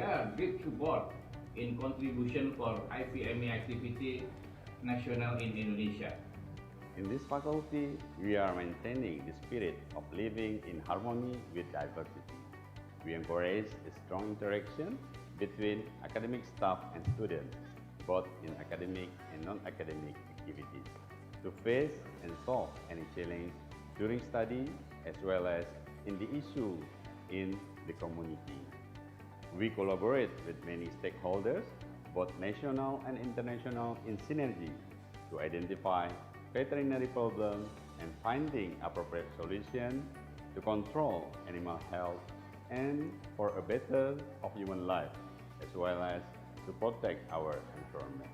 Yeah, big support in contribution for IVME activity national in Indonesia. In this faculty, we are maintaining the spirit of living in harmony with diversity. We encourage a strong interaction between academic staff and students, both in academic and non-academic activities, to face and solve any challenge during study as well as in the issue in the community. We collaborate with many stakeholders, both national and international, in synergy to identify veterinary problems and finding appropriate solutions to control animal health and for a better of human life, as well as to protect our environment.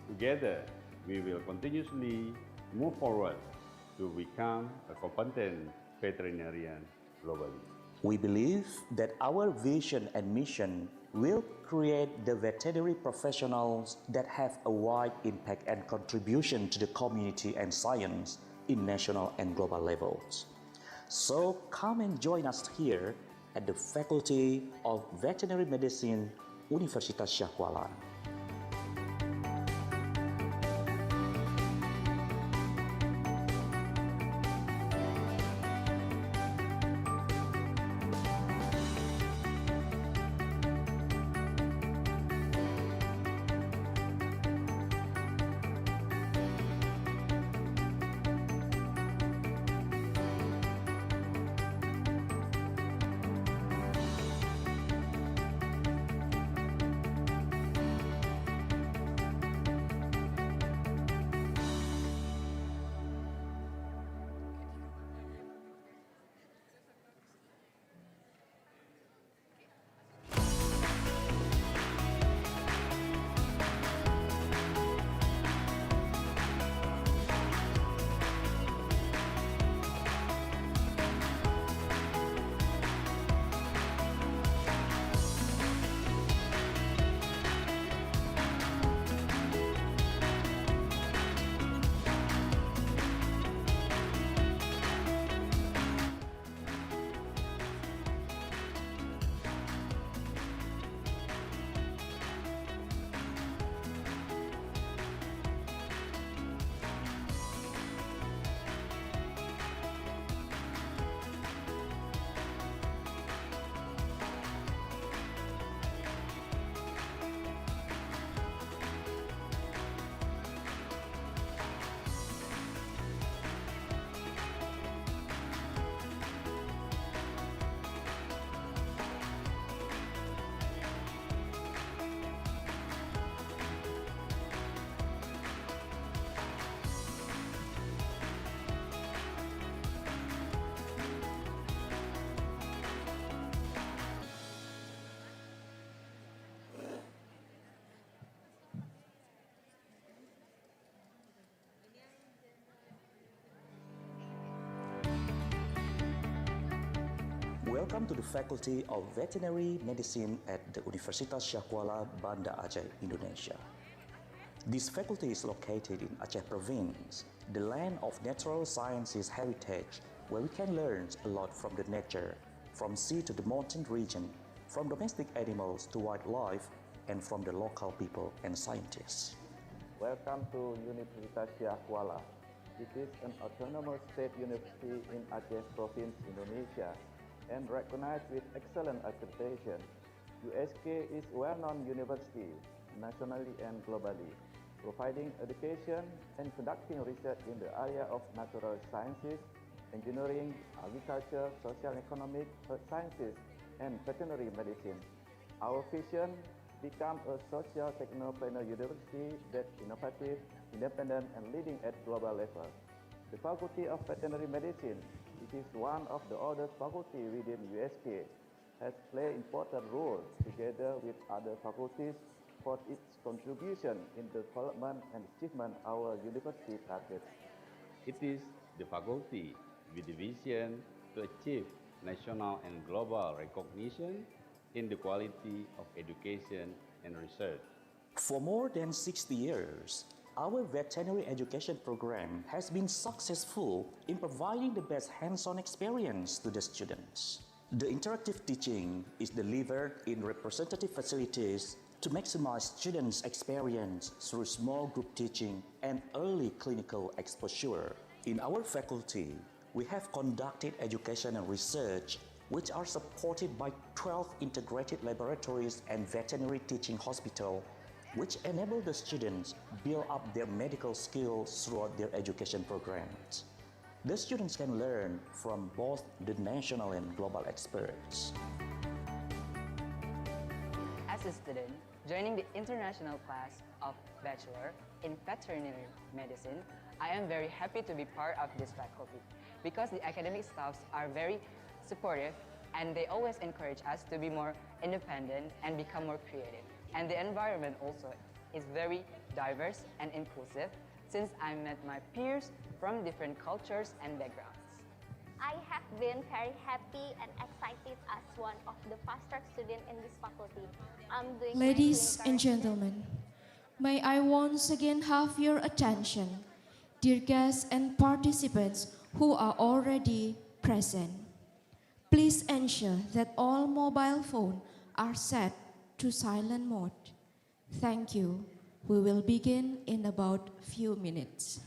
Together, we will continuously move forward to become a competent veterinarian globally. We believe that our vision and mission will create the veterinary professionals that have a wide impact and contribution to the community and science in national and global levels. So come and join us here at the Faculty of Veterinary Medicine, Universitas Syah Kuala. Welcome to the Faculty of Veterinary Medicine at the Universitas Syah Kuala, Banda Aceh, Indonesia. This faculty is located in Aceh Province, the land of natural sciences heritage, where we can learn a lot from the nature, from sea to the mountain region, from domestic animals to wildlife, and from the local people and scientists. Welcome to Universitas Syah Kuala. It is an autonomous state university in Aceh Province, Indonesia, and recognized with excellent accreditation. USK is a well-known university nationally and globally, providing education and conducting research in the area of natural sciences, engineering, agriculture, social and economic sciences, and veterinary medicine. Our vision: become a social technopreneur university that's innovative, independent, and leading at global level. The Faculty of Veterinary Medicine, it is one of the oldest faculties within USK, has played important role together with other faculties for its contribution in the development and achievement of our university targets. It is the faculty with the vision to achieve national and global recognition in the quality of education and research. For more than 60 years, our veterinary education program has been successful in providing the best hands-on experience to the students. The interactive teaching is delivered in representative facilities to maximize students' experience through small group teaching and early clinical exposure. In our faculty, we have conducted education and research which are supported by 12 integrated laboratories and veterinary teaching hospital, which enable the students build up their medical skills throughout their education programs. The students can learn from both the national and global experts. As a student, joining the international class of Bachelor in Veterinary Medicine, I am very happy to be part of this faculty because the academic staffs are very supportive and they always encourage us to be more independent and become more creative. And the environment also is very diverse and inclusive since I met my peers from different cultures and backgrounds. I have been very happy and excited as one of the fast-track students in this faculty. I'm doing Ladies and gentlemen, may I once again have your attention, dear guests and participants who are already present. Please ensure that all mobile phones are set to silent mode. Thank you. We will begin in about few minutes.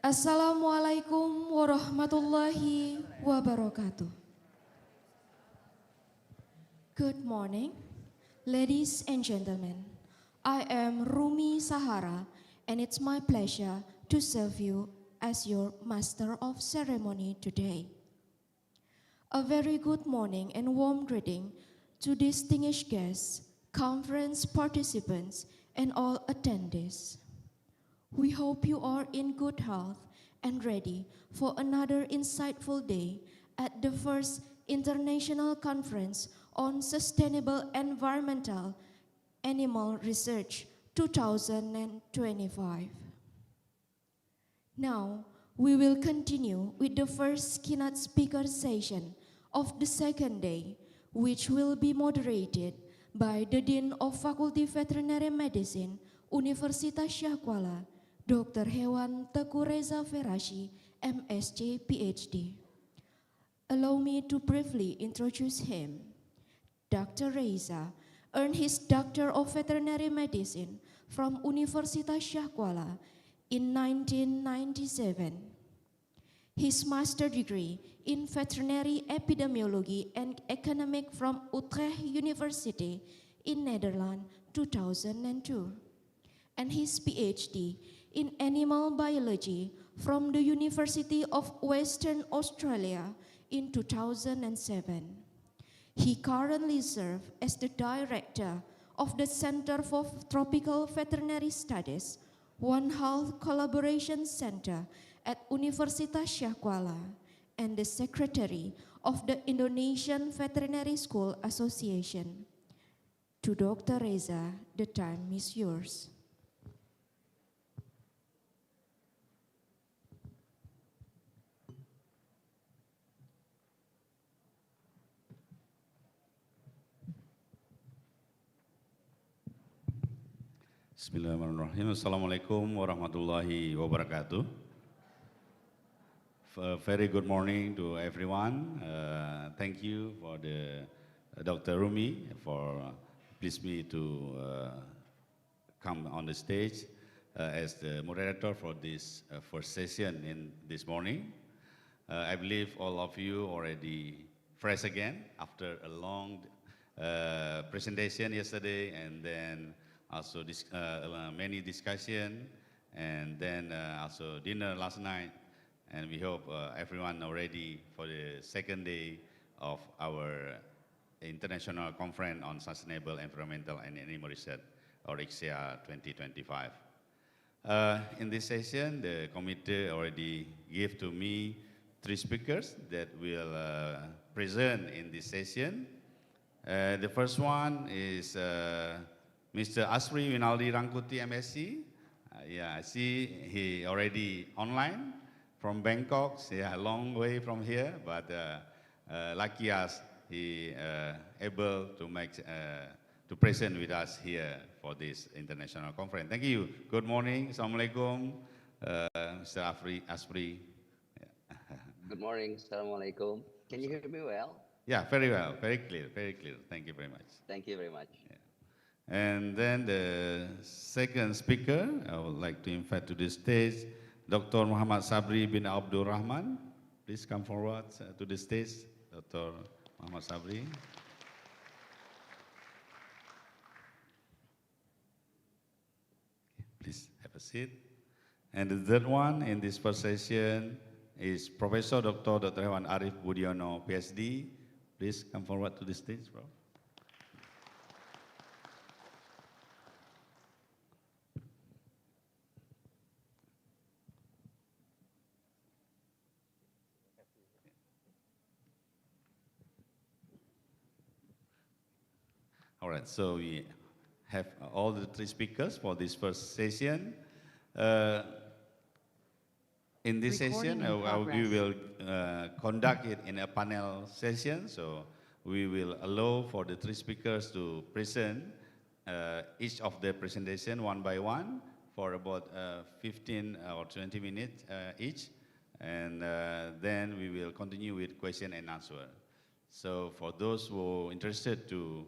Assalamualaikum warahmatullahi wabarakatuh. Good morning, ladies and gentlemen. I am Rumi Sahara, and it's my pleasure to serve you as your Master of Ceremony today. A very good morning and warm greeting to distinguished guests, conference participants, and all attendees. We hope you are in good health and ready for another insightful day at the first International Conference on Sustainable Environmental Animal Research 2025. Now, we will continue with the first keynote speaker session of the second day, which will be moderated by the Dean of Faculty Veterinary Medicine, Universitas Syah Kuala, Dr. Hewan Teguh Reza Ferashi, MSc, PhD. Allow me to briefly introduce him. Dr. Reza earned his Doctor of Veterinary Medicine from Universitas Syah Kuala in 1997. His master degree in veterinary epidemiology and economic from Utrecht University in Netherlands 2002, and his PhD in animal biology from the University of Western Australia in 2007. He currently serves as the director of the Center for Tropical Veterinary Studies, One Health Collaboration Center at Universitas Syah Kuala, and the secretary of the Indonesian Veterinary School Association. To Dr. Reza, the time is yours. Bismillahirrahmanirrahim. Assalamualaikum warahmatullahi wabarakatuh. Very good morning to everyone. Thank you for Dr. Rumi for please me to come on the stage as the moderator for this first session in this morning. I believe all of you already fresh again after a long presentation yesterday, and then also many discussion, and then also dinner last night, and we hope everyone are ready for the second day of our International Conference on Sustainable Environmental and Animal Research, or Icsear 2025. In this session, the committee already gave to me 3 speakers that will present in this session. The first one is Mr. Asri Winaldi Rangkuti, MSc. Yeah, I see he already online from Bangkok. Yeah, a long way from here, but lucky us, he able to make to present with us here for this international conference. Thank you. Good morning. Assalamualaikum, Mr. Asri. Good morning. Assalamualaikum. Can you hear me well? Yeah, very well. Very clear. Very clear. Thank you very much. Thank you very much. Yeah. And then the second speaker, I would like to invite to the stage Dr. Muhammad Sabri bin Abdul Rahman. Please come forward to the stage, Dr. Muhammad Sabri. Please have a seat. And the third one in this first session is Professor Dr. Hewan Arif Budiono, PhD. Please come forward to the stage, bro. All right, so we have all the 3 speakers for this first session. In this session, we will conduct it in a panel session. So we will allow for the 3 speakers to present each of their presentation one by one for about 15 or 20 minutes each. And then we will continue with question and answer. So for those who are interested to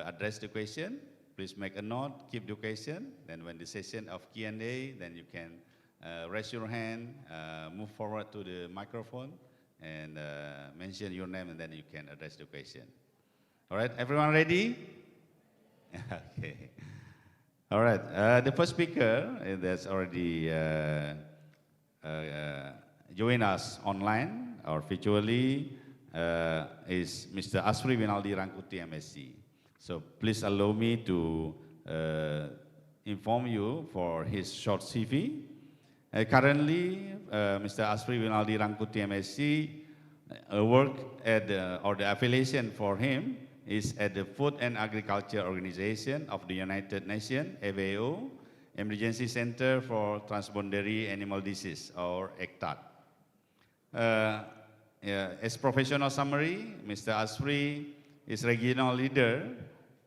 address the question, please make a note, keep the question. Then when the session of Q&A, then you can raise your hand, move forward to the microphone, and mention your name, and then you can address the question. All right, everyone ready? Okay. All right, the first speaker that's already joined us online or virtually is Mr. Asri Winaldi Rangkuti, MSc. So please allow me to inform you for his short CV. Currently, Mr. Asri Winaldi Rangkuti, MSc, work at or the affiliation for him is at the Food and Agriculture Organization of the United Nations, FAO, Emergency Center for Transboundary Animal Disease, or ECTAD. As professional summary, Mr. Asri is regional leader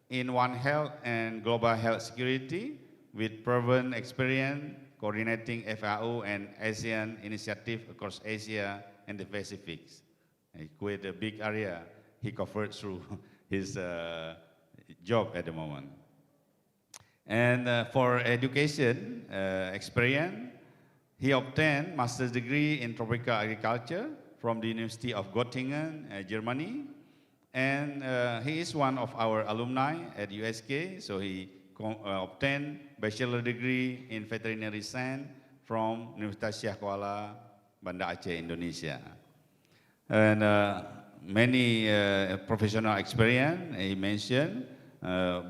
in One Health and Global Health Security with proven experience coordinating FAO and ASEAN initiative across Asia and the Pacific. Quite a big area he covered through his job at the moment. And for education experience, he obtained master's degree in tropical agriculture from the University of Göttingen, Germany. And he is one of our alumni at USK, so he obtained bachelor degree in veterinary science from Universitas Syah Kuala, Banda Aceh, Indonesia. And many professional experience, he mentioned,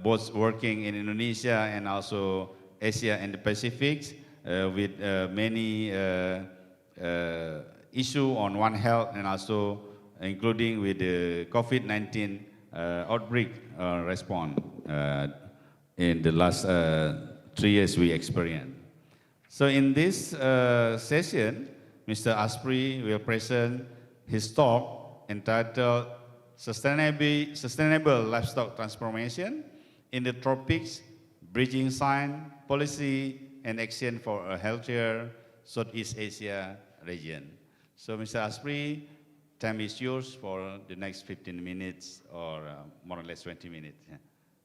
both working in Indonesia and also Asia and the Pacific, with many issues on One Health and also including with the COVID-19 outbreak response in the last 3 years we experienced. So in this session, Mr. Asri will present his talk entitled Sustainable Livestock Transformation in the Tropics, Bridging Science, Policy, and Action for a Healthier Southeast Asia Region. So Mr. Asri, time is yours for the next 15 minutes or more or less 20 minutes. Yeah.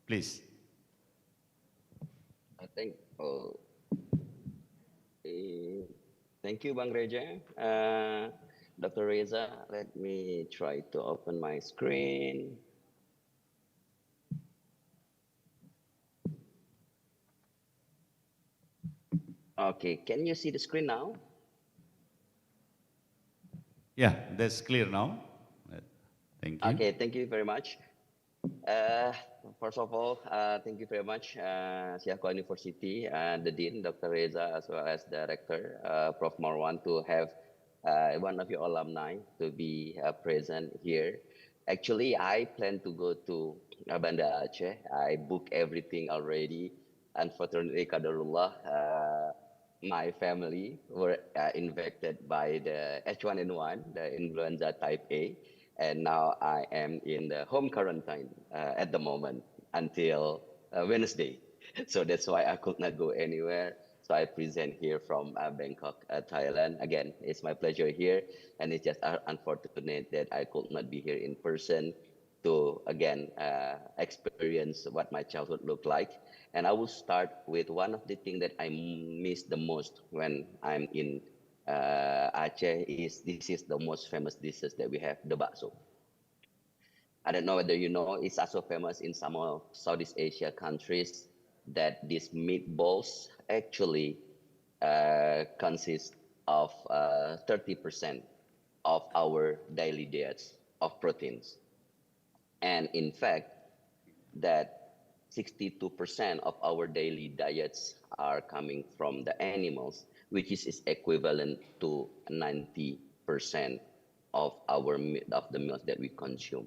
Please. Thank you, Bang Reja. Dr. Reza, let me try to open my screen. Okay, can you see the screen now? Yeah, that's clear now. Thank you. Okay, thank you very much. First of all, thank you very much, Syah Kuala University, the Dean, Dr. Reza, as well as the Rector, Prof. Marwan, to have one of your alumni to be present here. Actually, I plan to go to Banda Aceh. I booked everything already. Unfortunately, Qadarullah, my family were infected by the H1N1, the influenza type A. And now I am in the home quarantine at the moment until Wednesday. So that's why I could not go anywhere. So I present here from Bangkok, Thailand. Again, it's my pleasure here. And it's just unfortunate that I could not be here in person to, again, experience what my childhood looked like. And I will start with one of the things that I miss the most when I'm in Aceh is this is the most famous dishes that we have, the bakso. I don't know whether you know, it's also famous in some of Southeast Asia countries that these meatballs actually consist of 30% of our daily diets of proteins. And in fact, that 62% of our daily diets are coming from the animals, which is equivalent to 90% of the meals that we consume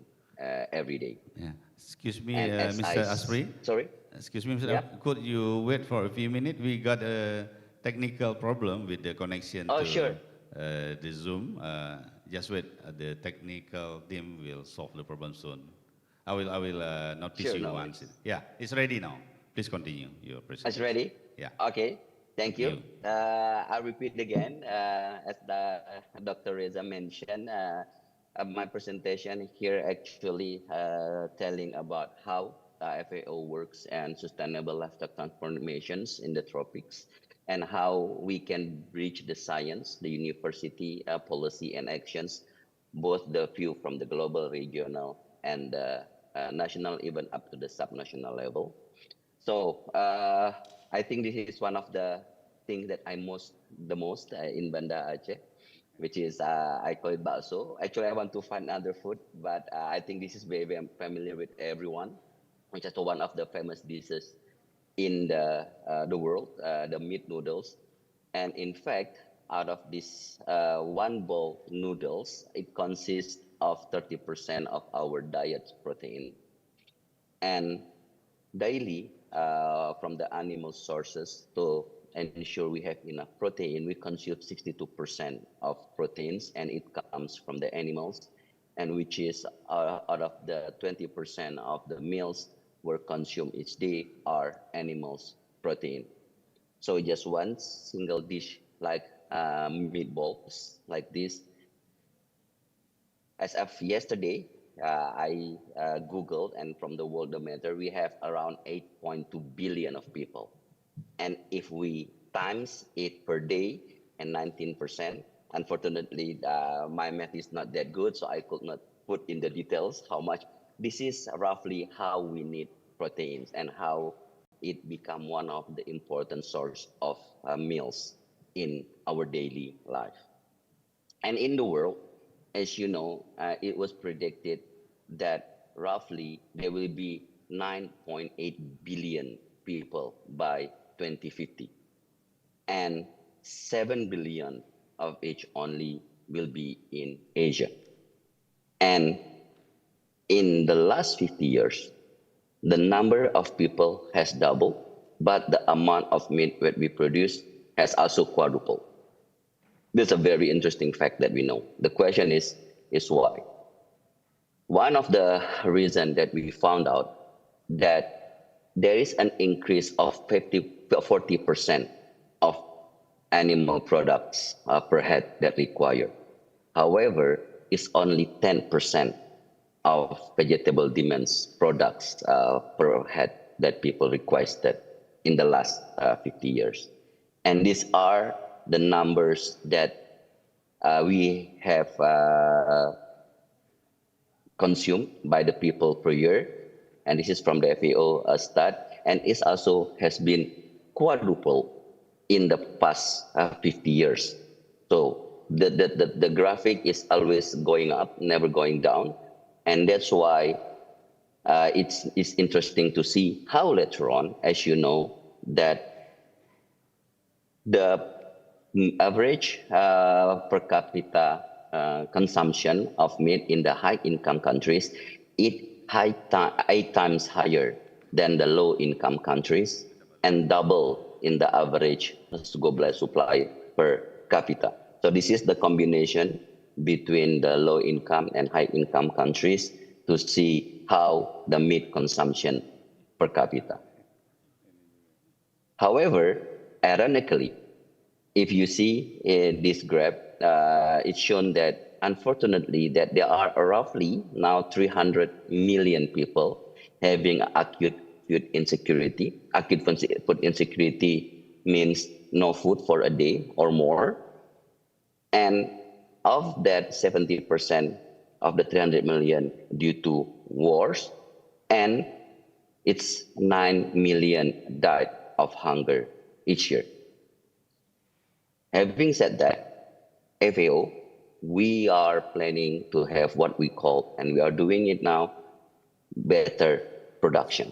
every day. Yeah. Excuse me, Mr. Asri. Sorry? Excuse me, Mr. Yeah. Could you wait for a few minutes? We got a technical problem with the connection to Sure. The Zoom. Just wait. The technical team will solve the problem soon. I will notice Sure, you no once. worries. Yeah, it's ready now. Please continue your presentation. It's ready? Yeah. Okay. Thank you. I repeat again, as Dr. Reza mentioned, my presentation here actually telling about how FAO works and sustainable livestock transformations in the tropics. and how we can bridge the science, the university policy and actions, both the view from the global, regional, and national, even up to the subnational level. So I think this is one of the things that I the most in Banda Aceh, which is I call it bakso. Actually, I want to find other food, but I think this is very, very familiar with everyone, which is one of the famous dishes in the world, the meat noodles. And in fact, out of this one bowl noodles, it consists of 30% of our diet protein. And daily, from the animal sources to ensure we have enough protein, we consume 62% of proteins, and it comes from the animals, and which is out of the 20% of the meals were consumed each day are animals protein. So just one single dish like meatballs like this. As of yesterday, I Googled, and from the Worldometer, we have around 8.2 billion of people. And if we times it per day and 19%, unfortunately, my math is not that good, so I could not put in the details how much. This is roughly how we need proteins and how it become one of the important source of meals in our daily life. And in the world, as you know, it was predicted that roughly there will be 9.8 billion people by 2050. And 7 billion of each only will be in Asia. And in the last 50 years, the number of people has doubled, but the amount of meat that we produce has also quadrupled. This is a very interesting fact that we know. The question is why? One of the reasons that we found out that there is an increase of 40% of animal products per head that require. However, it's only 10% of vegetable demands products per head that people requested in the last 50 years. And these are the numbers that we have consumed by the people per year, and this is from the FAO stat, and it also has been quadrupled in the past 50 years. So the graphic is always going up, never going down, and that's why it's interesting to see how later on, as you know, that the average per capita consumption of meat in the high-income countries is 8 times higher than the low-income countries and double in the average supply per capita. So this is the combination between the low-income and high-income countries to see how the meat consumption per capita. However, ironically, if you see this graph, it's shown that unfortunately that there are roughly now 300 million people having acute food insecurity. Acute food insecurity means no food for a day or more. And of that, 70% of the 300 million due to wars, and it's 9 million died of hunger each year. Having said that, FAO, we are planning to have what we call, and we are doing it now, better production.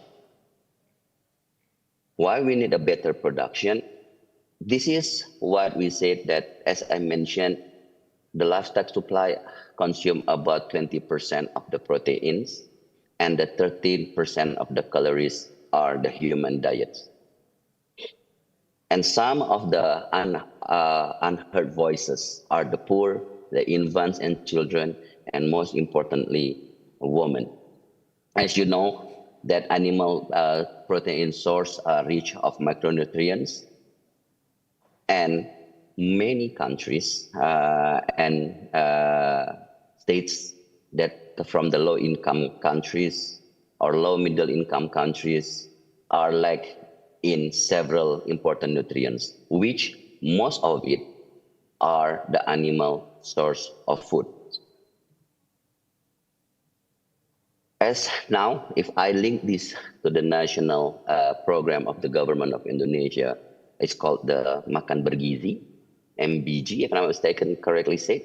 Why we need a better production? This is what we said that, as I mentioned, the livestock supply consume about 20% of the proteins, and the 13% of the calories are the human diets. And some of the unheard voices are the poor, the infants and children, and most importantly, women. As you know, that animal protein source are rich of micronutrients, and many countries and states that from the low-income countries or low-middle-income countries are lack in several important nutrients, which most of it are the animal source of food. As now, if I link this to the national program of the government of Indonesia, it's called the Makan Bergizi, MBG, if I'm not mistaken, correctly said.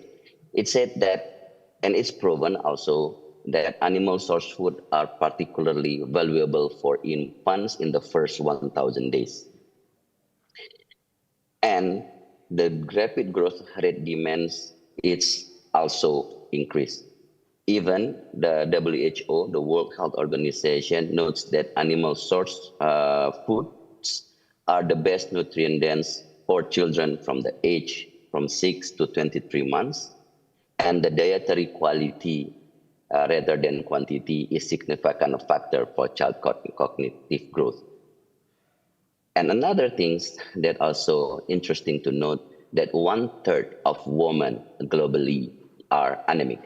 It said that, and it's proven also, that animal source food are particularly valuable for infants in the first 1,000 days. And the rapid growth rate demands it's also increased. Even the WHO, the World Health Organization, notes that animal source foods are the best nutrient dense for children from the age from 6 to 23 months. And the dietary quality rather than quantity is significant factor for child cognitive growth. And another thing that also interesting to note that 1/3 of women globally are anemic.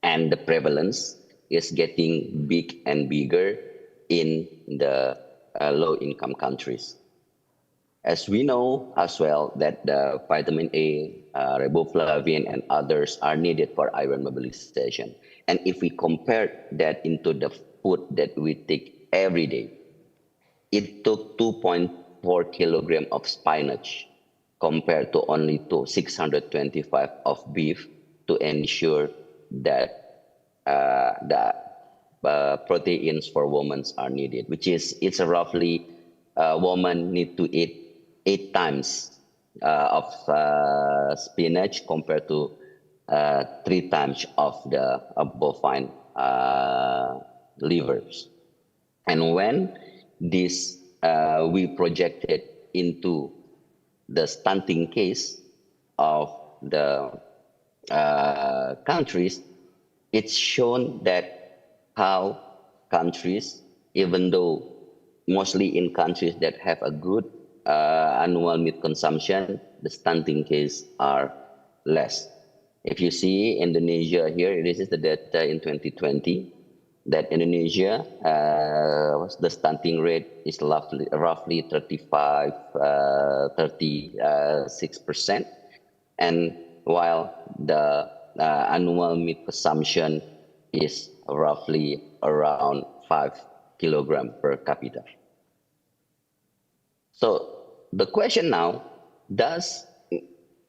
And the prevalence is getting big and bigger in the low-income countries. As we know as well that the vitamin A, riboflavin, and others are needed for iron mobilization. And if we compare that into the food that we take every day, it took 2.4 kilograms of spinach compared to only 625 of beef to ensure that the proteins for women are needed, which is it's a roughly woman need to eat 8 times of spinach compared to 3 times of the bovine livers. And when this we projected into the stunting case of the countries, it's shown that how countries, even though mostly in countries that have a good annual meat consumption, the stunting case are less. If you see Indonesia here, this is the data in 2020, that Indonesia, the stunting rate is roughly 36%. And while the annual meat consumption is roughly around 5 kilograms per capita. So the question now, does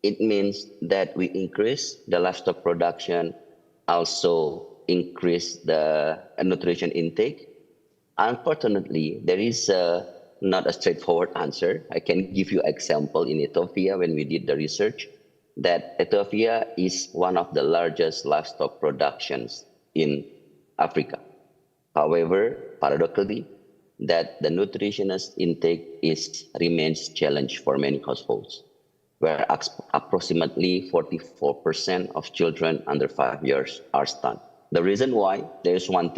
it means that we increase the livestock production, also increase the nutrition intake? Unfortunately, there is not a straightforward answer. I can give you an example in Ethiopia when we did the research, that Ethiopia is one of the largest livestock productions in Africa. However, paradoxically, that the nutritionist intake remains challenged for many households, where approximately 44% of children under 5 years are stunned. The reason why, there's one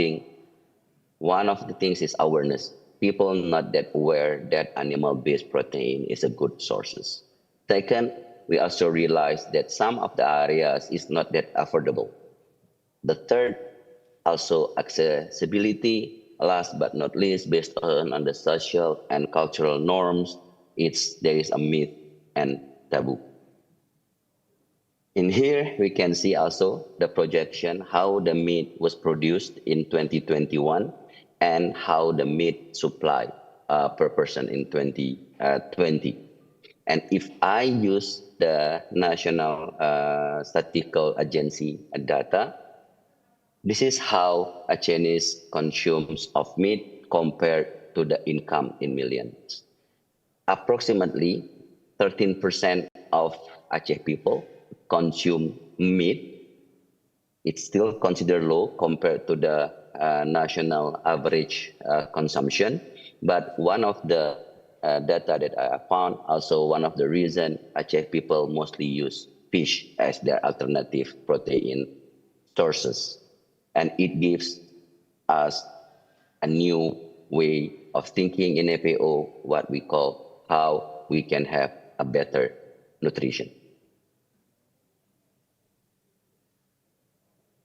of the things is awareness. People not that aware that animal-based protein is a good source. Second, we also realize that some of the areas is not that affordable. The third, also accessibility. Last but not least, based on the social and cultural norms, there is a myth and taboo. In here, we can see also the projection, how the meat was produced in 2021 and how the meat supply per person in 2020. And if I use the National Statistical Agency data, this is how a Chinese consumes of meat compared to the income in millions. Approximately 13% of Aceh people consume meat. It's still considered low compared to the national average consumption. But one of the data that I found, also one of the reasons Aceh people mostly use fish as their alternative protein sources. And it gives us a new way of thinking in APO, what we call how we can have a better nutrition.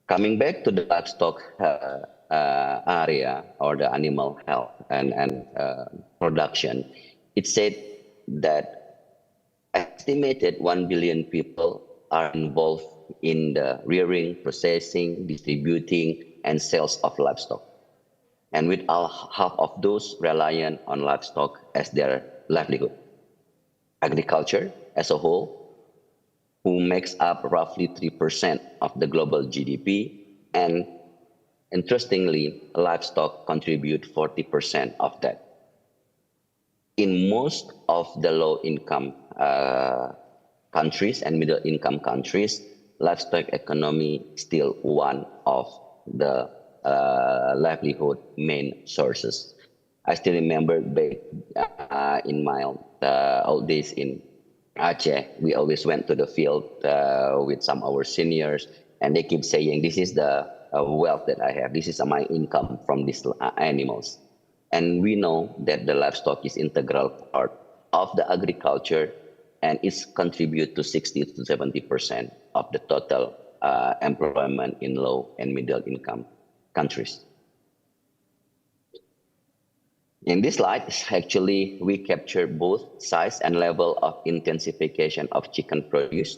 Coming back to the livestock area or the animal health and production, it said that estimated 1 billion people are involved in the rearing, processing, distributing, and sales of livestock. And with half of those reliant on livestock as their livelihood. Agriculture as a whole, who makes up roughly 3% of the global GDP, and interestingly, livestock contribute 40% of that. In most of the low-income countries and middle-income countries, livestock economy still one of the livelihood main sources. I still remember back in my old days in Aceh, we always went to the field with some of our seniors, and they keep saying, this is the wealth that I have, this is my income from these animals. And we know that the livestock is integral part of the agriculture, and it's contribute to 60 to 70% of the total employment in low and middle income countries. In this slide, actually, we capture both size and level of intensification of chicken produce.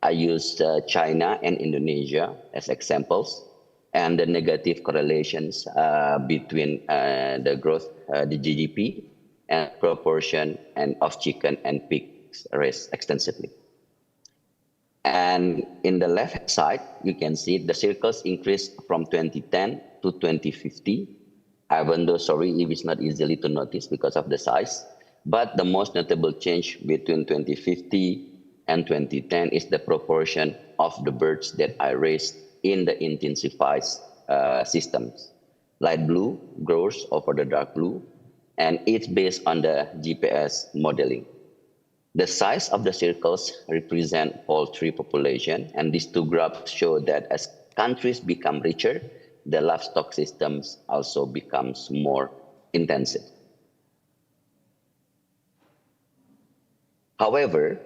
I used China and Indonesia as examples, and the negative correlations between the growth, the GDP, and proportion and of chicken and pigs raised extensively. And in the left side, you can see the circles increased from 2010 to 2050. Even though, sorry, it is not easily to notice because of the size. But the most notable change between 2050 and 2010 is the proportion of the birds that are raised in the intensified systems. Light blue grows over the dark blue, and it's based on the GPS modeling. The size of the circles represent poultry population, and these two graphs show that as countries become richer, the livestock systems also becomes more intensive. However,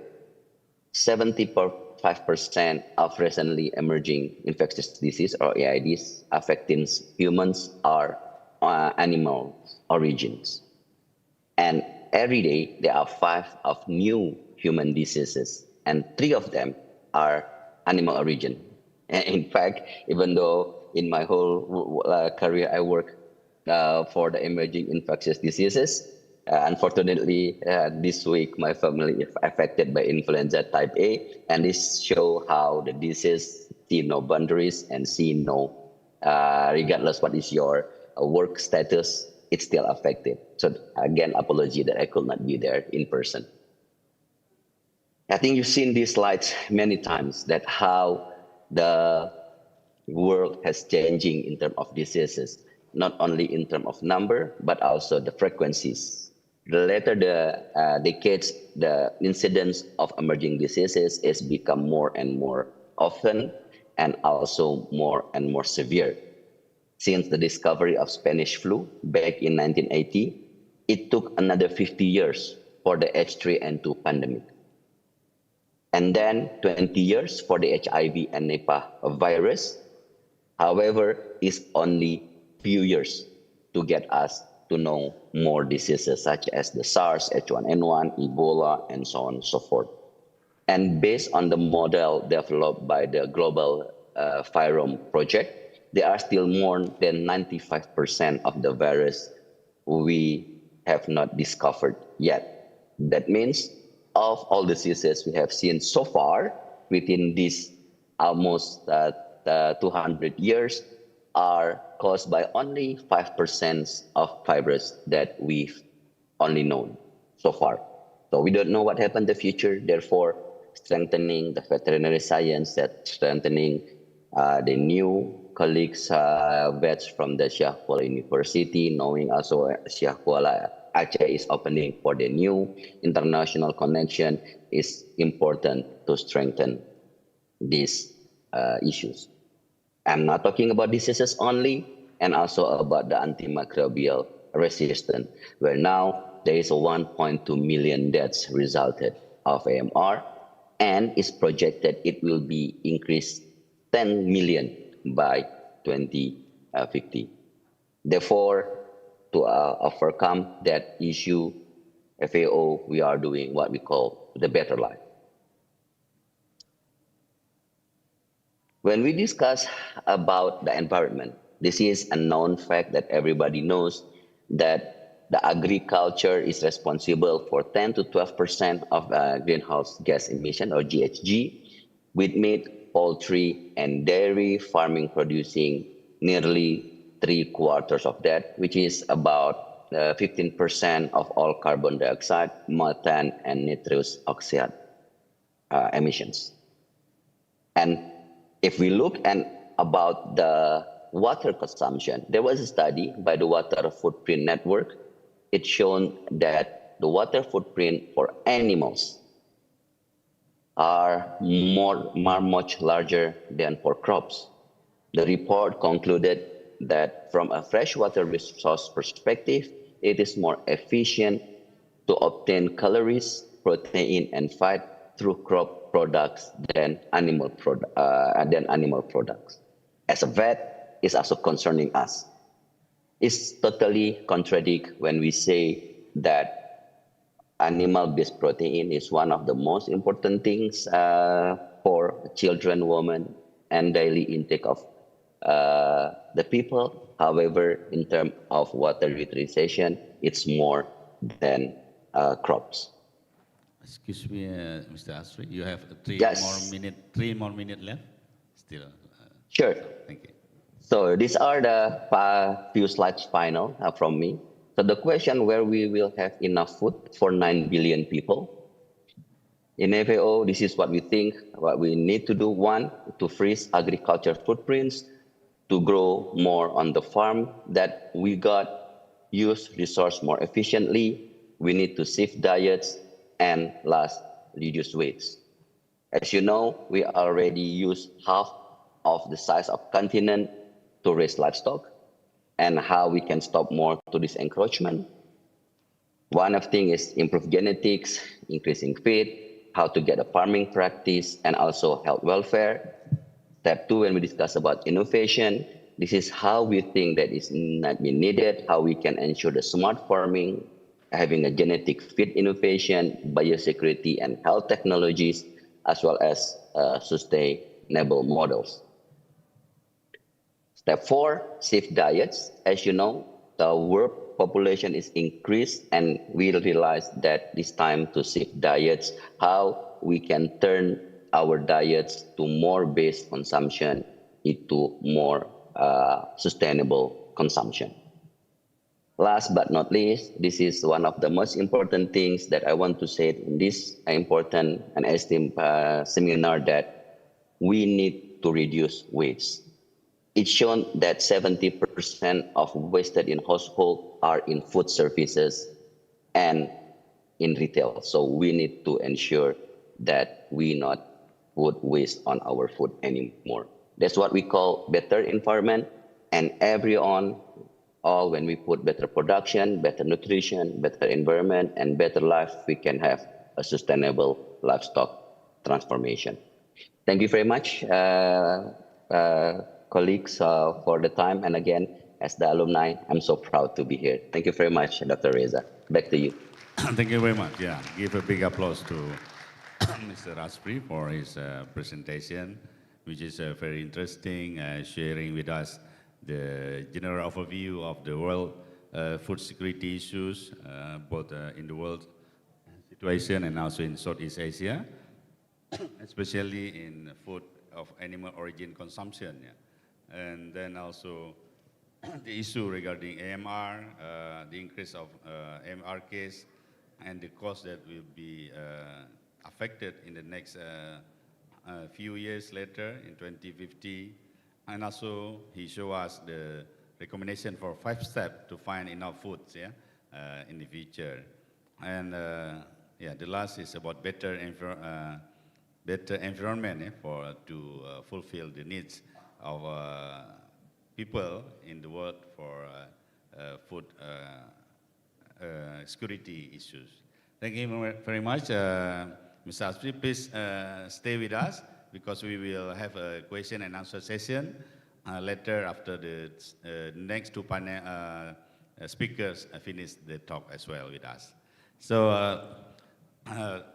75% of recently emerging infectious disease or AIDs affecting humans are animal origins. And every day there are 5 of new human diseases, and 3 of them are animal origin. And in fact, even though in my whole career I work for the emerging infectious diseases, unfortunately this week my family is affected by influenza type A, and this show how the disease see no boundaries and see no, regardless what is your work status, it's still affected. So again, apology that I could not be there in person. I think you've seen these slides many times, that how the world has changing in terms of diseases, not only in terms of number, but also the frequencies. The later the decades, the incidence of emerging diseases is become more and more often, and also more and more severe. Since the discovery of Spanish flu back in 1980, it took another 50 years for the H3N2 pandemic. And then 20 years for the HIV and Nipah virus. However, it's only few years to get us to know more diseases such as the SARS, H1N1, Ebola, and so on and so forth. And based on the model developed by the Global Virome Project, there are still more than 95% of the virus we have not discovered yet. That means of all diseases we have seen so far within this almost 200 years are caused by only 5% of virus that we've only known so far. So we don't know what happened in the future, therefore strengthening the veterinary science, that strengthening the new colleagues, vets from the Syah Kuala University, knowing also Syah Kuala Aceh is opening for the new international connection, is important to strengthen these issues. I'm not talking about diseases only, and also about the antimicrobial resistance, where now there is a 1.2 million deaths resulted of AMR, and it's projected it will be increased 10 million by 2050. Therefore, to overcome that issue, FAO, we are doing what we call the better life. When we discuss about the environment, this is a known fact that everybody knows that the agriculture is responsible for 10 to 12% of greenhouse gas emission or GHG, with meat, poultry, and dairy farming producing nearly 3/4 of that, which is about 15% of all carbon dioxide, methane, and nitrous oxide emissions. And if we look about the water consumption, there was a study by the Water Footprint Network. It shown that the water footprint for animals are much larger than for crops. The report concluded that from a freshwater resource perspective, it is more efficient to obtain calories, protein, and fat through crop products than animal products. As a vet, it's also concerning us. It's totally contradict when we say that animal-based protein is one of the most important things for children, women, and daily intake of the people. However, in terms of water utilization, it's more than crops. Excuse me, Mr. Asri, you have three more minutes left. Still. Sure. Thank you. So these are the few slides final from me. So the question where we will have enough food for 9 billion people. In FAO, this is what we think, what we need to do. One, to freeze agriculture footprints, to grow more on the farm that we got, use resource more efficiently. We need to shift diets, and last, reduce waste. As you know, we already use half of the size of continent to raise livestock, and how we can stop more to this encroachment. One of thing is improve genetics, increasing feed, how to get a farming practice, and also health welfare. Step 2, when we discuss about innovation, this is how we think that is not be needed, how we can ensure the smart farming, having a genetic feed innovation, biosecurity, and health technologies, as well as sustainable models. Step 4, shift diets. As you know, the world population is increased, and we realize that it's time to shift diets, how we can turn our diets to more based consumption into more sustainable consumption. Last but not least, this is one of the most important things that I want to say in this important and esteemed seminar, that we need to reduce waste. It's shown that 70% of wasted in household are in food services and in retail. So we need to ensure that we not put waste on our food anymore. That's what we call better environment, and all when we put better production, better nutrition, better environment, and better life, we can have a sustainable livestock transformation. Thank you very much, colleagues, for the time. And again, as the alumni, I'm so proud to be here. Thank you very much, Dr. Reza. Back to you. Thank you very much. Yeah, give a big applause to Mr. Raspri for his presentation, which is very interesting, sharing with us the general overview of the world food security issues, both in the world situation and also in Southeast Asia, especially in food of animal origin consumption. Yeah. And then also the issue regarding AMR, the increase of AMR case, and the cost that will be affected in the next few years later in 2050. And also he showed us the recommendation for 5 steps to find enough food, yeah, in the future. And yeah, the last is about better environment to fulfill the needs of people in the world for food security issues. Thank you very much. Mr. Asri, please stay with us, because we will have a question and answer session later after the next two panel speakers finish the talk as well with us. So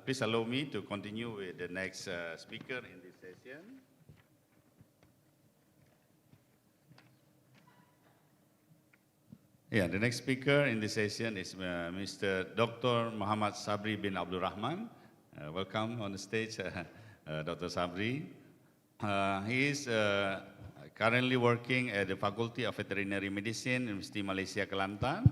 please allow me to continue with the next speaker in this session. Yeah, the next speaker in this session is Mr. Dr. Muhammad Sabri bin Abdul Rahman. Welcome on the stage, Dr. Sabri. He is currently working at the Faculty of Veterinary Medicine, University Malaysia Kelantan.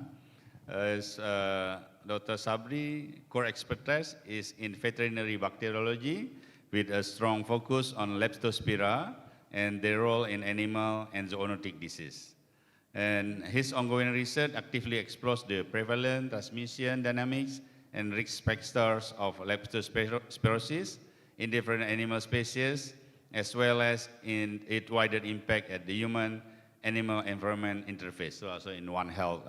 Dr. Sabri, core expertise is in veterinary bacteriology with a strong focus on Leptospira and their role in animal and zoonotic disease. And his ongoing research actively explores the prevalent transmission dynamics and risk factors of leptospirosis in different animal species, as well as in its wider impact at the human-animal environment interface, so also in One Health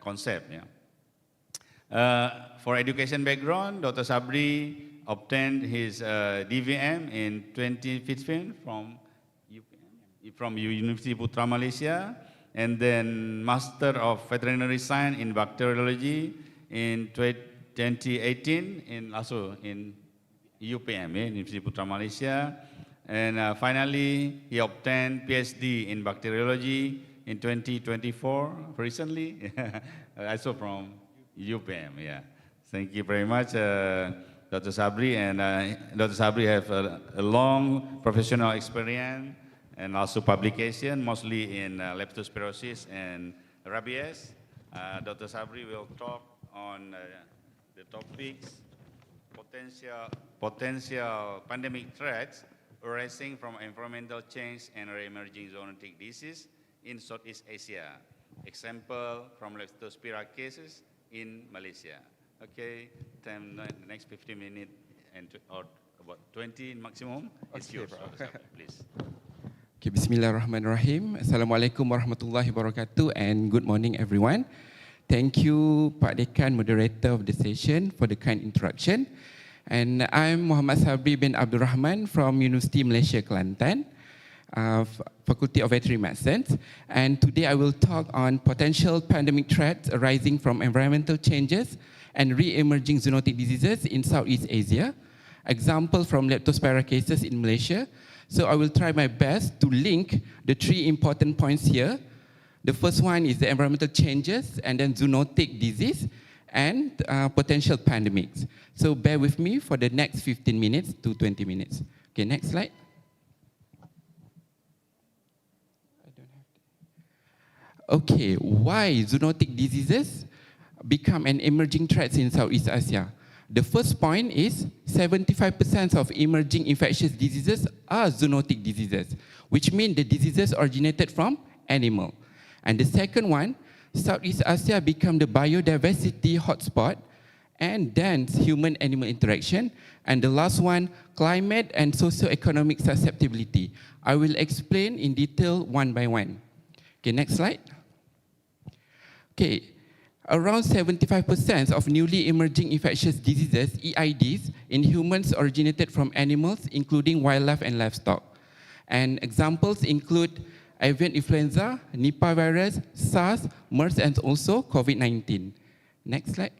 concept. Yeah. For education background, Dr. Sabri obtained his DVM in 2015 from University Putra Malaysia, and then Master of Veterinary Science in Bacteriology in 2018, also in UPM, University Putra Malaysia. And finally, he obtained PhD in Bacteriology in 2024, recently, also from UPM, yeah. Thank you very much, Dr. Sabri. And Dr. Sabri have a long professional experience and also publication, mostly in leptospirosis and rabies. Dr. Sabri will talk on the topics, potential pandemic threats arising from environmental change and re-emerging zoonotic disease in Southeast Asia. Example from Leptospira cases in Malaysia. Okay, time the next 15 minutes or about 20 maximum. It's yours, please. Okay, Bismillahirrahmanirrahim. Assalamualaikum warahmatullahi wabarakatuh, and good morning everyone. Thank you, Pak Dekan, moderator of the session, for the kind introduction. And I'm Muhammad Sabri bin Abdul Rahman from University Malaysia Kelantan, Faculty of Veterinary Medicine. And today I will talk on potential pandemic threats arising from environmental changes and re-emerging zoonotic diseases in Southeast Asia. Example from Leptospira cases in Malaysia. So I will try my best to link the three important points here. The first one is the environmental changes, and then zoonotic disease, and potential pandemics. So bear with me for the next 15 minutes to 20 minutes. Okay, next slide. Okay, why zoonotic diseases become an emerging threat in Southeast Asia? The first point is 75% of emerging infectious diseases are zoonotic diseases, which means the diseases originated from animal. And the second one, Southeast Asia become the biodiversity hotspot and dense human-animal interaction. And the last one, climate and socioeconomic susceptibility. I will explain in detail one by one. Okay, next slide. Okay. Around 75% of newly emerging infectious diseases, EIDs, in humans originated from animals, including wildlife and livestock. And examples include avian influenza, Nipah virus, SARS, MERS, and also COVID-19. Next slide.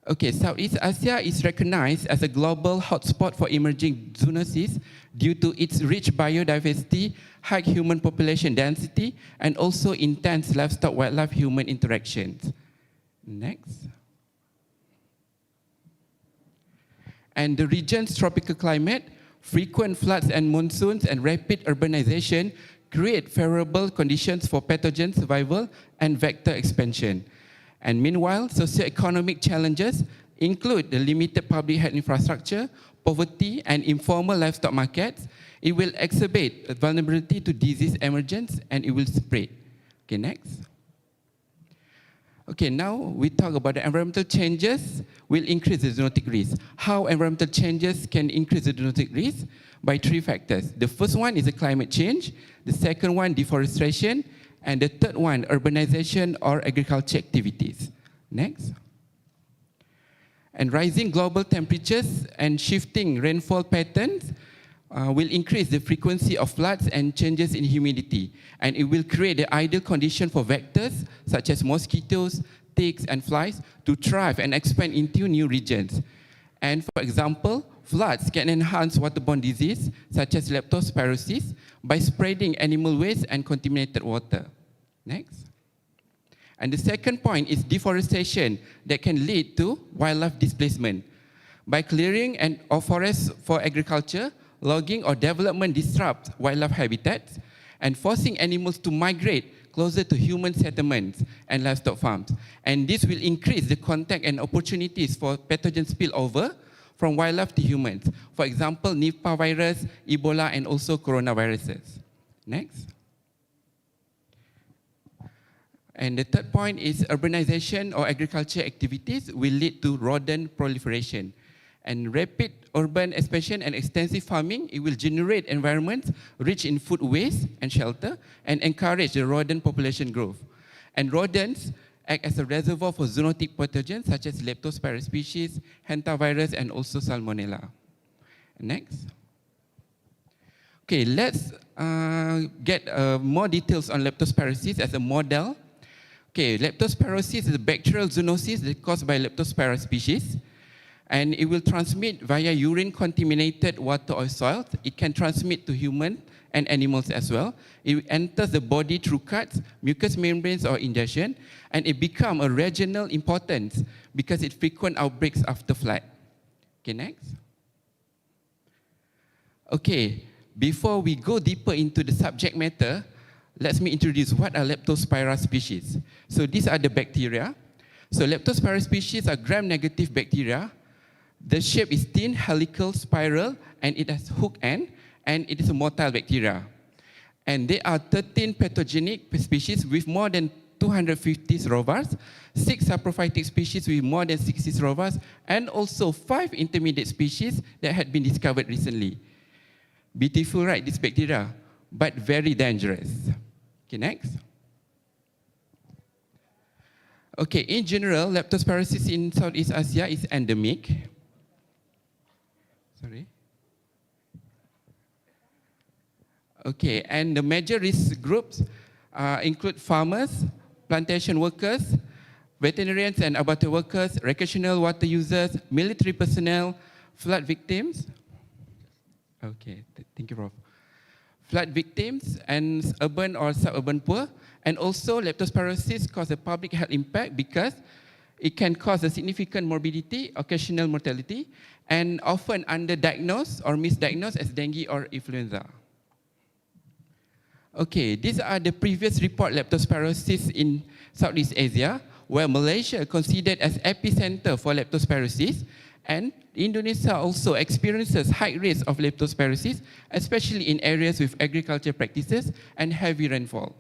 Okay, Southeast Asia is recognized as a global hotspot for emerging zoonoses due to its rich biodiversity, high human population density, and also intense livestock-wildlife-human interactions. Next. And the region's tropical climate, frequent floods and monsoons, and rapid urbanization create favorable conditions for pathogen survival and vector expansion. And meanwhile, socioeconomic challenges include the limited public health infrastructure, poverty, and informal livestock markets. It will exacerbate vulnerability to disease emergence, and it will spread. Okay, next. Okay, now we talk about the environmental changes will increase the zoonotic risk. How environmental changes can increase the zoonotic risk? By three factors. The first one is the climate change. The second one, deforestation. And the third one, urbanization or agriculture activities. Next. And rising global temperatures and shifting rainfall patterns will increase the frequency of floods and changes in humidity. And it will create the ideal condition for vectors such as mosquitoes, ticks, and flies to thrive and expand into new regions. And for example, floods can enhance waterborne disease such as leptospirosis by spreading animal waste and contaminated water. Next. And the second point is deforestation that can lead to wildlife displacement. By clearing of forests for agriculture, logging or development disrupts wildlife habitats and forcing animals to migrate closer to human settlements and livestock farms. And this will increase the contact and opportunities for pathogen spillover from wildlife to humans. For example, Nipah virus, Ebola, and also coronaviruses. Next. And the third point is urbanization or agriculture activities will lead to rodent proliferation. And rapid urban expansion and extensive farming, it will generate environments rich in food waste and shelter and encourage the rodent population growth. And rodents act as a reservoir for zoonotic pathogens such as leptospira species, hantavirus, and also salmonella. Next. Okay, let's get more details on leptospirosis as a model. Okay, leptospirosis is a bacterial zoonosis that's caused by leptospira species. And it will transmit via urine-contaminated water or soil. It can transmit to humans and animals as well. It enters the body through cuts, mucous membranes, or ingestion, and it becomes a regional importance because it frequent outbreaks after flood. Okay, next. Okay, before we go deeper into the subject matter, let me introduce what are leptospira species. So these are the bacteria. So leptospira species are gram-negative bacteria. The shape is thin, helical, spiral, and it has hook end, and it is a motile bacteria. And there are 13 pathogenic species with more than 250 rovers, 6 saprophytic species with more than 60 rovers, and also 5 intermediate species that had been discovered recently. Beautiful, right, this bacteria, but very dangerous. Okay, next. Okay, in general, leptospirosis in Southeast Asia is endemic. Sorry. Okay, and the major risk groups include farmers, plantation workers, veterinarians and abattoir workers, recreational water users, military personnel, flood victims. Okay, thank you, Prof. Flood victims and urban or suburban poor, and also leptospirosis causes a public health impact because it can cause a significant morbidity, occasional mortality, and often underdiagnosed or misdiagnosed as dengue or influenza. Okay, these are the previous report leptospirosis in Southeast Asia, where Malaysia considered as epicenter for leptospirosis, and Indonesia also experiences high rates of leptospirosis, especially in areas with agriculture practices and heavy rainfall.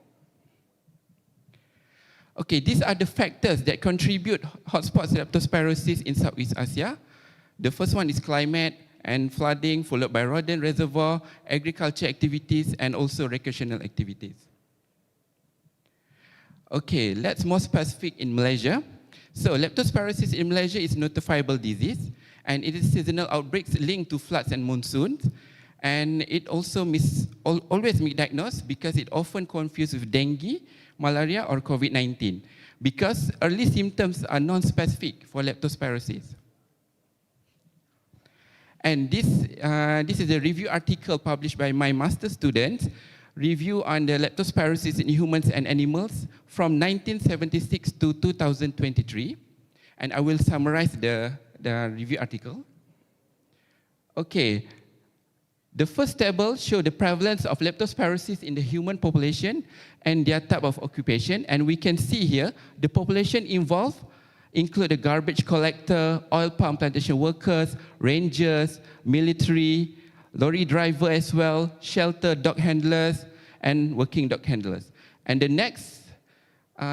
Okay, these are the factors that contribute hotspots leptospirosis in Southeast Asia. The first one is climate and flooding, followed by rodent reservoir, agriculture activities, and also recreational activities. Okay, let's more specific in Malaysia. So leptospirosis in Malaysia is notifiable disease, and it is seasonal outbreaks linked to floods and monsoons. And it also always misdiagnosed because it often confused with dengue, malaria, or COVID-19, because early symptoms are non-specific for leptospirosis. And this is a review article published by my master's students, review on the leptospirosis in humans and animals from 1976 to 2023. And I will summarize the review article. Okay. The first table shows the prevalence of leptospirosis in the human population and their type of occupation. And we can see here the population involved include the garbage collector, oil palm plantation workers, rangers, military, lorry driver as well, shelter dog handlers, and working dog handlers. And the next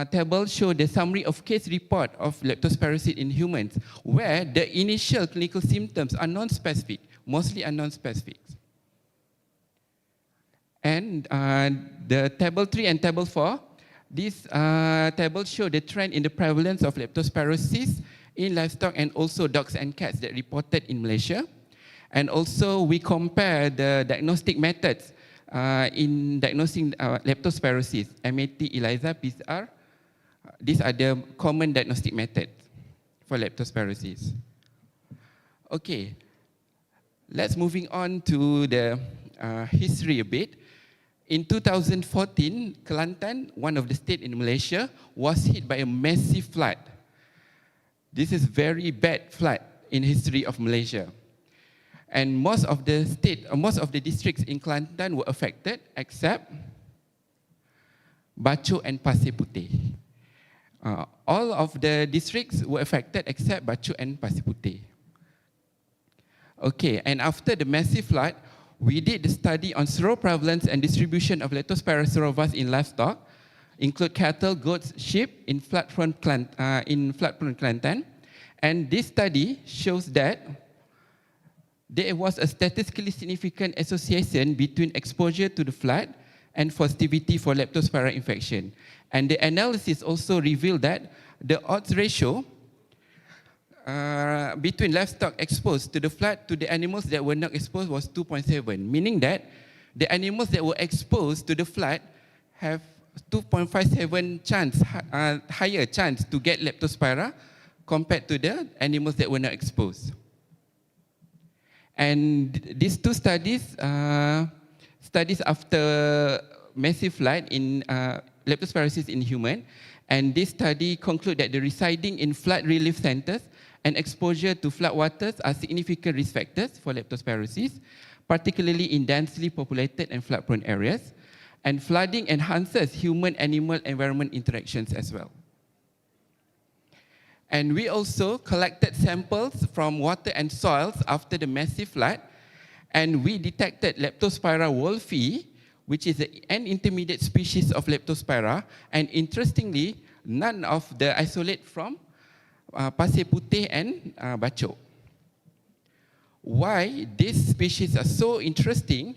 table shows the summary of case report of leptospirosis in humans, where the initial clinical symptoms are non-specific, mostly are non-specific. And the table 3 and table 4, these tables show the trend in the prevalence of leptospirosis in livestock and also dogs and cats that reported in Malaysia. And also we compare the diagnostic methods in diagnosing leptospirosis, MAT, ELISA, PCR. These are the common diagnostic methods for leptospirosis. Okay, let's moving on to the history a bit. In 2014, Kelantan, one of the states in Malaysia, was hit by a massive flood. This is very bad flood in history of Malaysia. And most of the districts in Kelantan were affected except Bacho and Pasir Putih. All of the districts were affected except Bacho and Pasir Putih. Okay, and after the massive flood, we did the study on seroprevalence and distribution of Leptospira serovus in livestock, include cattle, goats, sheep in flood-prone Kelantan. And this study shows that there was a statistically significant association between exposure to the flood and positivity for Leptospira infection. And the analysis also revealed that the odds ratio between livestock exposed to the flood to the animals that were not exposed was 2.7, meaning that the animals that were exposed to the flood have 2.57 higher chance to get Leptospira compared to the animals that were not exposed. And these two studies, studies after massive flood in leptospirosis in human, and this study conclude that the residing in flood relief centers and exposure to flood waters are significant risk factors for leptospirosis, particularly in densely populated and flood-prone areas. And flooding enhances human-animal environment interactions as well. And we also collected samples from water and soils after the massive flood, and we detected Leptospira wolfii, which is an intermediate species of Leptospira, and interestingly, none of the isolate from Pasir Putih and Bacho. Why these species are so interesting?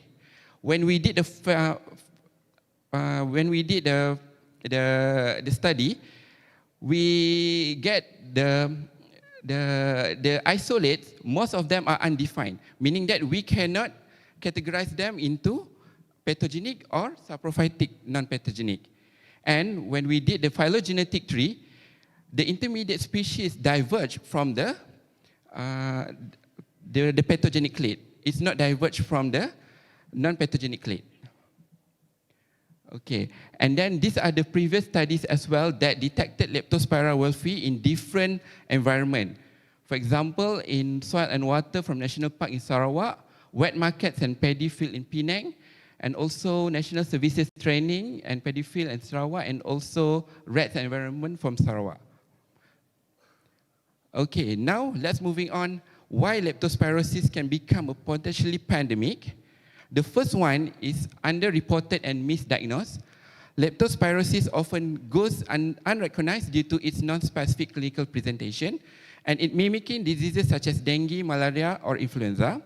When we did the study, we get the isolates. Most of them are undefined, meaning that we cannot categorize them into pathogenic or saprophytic non-pathogenic. And when we did the phylogenetic tree, the intermediate species diverge from the pathogenic clade. It's not diverged from the non-pathogenic clade. Okay, and then these are the previous studies as well that detected Leptospira wolfii in different environments. For example, in soil and water from National Park in Sarawak, wet markets and paddy field in Penang, and also National Services Training and Paddy Field in Sarawak, and also rats environment from Sarawak. Okay, now let's moving on why leptospirosis can become a potentially pandemic. The first one is underreported and misdiagnosed. Leptospirosis often goes unrecognized due to its non-specific clinical presentation, and it mimicking diseases such as dengue, malaria, or influenza.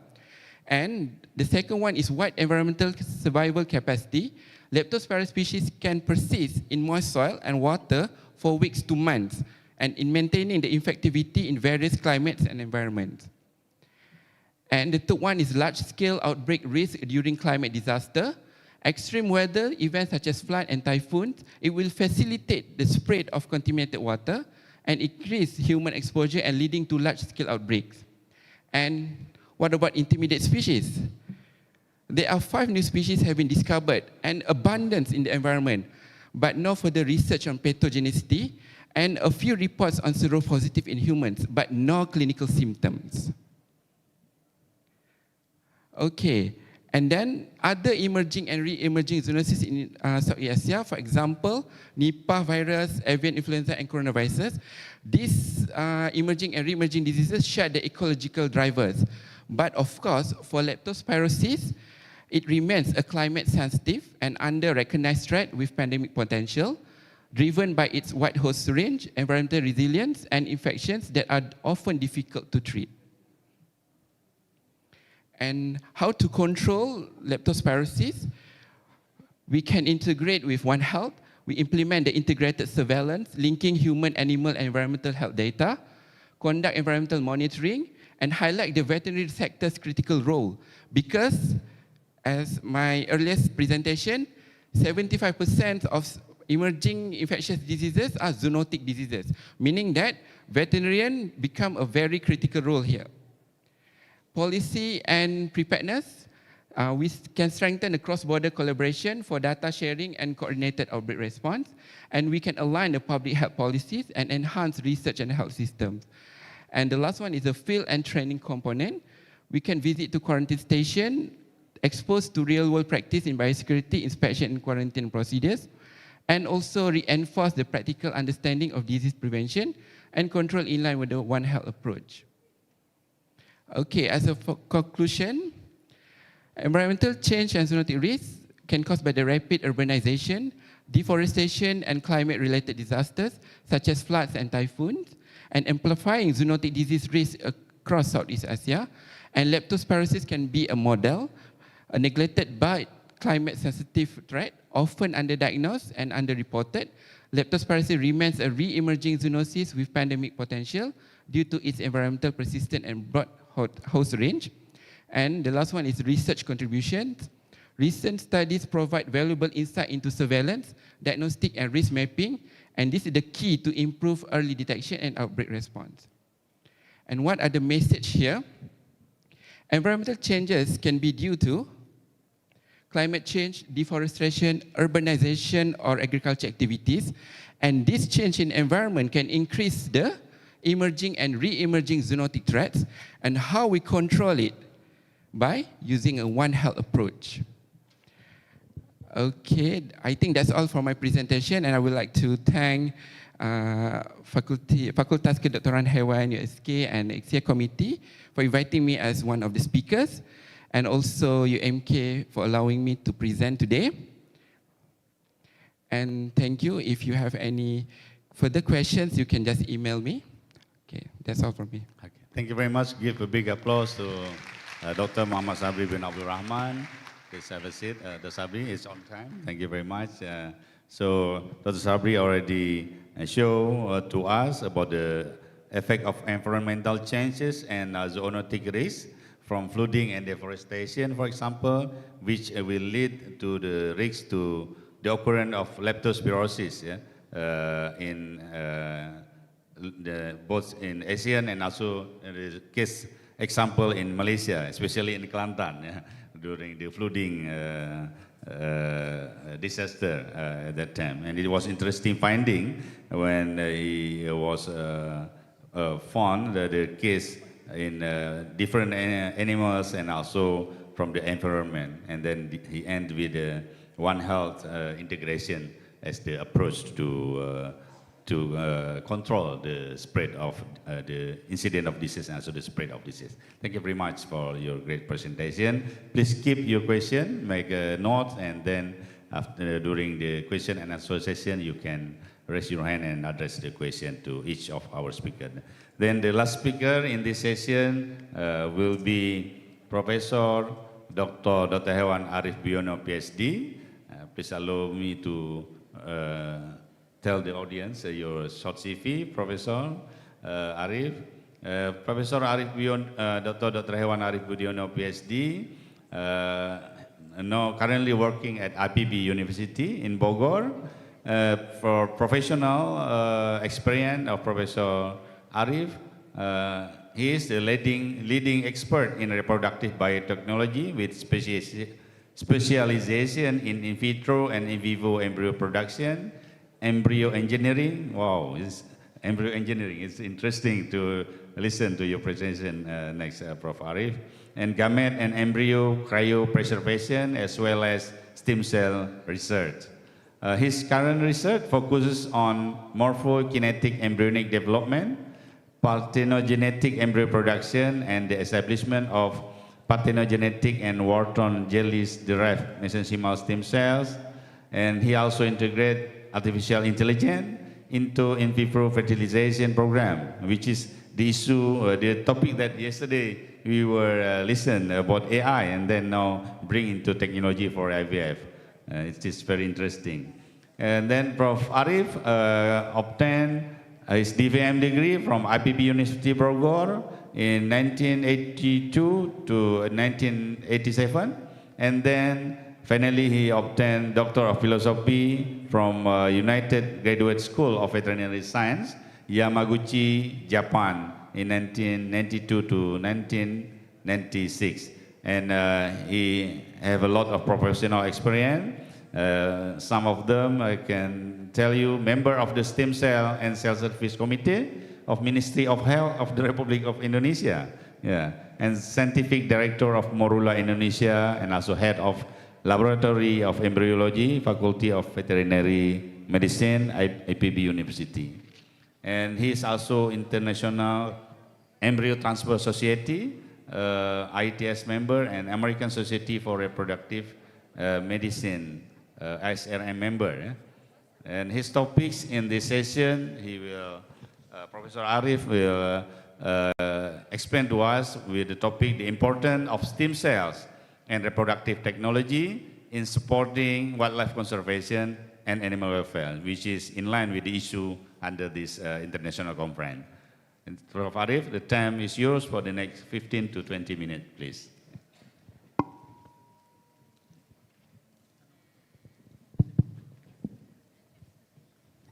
And the second one is wide environmental survival capacity. Leptospira species can persist in moist soil and water for weeks to months, and in maintaining the infectivity in various climates and environments. And the third one is large-scale outbreak risk during climate disaster. Extreme weather events such as flood and typhoons, it will facilitate the spread of contaminated water and increase human exposure and leading to large-scale outbreaks. And what about intermediate species? There are 5 new species have been discovered and abundance in the environment, but no further research on pathogenicity, and a few reports on seropositive in humans, but no clinical symptoms. Okay, and then other emerging and re-emerging zoonosis in South Asia, for example, Nipah virus, avian influenza, and coronavirus. These emerging and re-emerging diseases share the ecological drivers. But of course, for leptospirosis, it remains a climate-sensitive and under-recognized threat with pandemic potential, driven by its wide host range, environmental resilience, and infections that are often difficult to treat. And how to control leptospirosis? We can integrate with One Health. We implement the integrated surveillance, linking human, animal, and environmental health data, conduct environmental monitoring, and highlight the veterinary sector's critical role. Because, as my earliest presentation, 75% of emerging infectious diseases are zoonotic diseases, meaning that veterinarians become a very critical role here. Policy and preparedness, we can strengthen the cross-border collaboration for data sharing and coordinated outbreak response, and we can align the public health policies and enhance research and health systems. And the last one is a field and training component. We can visit to quarantine station, exposed to real-world practice in biosecurity, inspection, and quarantine procedures, and also reinforce the practical understanding of disease prevention and control in line with the One Health approach. Okay, as a conclusion, environmental change and zoonotic risks can caused by the rapid urbanization, deforestation, and climate-related disasters, such as floods and typhoons, and amplifying zoonotic disease risk across Southeast Asia. And leptospirosis can be a model, a neglected but climate-sensitive threat, often underdiagnosed and underreported. Leptospirosis remains a re-emerging zoonosis with pandemic potential due to its environmental persistent and broad host range. And the last one is research contributions. Recent studies provide valuable insight into surveillance, diagnostic, and risk mapping, and this is the key to improve early detection and outbreak response. And what are the messages here? Environmental changes can be due to climate change, deforestation, urbanization, or agriculture activities, and this change in environment can increase the emerging and re-emerging zoonotic threats, and how we control it by using a One Health approach. Okay, I think that's all for my presentation, and I would like to thank Fakultas Kedokteran Haiwan USK and Icsear Committee for inviting me as one of the speakers, and also UMK for allowing me to present today. And thank you. If you have any further questions, you can just email me. Okay, that's all from me. Okay. Thank you very much. Give a big applause to Dr. Muhammad Sabri bin Abdul Rahman. Please have a seat. Dr. Sabri is on time. Thank you very much. So Dr. Sabri already showed to us about the effect of environmental changes and zoonotic risks from flooding and deforestation, for example, which will lead to the risk to the occurrence of leptospirosis in both in ASEAN and also the case example in Malaysia, especially in Kelantan, during the flooding disaster at that time. And it was interesting finding when he was found the case in different animals and also from the environment. And then he ended with One Health integration as the approach to control the spread of the incident of disease and also the spread of disease. Thank you very much for your great presentation. Please keep your question, make a note, and then after, during the question and answer session, you can raise your hand and address the question to each of our speakers. Then the last speaker in this session will be Professor Dr. Hewan Arif Biono, PhD. Please allow me to tell the audience your short CV, Professor Arif. Professor Arif Biono, Dr. Hewan Arif Biono, PhD, now currently working at IPB University in Bogor. For professional experience of Professor Arif, he is the leading expert in reproductive biotechnology with specialization in vitro and in vivo embryo production, embryo engineering. Wow, embryo engineering. It's interesting to listen to your presentation next, Prof. Arif. And gamete and embryo cryopreservation as well as stem cell research. His current research focuses on morphokinetic embryonic development, parthenogenetic embryo production, and the establishment of parthenogenetic and Wharton jellies-derived mesenchymal stem cells. And he also integrates artificial intelligence into in vitro fertilization program, which is the issue, the topic that yesterday we were listening about AI, and then now bring into technology for IVF. It is very interesting. And then Prof. Arif obtained his DVM degree from IPB University Bogor in 1982 to 1987, and then finally he obtained Doctor of Philosophy from United Graduate School of Veterinary Science, Yamaguchi, Japan in 1992 to 1996. And he have a lot of professional experience. Some of them I can tell you, member of the Stem Cell and Cell Service Committee of Ministry of Health of the Republic of Indonesia, yeah, and scientific director of Morula Indonesia, and also head of Laboratory of Embryology, Faculty of Veterinary Medicine, IPB University. And he is also International Embryo Transfer Society, ITS member, and American Society for Reproductive Medicine, SRM member. Yeah? And his topics in this session, Professor Arif will explain to us with the topic, the importance of stem cells and reproductive technology in supporting wildlife conservation and animal welfare, which is in line with the issue under this international conference. And Prof. Arif, the time is yours for the next 15 to 20 minutes, please.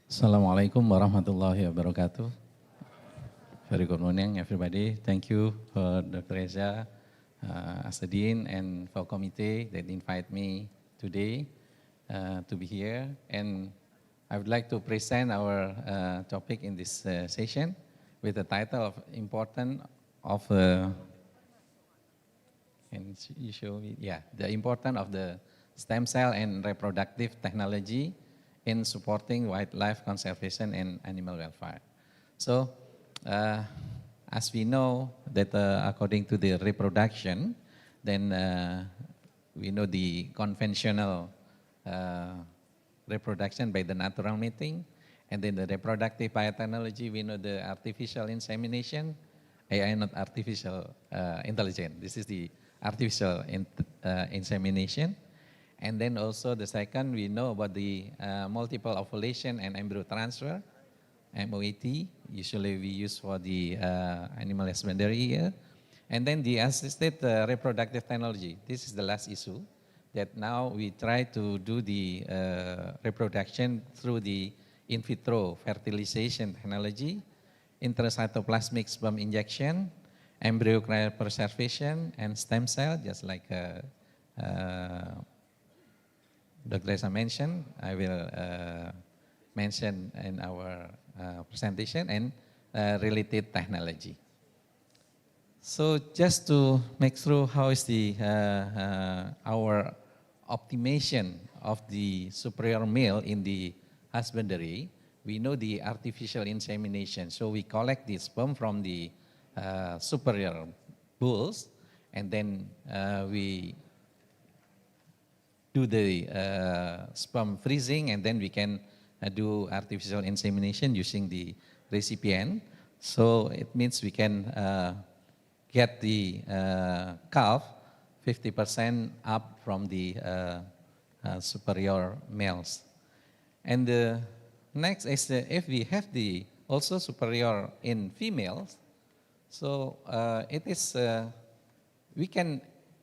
Assalamualaikum warahmatullahi wabarakatuh. Very good morning, everybody. Thank you for Dr. Reza, as the Dean, and for committee that invite me today to be here. And I would like to present our topic in this session with the title of Important of can you show me? Yeah, the importance of the stem cell and reproductive technology in supporting wildlife conservation and animal welfare. So, as we know that according to the reproduction, then we know the conventional reproduction by the natural mating, and then the reproductive biotechnology, we know the artificial insemination, AI, not artificial intelligence. This is the artificial insemination. And then also the second, we know about the multiple ovulation and embryo transfer, MOAT, usually we use for the animal husbandry here. And then the assisted reproductive technology. This is the last issue, that now we try to do the reproduction through the in vitro fertilization technology, intracytoplasmic sperm injection, embryo cryopreservation, and stem cell, just like Dr. Reza mentioned. I will mention in our presentation, and related technology. So just to make through how is the our optimization of the superior male in the husbandry, we know the artificial insemination. So we collect the sperm from the superior bulls, and then we do the sperm freezing, and then we can do artificial insemination using the recipient. So it means we can get the calf 50% up from the superior males. And the next is if we have the also superior in females, so it is we can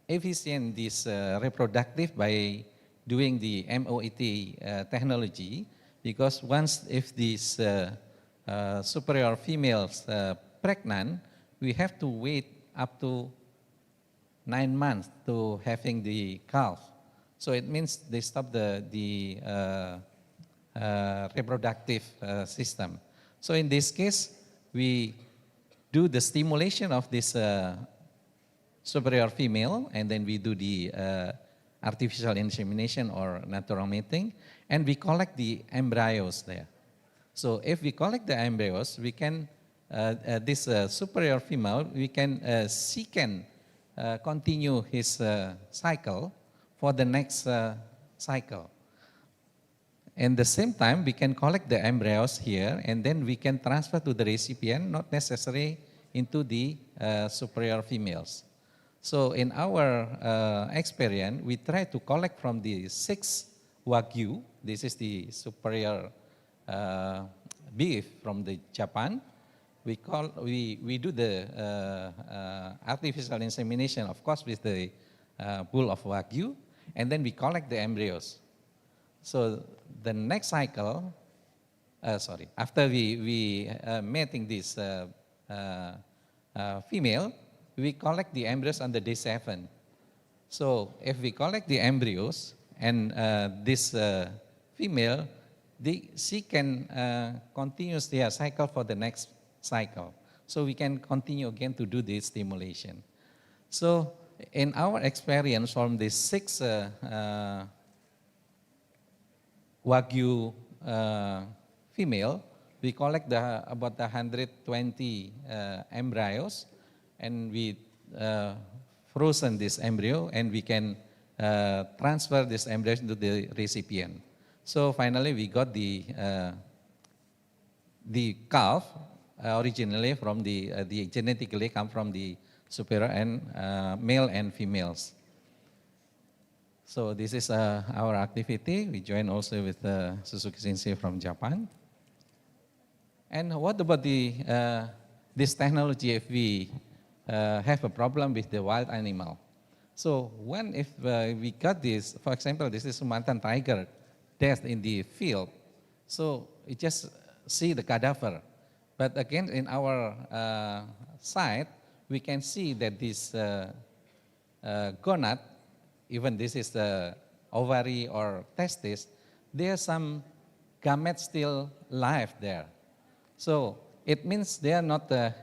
efficient this reproductive by doing the MOAT technology, because once if these superior females pregnant, we have to wait up to 9 months to having the calf. So it means they stop the reproductive system. So in this case, we do the stimulation of this superior female, and then we do the artificial insemination or natural mating, and we collect the embryos there. So if we collect the embryos, we can, this superior female, she can continue his cycle for the next cycle. And the same time, we can collect the embryos here, and then we can transfer to the recipient, not necessarily into the superior females. So in our experience, we try to collect from the 6 Wagyu. This is the superior beef from the Japan. We do the artificial insemination, of course, with the bull of Wagyu, and then we collect the embryos. So the next cycle, after we mating this female, we collect the embryos on the day 7. So if we collect the embryos and this female, she can continue their cycle for the next cycle. So we can continue again to do this stimulation. So in our experience from the 6 Wagyu female, we collect about 120 embryos, and we frozen this embryo, and we can transfer this embryo into the recipient. So finally, we got the calf originally from the genetically come from the superior and male and females. So this is our activity. We join also with Suzuki Sensei from Japan. And what about this technology if we have a problem with the wild animal? So if we got this, for example, this is Sumatran tiger death in the field, so you just see the cadaver. But again, in our site, we can see that this gonad, even this is the ovary or testis, there are some gametes still live there. So it means they are not the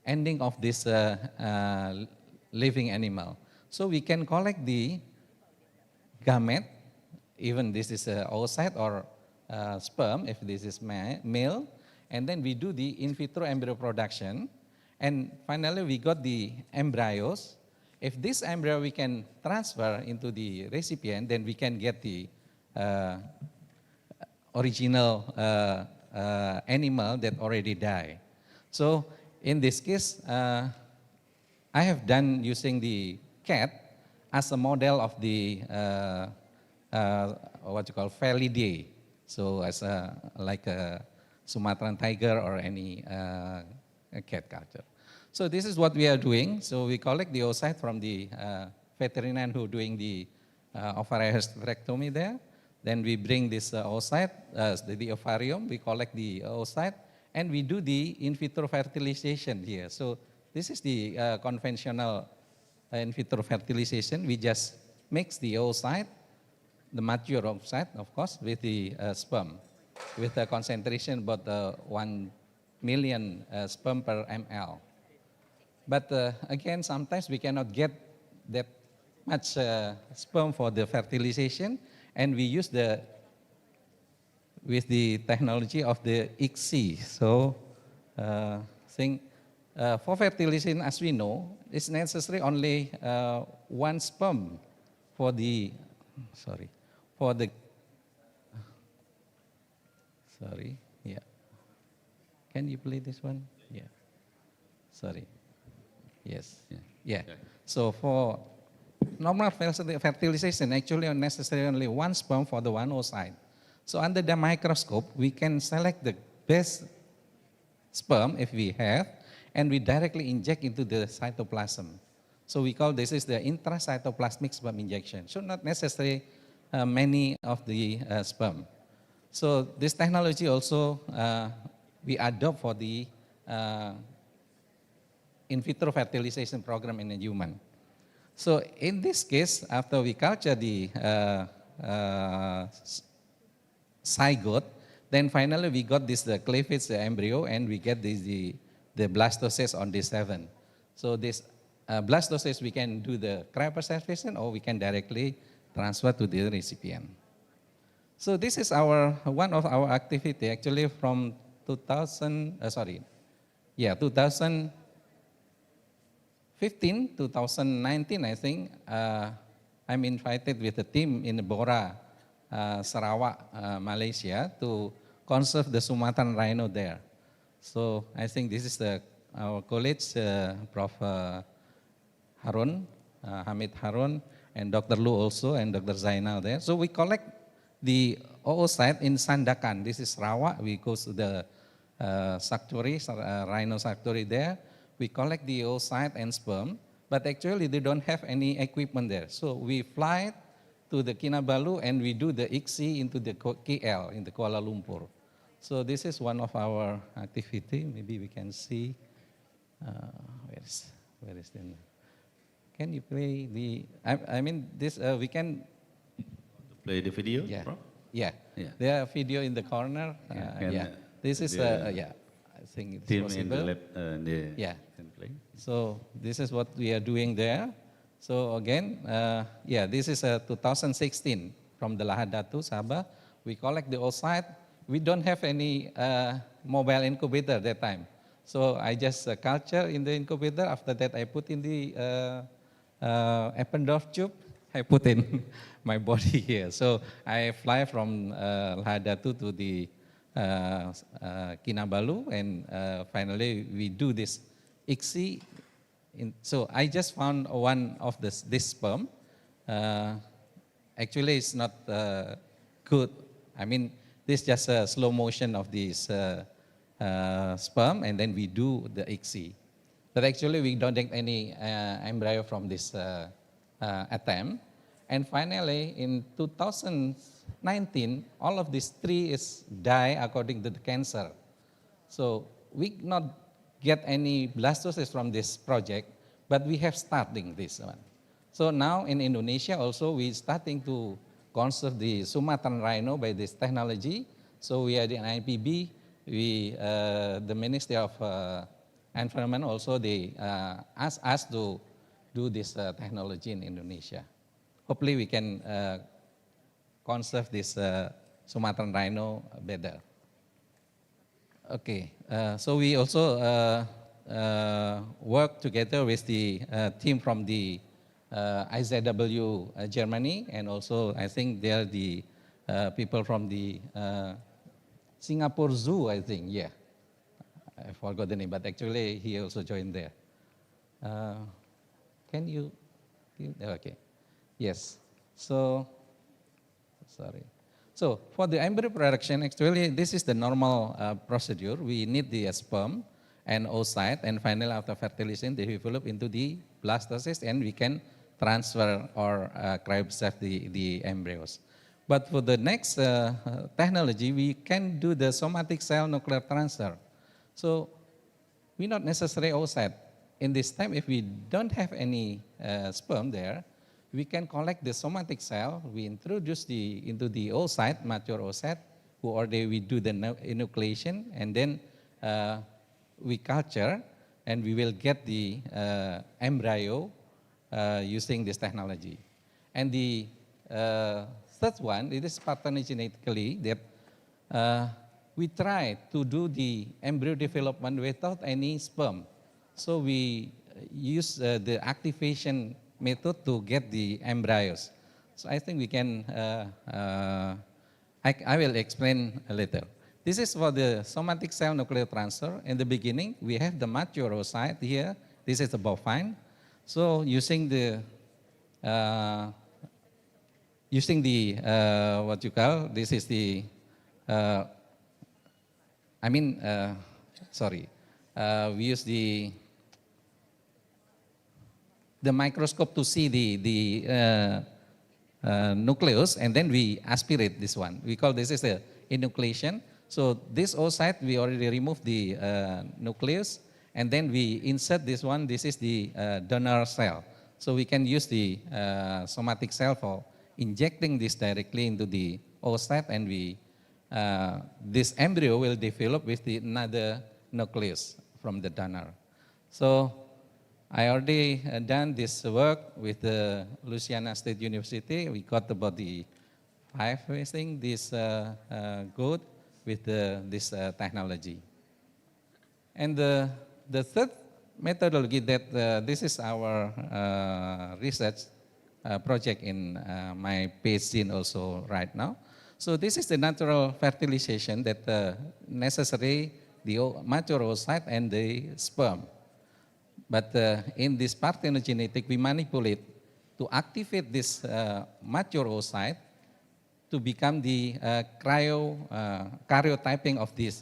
ending of this living animal. So we can collect the gamete, even this is oocyte or sperm, if this is male, and then we do the in vitro embryo production, and finally we got the embryos. If this embryo we can transfer into the recipient, then we can get the original animal that already died. So in this case, I have done using the cat as a model of the what you call Felidae. So as like a Sumatran tiger or any cat culture. So this is what we are doing. So we collect the oocyte from the veterinarian who doing the ovarian hysterectomy there. Then we bring this oocyte, the ovarium, we collect the oocyte, and we do the in vitro fertilization here. So this is the conventional in vitro fertilization. We just mix the oocyte, the mature oocyte, of course, with the sperm, with a concentration about 1 million sperm per ml. But again, sometimes we cannot get that much sperm for the fertilization, and we use with the technology of the Icsear. So for fertilization, as we know, it's necessary only 1 sperm for the, Can you play this one? Yeah. Sorry. Yes. Yeah. So for normal fertilization, actually necessary only 1 sperm for the 1 oocyte. So under the microscope, we can select the best sperm if we have, and we directly inject into the cytoplasm. So we call this is the intracytoplasmic sperm injection. So not necessary many of the sperm. So this technology also we adopt for the in vitro fertilization program in a human. So in this case, after we culture the zygote, then finally we got this the cleavage embryo, and we get the blastocyst on day 7. So this blastocyst we can do the cryopreservation, or we can directly transfer to the recipient. So this is one of our activity actually from 2015, 2019, I think, I'm invited with a team in Bora, Sarawak, Malaysia, to conserve the Sumatran rhino there. So I think this is our colleagues, Prof. Harun, Hamid Harun, and Dr. Lu also, and Dr. Zainal there. So we collect the oocyte in Sandakan. This is Sarawak. We go to the sanctuary, rhino sanctuary there. We collect the oocyte and sperm, but actually they don't have any equipment there. So we fly to the Kinabalu and we do the ICSI into the KL, in the Kuala Lumpur. So this is one of our activity. Maybe we can see, where is the, can you play the, I mean this, we can. Play the video, yeah. bro? Yeah. Yeah. There are video in the corner. Yeah. This is, yeah, I think it's team possible. in the lab, yeah. can play. So this is what we are doing there. So again, yeah, this is 2016 from the Lahadatu, Sabah. We collect the oocyte. We don't have any mobile incubator that time. So I just culture in the incubator. After that, I put in the Eppendorf tube. I put in my body here. So I fly from Lahadatu to the Kinabalu, and finally we do this ICSI. So I just found one of this sperm. Actually, it's not good. I mean, this is just a slow motion of this sperm, and then we do the ICSI. But actually, we don't take any embryo from this attempt. And finally, in 2019, all of these three die according to the cancer. So we not get any blastocysts from this project, but we have starting this one. So now in Indonesia also, we starting to conserve the Sumatran rhino by this technology. So we are the IPB, the Ministry of Environment also, they asked us to do this technology in Indonesia. Hopefully we can conserve this Sumatran rhino better. Okay, so we also work together with the team from the IZW Germany, and also I think they are the people from the Singapore Zoo, I think, yeah. I forgot the name, but actually he also joined there. Can you, okay, yes. So, sorry. So for the embryo production, actually this is the normal procedure. We need the sperm and oocyte, and finally after fertilization they develop into the blastocyst, and we can transfer or cryopreserve the embryos. But for the next technology, we can do the somatic cell nuclear transfer. So we not necessarily oocyte. In this time, if we don't have any sperm there, we can collect the somatic cell. We introduce into the oocyte, mature oocyte, we do the enucleation, and then we culture, and we will get the embryo using this technology. And the third one, it is parthenogenetically that we try to do the embryo development without any sperm. So we use the activation method to get the embryos. So I think we can, I will explain later. This is for the somatic cell nuclear transfer. In the beginning, we have the mature oocyte here. This is the bovine. So using the, what you call, this is the, we use the microscope to see the nucleus, and then we aspirate this one. We call this is the enucleation. So this oocyte, we already removed the nucleus, and then we insert this one. This is the donor cell. So we can use the somatic cell for injecting this directly into the oocyte, and this embryo will develop with another nucleus from the donor. So I already done this work with the Louisiana State University. We got about the 5, I think, this good with this technology. And the third methodology that this is our research project in my PhD also right now. So this is the natural fertilization that necessary, the mature oocyte and the sperm. But in this parthenogenetic, we manipulate to activate this mature oocyte to become the karyotyping of this,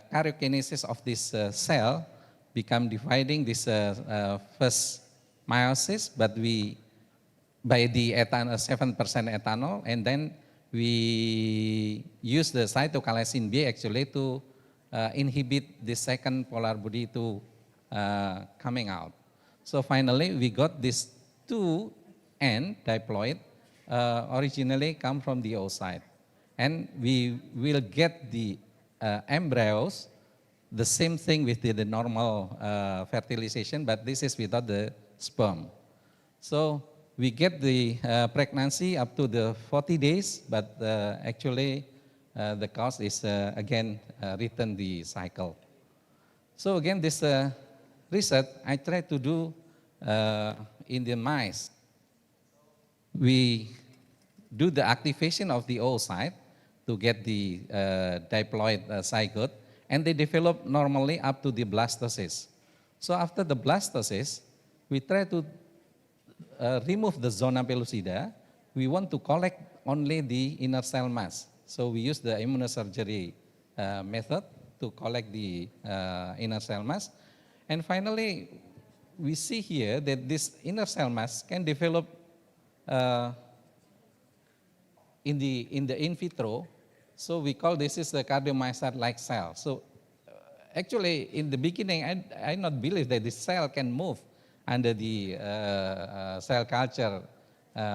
karyokinesis of this cell, become dividing this first meiosis, but by the 7% ethanol, and then we use the cytochalasin B actually to inhibit the second polar body to coming out. So finally, we got this 2N diploid originally come from the oocyte. And we will get the embryos, the same thing with the normal fertilization, but this is without the sperm. So we get the pregnancy up to the 40 days, but actually the cause is again return the cycle. So again, this research I try to do in the mice. We do the activation of the oocyte to get the diploid zygote, and they develop normally up to the blastocyst. So after the blastocyst, we try to remove the zona pellucida. We want to collect only the inner cell mass. So we use the immunosurgery method to collect the inner cell mass. And finally, we see here that this inner cell mass can develop in the in vitro. So we call this is the cardiomyocyte-like cell. So actually, in the beginning, I not believe that this cell can move under the cell culture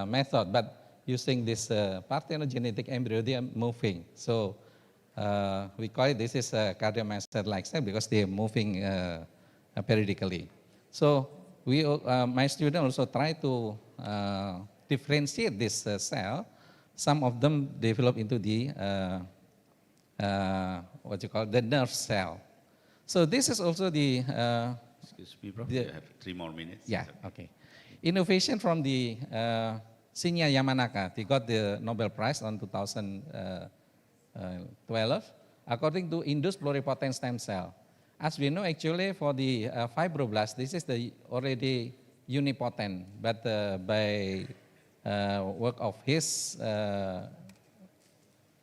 method, but using this parthenogenetic embryo, they are moving. So we call it this is a cardiomyocyte-like cell because they are moving periodically. So we, my student also try to differentiate this cell. Some of them develop into the the nerve cell. So this is also the excuse me, Prof. You have 3 more minutes. Yeah, okay. Innovation from the Shinya Yamanaka. They got the Nobel Prize on 2012 according to induced pluripotent stem cell. As we know, actually for the fibroblast, this is the already unipotent, but by work of his,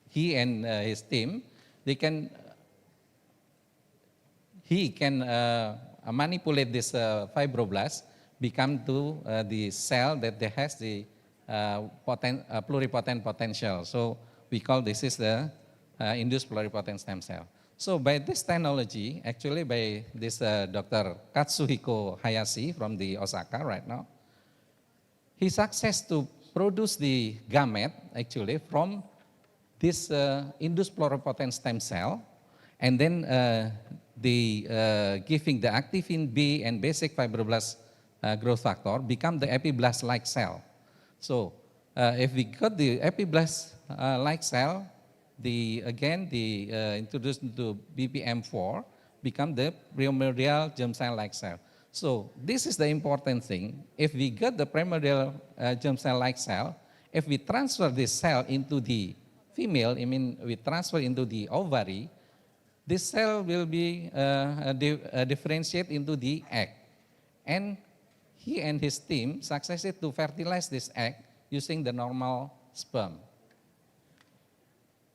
he and his team, he can manipulate this fibroblast, become to the cell that has the pluripotent potential. So we call this is the induced pluripotent stem cell. So by this technology, actually by this Dr. Katsuhiko Hayashi from the Osaka right now, he success to produce the gamete actually from this induced pluripotent stem cell, and then giving the activin B and basic fibroblast growth factor become the epiblast-like cell. So if we got the epiblast-like cell, introduced into BPM4 become the primordial germ cell-like cell. So this is the important thing. If we get the primordial germ cell-like cell, if we transfer this cell into the female, I mean we transfer into the ovary, this cell will be differentiate into the egg. And he and his team succeeded to fertilize this egg using the normal sperm.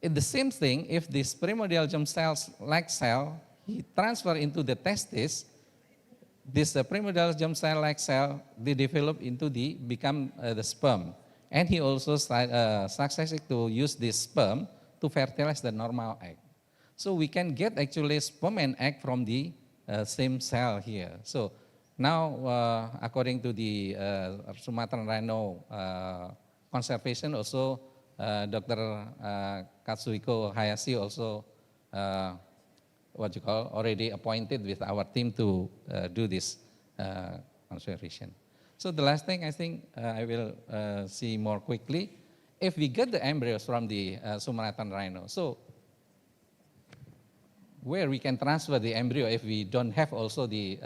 It's the same thing if this primordial germ cells-like cell, he transfer into the testis, this primordial germ cell-like cell, they develop into become the sperm. And he also succeeded to use this sperm to fertilize the normal egg. So we can get actually sperm and egg from the same cell here. So now, according to the Sumatran rhino conservation, also Dr. Katsuhiko Hayashi also already appointed with our team to do this conservation. So the last thing I think I will see more quickly, if we get the embryos from the Sumatran rhino, so where we can transfer the embryo if we don't have also the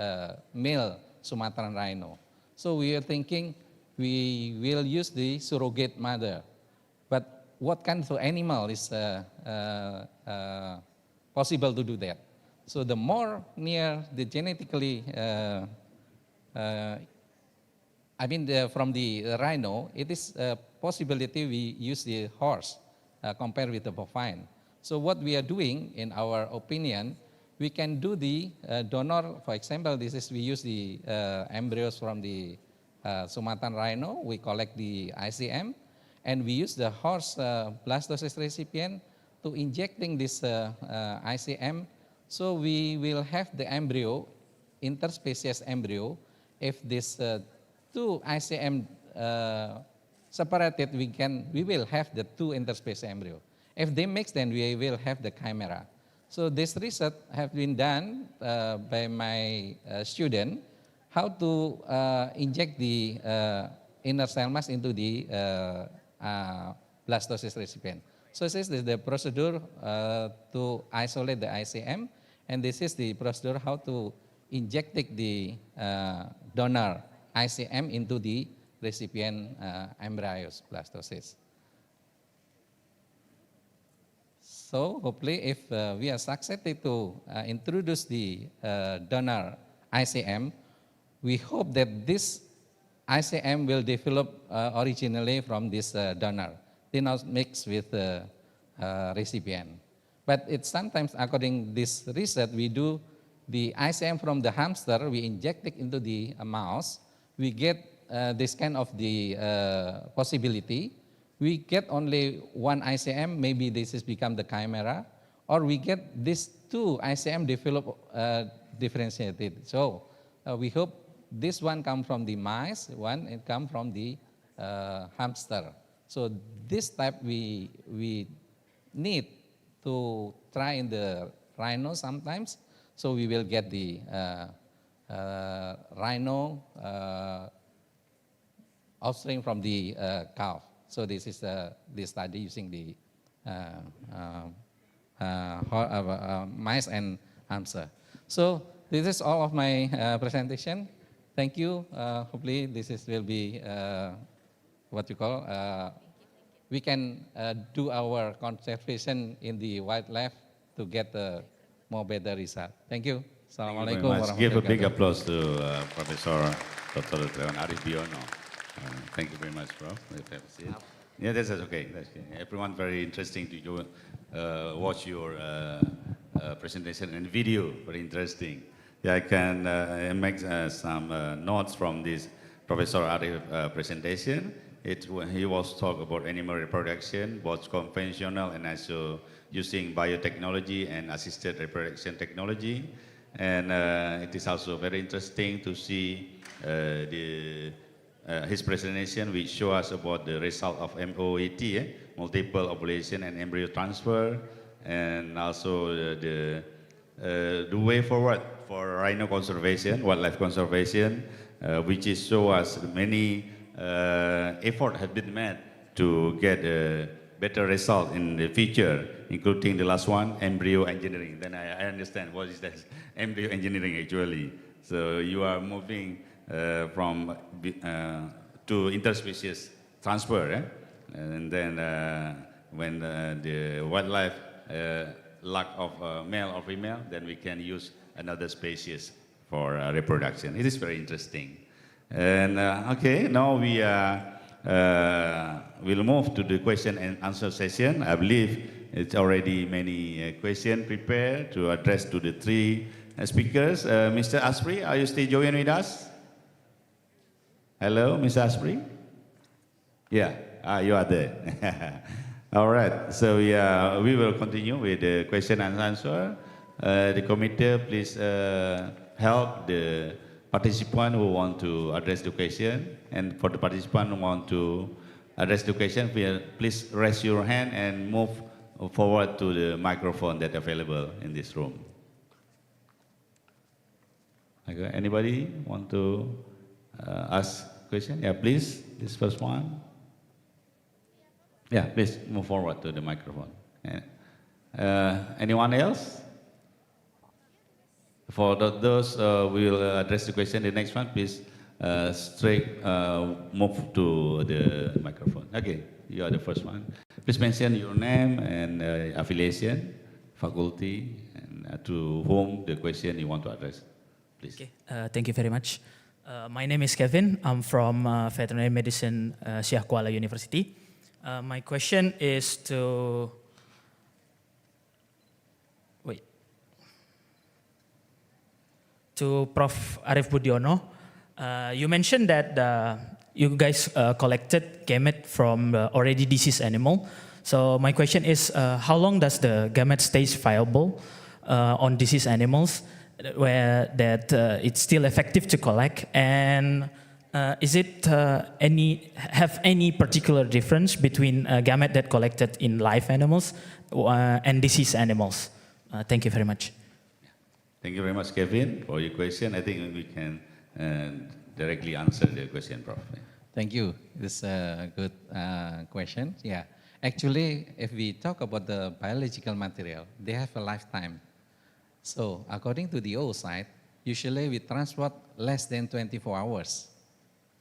male Sumatran rhino. So we are thinking we will use the surrogate mother. But what kind of animal is possible to do that? So the more near the genetically, from the rhino, it is possibility we use the horse compared with the bovine. So what we are doing, in our opinion, we can do the donor. For example, we use the embryos from the Sumatran rhino. We collect the ICM, and we use the horse blastocyst recipient to injecting this ICM. So we will have the embryo, interspecies embryo. If this two ICM separated, we will have the two interspecies embryo. If they mix, then we will have the chimera. So this research have been done by my student, how to inject the inner cell mass into the blastocyst recipient. So this is the procedure to isolate the ICM, and this is the procedure how to inject the donor ICM into the recipient embryos blastocyst. So hopefully, if we are succeeded to introduce the donor ICM, we hope that this ICM will develop originally from this donor, then not mixed with the recipient. But it's sometimes, according to this research, we do the ICM from the hamster, we inject it into the mouse, we get this kind of the possibility. We get only one ICM, maybe this has become the chimera, or we get these two ICM develop differentiated. So we hope this one come from the mice, one it come from the hamster. So this type we need to try in the rhino sometimes. So we will get the rhino offspring from the calf. So this is the study using the mice and hamster. So this is all of my presentation. Thank you. Hopefully will be what you call, we can do our conservation in the wildlife to get a more better result. Thank you. Assalamualaikum warahmatullahi wabarakatuh. Give a big applause to Professor Dr. Arif Biono. Thank you very much, Prof. Yeah, that's okay. That's okay. Everyone, very interesting to watch your presentation and video. Very interesting. Yeah, I can make some notes from this Professor Arif presentation. He was talk about animal reproduction, both conventional and also using biotechnology and assisted reproduction technology. And it is also very interesting to see his presentation, which show us about the result of MOAT, multiple ovulation and embryo transfer, and also the way forward for rhino conservation, wildlife conservation, which is show us many effort have been made to get a better result in the future, including the last one, embryo engineering. Then I understand what is that embryo engineering actually. So you are moving from to interspecies transfer, and then when the wildlife lack of male or female, then we can use another species for reproduction. It is very interesting. And okay, now we will move to the question and answer session. I believe it's already many questions prepared to address to the three speakers. Mr. Asprey, are you still joining with us? Hello, Mr. Asprey? Yeah, you are there. All right, so yeah, we will continue with the question and answer. The committee, please help the participant who want to address the question. And for the participant who want to address the question, please raise your hand and move forward to the microphone that's available in this room. Okay, anybody want to ask question? Yeah, please, this first one. Yeah, please move forward to the microphone. Anyone else? For those we will address the question, the next one, please straight move to the microphone. Okay, you are the first one. Please mention your name and affiliation, faculty, and to whom the question you want to address. Please. Okay, thank you very much. My name is Kevin. I'm from Veterinary Medicine, Syah Kuala University. My question is to Prof. Arif Budiono. You mentioned that you guys collected gamete from already deceased animal. So my question is, how long does the gamete stays viable on deceased animals, where that it's still effective to collect, and is it have any particular difference between gamete that collected in live animals and deceased animals? Thank you very much. Thank you very much, Kevin, for your question. I think we can directly answer the question, Prof. Thank you. This is a good question. Yeah, actually, if we talk about the biological material, they have a lifetime. So according to the oocyte, usually we transport less than 24 hours.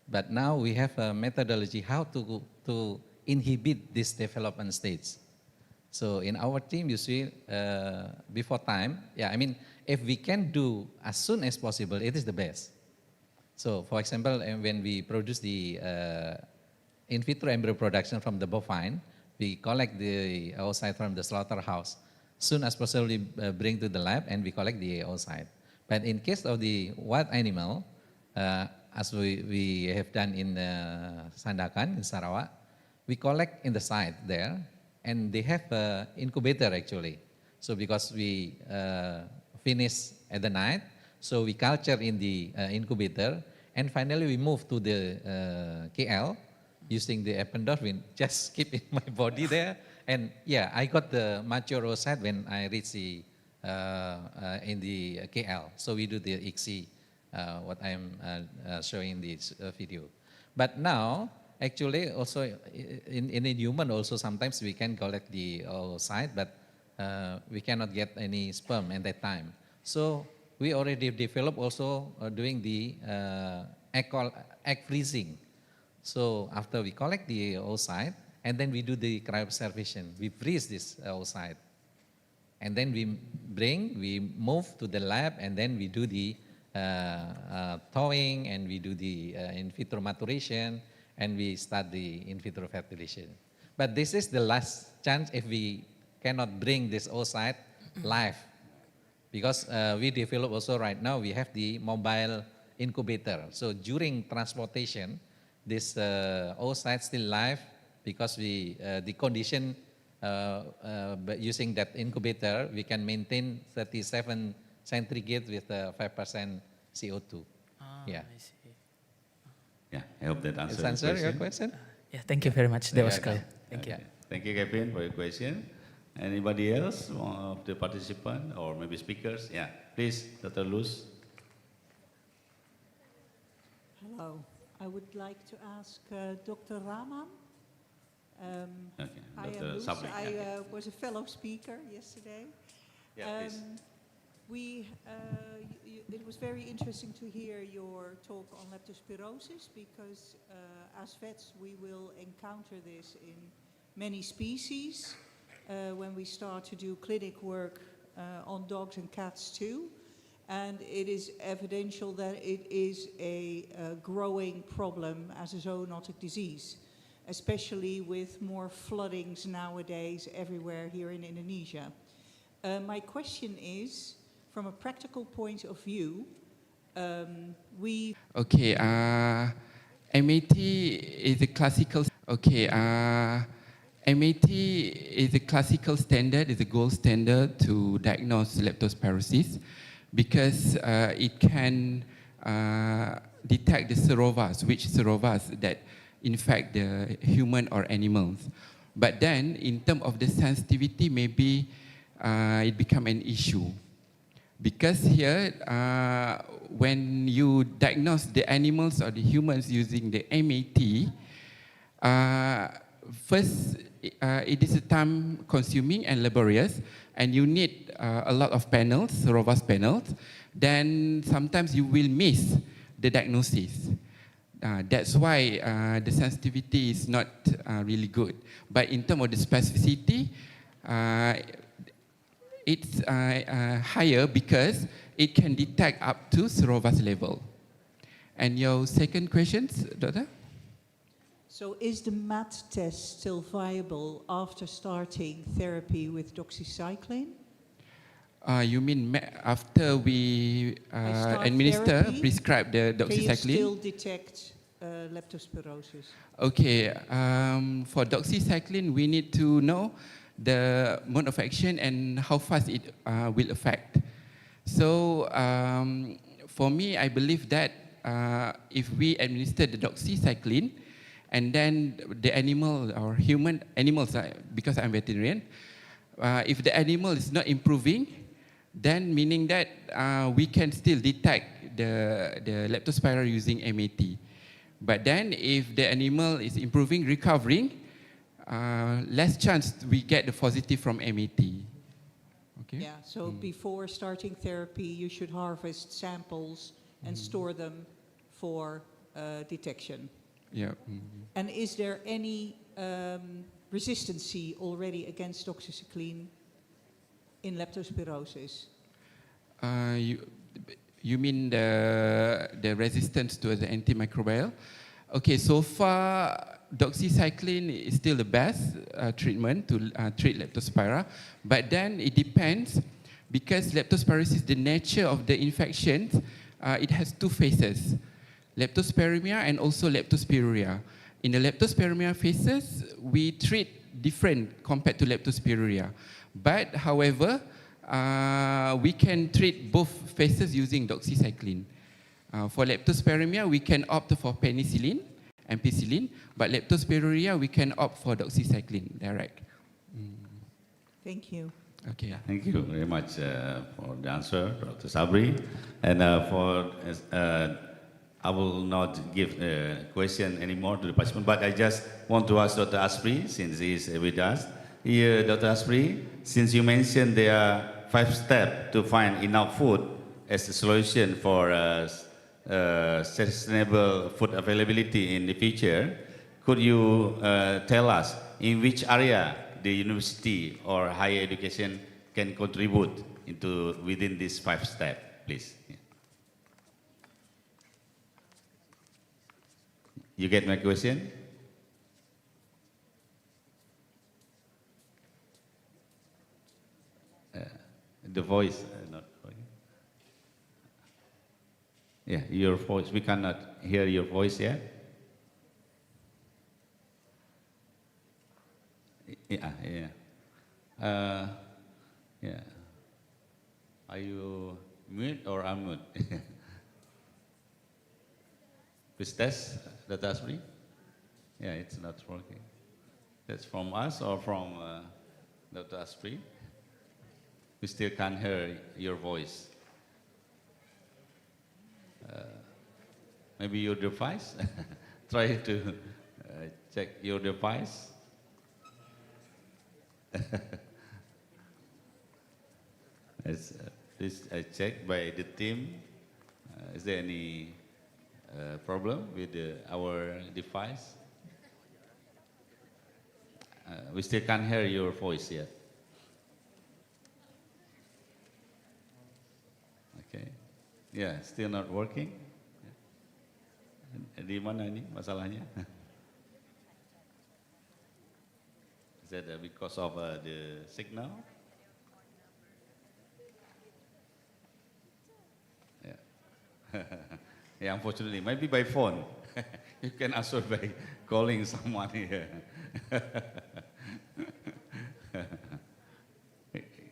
But now we have a methodology how to inhibit this development states. So in our team, you see, before time, yeah, I mean, if we can do as soon as possible, it is the best. So for example, when we produce the in vitro embryo production from the bovine, we collect the oocyte from the slaughterhouse. Soon as possible, we bring to the lab and we collect the oocyte. But in case of the wild animal, as we have done in Sandakan, in Sarawak, we collect in the site there, and they have an incubator actually. So because we finish at the night, so we culture in the incubator, and finally we move to the KL using the ependorphin, just keep in my body there. And yeah, I got the mature oocyte when I reach the in the KL. So we do the Icsear, what I'm showing in this video. But now, actually, also in a human also sometimes we can collect the oocyte, but we cannot get any sperm at that time. So we already developed also doing the egg freezing. So after we collect the oocyte, and then we do the cryopreservation, we freeze this oocyte. And then we move to the lab, and then we do the thawing, and we do the in vitro maturation, and we start the in vitro fertilization. But this is the last chance if we cannot bring this oocyte live. Because we develop also right now, we have the mobile incubator. So during transportation, this oocyte still live because we, the condition using that incubator, we can maintain 37 centigrade with 5% CO2. Yeah. I see. Yeah, I hope that answers your question. Yeah, thank you very much. That was clear. Thank you. Thank you, Kevin, for your question. Anybody else of the participant or maybe speakers? Yeah, please, Dr. Luz. Hello. I would like to ask Dr. Rahman. Okay, I am Dr. Luz. Sabri. I was a fellow speaker yesterday. Yeah, please. It was very interesting to hear your talk on leptospirosis because as vets we will encounter this in many species when we start to do clinic work on dogs and cats too. And it is evidential that it is a growing problem as a zoonotic disease, especially with more floodings nowadays everywhere here in Indonesia. My question is, from a practical point of view, Okay, MAT is a classical. Okay, MAT is a classical standard, is a gold standard to diagnose leptospirosis because it can detect the serovas, which serovas that infect the human or animals. But then, in terms of the sensitivity, maybe it become an issue. Because here, when you diagnose the animals or the humans using the MAT, first, it is time consuming and laborious, and you need a lot of panels, serovas panels. Then sometimes you will miss the diagnosis. That's why the sensitivity is not really good. But in terms of the specificity, it's higher because it can detect up to serovas level. And your second question, Doctor? So is the MAT test still viable after starting therapy with doxycycline? You mean after we prescribe the doxycycline? Can you still detect leptospirosis? Okay, for doxycycline, we need to know the mode of action and how fast it will affect. So for me, I believe that if we administer the doxycycline, and then the animal or human animals, because I'm veterinarian, if the animal is not improving, then meaning that we can still detect the leptospira using MAT. But then if the animal is improving, recovering, less chance we get the positive from MAT. Okay? Yeah, so before starting therapy, you should harvest samples and store them for detection. Yeah. And is there any resistancy already against doxycycline in leptospirosis? You mean the resistance to the antimicrobial? Okay, so far doxycycline is still the best treatment to treat leptospira, but then it depends because leptospirosis, the nature of the infection, it has two phases, leptospiremia and also leptospiruria. In the leptospiremia phases, we treat different compared to leptospiruria. But however, we can treat both phases using doxycycline. For leptospiremia, we can opt for penicillin, ampicillin, but leptospiruria, we can opt for doxycycline direct. Thank you. Okay. Thank you very much for the answer, Dr. Sabri. And I will not give a question anymore to the participant, but I just want to ask Dr. Asprey, since he is with us. Here, Dr. Asprey, since you mentioned there are 5 steps to find enough food as a solution for sustainable food availability in the future, could you tell us in which area the university or higher education can contribute into within these 5 steps, please? Yeah. You get my question? The voice, not working. Yeah, your voice. We cannot hear your voice yet. Yeah, yeah. Yeah. Are you mute or unmute? Please test the Asprey. Yeah, it's not working. That's from us or from Dr. Asprey? We still can't hear your voice. Maybe your device? Try to check your device. Please check by the team. Is there any problem with our device? We still can't hear your voice yet. Okay. Yeah, still not working. Di mana ini masalahnya? Is that because of the signal? Yeah. Yeah, unfortunately, maybe by phone. You can answer by calling someone here.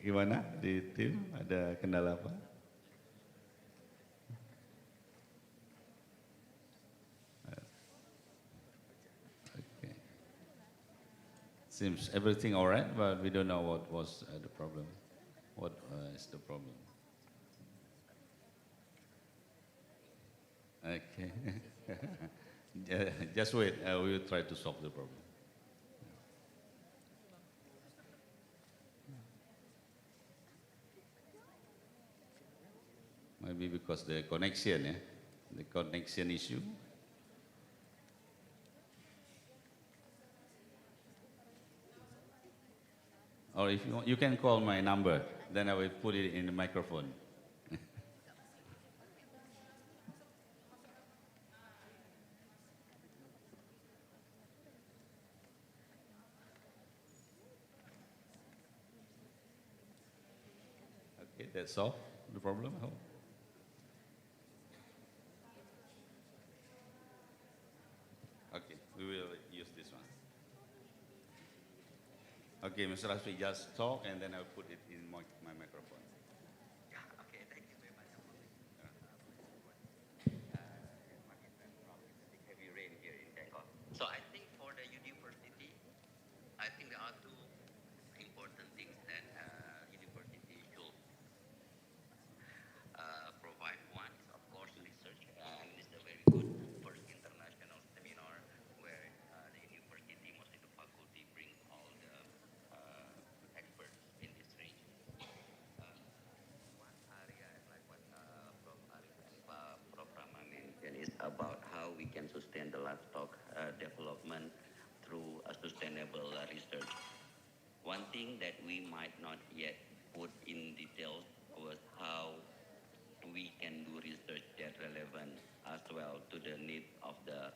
Gimana di tim? Ada kendala apa? Okay. Seems everything all right, but we don't know what was the problem. What is the problem? Okay. Just wait. We will try to solve the problem. Maybe because the connection, the connection issue. Or if you want, you can call my number. Then I will put it in the microphone. Okay, that solved the problem, I hope. Okay, we will use this one. Okay, Mr. Asri, just talk and then I'll put it in my microphone. Okay, thank you very much. Heavy rain here in Bangkok. So I think for the university, I think there are two important things that university should provide. One is, of course, research, and it's a very good first international seminar where the university, mostly the faculty, bring all the experts in this range. One area, like what Prof. Arif and Prof. Rama mentioned, is about how we can sustain the livestock development through a sustainable research. One thing that we might not yet put in details was how we can do research that relevant as well to the needs of the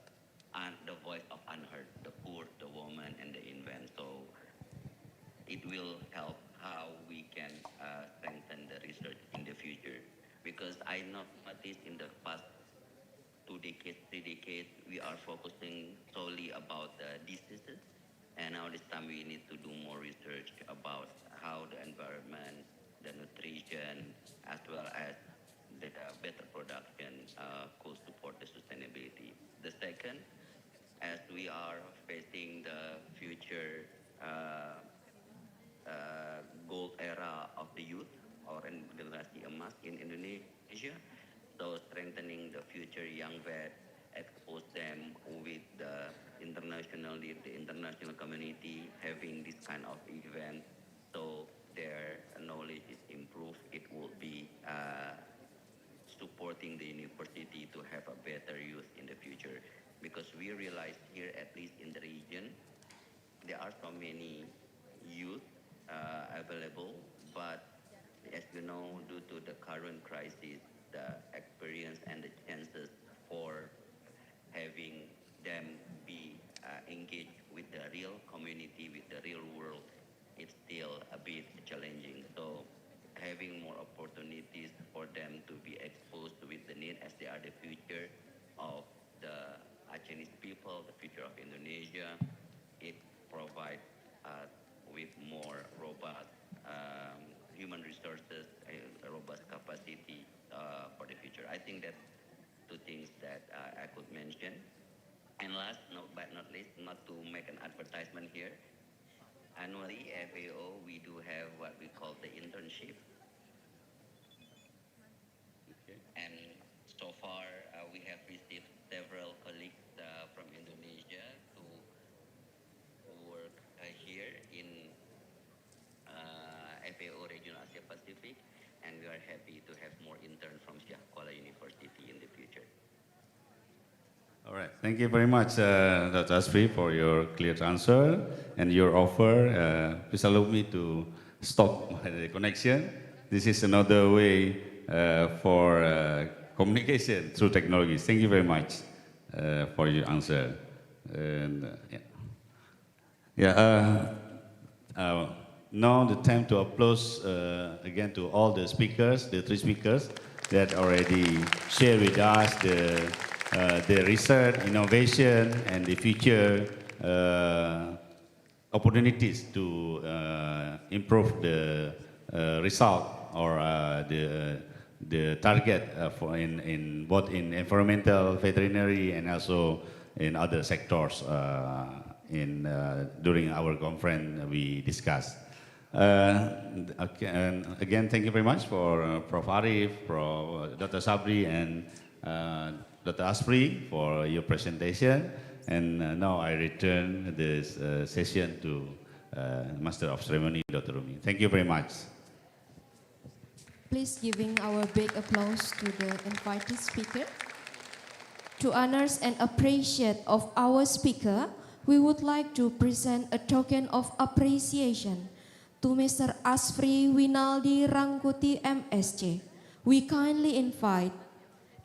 voice of unheard, the poor, the woman, and the infant. So it will help how we can strengthen the research in the future. Because I noticed in the past 2 decades, 3 decades, we are focusing solely about the diseases. And now this time we need to do more research about how the environment, the nutrition, as well as the better production could support the sustainability. The second, as we are facing the future gold era of the youth or in generasi emas in Indonesia, so strengthening the future young vet, expose them with the international community, having this kind of event, so their knowledge is improved. It will be supporting the university to have a better youth in the future, because we realize here, at least in the region, there are so many youth available, but as you know, due to the current crisis, the experience and the chances for having them be engaged with the real community, with the real world, it's still a bit challenging. So having more opportunities for them to be exposed with the need, as they are the future of the Chinese people, the future of Indonesia, it provides with more robust human resources, a robust capacity for the future. I think that's two things that I could mention. And last, but not least, not to make an advertisement here, annually, FAO, we do have what we call the internship. Okay. And so far, we have received several colleagues from Indonesia to work here in FAO Regional Asia Pacific, and we are happy to have more interns from Syah Kuala University in the future. All right. Thank you very much, Dr. Asri, for your clear answer and your offer. Please allow me to stop the connection. This is another way for communication through technology. Thank you very much for your answer. And, now the time to applause again to all the speakers, the three speakers that already shared with us the research, innovation, and the future opportunities to improve the result or the target for in both in environmental, veterinary, and also in other sectors. During our conference, we discussed. Okay, and again, thank you very much for Prof. Arif, Dr. Sabri, and Dr. Asri for your presentation. And now I return this session to Master of Ceremony, Dr. Rumi. Thank you very much. Please giving our big applause to the invited speaker. To honor and appreciate of our speaker, we would like to present a token of appreciation to Mr. Asfri Winaldi Rangkuti MSc. We kindly invite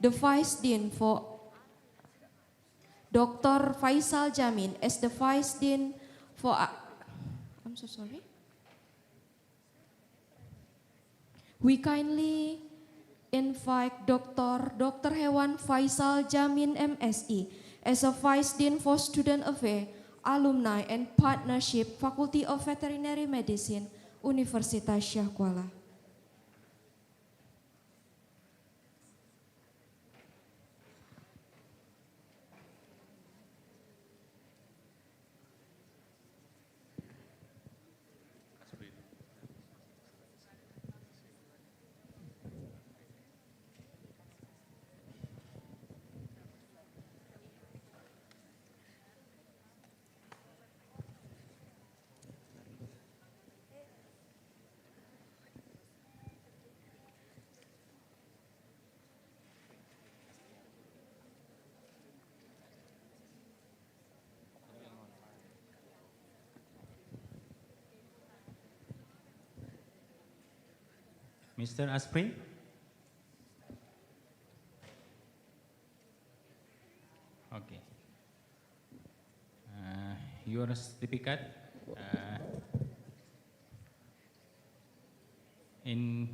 the Vice Dean for Dr. Faisal Jamin as the Vice Dean for... I'm so sorry. We kindly invite Dr. Hewan Faisal Jamin MSI as a Vice Dean for Student Affairs, Alumni and Partnership, Faculty of Veterinary Medicine, Universitas Syah Kuala. Mr. Asprin? Okay. Your certificate in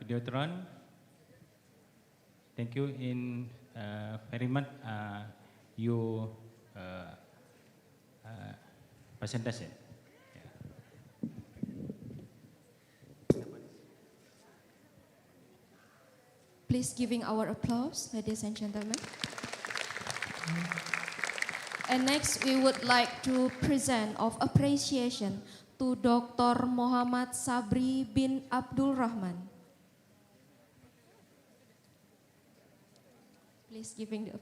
Videotron. Thank you in very much you presentation. Please giving our applause, ladies and gentlemen. And next, we would like to present of appreciation to Dr. Muhammad Sabri bin Abdul Rahman. Please giving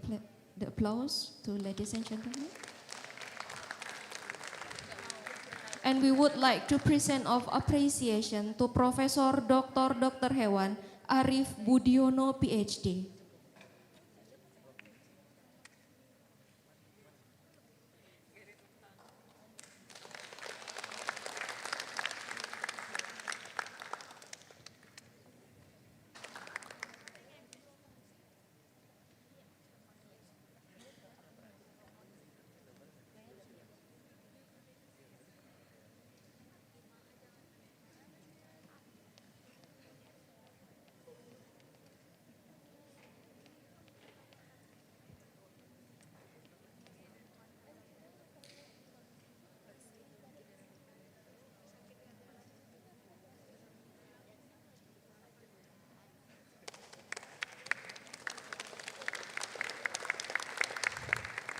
the applause to ladies and gentlemen. And we would like to present of appreciation to Professor Dr. Hewan Arif Budiono, PhD.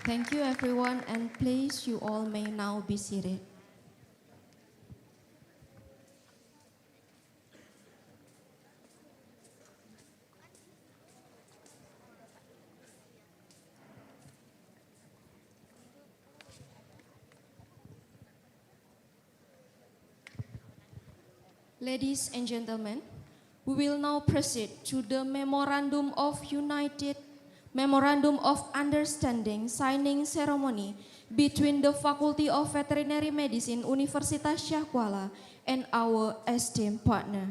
Thank you everyone, and please you all may now be seated. Ladies and gentlemen, we will now proceed to the Memorandum of Understanding signing ceremony between the Faculty of Veterinary Medicine, Universitas Syah Kuala, and our esteemed partner.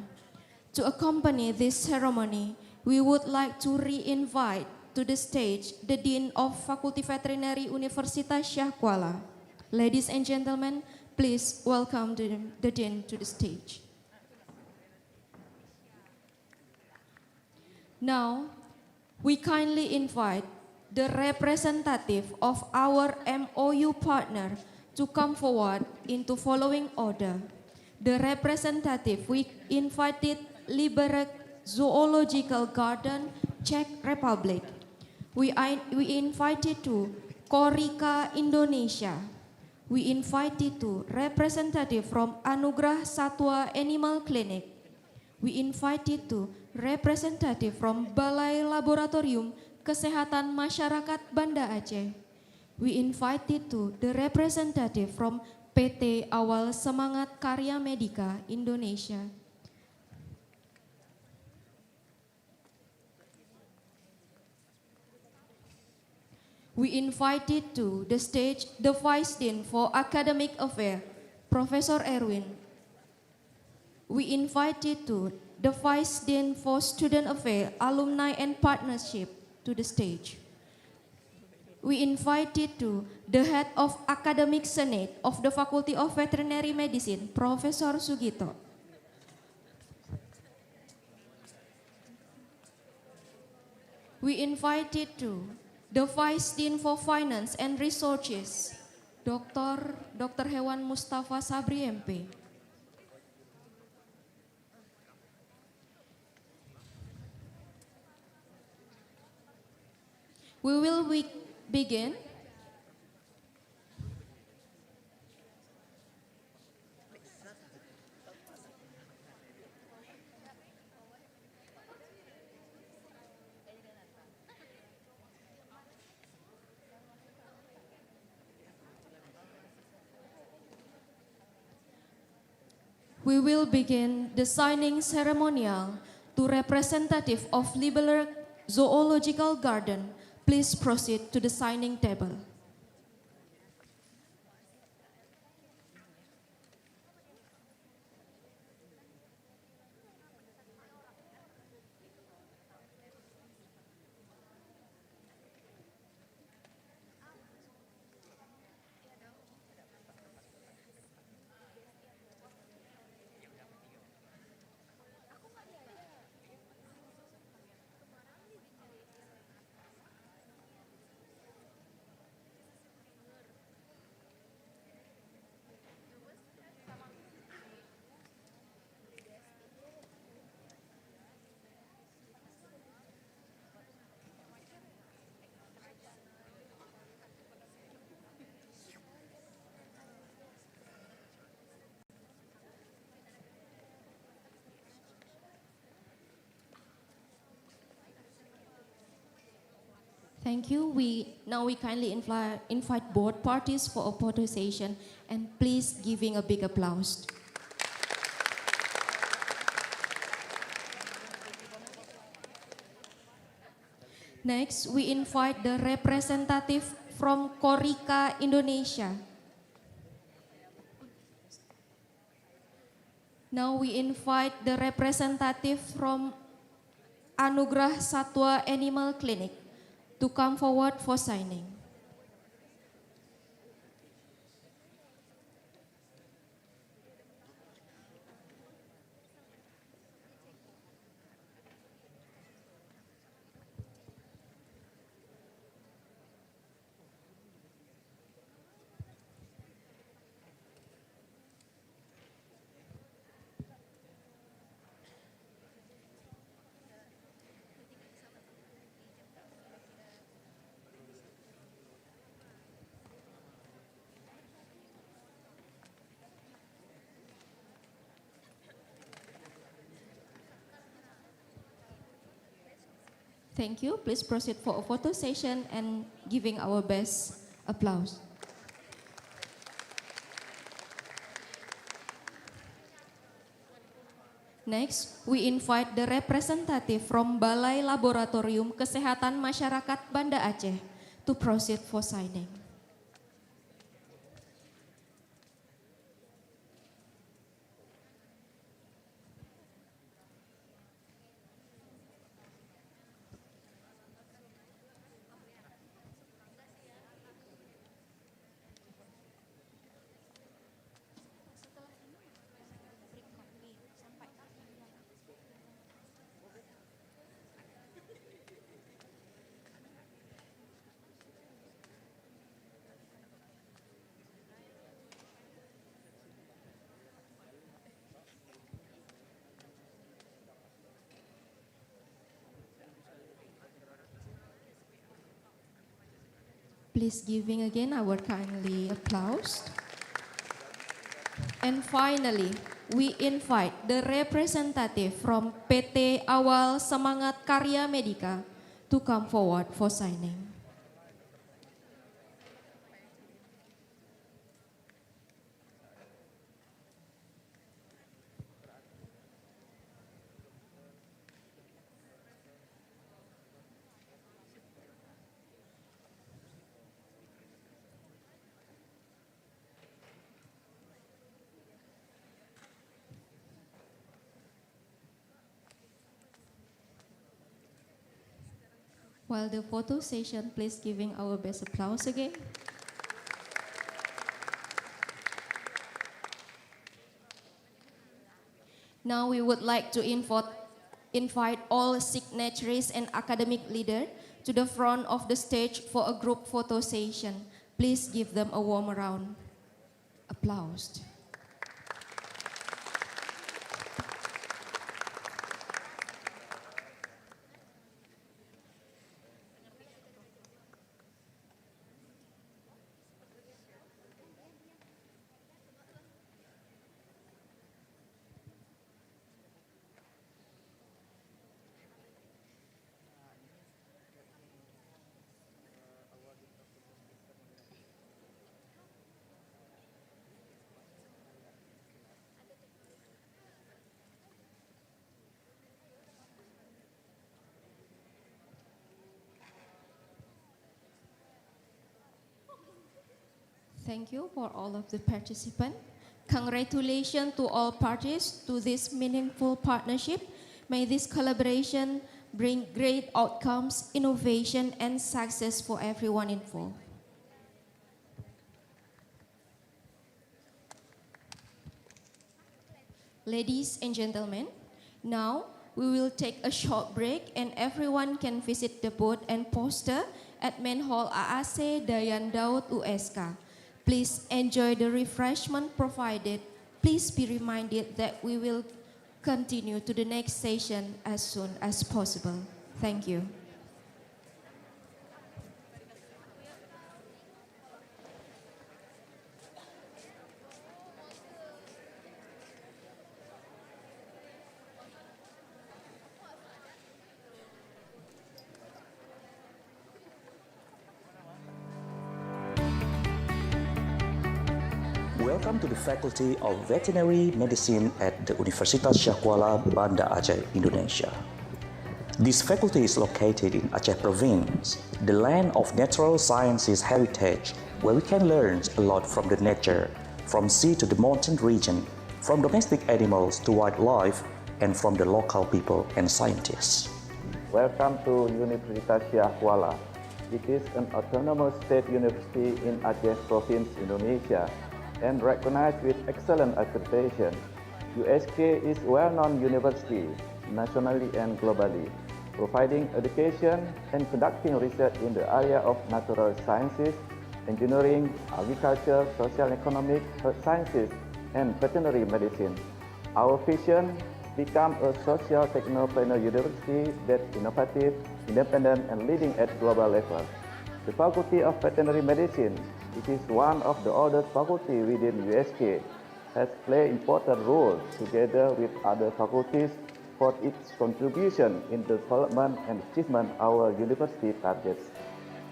To accompany this ceremony, we would like to re-invite to the stage the Dean of Faculty Veterinary, Universitas Syah Kuala. Ladies and gentlemen, please welcome the Dean to the stage. Now, we kindly invite the representative of our MOU partner to come forward into following order. The representative, we invited Liberec Zoological Garden, Czech Republic. We invited to Korika, Indonesia. We invited to representative from Anugrah Satwa Animal Clinic. We invited to representative from Balai Laboratorium Kesehatan Masyarakat Banda Aceh. We invited to the representative from PT Awal Semangat Karya Medika Indonesia. We invited to the stage the Vice Dean for Academic Affairs, Professor Erwin. We invited to the Vice Dean for Student Affairs, Alumni and Partnership to the stage. We invited to the Head of Academic Senate of the Faculty of Veterinary Medicine, Professor Sugito. we invited to the Vice Dean for Finance and Researches, Dr. Hewan Mustafa Sabri MP. We will begin. We will begin the signing ceremonial to representative of Liberec Zoological Garden. Please proceed to the signing table. Thank you. Now we kindly invite both parties for a photo session, and please giving a big applause. Next, we invite the representative from Korika, Indonesia. Now we invite the representative from Anugrah Satwa Animal Clinic to come forward for signing. Thank you. Please proceed for a photo session and giving our best applause. Next, we invite the representative from Balai Laboratorium Kesehatan Masyarakat Banda Aceh to proceed for signing. Please giving again our kindly applause. And finally, we invite the representative from PT Awal Semangat Karya Medika to come forward for signing. While the photo session, please giving our best applause again. Now we would like to invite invite all signatories and academic leaders to the front of the stage for a group photo session. Please give them a warm round of applause. Thank you for all of the participants. Congratulations to all parties to this meaningful partnership. May this collaboration bring great outcomes, innovation, and success for everyone involved. Ladies and gentlemen, now we will take a short break and everyone can visit the booth and poster at Main Hall AAC Dayan Daud USK. Please enjoy the refreshment provided. Please be reminded that we will continue to the next session as soon as possible. Thank you. Welcome to the Faculty of Veterinary Medicine at the Universitas Syah Kuala, Banda Aceh, Indonesia. This faculty is located in Aceh Province, the land of natural sciences heritage, where we can learn a lot from the nature, from sea to the mountain region, from domestic animals to wildlife, and from the local people and scientists. Welcome to Universitas Syah Kuala. It is an autonomous state university in Aceh Province, Indonesia, and recognized with excellent accreditation. USK is a well-known university nationally and globally, providing education and conducting research in the area of natural sciences, engineering, agriculture, social and economic sciences, and veterinary medicine. Our vision is become a social technopreneur university that is innovative, independent, and leading at global level. The Faculty of Veterinary Medicine, it is one of the oldest faculties within USK, has played important role together with other faculties for its contribution in the development and achievement of our university targets.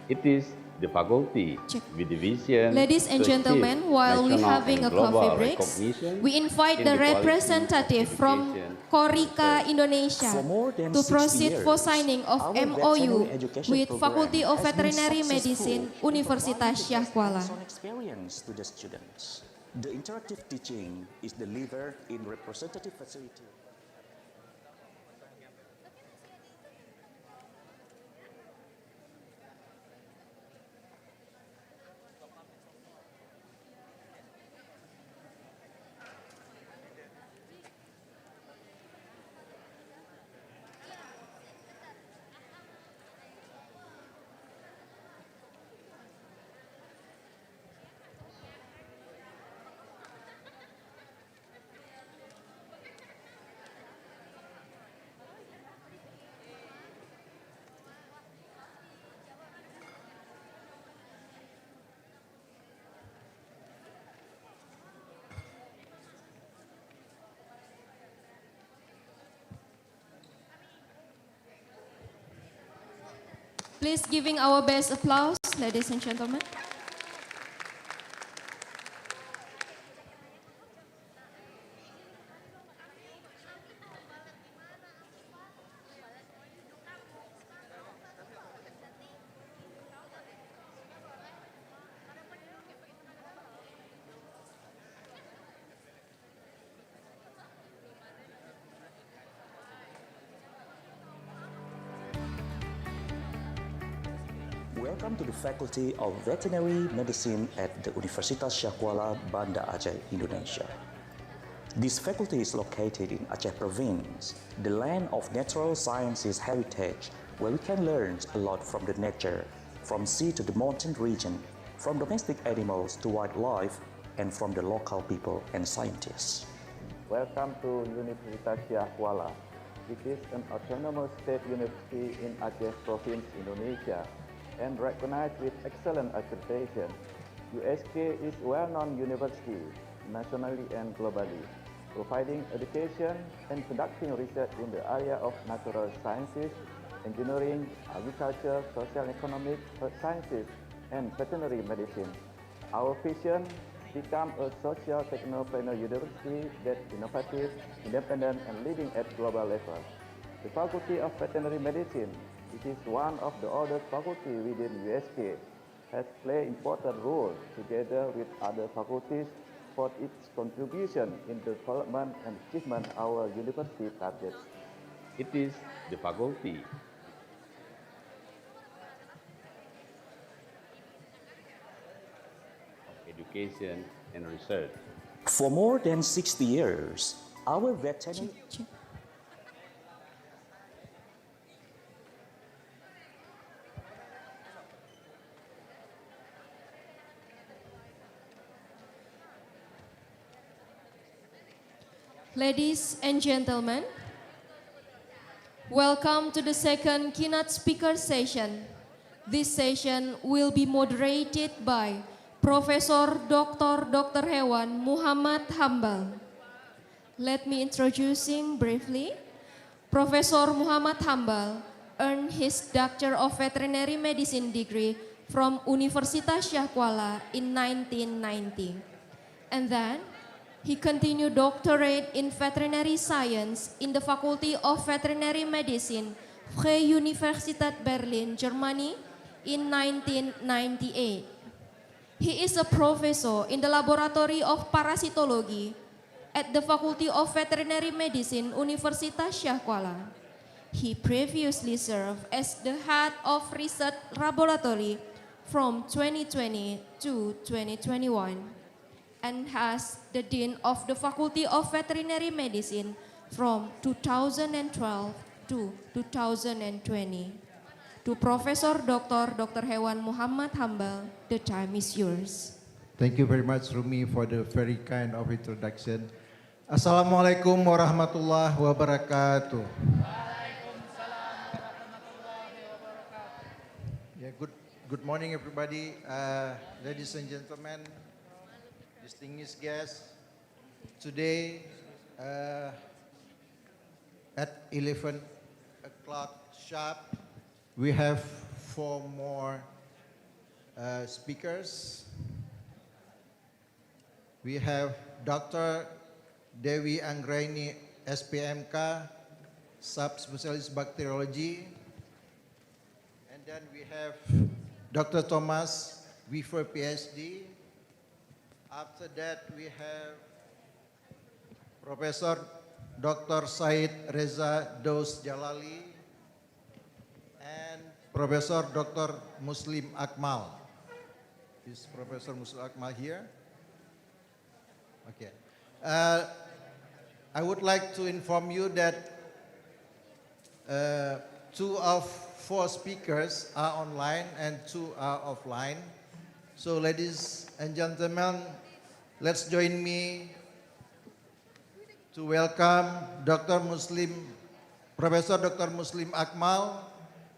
It is the faculty with the vision. Ladies and to gentlemen, achieve while we're national having and a coffee global break, recognition we invite in the quality of representative from education Korika and Indonesia For more than to 60 proceed years, for signing of our MOU veterinary education with program Faculty of has been Veterinary successful Medicine, in Universitas providing Syah the best Kuala. hands-on experience to the students. The interactive teaching is delivered in representative facility. Please giving our best applause, ladies and gentlemen. Welcome to the Faculty of Veterinary Medicine at the Universitas Syah Kuala, Banda Aceh, Indonesia. This faculty is located in Aceh Province, the land of natural sciences heritage, where we can learn a lot from the nature, from sea to the mountain region, from domestic animals to wildlife, and from the local people and scientists. Welcome to Universitas Syah Kuala. It is an autonomous state university in Aceh Province, Indonesia, and recognized with excellent accreditation. USK is a well-known university, nationally and globally, providing education and conducting research in the area of natural sciences, engineering, agriculture, social and economic sciences, and veterinary medicine. Our vision: become a social technopreneur university that's innovative, independent, and leading at global level. The Faculty of Veterinary Medicine, which is one of the oldest faculties within USK, has played important role together with other faculties for its contribution in the development and achievement of our university targets. It is the faculty education and research. For more than 60 years, our veterinary... Ladies and gentlemen, welcome to the second keynote speaker session. This session will be moderated by Professor Dr. Hewan Muhammad Hambal. Let me introducing briefly. Professor Muhammad Hambal earned his Doctor of Veterinary Medicine degree from Universitas Syah Kuala in 1990. And then he continued doctorate in veterinary science in the Faculty of Veterinary Medicine, Freie Universität Berlin, Germany in 1998. He is a professor in the Laboratory of Parasitology at the Faculty of Veterinary Medicine, Universitas Syah Kuala. He previously served as the head of research laboratory from 2020 to 2021 and as the Dean of the Faculty of Veterinary Medicine from 2012 to 2020. To Professor Dr. Hewan Muhammad Hambal, the time is yours. Thank you very much, Rumi, for the very kind of introduction. Assalamualaikum warahmatullahi wabarakatuh. Yeah, good morning, everybody. Ladies and gentlemen, distinguished guests. Today, at 11 o'clock sharp, we have 4 more speakers. We have Dr. Dewi Anggraini, SPMK, Subspecialist Bacteriology. And then we have Dr. Thomas Weaver, PhD. After that, we have Professor Dr. Said Reza Daus Jalali and Professor Dr. Muslim Akmal. Is Professor Muslim Akmal here? Okay. I would like to inform you that 2 of 4 speakers are online and 2 are offline. So ladies and gentlemen, let's join me to welcome Professor Dr. Muslim Akmal,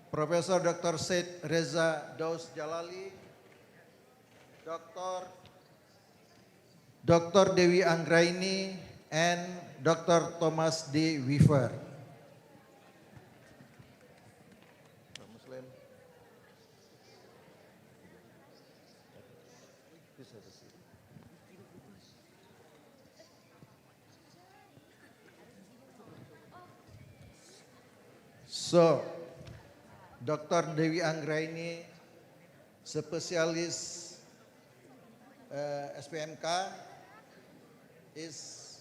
Professor Dr. Said Reza Daus Jalali, Dr. Dewi Anggraini, and Dr. Thomas D. Weaver. So, Dr. Dewi Anggraini, spesialis SPMK, is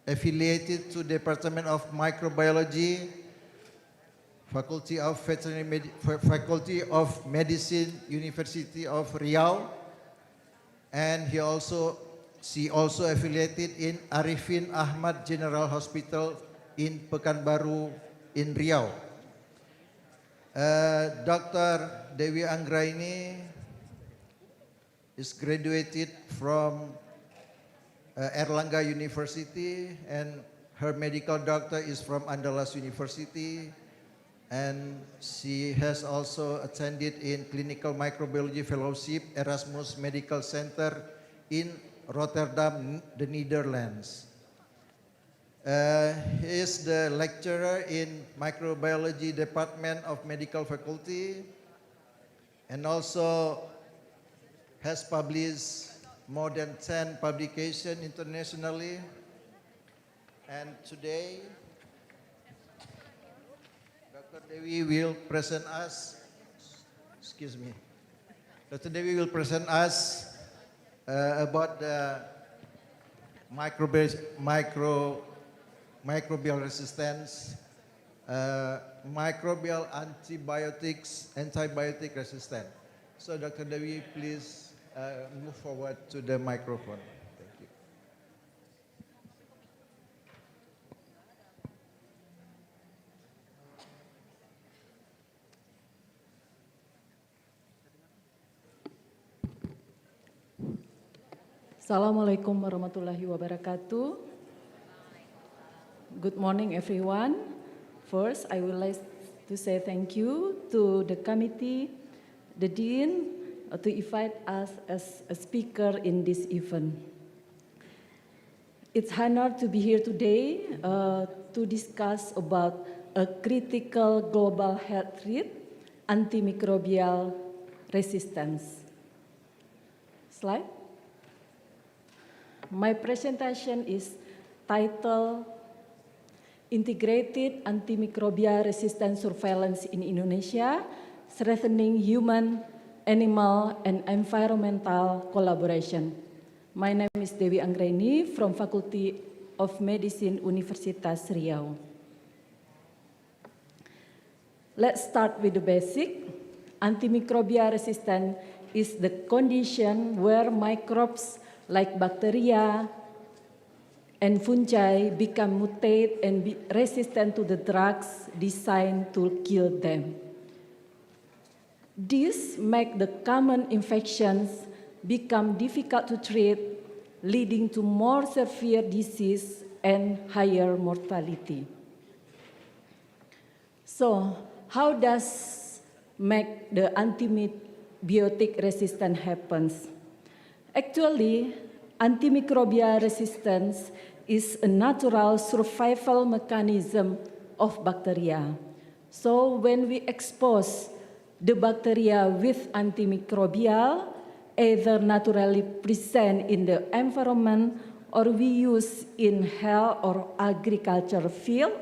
affiliated to Department of Microbiology, Faculty of Medicine, University of Riau, and he also She also affiliated in Arifin Ahmad General Hospital in Pekanbaru in Riau. Dr. Dewi Anggraini is graduated from Erlangga University, and her medical doctor is from Andalas University, and she has also attended in Clinical Microbiology Fellowship Erasmus Medical Center in Rotterdam, the Netherlands. He is the lecturer in Microbiology Department of Medical Faculty, and also has published more than 10 publications internationally. And today, Dr. Dewi will present us, Dr. Dewi will present us about the microbial resistance, microbial antibiotic resistance. So Dr. Dewi, please move forward to the microphone. Thank you. Assalamualaikum warahmatullahi wabarakatuh. Good morning, everyone. First, I would like to say thank you to the committee, the dean, to invite us as a speaker in this event. It's an honor to be here today to discuss about a critical global health threat, antimicrobial resistance. Slide. My presentation is titled Integrated Antimicrobial Resistance Surveillance in Indonesia, Strengthening Human, Animal, and Environmental Collaboration. My name is Dewi Anggraini from Faculty of Medicine, Universitas Riau. Let's start with the basic. Antimicrobial resistance is the condition where microbes like bacteria and fungi become mutated and be resistant to the drugs designed to kill them. This makes the common infections become difficult to treat, leading to more severe disease and higher mortality. So, how does make the antibiotic resistance happens? Actually, antimicrobial resistance is a natural survival mechanism of bacteria. So when we expose the bacteria with antimicrobial, either naturally present in the environment or we use in health or agriculture field,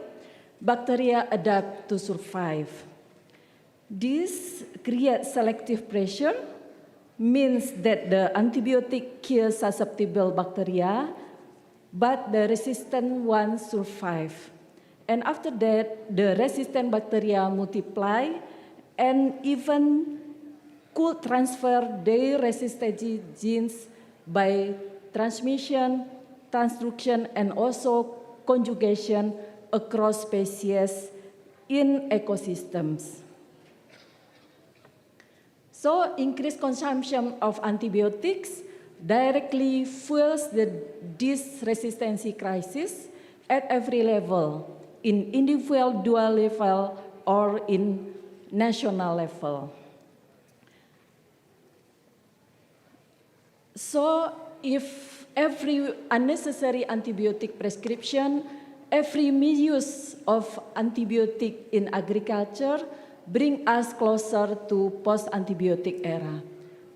bacteria adapt to survive. This creates selective pressure, means that the antibiotic kills susceptible bacteria, but the resistant ones survive. And after that, the resistant bacteria multiply and even could transfer their resistant genes by transmission, transduction, and also conjugation across species in ecosystems. So increased consumption of antibiotics directly fuels this resistance crisis at every level, in individual dual level or in national level. So if every unnecessary antibiotic prescription, every misuse of antibiotic in agriculture bring us closer to post-antibiotic era.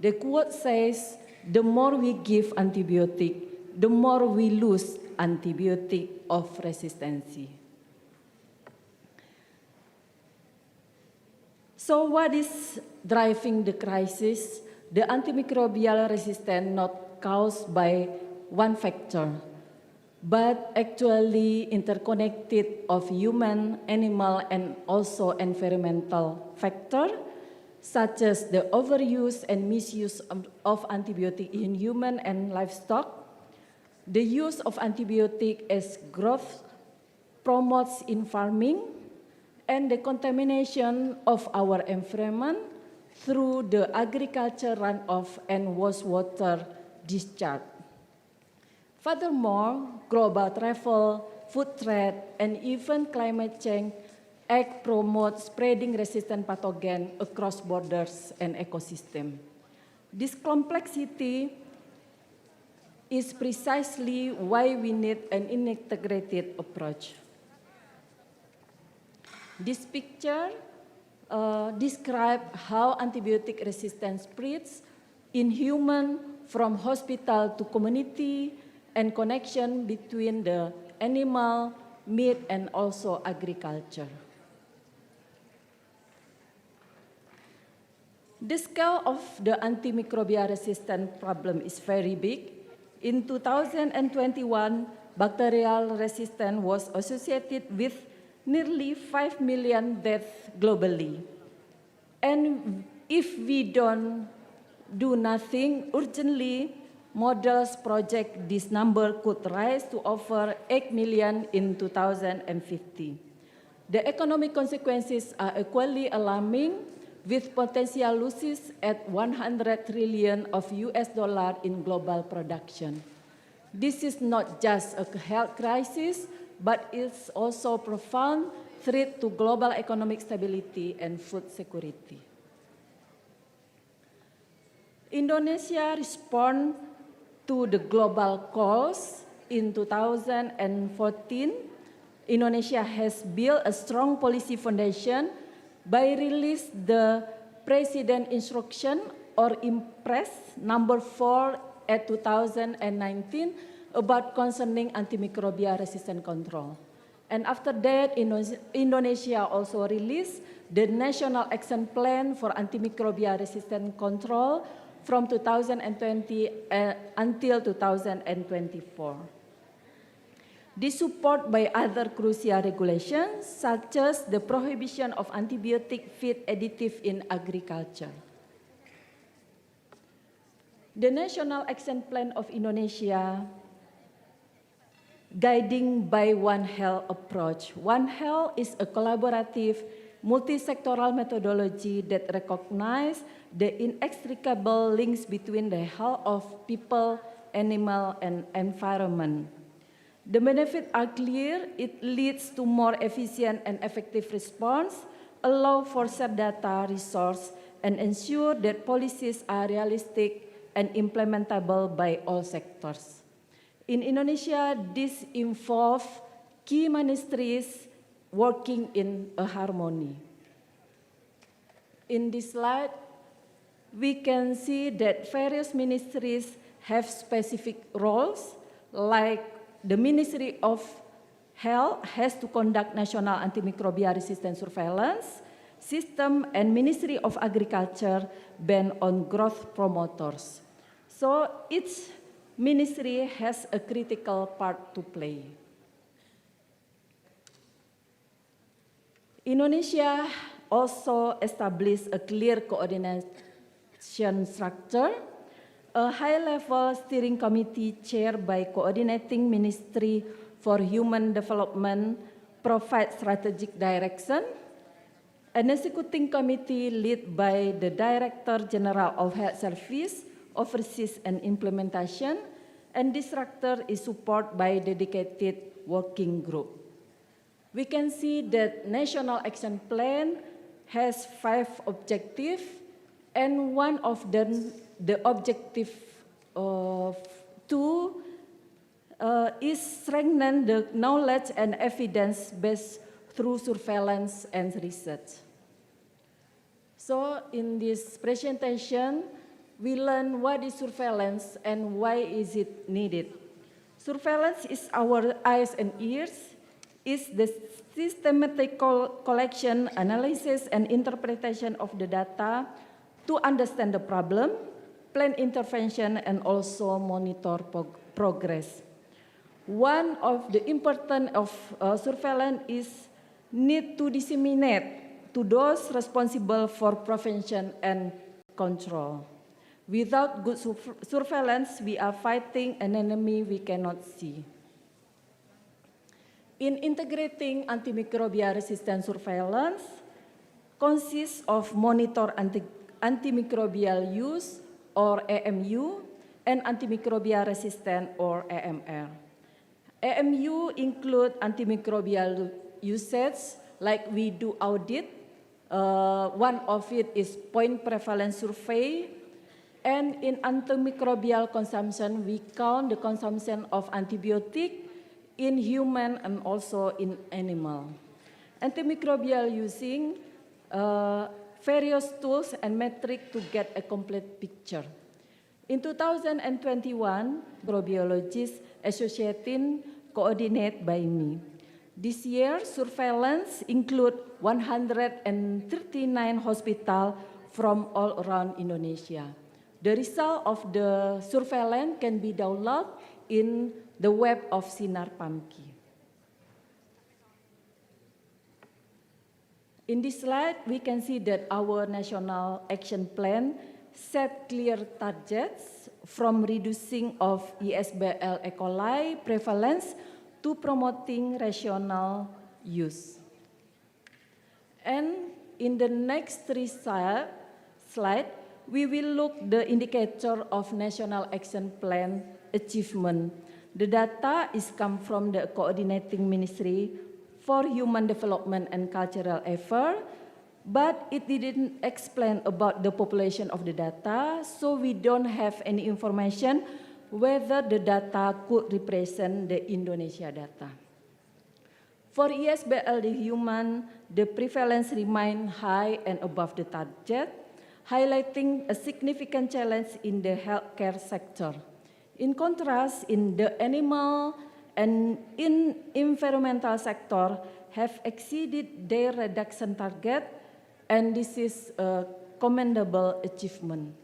The quote says, the more we give antibiotic, the more we lose antibiotic of resistance. So what is driving the crisis? The antimicrobial resistance not caused by one factor, but actually interconnected of human, animal, and also environmental factor, such as the overuse and misuse of antibiotic in human and livestock, The use of antibiotic as growth promotes in farming, and the contamination of our environment through the agriculture runoff and wastewater discharge. Furthermore, global travel, food trade, and even climate change act promote spreading resistant pathogen across borders and ecosystem. This complexity is precisely why we need an integrated approach. This picture describes how antibiotic resistance spreads in human from hospital to community and connection between the animal, meat, and also agriculture. The scale of the antimicrobial resistance problem is very big. In 2021, bacterial resistance was associated with nearly 5 million deaths globally. And if we don't do nothing urgently, models project this number could rise to over 8 million in 2050. The economic consequences are equally alarming, with potential losses at 100 trillion of US dollar in global production. This is not just a health crisis, but it's also a profound threat to global economic stability and food security. Indonesia responded to the global calls in 2014. Indonesia has built a strong policy foundation by release the President Instruction or Impres number 4 at 2019 about concerning antimicrobial resistant control. And after that, Indonesia also released the National Action Plan for Antimicrobial Resistant Control from 2020 until 2024. This support by other crucial regulations, such as the prohibition of antibiotic feed additive in agriculture. The National Action Plan of Indonesia, guiding by One Health approach. One Health is a collaborative, multi-sectoral methodology that recognizes the inextricable links between the health of people, animal, and environment. The benefits are clear. It leads to more efficient and effective response, allow for shared data resource, and ensure that policies are realistic and implementable by all sectors. In Indonesia, this involves key ministries working in a harmony. In this slide, we can see that various ministries have specific roles, like the Ministry of Health has to conduct national antimicrobial resistance surveillance system, and Ministry of Agriculture ban on growth promoters. So each ministry has a critical part to play. Indonesia also established a clear coordination structure. A high-level steering committee chaired by Coordinating Ministry for Human Development provides strategic direction. An executing committee led by the Director General of Health Service oversees an implementation, and this structure is supported by a dedicated working group. We can see that National Action Plan has 5 objectives, and one of them, the objective of 2 is strengthen the knowledge and evidence base through surveillance and research. So in this presentation, we learn what is surveillance and why is it needed. Surveillance is our eyes and ears, is the systematic collection, analysis, and interpretation of the data to understand the problem, plan intervention, and also monitor progress. One of the important of surveillance is need to disseminate to those responsible for prevention and control. Without good surveillance, we are fighting an enemy we cannot see. In integrating antimicrobial resistance surveillance, consists of monitor antimicrobial use or AMU and antimicrobial resistant or AMR. AMU include antimicrobial usage like we do audit. One of it is point prevalence survey. And in antimicrobial consumption, we count the consumption of antibiotic in human and also in animal. Antimicrobial using various tools and metrics to get a complete picture. In 2021, microbiologists associating coordinated by me. This year, surveillance include 139 hospitals from all around Indonesia. The result of the surveillance can be downloaded in the web of Sinar Pamki. In this slide, we can see that our national action plan set clear targets from reducing of ESBL E. coli prevalence to promoting rational use. And in the next three slides, we will look the indicator of National Action Plan achievement. The data is come from the Coordinating Ministry for Human Development and Cultural Affairs, but it didn't explain about the population of the data, so we don't have any information whether the data could represent the Indonesia data. For ESBL the human, the prevalence remain high and above the target, highlighting a significant challenge in the healthcare sector. In contrast, in the animal and in environmental sector have exceeded their reduction target, and this is a commendable achievement.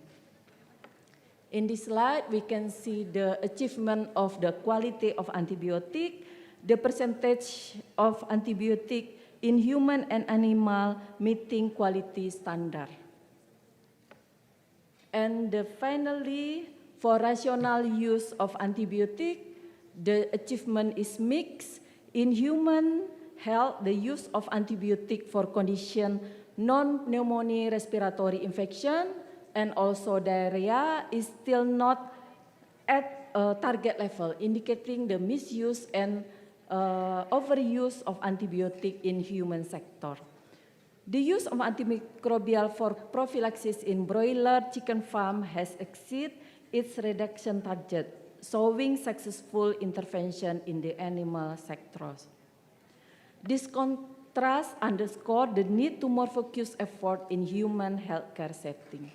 In this slide, we can see the achievement of the quality of antibiotic, the percentage of antibiotic in human and animal meeting quality standard. And finally, for rational use of antibiotic, the achievement is mixed. In human health, the use of antibiotic for condition non-pneumonia respiratory infection and also diarrhea is still not at a target level, indicating the misuse and overuse of antibiotic in human sector. The use of antimicrobial for prophylaxis in broiler chicken farm has exceeded its reduction target, showing successful intervention in the animal sectors. This contrast underscores the need to more focused effort in human healthcare setting.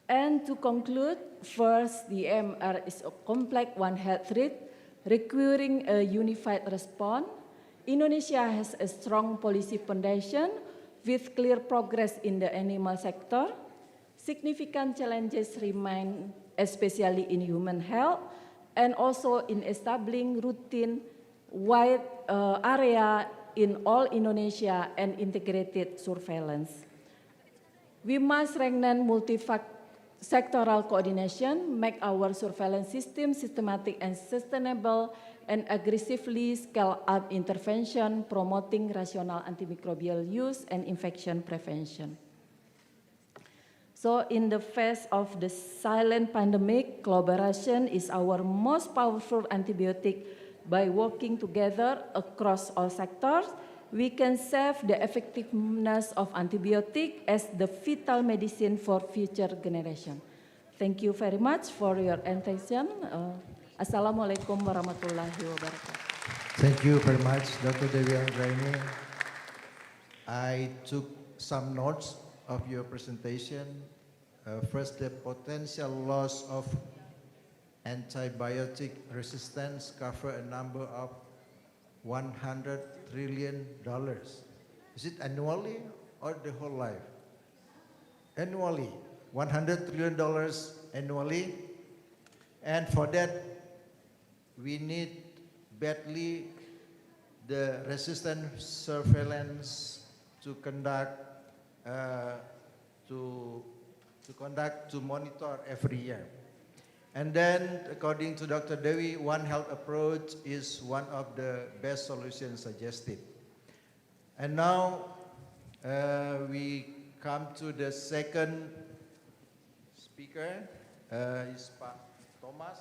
And to conclude, first, the AMR is a complex One Health threat requiring a unified response. Indonesia has a strong policy foundation with clear progress in the animal sector. Significant challenges remain, especially in human health, and also in establishing routine wide area in all Indonesia and integrated surveillance. We must strengthen multi-sectoral coordination, make our surveillance system systematic and sustainable, and aggressively scale up intervention, promoting rational antimicrobial use and infection prevention. So in the face of the silent pandemic, collaboration is our most powerful antibiotic. By working together across all sectors, we can save the effectiveness of antibiotic as the vital medicine for future generation. Thank you very much for your attention. Assalamualaikum warahmatullahi wabarakatuh. Thank you very much, Dr. Dewi Anggraini. I took some notes of your presentation. First, the potential loss of antibiotic resistance cover a number of $100 trillion. Is it annually or the whole life? Annually, $100 trillion annually. And for that, we need badly the resistant surveillance to conduct, to to monitor every year. And then, according to Dr. Dewi, One Health approach is one of the best solutions suggested. And now, we come to the second speaker, is Pak Thomas.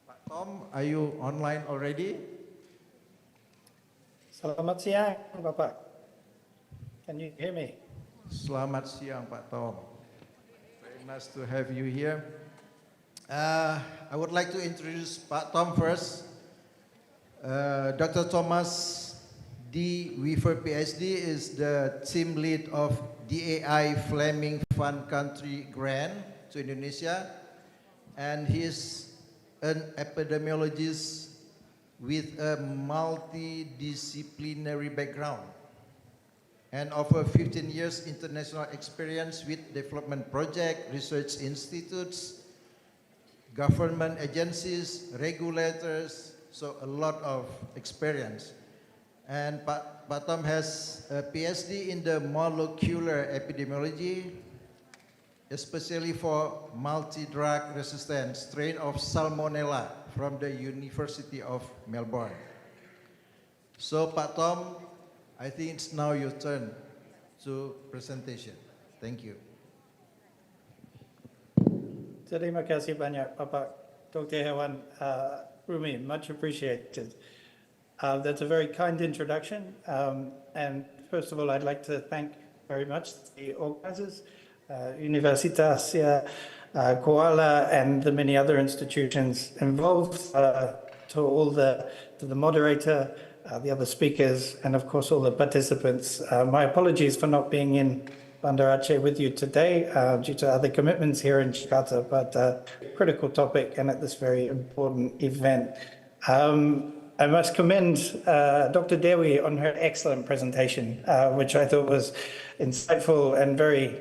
Pak Tom, are you online already? Selamat siang, Bapak. Can you hear me? Selamat siang, Pak Tom. Very nice to have you here. I would like to introduce Pak Tom first. Dr. Thomas D. Weaver, PhD, is the team lead of DAI Fleming Fund Country Grant to Indonesia, and he is an epidemiologist with a multidisciplinary background and over 15 years international experience with development project, research institutes, government agencies, regulators, so a lot of experience. And Pak Tom has a PhD in the molecular epidemiology, especially for multi-drug resistant strain of Salmonella from the University of Melbourne. So Pak Tom, I think it's now your turn to presentation. Thank you. Terima kasih banyak, Bapak Dr. Hewan Rumi, much appreciated. That's a very kind introduction. And first of all, I'd like to thank very much the organizers, Universitas Kuala and the many other institutions involved, to the moderator, the other speakers, and of course all the participants. My apologies for not being in Banda Aceh with you today due to other commitments here in Jakarta, but critical topic and at this very important event. I must commend Dr. Dewi on her excellent presentation, which I thought was insightful and very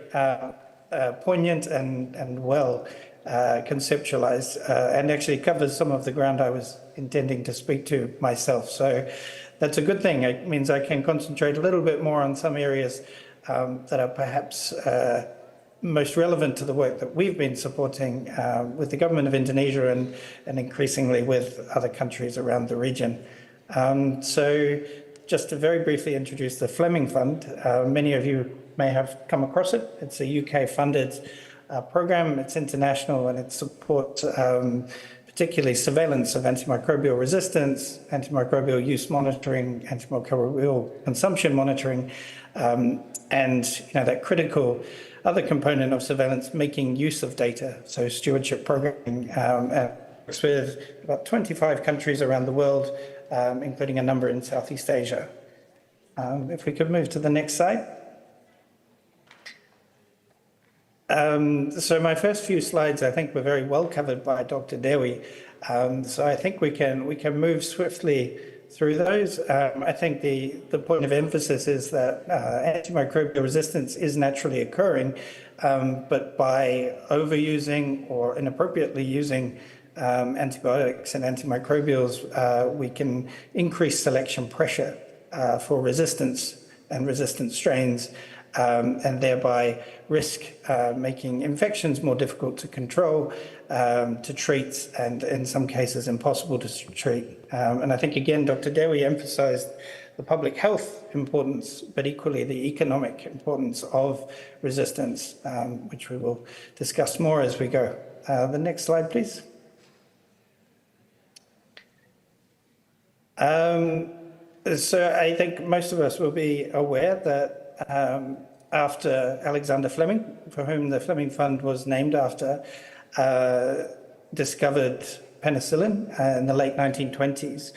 poignant and well conceptualized, and actually covers some of the ground I was intending to speak to myself. So that's a good thing. It means I can concentrate a little bit more on some areas that are perhaps most relevant to the work that we've been supporting with the government of Indonesia and increasingly with other countries around the region. So just to very briefly introduce the Fleming Fund, many of you may have come across it. It's a UK-funded program. It's international and it supports particularly surveillance of antimicrobial resistance, antimicrobial use monitoring, antimicrobial consumption monitoring, and that critical other component of surveillance, making use of data, so stewardship programming, works with about 25 countries around the world, including a number in Southeast Asia. If we could move to the next slide. So my first few slides, I think, were very well covered by Dr. Dewi. So I think we can move swiftly through those. I think the point of emphasis is that antimicrobial resistance is naturally occurring, but by overusing or inappropriately using antibiotics and antimicrobials, we can increase selection pressure for resistance and resistant strains, and thereby risk making infections more difficult to control, to treat, and in some cases impossible to treat. And I think, again, Dr. Dewi emphasized the public health importance, but equally the economic importance of resistance, which we will discuss more as we go. The next slide, please. So I think most of us will be aware that after Alexander Fleming, for whom the Fleming Fund was named after, discovered penicillin in the late 1920s.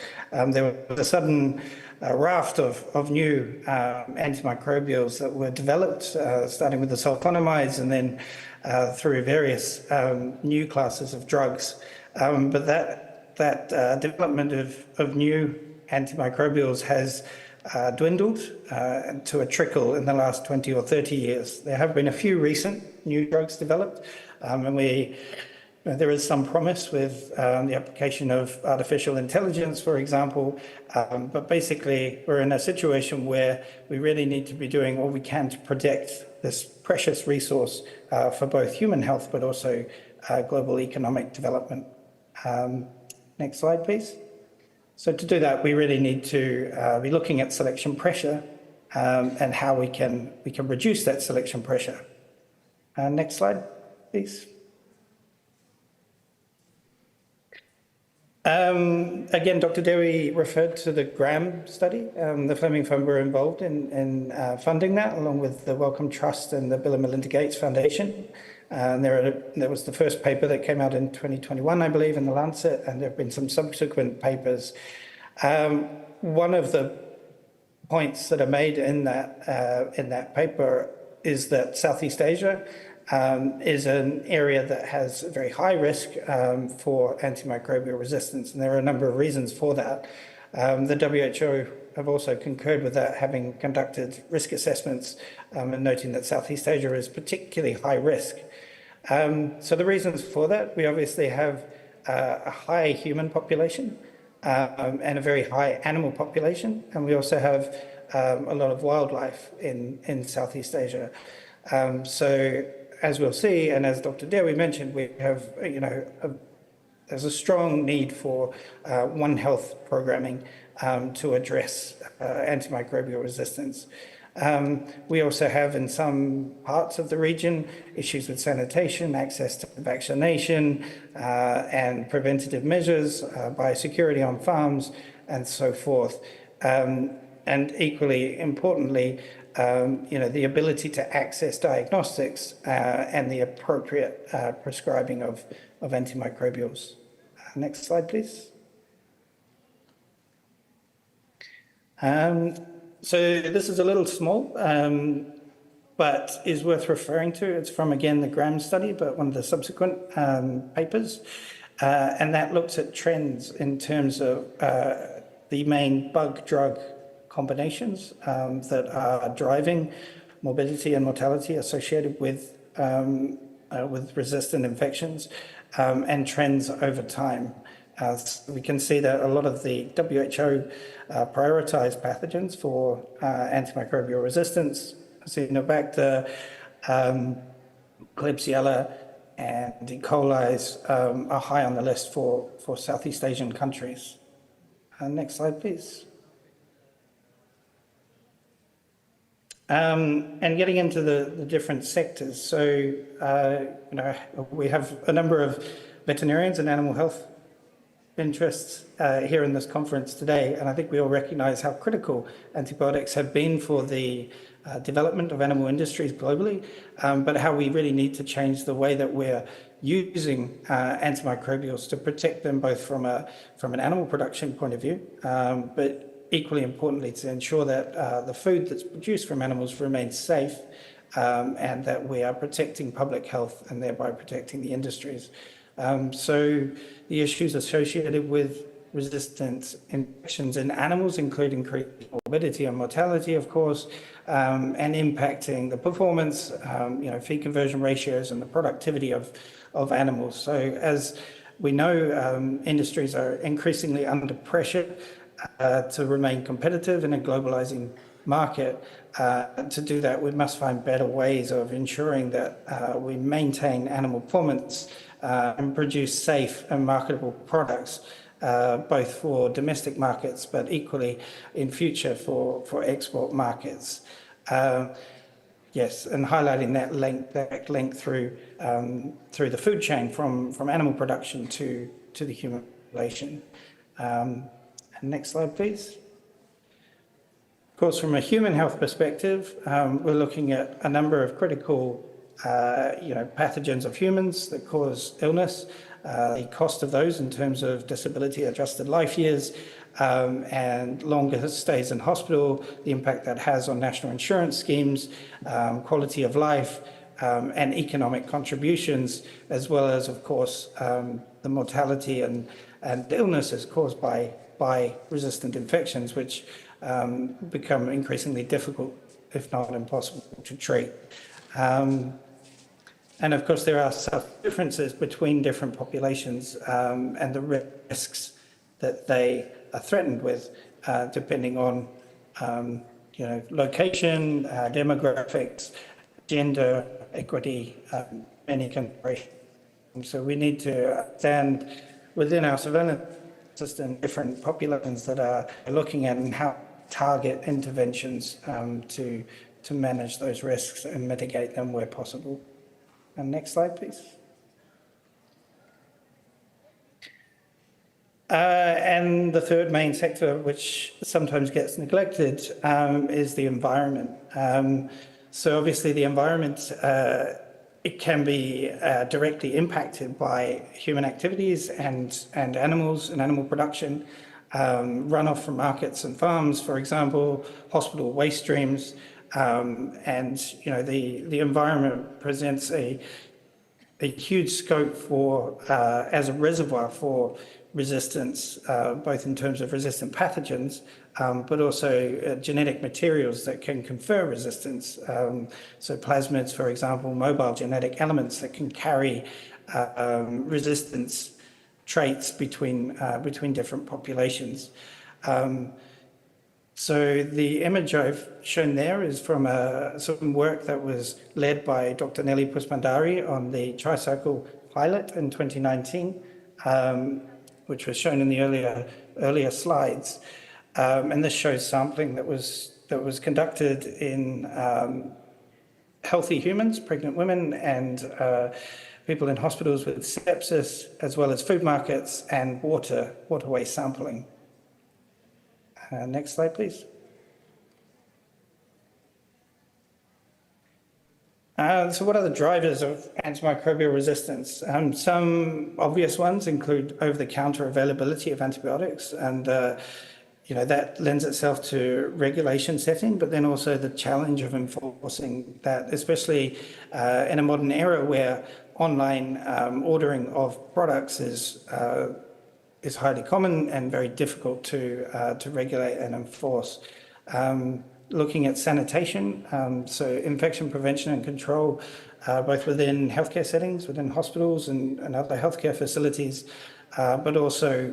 There was a sudden raft of new antimicrobials that were developed, starting with the sulfonamides and then through various new classes of drugs. But that development of new antimicrobials has dwindled to a trickle in the last 20 or 30 years. There have been a few recent new drugs developed, and we there is some promise with the application of artificial intelligence, for example, but basically we're in a situation where we really need to be doing all we can to protect this precious resource for both human health but also global economic development. Next slide, please. So to do that, we really need to be looking at selection pressure and how we can reduce that selection pressure. Next slide, please. Again, Dr. Dewi referred to the GRAM study. The Fleming Fund were involved in funding that, along with the Wellcome Trust and the Bill and Melinda Gates Foundation. There was the first paper that came out in 2021, I believe, in the Lancet, and there have been some subsequent papers. One of the points that are made in that paper is that Southeast Asia is an area that has a very high risk for antimicrobial resistance, and there are a number of reasons for that. The WHO have also concurred with that, having conducted risk assessments and noting that Southeast Asia is particularly high risk. So the reasons for that, we obviously have a high human population and a very high animal population, and we also have a lot of wildlife in Southeast Asia. So as we'll see, and as Dr. Dewi mentioned, we have, there's a strong need for One Health programming to address antimicrobial resistance. We also have in some parts of the region issues with sanitation, access to vaccination and preventative measures, biosecurity on farms and so forth. And equally importantly, the ability to access diagnostics and the appropriate prescribing of antimicrobials. Next slide, please. So this is a little small, but is worth referring to. It's from, again, the GRAM study, but one of the subsequent papers. And that looks at trends in terms of the main bug-drug combinations that are driving morbidity and mortality associated with resistant infections and trends over time. So we can see that a lot of the WHO prioritized pathogens for antimicrobial resistance, Acinetobacter, Klebsiella, and E. coli are high on the list for Southeast Asian countries. Next slide, please. And getting into the different sectors. So, we have a number of veterinarians and animal health interests here in this conference today, and I think we all recognize how critical antibiotics have been for the development of animal industries globally, but how we really need to change the way that we're using antimicrobials to protect them both from an animal production point of view, but equally importantly to ensure that the food that's produced from animals remains safe and that we are protecting public health and thereby protecting the industries. So the issues associated with resistant infections in animals include increased morbidity and mortality, of course, and impacting the performance, feed conversion ratios and the productivity of animals. So as we know, industries are increasingly under pressure to remain competitive in a globalizing market. To do that, we must find better ways of ensuring that we maintain animal performance and produce safe and marketable products, both for domestic markets, but equally in future for export markets. Yes, and highlighting that link through the food chain from animal production to the human population. Next slide, please. Of course, from a human health perspective, we're looking at a number of critical pathogens of humans that cause illness, the cost of those in terms of disability adjusted life years and longer stays in hospital, the impact that has on national insurance schemes, quality of life and economic contributions, as well as, of course, the mortality and illnesses caused by resistant infections, which become increasingly difficult, if not impossible, to treat. And of course, there are some differences between different populations and the risks that they are threatened with, depending on location, demographics, gender, equity, many considerations. So we need to understand within our surveillance system different populations that are looking at and how to target interventions to manage those risks and mitigate them where possible. And next slide, please. And the third main sector, which sometimes gets neglected, is the environment. So obviously the environment, it can be directly impacted by human activities and animals and animal production, runoff from markets and farms, for example, hospital waste streams, and the environment presents a huge scope for as a reservoir for resistance, both in terms of resistant pathogens, but also genetic materials that can confer resistance. So plasmids, for example, mobile genetic elements that can carry resistance traits between different populations. So the image I've shown there is from some work that was led by Dr. Nelly Puspandari on the tricycle pilot in 2019, which was shown in the earlier slides. And this shows sampling that was conducted in healthy humans, pregnant women, and people in hospitals with sepsis, as well as food markets and waterway sampling. Next slide, please. So what are the drivers of antimicrobial resistance? Some obvious ones include over-the-counter availability of antibiotics, and that lends itself to regulation setting, but then also the challenge of enforcing that, especially in a modern era where online ordering of products is highly common and very difficult to regulate and enforce. Looking at sanitation, so infection prevention and control, both within healthcare settings, within hospitals and other healthcare facilities, but also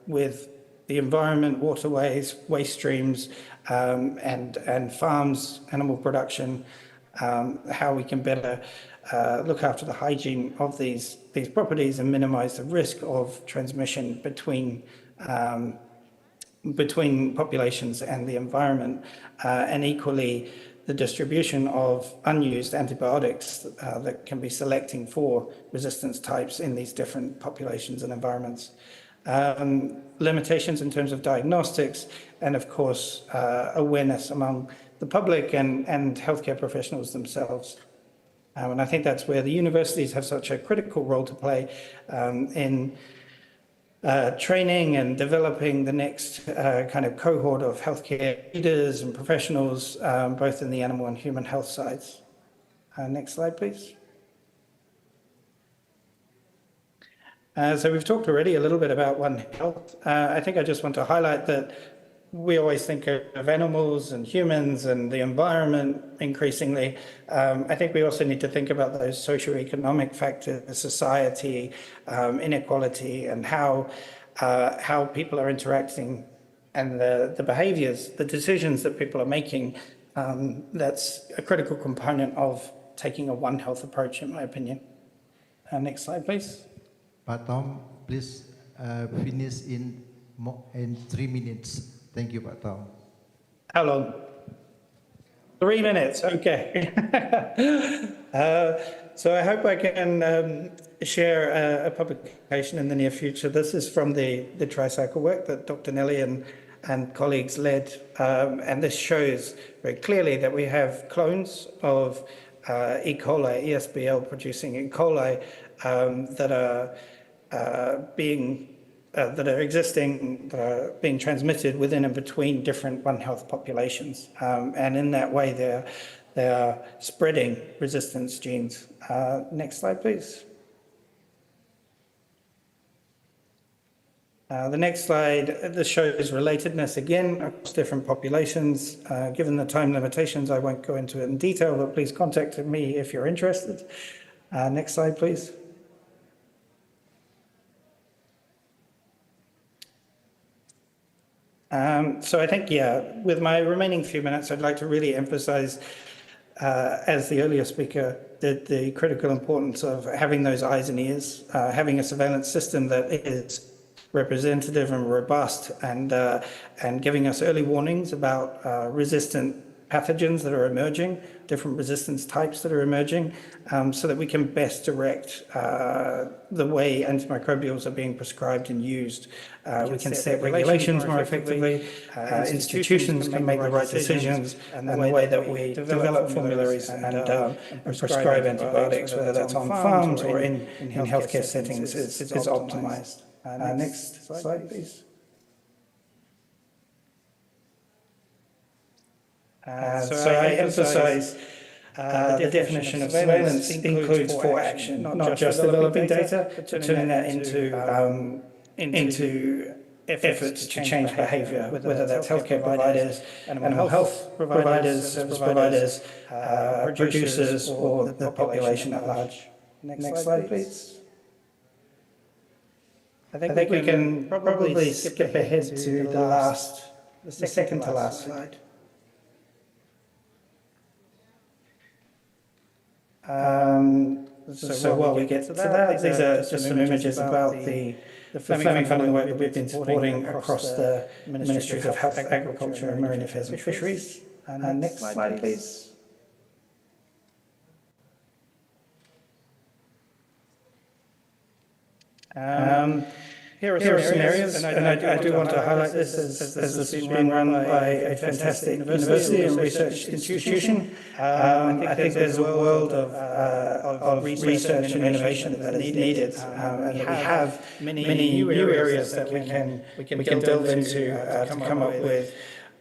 with the environment, waterways, waste streams, and farms, animal production, how we can better look after the hygiene of these properties and minimize the risk of transmission between populations and the environment, and equally the distribution of unused antibiotics that can be selecting for resistance types in these different populations and environments. Limitations in terms of diagnostics, and of course awareness among the public and healthcare professionals themselves. And I think that's where the universities have such a critical role to play in training and developing the next kind of cohort of healthcare leaders and professionals, both in the animal and human health sides. Next slide, please. So we've talked already a little bit about One Health. I think I just want to highlight that we always think of animals and humans and the environment increasingly. I think we also need to think about those socioeconomic factors, society, inequality, and how people are interacting and the behaviors, the decisions that people are making. That's a critical component of taking a One Health approach, in my opinion. Next slide, please. Pak Tom, please finish in 3 minutes. Thank you, Pak Tom. How long? 3 minutes, okay. So I hope I can share a publication in the near future. This is from the tricycle work that Dr. Nelly and colleagues led. And this shows very clearly that we have clones of E. coli, ESBL producing E. coli that are being transmitted within and between different One Health populations. And in that way, they are spreading resistance genes. Next slide, please. The next slide, this shows relatedness again across different populations. Given the time limitations, I won't go into it in detail, but please contact me if you're interested. Next slide, please. So I think, with my remaining few minutes, I'd like to really emphasize, as the earlier speaker, the critical importance of having those eyes and ears, having a surveillance system that is representative and robust, and giving us early warnings about resistant pathogens that are emerging, different resistance types that are emerging, so that we can best direct the way antimicrobials are being prescribed and used. We can set regulations more effectively, institutions can make the right decisions, and the way that we develop formularies and prescribe antibiotics, whether that's on farms or in healthcare settings, is optimized. Next slide, please. So I emphasize the definition of surveillance includes for action, not just developing data, but turning that into efforts to change behavior, whether that's healthcare providers, animal health providers, service providers, producers, or the population at large. Next slide, please. I think we can probably skip ahead to the second to last slide. So while we get to that, these are just some images about the Fleming funding work that we've been supporting across the Ministries of Health, Agriculture, and Marine Affairs and Fisheries. Next slide, please. Here are some areas, and I do want to highlight this as this has been run by a fantastic university and research institution. I think there's a world of research and innovation that is needed, and we have many new areas that we can delve into to come up with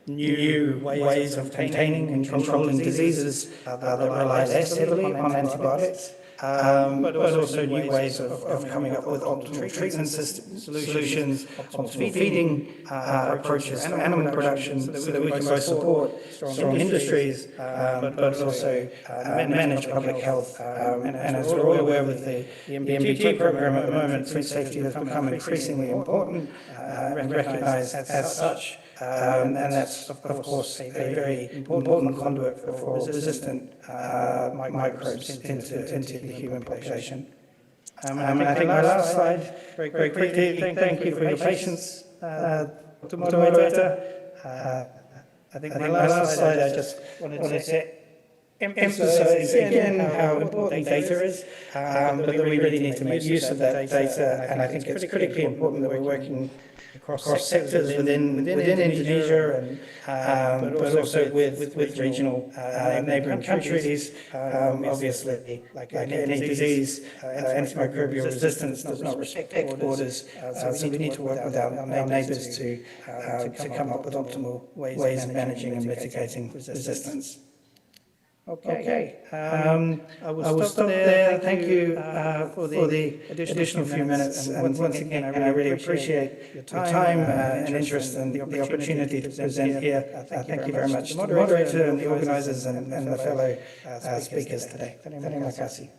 new ways of containing and controlling diseases that rely less heavily on antibiotics. But also new ways of coming up with optimal treatment solutions, optimal feeding approaches for animal production, so that we can both support strong industries, but also manage public health. And as we're all aware with the MPT program at the moment, food safety has become increasingly important and recognised as such. And that's, of course, a very important conduit for resistant microbes into the human population. And I think my last slide, very quickly, thank you for your patience, moderator. I think my last slide, I just wanted to emphasize again how important data is, but that we really need to make use of that data, and I think it's critically important that we're working across sectors within Indonesia, and but also with regional neighbouring countries. Obviously, like any disease, antimicrobial resistance does not respect borders, so we need to work with our neighbours to come up with optimal ways of managing and mitigating resistance. Okay, I will stop there. Thank you for the additional few minutes, and once again, I really appreciate your time and interest and the opportunity to present here. Thank you very much to the moderator and the organisers and the fellow speakers today. Terima kasih.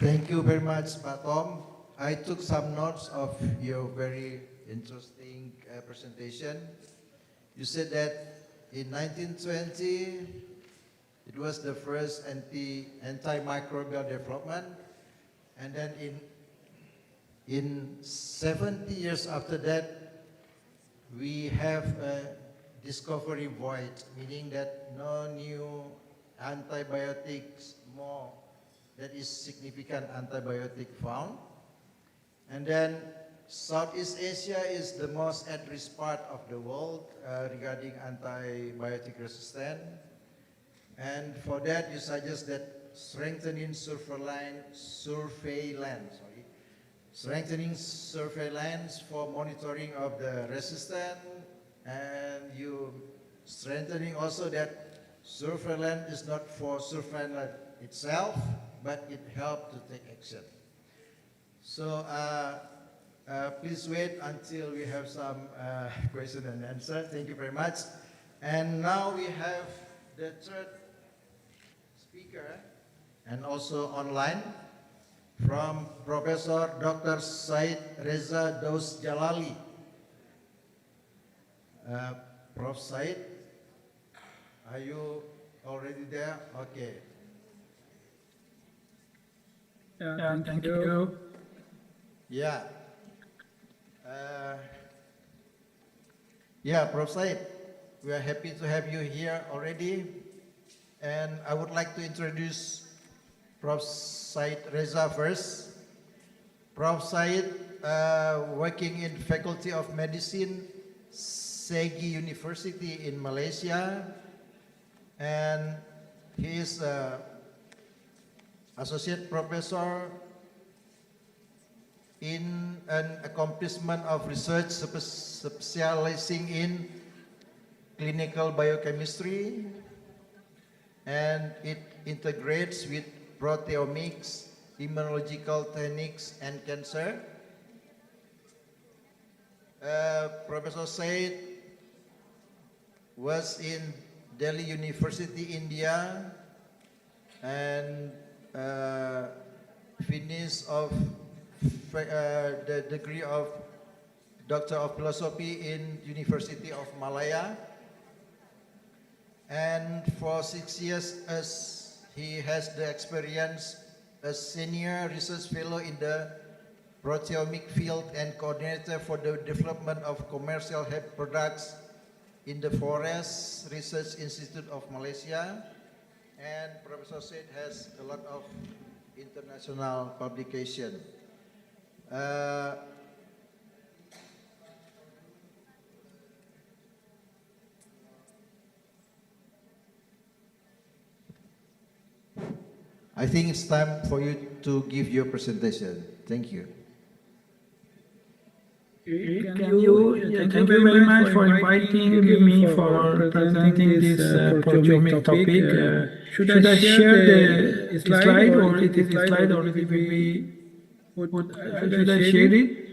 Thank you very much, Pak Tom. I took some notes of your very interesting presentation. You said that in 1920, it was the first antimicrobial development, and then in 70 years after that, we have a discovery void, meaning that no new antibiotics more that is significant antibiotic found. And then Southeast Asia is the most at-risk part of the world regarding antibiotic resistance. And for that, you suggest that strengthening surveillance for monitoring of the resistance, and you strengthening also that surveillance is not for surveillance itself, but it helps to take action. So please wait until we have some question and answer. Thank you very much. And now we have the third speaker, and also online, from Professor Dr. Said Reza Daus Jalali. Prof. Said, are you already there? Okay. Yeah, thank you. Yeah. Yeah, Prof. Said, we are happy to have you here already. And I would like to introduce Prof. Said Reza first. Prof. Said, working in Faculty of Medicine, Segi University in Malaysia, and he is Associate Professor in an accomplishment of research specializing in clinical biochemistry, and it integrates with proteomics, immunological techniques, and cancer. Professor Said was in Delhi University, India, and finished of the degree of Doctor of Philosophy in University of Malaya. And for 6 years, as he has the experience as senior research fellow in the proteomic field and coordinator for the development of commercial hemp products in the Forest Research Institute of Malaysia. And Professor Said has a lot of international publication. I think it's time for you to give your presentation. Thank you. Thank you very much for inviting me for presenting this proteomic topic. Should I share the slide, or it is a slide, or it will be, should I share it?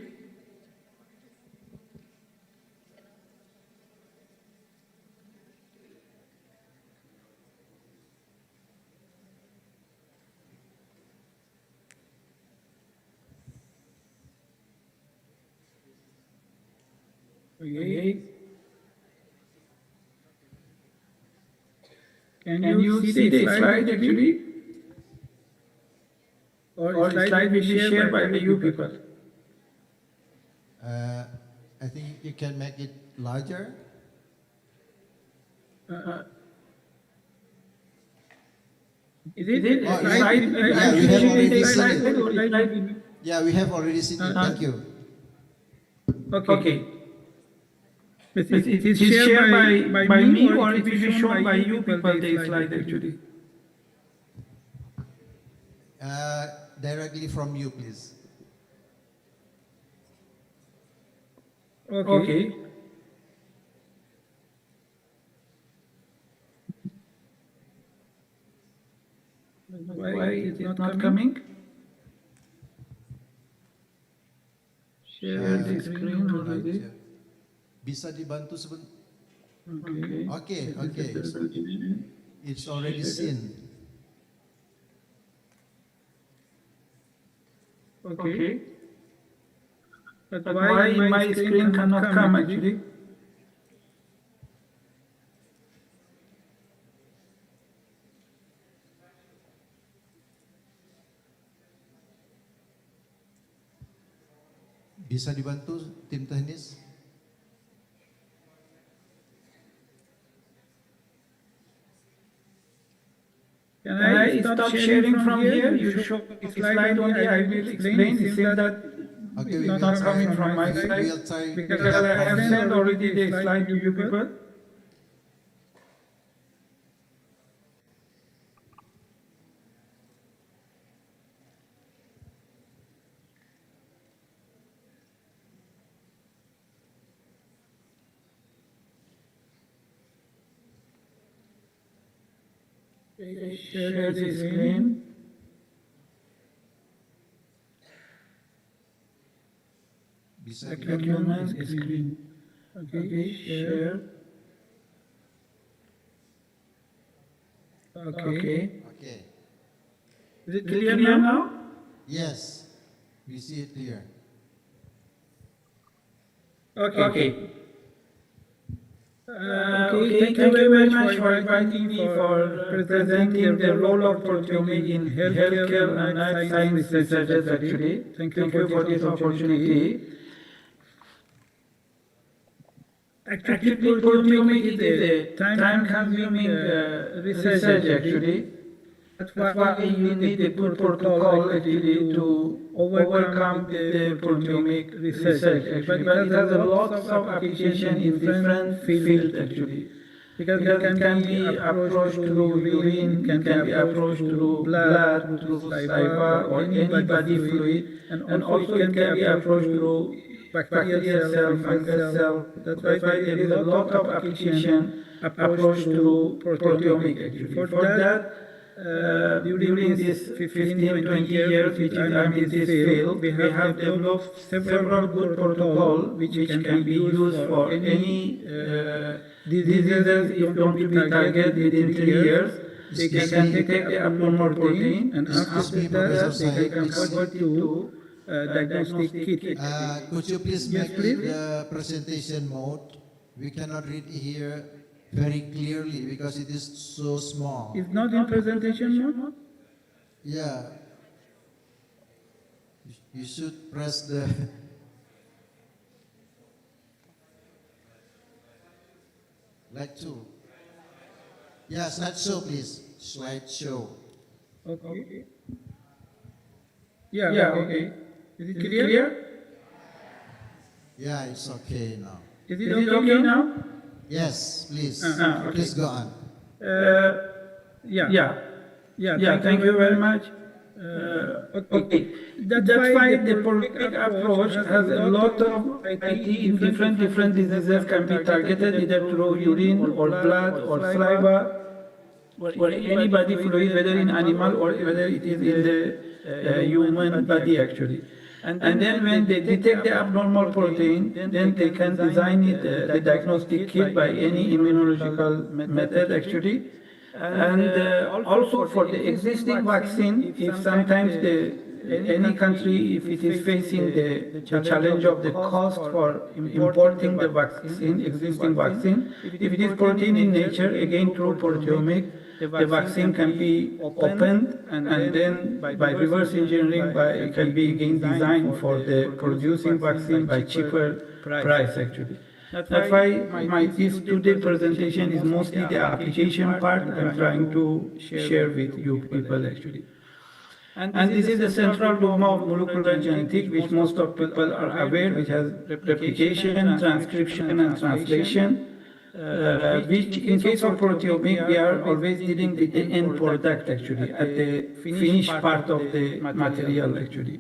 Okay. Can you see the slide actually? Or slide will be shared by you people? I think you can make it larger. Is it? Slide? Yeah, we have already seen it. it. Yeah, we have already seen it. Thank you. Okay. It is shared by me, or it will be shown by you people, the slide actually? Directly from you, please. Okay. Why is it not coming? Share the screen already. Bisa dibantu sebentar? Okay. Okay. It's already seen. Okay. But why my screen cannot come actually? Bisa dibantu tim teknis? Can I stop sharing from here? You show the slide only, I will explain. It seems that it's not coming from my side, because I have sent already the slide to you people. Share the screen. Bisa Document screen. Okay, share. Okay. Okay. Is it clear now? Yes, we see it clear. Okay. Okay, thank you very much for inviting me for presenting the role of proteomics in healthcare and life science researchers actually. Thank you for this opportunity. Actually, proteomics is a time-consuming research actually. That's why you need a good protocol actually to overcome the proteomic research actually. But it has a lot of application in different fields actually. Because it can be approached through urine, it can be approached through blood, through saliva or any body fluid, and also it can be approached through bacterial cell, fungus cell. That's why there is a lot of application approached through proteomics actually. For that, during this 15-20 years which I'm in this field, we have developed several good protocols which can be used for any diseases if want to be targeted within 3 years. They can detect the abnormal protein, and after that they can convert to diagnostic kit. Could you please Yes, make please. the presentation mode? We cannot read here very clearly because it is so small. It's not in presentation mode? Yeah. You should press the... like to. Yeah, slideshow please. Slideshow. Okay. Yeah, okay. Is it clear? Yeah, it's okay now. Is it okay now? Yes, please. Okay. Please go on. Yeah, thank you very much. Okay. That's why the proteomic approach has a lot of variety in different diseases can be targeted either through urine or blood or saliva or any body fluid, whether in animal or whether it is in the human body actually. And then when they detect the abnormal protein, then they can design it, the diagnostic kit by any immunological method actually. And also for the existing vaccine, if sometimes any country, if it is facing the challenge of the cost for importing the vaccine, existing vaccine, if it is protein in nature, again through proteomics, the vaccine can be opened and then by reverse engineering, it can be again designed for the producing vaccine by cheaper price actually. That's why this today presentation is mostly the application part I'm trying to share with you people actually. And this is the central dogma of molecular genetics, which most of people are aware, which has replication, transcription, and translation, which in case of proteomics, we are always dealing with the end product actually, at the finished part of the material actually.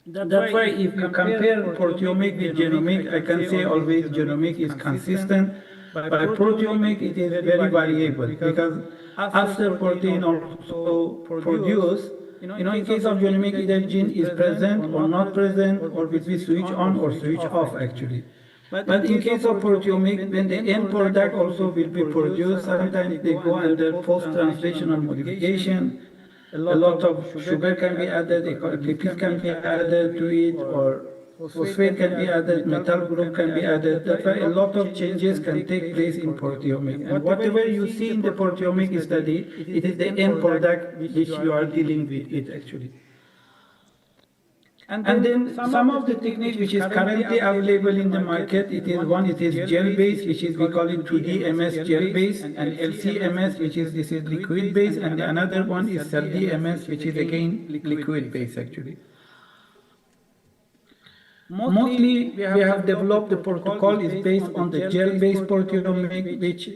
That's why if you compare proteomics with genomics, I can say always genomics is consistent, but proteomics it is very variable because after protein also produced, in case of genomics either gene is present or not present or will be switch on or switch off actually. But in case of proteomics, when the end product also will be produced, sometimes they go under post-translational modification. A lot of sugar can be added, lipids can be added to it, or phosphate can be added, metal group can be added. That's why a lot of changes can take place in proteomics. And whatever you see in the proteomic study, it is the end product which you are dealing with it actually. And then some of the techniques which is currently available in the market, it is gel-based, which is we call it 2D MS gel-based, and LC-MS, which is this is liquid-based, and the another one is CELD-MS, which is again liquid-based actually. Mostly we have developed the protocol is based on the gel-based proteomics, which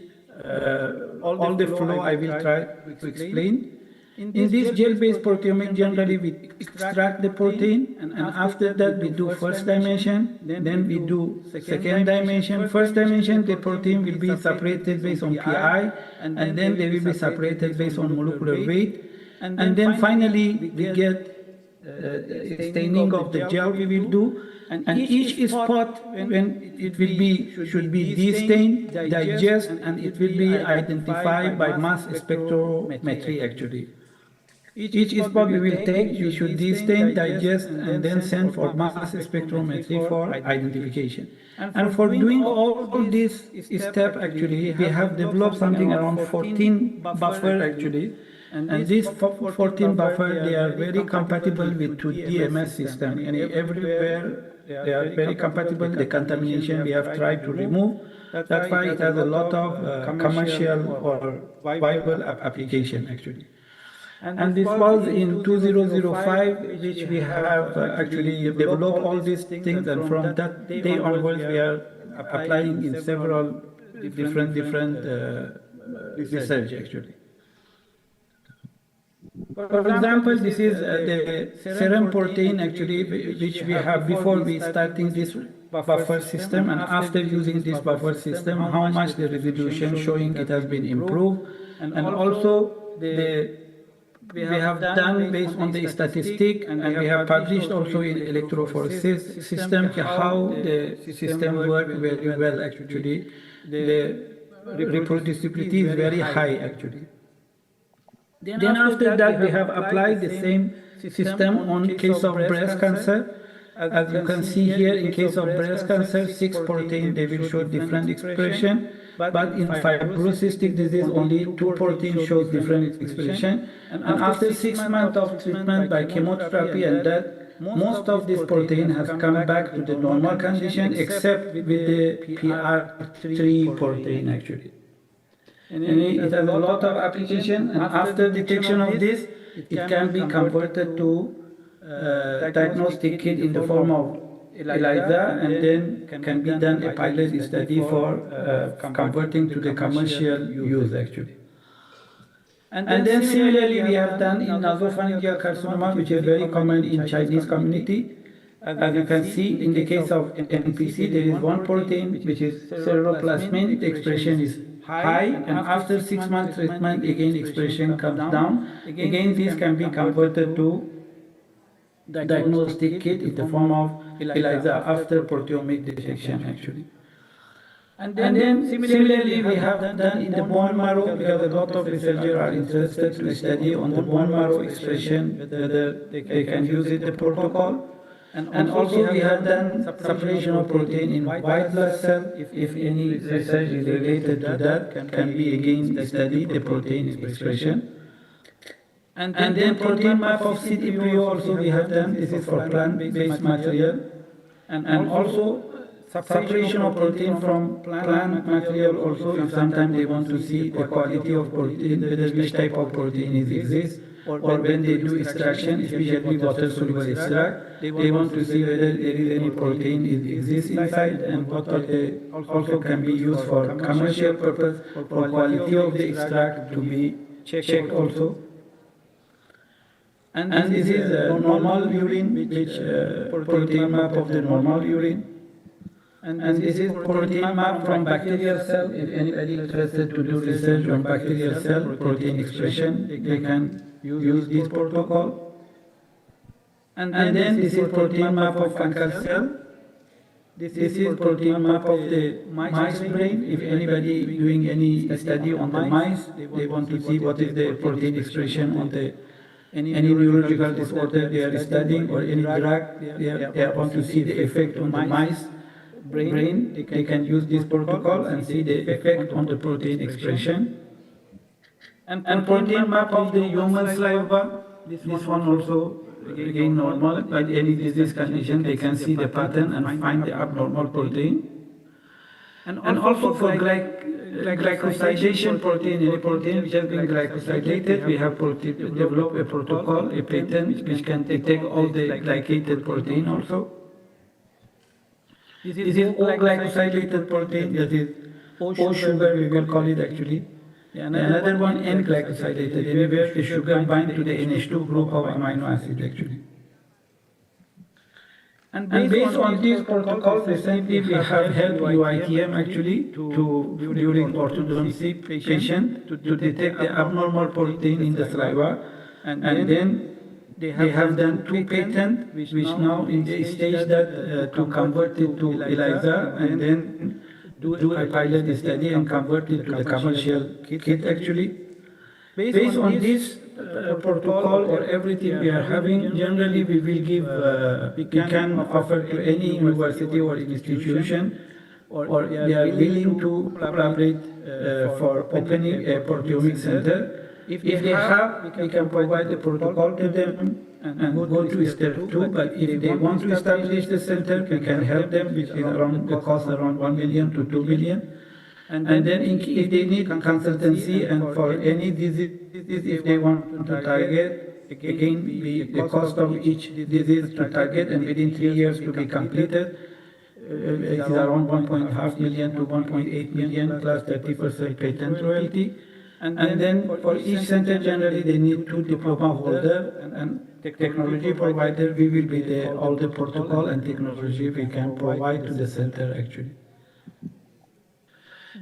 all the flow I will try to explain. In this gel-based proteomics, generally we extract the protein, and after that we do first dimension, then we do second dimension. First dimension, the protein will be separated based on PI, and then they will be separated based on molecular weight. And then finally we get staining of the gel we will do, And each spot, when it will be, should be destained, digest, and it will be identified by mass spectrometry actually. Each spot we will take, we should destain, digest, and then send for mass spectrometry for identification. And for doing all this step actually, we have developed something around 14 buffer actually. And these 14 buffer, they are very compatible with 2DMS system. And everywhere they are very compatible. The contamination we have tried to remove. That's why it has a lot of commercial or viable application actually. And this was in 2005, which we have actually developed all these things, and from that day onwards, we are applying in several different research actually. For example, this is the serum protein actually, which we have before we starting this buffer system, and after using this buffer system, how much the resolution showing it has been improved, and also we have done based on the statistic, and we have published also in electrophoresis system how the system work very well actually. The reproducibility is very high actually. Then after that we have applied the same system on case of breast cancer. As you can see here, in case of breast cancer, 6 protein they will show different expression, but in fibrocystic disease only 2 protein shows different expression. And after 6 months of treatment by chemotherapy and that, most of this protein has come back to the normal condition except with the PR3 protein actually. And it has a lot of application, and after detection of this, it can be converted to diagnostic kit in the form of ELISA, and then can be done a pilot study for converting to the commercial use actually. And then similarly we have done in nasopharyngeal carcinoma, which is very common in Chinese community. As you can see, in the case of NPC, there is one protein which is ceruloplasmin. The expression is high, and after 6 months treatment, again expression comes down. Again, this can be converted to diagnostic kit in the form of ELISA after proteomic detection actually. And then similarly we have done in the bone marrow, because a lot of researchers are interested to study on the bone marrow expression, whether they can use it the protocol. And also we have done separation of protein in white blood cell. If any research is related to that, can be again studied the protein expression. And then protein map of seed embryo also we have done. This is for plant-based material. And also separation of protein from plant material also, if sometimes they want to see the quality of protein, whether which type of protein exists, or when they do extraction, especially water-soluble extract, they want to see whether there is any protein exists inside, and what are they also can be used for commercial purpose, for quality of the extract to be checked also. And this is a normal urine, which protein map of the normal urine. And this is protein map from bacterial cell. If anybody interested to do research on bacterial cell protein expression, they can use this protocol. And then this is protein map of fungal cell. This is protein map of the mice brain. If anybody doing any study on the mice, they want to see what is the protein expression on the any neurological disorder they are studying, or any drug they want to see the effect on the mice brain, they can use this protocol and see the effect on the protein expression. And protein map of the human saliva, this one also again normal, but any disease condition they can see the pattern and find the abnormal protein. And also for glycosylation protein, any protein which has been glycosylated, we have developed a protocol, a patent which can detect all the glycated protein also. This is O glycosylated protein, that is O sugar we will call it actually. And another one N glycosylated, anywhere the sugar bind to the NH2 group of amino acid actually. And based on this protocol, recently we have helped UITM actually during orthodontic patient to detect the abnormal protein in the saliva, and then they have done 2 patents, which now in the stage that to convert it to ELISA and then do a pilot study and convert it to the commercial kit actually. Based on this protocol or everything we are having, generally we will give, we can offer to any university or institution, or they are willing to collaborate for opening a proteomic center. If they have, we can provide the protocol to them and go to step 2, but if they want to establish the center, we can help them with around the cost around 1 million to 2 million. And then if they need consultancy and for any disease, if they want to target, again, the cost of each disease to target and within 3 years to be completed, it is around 1.5 million to 1.8 million plus 30% patent royalty. And then for each center, generally they need 2 diploma holder and technology provider. We will be there, all the protocol and technology we can provide to the center actually.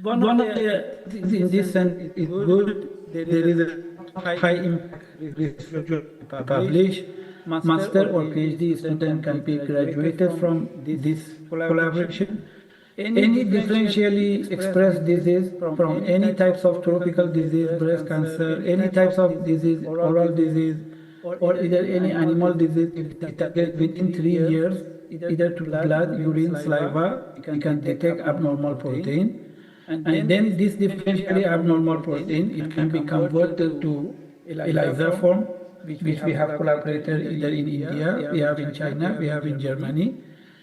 One of the things in this sense is good. There is a high impact research to publish. Master or PhD student can be graduated from this collaboration. Any differentially expressed disease from any types of tropical disease, breast cancer, any types of disease, oral disease, or either any animal disease, if detected within 3 years, either to blood, urine, saliva, we can detect abnormal protein. And then this differentially abnormal protein, it can be converted to ELISA form, which we have collaborated either in India, we have in China, we have in Germany.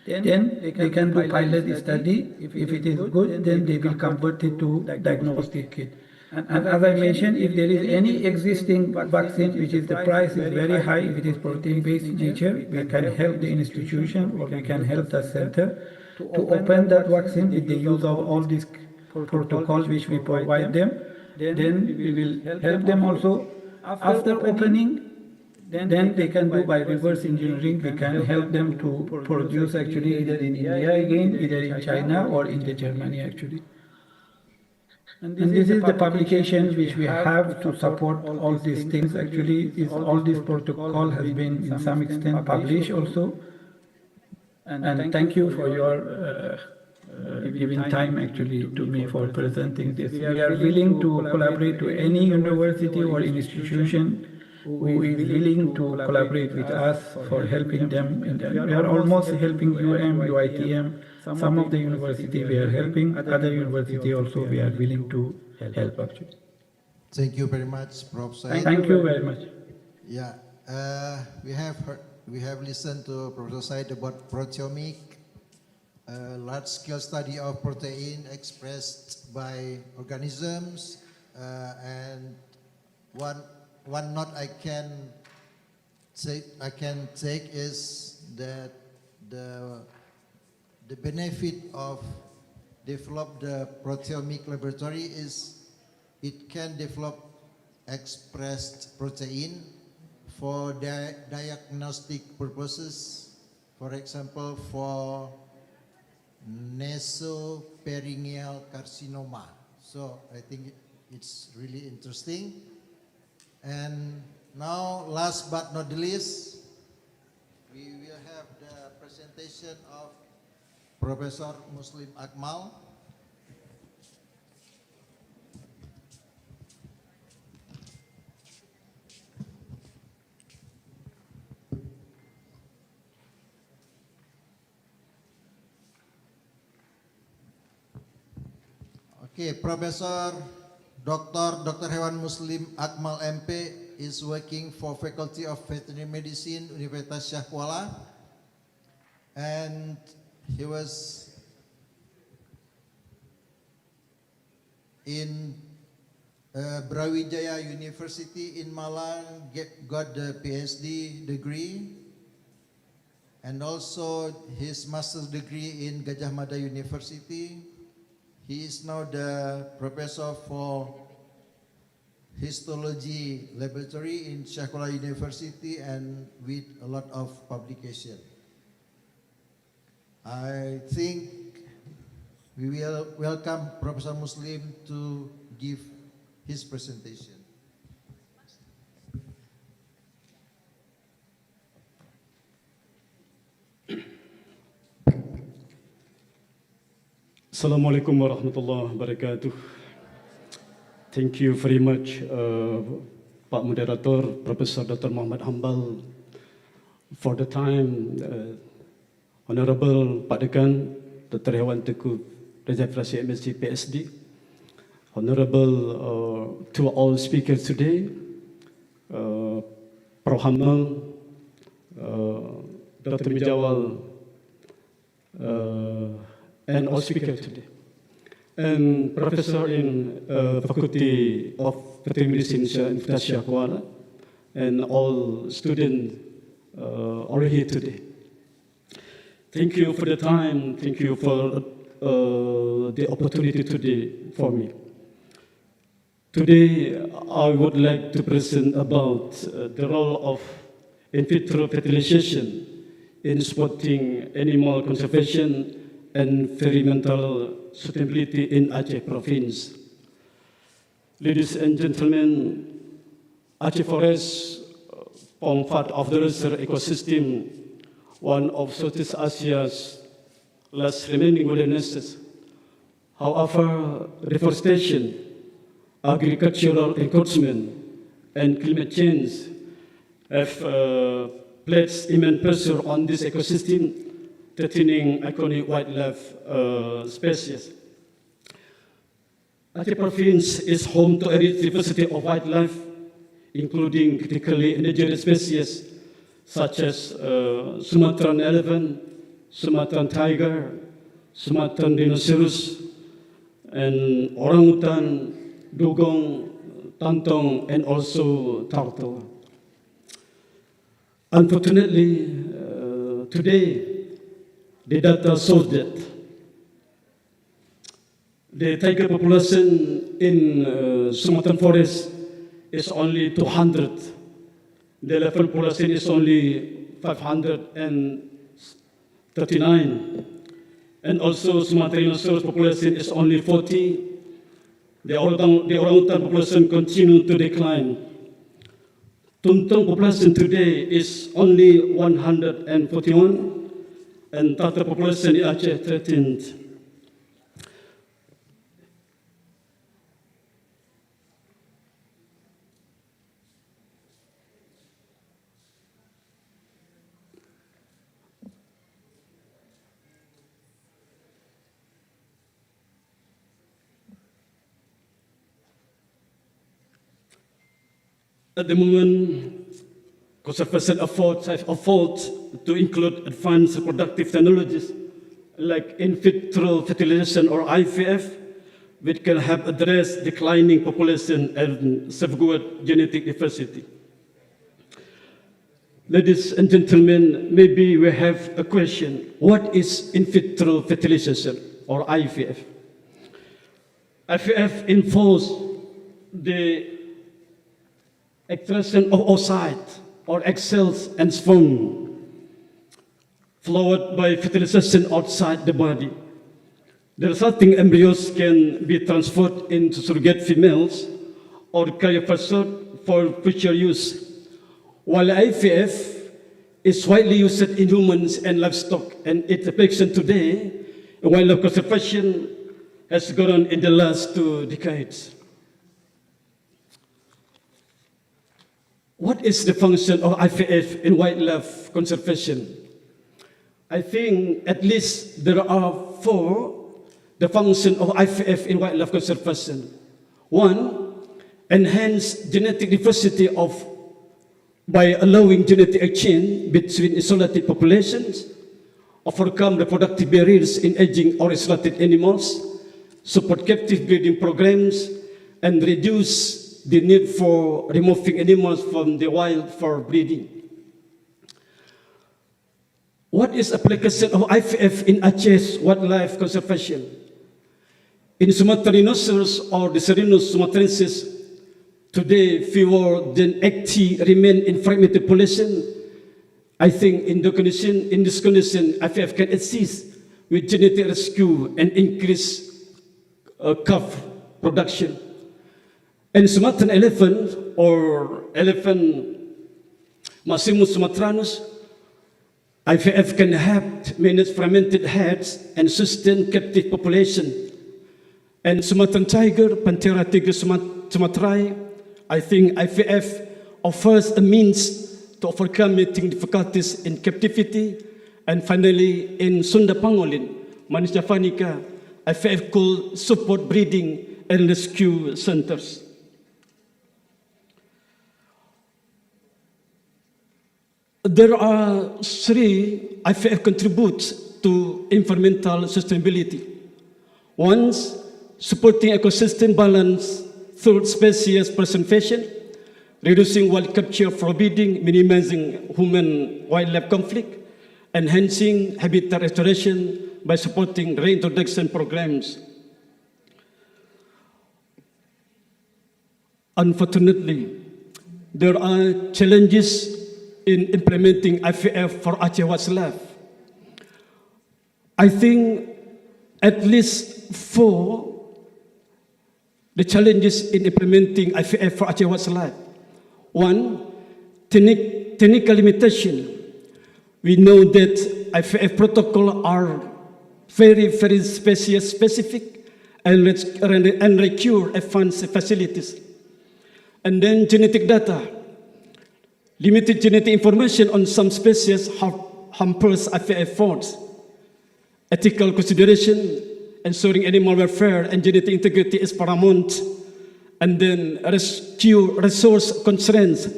Then they can do pilot study. If it is good, then they will convert it to diagnostic kit. And as I mentioned, if there is any existing vaccine, which is the price is very high, if it is protein-based nature, we can help the institution or we can help the center to open that vaccine with the use of all these protocols which we provide them. Then we will help them also. After opening, then they can do by reverse engineering, we can help them to produce actually either in India again, either in China or in the Germany actually. And this is the publication which we have to support all these things actually. All this protocol has been in some extent published also. And thank you for your giving time actually to me for presenting this. We are willing to collaborate to any university or institution who is willing to collaborate with us for helping them. We are almost helping UITM, some of the university we are helping, other university also we are willing to help actually. Thank you very much, Prof. Said. Thank you very much. Yeah, we have listened to Professor Said about proteomic, large-scale study of protein expressed by organisms, and one note I can take is that the benefit of develop the proteomic laboratory is it can develop expressed protein for diagnostic purposes, for example, for nasopharyngeal carcinoma. So I think it's really interesting. And now, last but not the least, we will have the presentation of Professor Muslim Akmal. Okay, Professor Dr. Hewan Muslim Akmal MP is working for Faculty of Veterinary Medicine, Universitas Syah Kuala, and he was in Brawijaya University in Malang, got the PhD degree, and also his master's degree in Gajah Mada University. He is now the professor for histology laboratory in Syah Kuala University and with a lot of publication. I think we will welcome Professor Muslim to give his presentation. Assalamualaikum warahmatullahi wabarakatuh. Thank you very much, Pak Moderator, Professor Dr. Muhammad Hambal, for the time. Honorable Pak Dekan, Dr. Hewan Teguh, Reza Frasi MSc PSD, Honorable to all speakers today, Prof. Hamal, Dr. Mijawal, and all speakers today, and Professor in Faculty of Veterinary Medicine Universitas Syah Kuala, and all students are here today. Thank you for the time. Thank you for the opportunity today for me. Today, I would like to present about the role of in vitro fertilization in supporting animal conservation and environmental sustainability in Aceh province. Ladies and gentlemen, Aceh Forest forms part of the reserve ecosystem, one of Southeast Asia's last remaining wildernesses. However, deforestation, agricultural encroachment, and climate change have placed immense pressure on this ecosystem, threatening iconic wildlife species. Aceh province is home to a rich diversity of wildlife, including critically endangered species such as Sumatran elephant, Sumatran tiger, Sumatran rhinoceros, and orangutan, dugong, tantong, and also turtle. Unfortunately, today, the data shows that the tiger population in Sumatran forest is only 200. The elephant population is only 539. And also Sumatran rhinoceros population is only 40. The orangutan population continues to decline. Tuntong population today is only 141, and turtle population in Aceh threatened. At the moment, conservation efforts have evolved to include advanced reproductive technologies like in vitro fertilization or IVF, which can help address declining population and safeguard genetic diversity. Ladies and gentlemen, maybe we have a question. What is in vitro fertilization or IVF? IVF involves the extraction of oocyte or egg cells and sperm, followed by fertilization outside the body. The resulting embryos can be transferred into surrogate females or cryopreserved for future use. While IVF is widely used in humans and livestock, and its application today, wildlife conservation has grown in the last 2 decades. What is the function of IVF in wildlife conservation? I think at least there are 4 the function of IVF in wildlife conservation. 1, enhance genetic diversity by allowing genetic exchange between isolated populations, overcome reproductive barriers in aging or isolated animals, support captive breeding programs, and reduce the need for removing animals from the wild for breeding. What is application of IVF in Aceh's wildlife conservation? In Sumatran rhinoceros or the Serinus sumatrensis, today fewer than 80 remain in fragmented population. I think in this condition, IVF can assist with genetic rescue and increase calf production. And Sumatran elephant or elephant Maximus sumatranus, IVF can help manage fragmented herds and sustain captive population. And Sumatran tiger, Panthera tigris sumatrae, I think IVF offers a means to overcome meeting difficulties in captivity. And finally, in Sunda pangolin, Manis javanica, IVF could support breeding and rescue centers. There are three IVF contributes to environmental sustainability. One, supporting ecosystem balance through species preservation, reducing wild capture for breeding, minimizing human-wildlife conflict, enhancing habitat restoration by supporting reintroduction programs. Unfortunately, there are challenges in implementing IVF for Aceh wildlife. I think at least 4 the challenges in implementing IVF for Aceh wildlife. One, technical limitation. We know that IVF protocols are very species specific and require advanced facilities. And then genetic data. Limited genetic information on some species hampers IVF efforts. Ethical consideration, ensuring animal welfare and genetic integrity is paramount. And then rescue resource constraints.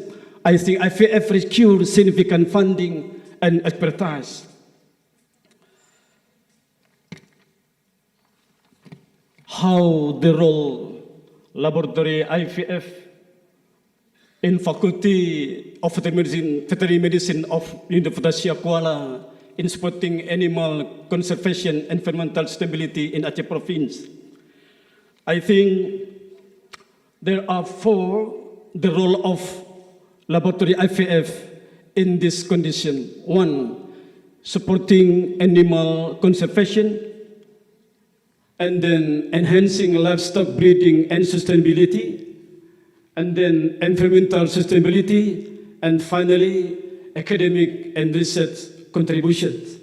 I think IVF requires significant funding and expertise. How the role laboratory IVF in Faculty of Veterinary Medicine of University of Kuala in supporting animal conservation and environmental stability in Aceh Province. I think there are 4 the role of laboratory IVF in this condition. 1, supporting animal conservation, and then enhancing livestock breeding and sustainability, and then environmental sustainability, and finally, academic and research contributions.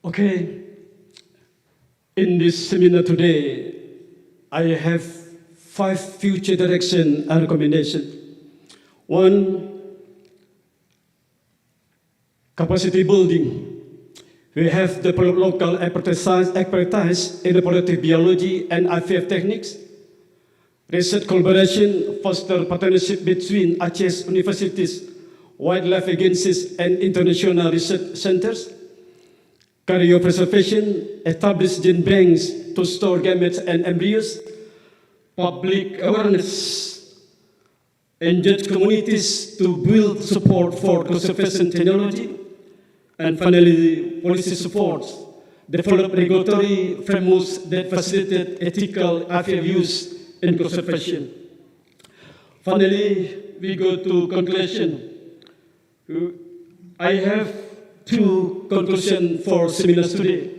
Okay, in this seminar today, I have 5 future direction and recommendation. 1, capacity building. We have developed local expertise in reproductive biology and IVF techniques. Research collaboration foster partnership between Aceh universities, wildlife agencies, and international research centers. Cryopreservation, establish gene banks to store gametes and embryos. Public awareness, engage communities to build support for conservation technology. And finally, policy supports, develop regulatory frameworks that facilitate ethical IVF use in conservation. Finally, we go to conclusion. I have 2 conclusions for seminars today.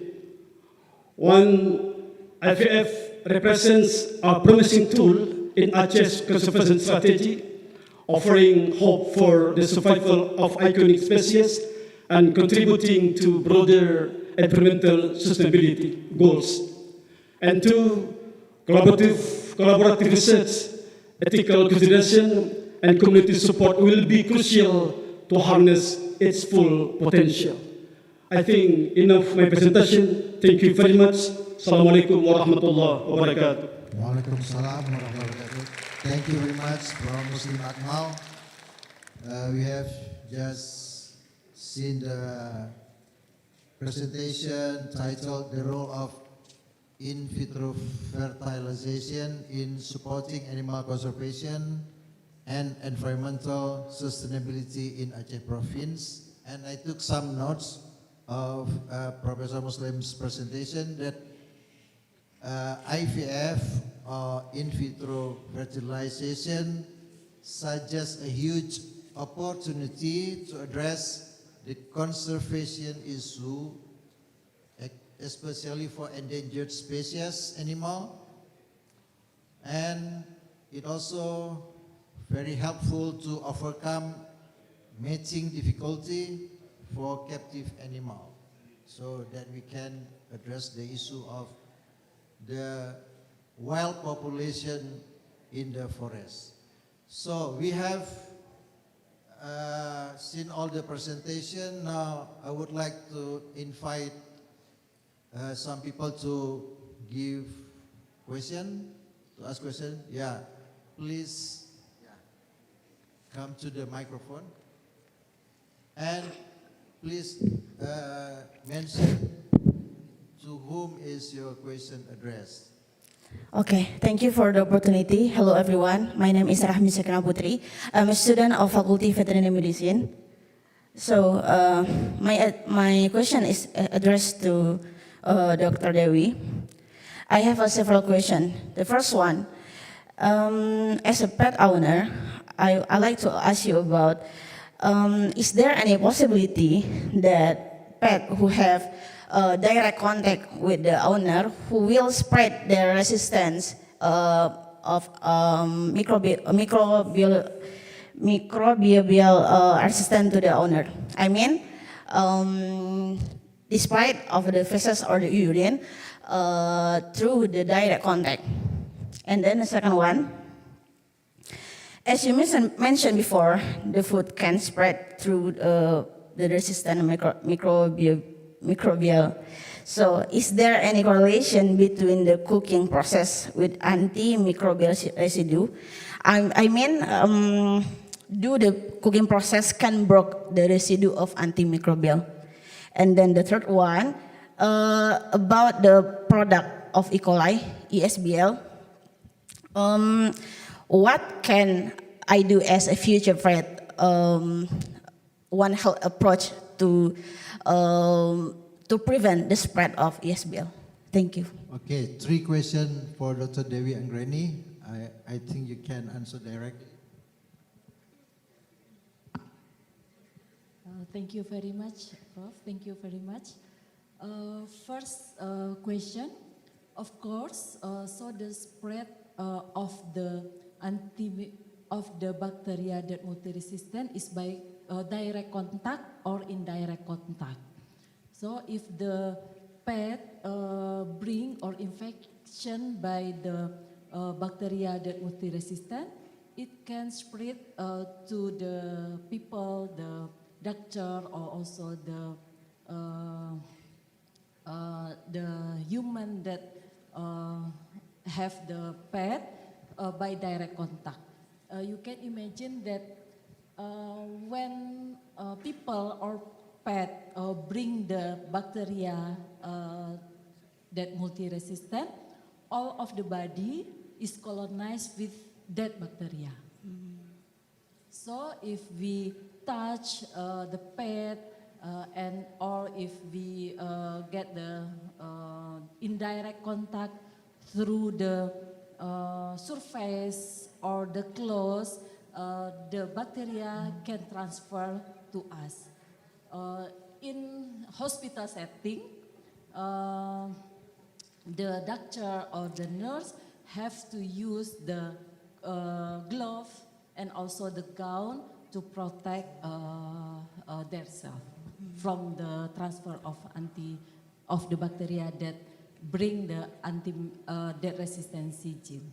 1, IVF represents a promising tool in Aceh's conservation strategy, offering hope for the survival of iconic species and contributing to broader environmental sustainability goals. And 2, collaborative research, ethical consideration, and community support will be crucial to harness its full potential. I think enough my presentation. Thank you very much. Assalamualaikum warahmatullahi wabarakatuh. Waalaikumsalam warahmatullahi wabarakatuh. Thank you very much from Muslim Akmal. We have just seen the presentation titled The Role of In Vitro Fertilization in Supporting Animal Conservation and Environmental Sustainability in Aceh Province. And I took some notes of Professor Muslim's presentation that IVF or in vitro fertilization suggests a huge opportunity to address the conservation issue, especially for endangered species animal. And it also very helpful to overcome mating difficulty for captive animal, so that we can address the issue of the wild population in the forest. So we have seen all the presentation. Now I would like to invite some people to give question, to ask question. Yeah, please come to the microphone. And please mention to whom is your question addressed. Okay, thank you for the opportunity. Hello everyone, my name is Rahmi Sekna Putri. I'm a student of Faculty Veterinary Medicine. So my question is addressed to Dr. Dewi. I have several questions. The first one, as a pet owner, I like to ask you about, is there any possibility that pet who have direct contact with the owner who will spread their resistance of microbial resistance to the owner? I mean, despite of the feces or the urine through the direct contact. And then the second one, as you mentioned before, the food can spread through the resistant microbial. So is there any correlation between the cooking process with antimicrobial residue? I mean, do the cooking process can break the residue of antimicrobial? And then the third one, about the product of E. coli, ESBL. What can I do as a future vet? One health approach to prevent the spread of ESBL. Thank you. Okay, 3 questions for Dr. Dewi Anggreni. I think you can answer directly. Thank you very much, Prof. Thank you very much. First question, of course, so the spread of the bacteria that multi-resistant is by direct contact or indirect contact. So if the pet bring or infection by the bacteria that multi-resistant, it can spread to the people, the doctor, or also the human that have the pet by direct contact. You can imagine that when people or pet bring the bacteria that multi-resistant, all of the body is colonized with that bacteria. So if we touch the pet or if we get the indirect contact through the surface or the clothes, the bacteria can transfer to us. In hospital setting, the doctor or the nurse have to use the glove and also the gown to protect themselves from the transfer of the bacteria that bring the that resistance gene.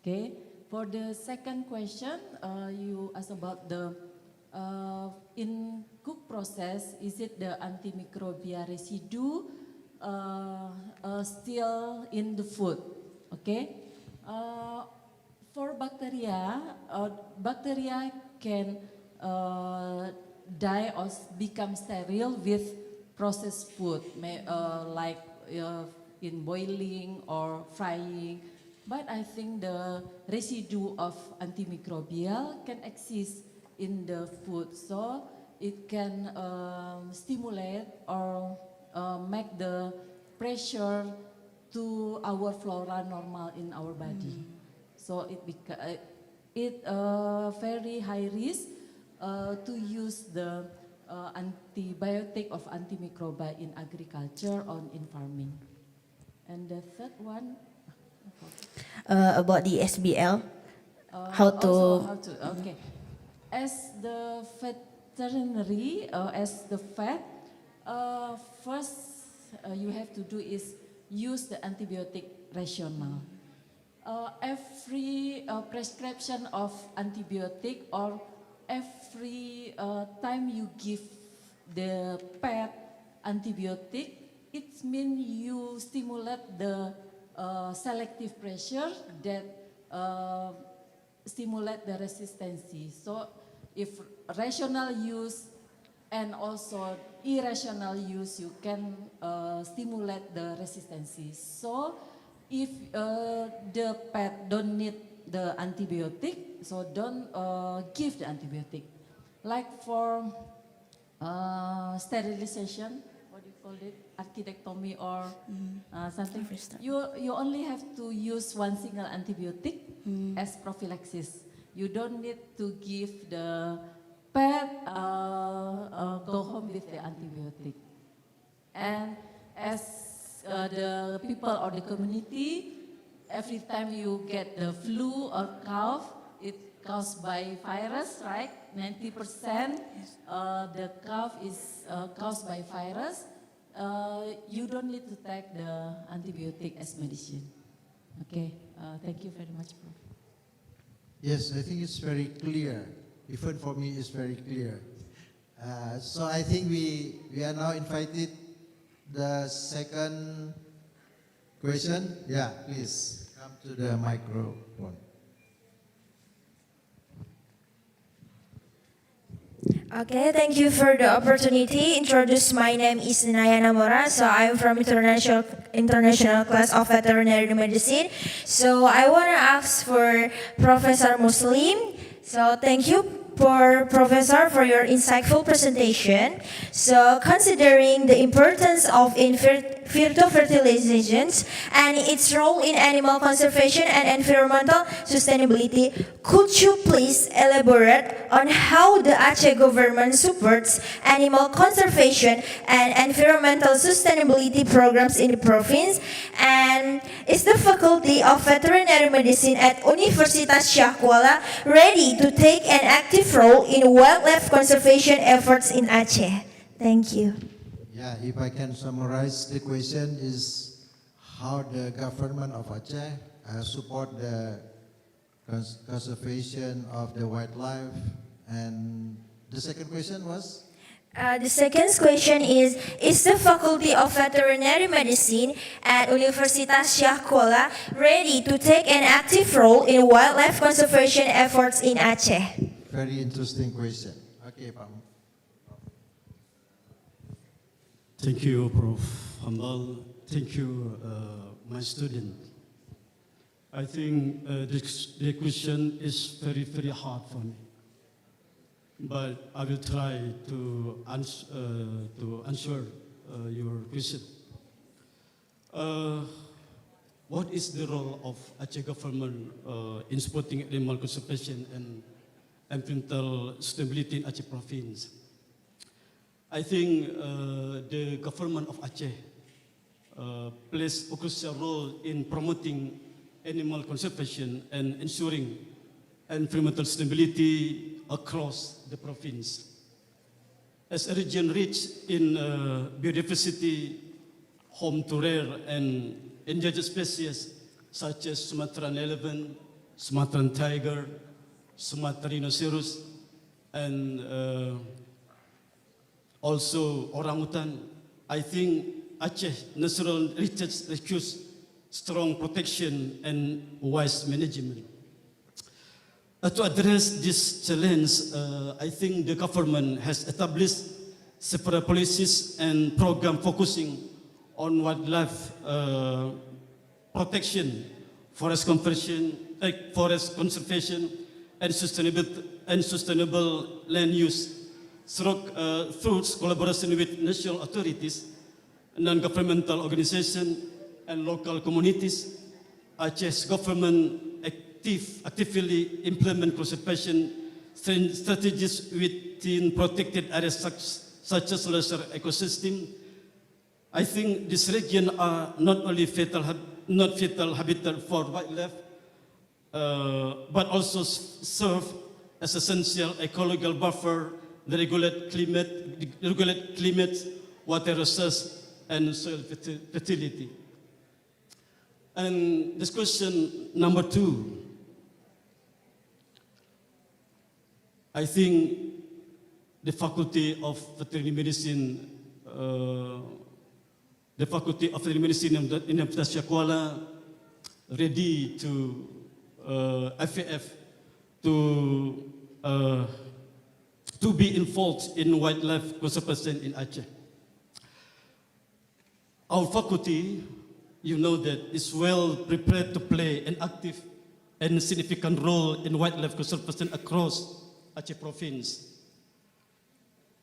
Okay, for the second question, you asked about the in cook process, is it the antimicrobial residue still in the food? Okay, for bacteria, bacteria can die or become sterile with processed food, like in boiling or frying. But I think the residue of antimicrobial can exist in the food, so it can stimulate or make the pressure to our flora normal in our body. So it very high risk to use the antibiotic of antimicrobial in agriculture or in farming. And the third one? About the SBL, how to... okay. As the veterinary, as the vet, first you have to do is use the antibiotic rationale. Every prescription of antibiotic or every time you give the pet antibiotic, it means you stimulate the selective pressure that stimulate the resistance. So if rational use and also irrational use, you can stimulate the resistance. So if the pet don't need the antibiotic, so don't give the antibiotic. Like for sterilization, what do you call it? Architectomy or something. You only have to use one single antibiotic as prophylaxis. You don't need to give the pet go home with the antibiotic. And as the people or the community, every time you get the flu or cough, it's caused by virus, right? 90% the cough is caused by virus. You don't need to take the antibiotic as medicine. Okay, thank you very much, Prof. Yes, I think it's very clear. Even for me, it's very clear. So I think we are now invited the second question. Yeah, please come to the microphone. Okay, thank you for the opportunity. Introduce, my name is Nayana Mora. So I'm from international class of veterinary medicine. So I want to ask for Professor Muslim. So thank you Professor for your insightful presentation. So considering the importance of vitro fertilizations and its role in animal conservation and environmental sustainability, could you please elaborate on how the Aceh government supports animal conservation and environmental sustainability programs in the province? And is the Faculty of Veterinary Medicine at Universitas Syah Kuala ready to take an active role in wildlife conservation efforts in Aceh? Thank you. Yeah, if I can summarize the question is how the government of Aceh support the conservation of the wildlife, and the second question was? The second question is the Faculty of Veterinary Medicine at Universitas Syah Kuala ready to take an active role in wildlife conservation efforts in Aceh? Very interesting question. Okay, Pak. Thank you, Prof. Hambal. Thank you, my student. I think the question is very, very hard for me. But I will try to answer your question. What is the role of Aceh government in supporting animal conservation and environmental stability in Aceh province? I think the government of Aceh plays a crucial role in promoting animal conservation and ensuring environmental stability across the province. As a region rich in biodiversity, home to rare and endangered species such as Sumatran elephant, Sumatran tiger, Sumatran rhinoceros, and also orangutan, I think Aceh natural riches requires strong protection and wise management. To address this challenge, I think the government has established several policies and programs focusing on wildlife protection, forest conservation, and sustainable land use through collaboration with national authorities, non-governmental organizations, and local communities. Aceh's government actively implement conservation strategies with in protected areas such as lesser ecosystem. I think this region are not only not fatal habitat for wildlife, but also serve as essential ecological buffer that regulate climate, water resource, and soil fertility. And this question number 2, I think the Faculty of Veterinary Medicine, in Universitas Kuala ready to FAF to be involved in wildlife conservation in Aceh. Our faculty, you know that, is well prepared to play an active and significant role in wildlife conservation across Aceh province.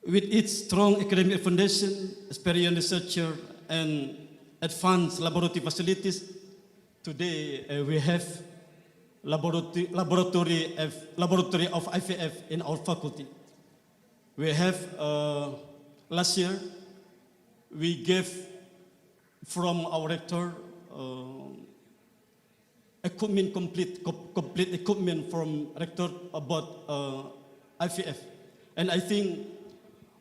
With its strong academic foundation, experienced researcher, and advanced laboratory facilities, today we have laboratory of IVF in our faculty. We have last year we gave from our rector equipment, complete equipment from rector about IVF, and I think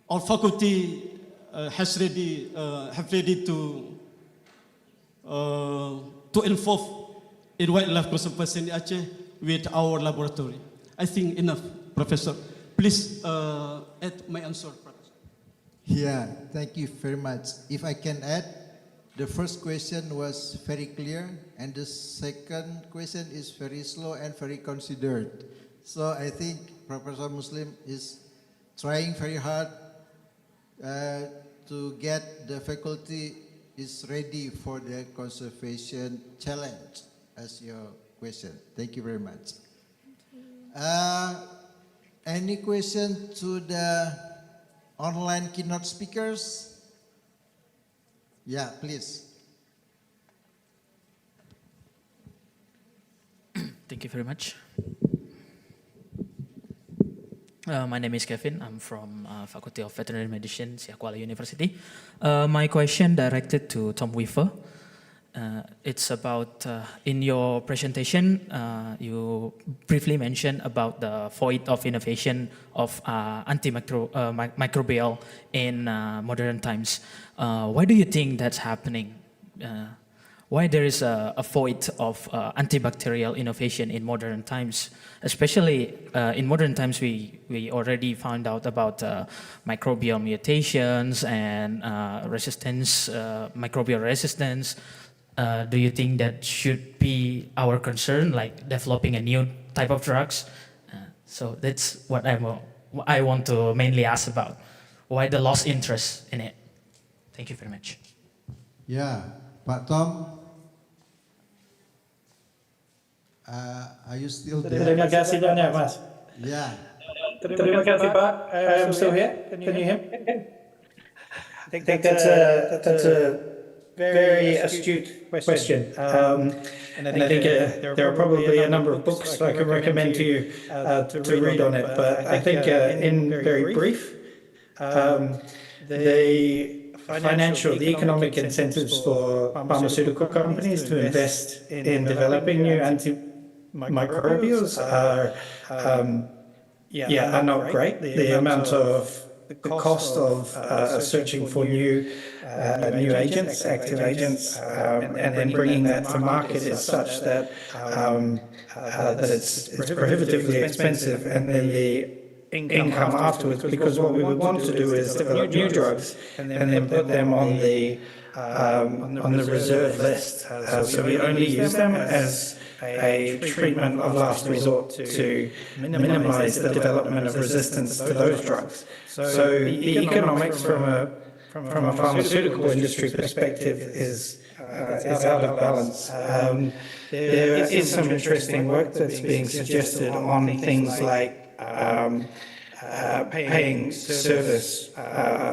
our faculty have ready to involve in wildlife conservation in Aceh with our laboratory. I think enough, Professor. Please add my answer, Professor. Yeah, thank you very much. If I can add, the first question was very clear, and the second question is very slow and very considered. So I think Professor Muslim is trying very hard to get the faculty is ready for the conservation challenge as your question. Thank you very much. Any question to the online keynote speakers? Yeah, please. Thank you very much. My name is Kevin. I'm from Faculty of Veterinary Medicine, Shah Kuala University. My question directed to Tom Weaver. It's about, in your presentation, you briefly mentioned about the void of innovation of antimicrobial in modern times. Why do you think that's happening? Why there is a void of antibacterial innovation in modern times? Especially in modern times, we already found out about microbial mutations and microbial resistance. Do you think that should be our concern, like developing a new type of drugs? So that's what I want to mainly ask about. Why the lost interest in it? Thank you very much. Yeah, Pak Tom. Are you still there? Terima kasih banyak, Mas. Yeah. Terima kasih, Pak. I'm still here. Can you hear me? I think that's a very astute question. And I think there are probably a number of books I could recommend to you to read on it. But I think in very brief, the economic incentives for pharmaceutical companies to invest in developing new antimicrobials are not great. The amount of the cost of searching for new agents, active agents, and then bringing that to market is such that it's prohibitively expensive, and then the income afterwards, because what we would want to do is develop new drugs and then put them on the reserve list. So we only use them as a treatment of last resort to minimize the development of resistance to those drugs. So the economics from a pharmaceutical industry perspective is out of balance. There is some interesting work that's being suggested on things like paying service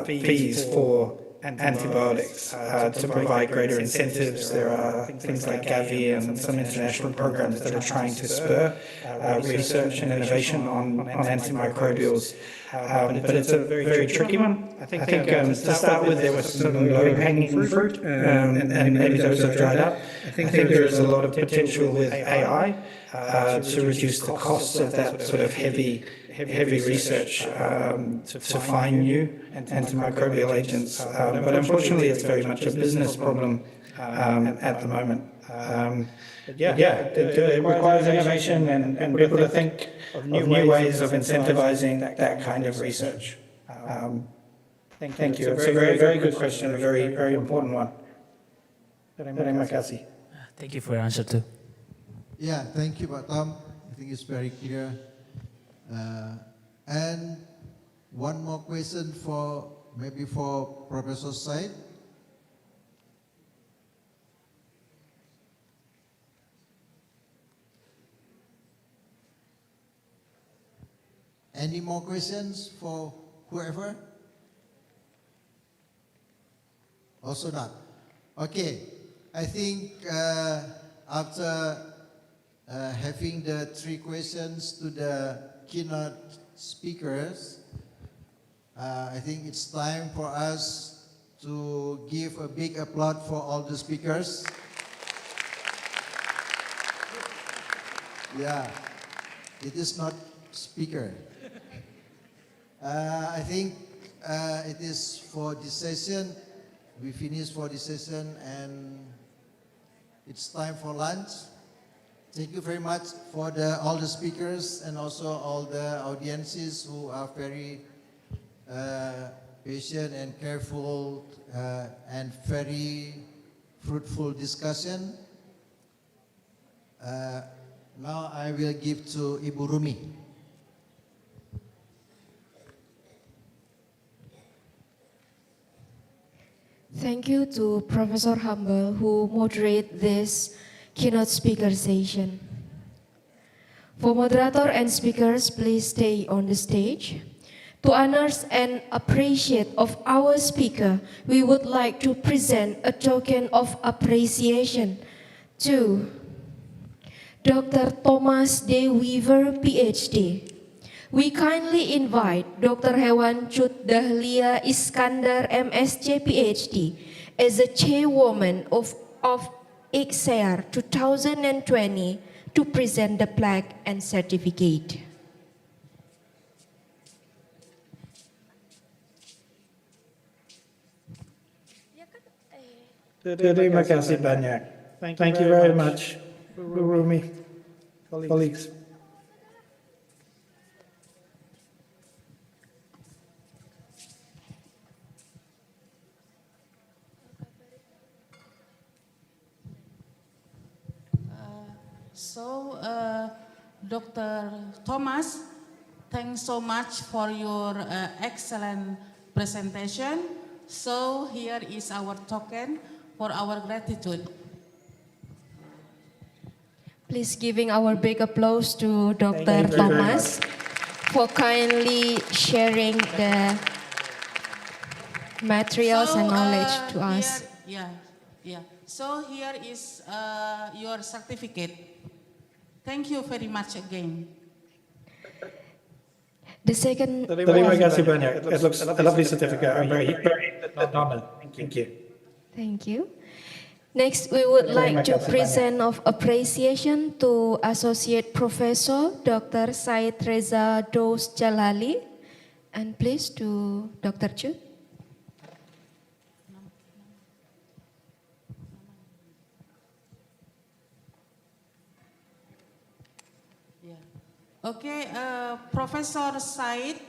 fees for antibiotics to provide greater incentives. There are things like Gavi and some international programs that are trying to spur research and innovation on antimicrobials. but it's a very tricky one. I think to start with, there was some low-hanging fruit, and maybe those have dried up. I think there is a lot of potential with AI to reduce the costs of that sort of heavy research to find new antimicrobial agents. But unfortunately, it's very much a business problem at the moment. It requires innovation and people to think of new ways of incentivizing that kind of research. Thank you. It's a very good question, a very important one. Terima kasih. Thank you for your answer too. Yeah, thank you, Pak Tom. I think it's very clear. And one more question for Professor Said. Any more questions for whoever? Also not. Okay, I think after having the 3 questions to the keynote speakers, I think it's time for us to give a big applause for all the speakers. Yeah, it is not speaker. I think it is for this session. We finished for this session and it's time for lunch. Thank you very much for all the speakers and also all the audiences who are very patient and careful and very fruitful discussion. Now I will give to Ibu Rumi. Thank you to Professor Humble who moderated this keynote speaker session. For moderator and speakers, please stay on the stage. To honor and appreciate of our speaker, we would like to present a token of appreciation to Dr. Thomas De Weaver, PhD. We kindly invite Dr. Hewan Chut Dahlia Iskandar, MSc, PhD, as the chairwoman of Icsear 2020 to present the plaque and certificate. Terima kasih banyak. Thank you very much, Bu Rumi, colleagues. So, Dr. Thomas, thanks so much for your excellent presentation. So, here is our token for our gratitude. Please giving our big applause to Dr. Thomas for kindly sharing the materials and knowledge to us. Yeah. So here is your certificate. Thank you very much again. The second. Terima kasih banyak. It looks a lovely certificate. I'm very honored. Thank you. Thank you. Next, we would like to present of appreciation to Associate Professor Dr. Said Reza Dos Jalali, and please to Dr. Chut. Okay, Professor Said,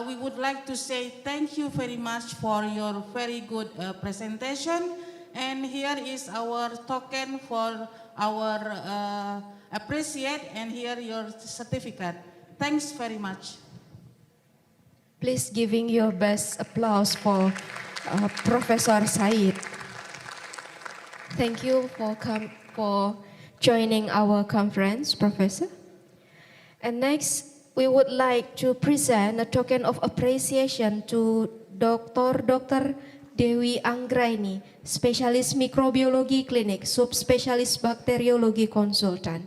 we would like to say thank you very much for your very good presentation. And here is our token for our appreciate, and here your certificate. Thanks very much. Please giving your best applause for Professor Said. Thank you for joining our conference, Professor. And next, we would like to present a token of appreciation to Dr. Dewi Anggraini, Spesialis Mikrobiologi Klinik, Subspesialis Bakteriologi Konsultan.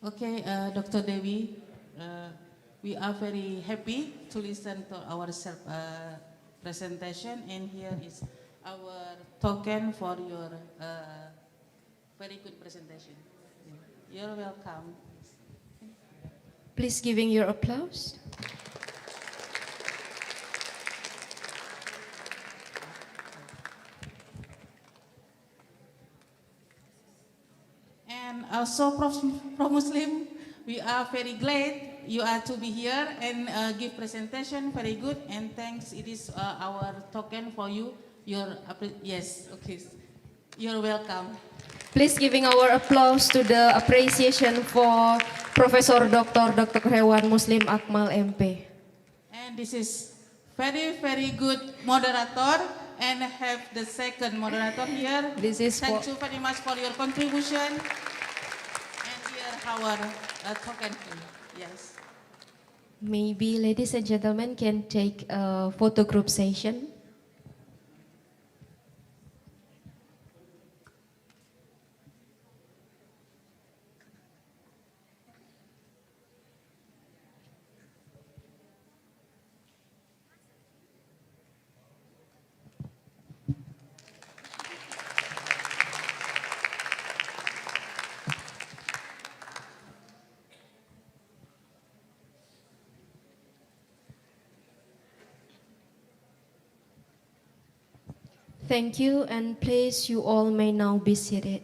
Okay, Dr. Dewi, we are very happy to listen to our presentation, and here is our token for your very good presentation. You're welcome. Please giving your applause. And also, Prof. Muslim, we are very glad you are to be here and give presentation very good, and thanks. It is our token for you. Yes, okay. You're welcome. Please giving our applause to the appreciation for Professor Dr. Hewan Muslim Akmal MP. And this is very good moderator, and have the second moderator here. Thank you very much for your contribution. And here our token. Yes. Maybe ladies and gentlemen can take a photo group session. Thank you, and please, you all may now be seated.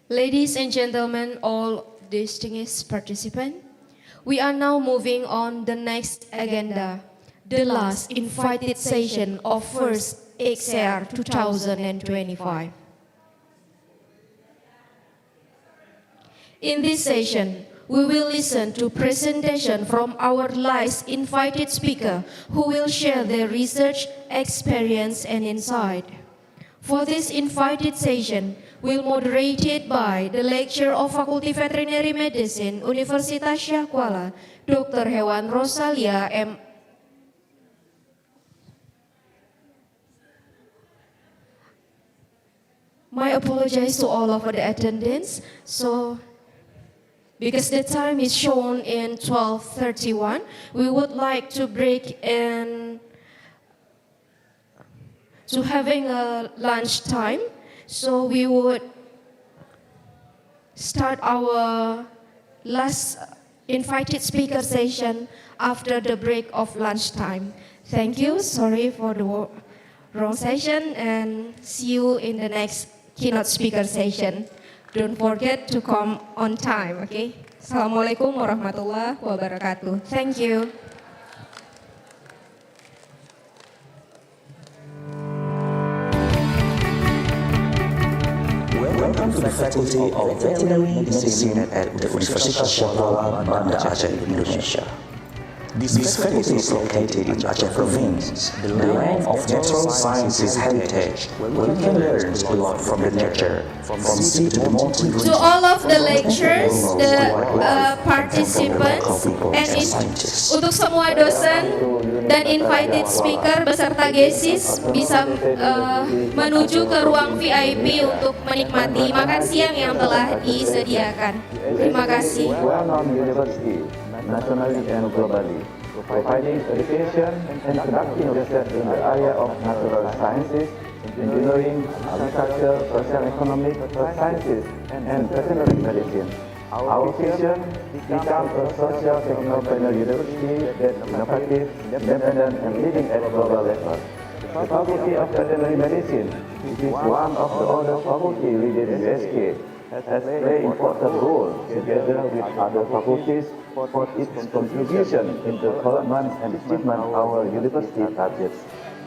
Ladies and gentlemen, all distinguished participants, we are now moving on the next agenda, the last invited session of First Icsear 2025. In this session, we will listen to presentation from our last invited speaker who will share their research, experience, and insight. For this invited session, will moderated by the lecturer of Faculty Veterinary Medicine, Universitas Syah Kuala, Dr. Hewan Rosalia M. My apologies to all of the attendants. Because the time is shown in 12:31, we would like to break in to having a lunch time. So we would start our last invited speaker session after the break of lunchtime. Thank you. Sorry for the wrong session, and see you in the next keynote speaker session. Don't forget to come on time, okay? Assalamualaikum warahmatullahi wabarakatuh. Thank you. Welcome to the Faculty of Veterinary Medicine at the Universitas Syah Kuala, Banda Aceh, Indonesia. This faculty is located in Aceh Province, the land of natural sciences heritage, where we can learn a lot from the nature, from sea to the mountain region. To all of the lecturers, the participants, and untuk semua dosen dan invited speaker beserta gesis bisa menuju ke ruang VIP untuk menikmati makan siang yang telah disediakan. Terima kasih. Nationally and globally, providing education and conducting research in the area of natural sciences, engineering, agriculture, social economic sciences, and veterinary medicine. Our vision become a social techno-partner university that is innovative, independent, and leading at global level. The Faculty of Veterinary Medicine, which is one of the oldest faculty within USK, has played an important role together with other faculties for its contribution in the development and achievement of our university targets.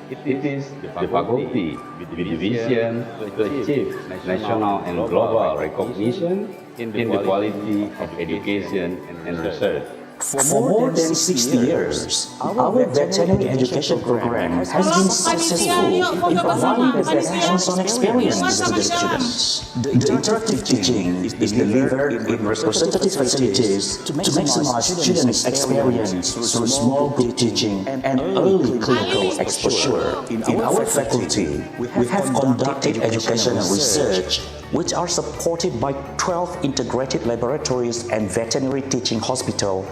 It is the faculty with the vision to achieve national and global recognition in the quality of education and research. For more than 60 years, our veterinary education program has been successful in providing the best hands-on experience to the students. The interactive teaching is delivered in representative facilities to maximize students' experience through small group teaching and early clinical exposure. In our faculty, we have conducted education and research which are supported by 12 integrated laboratories and veterinary teaching hospitals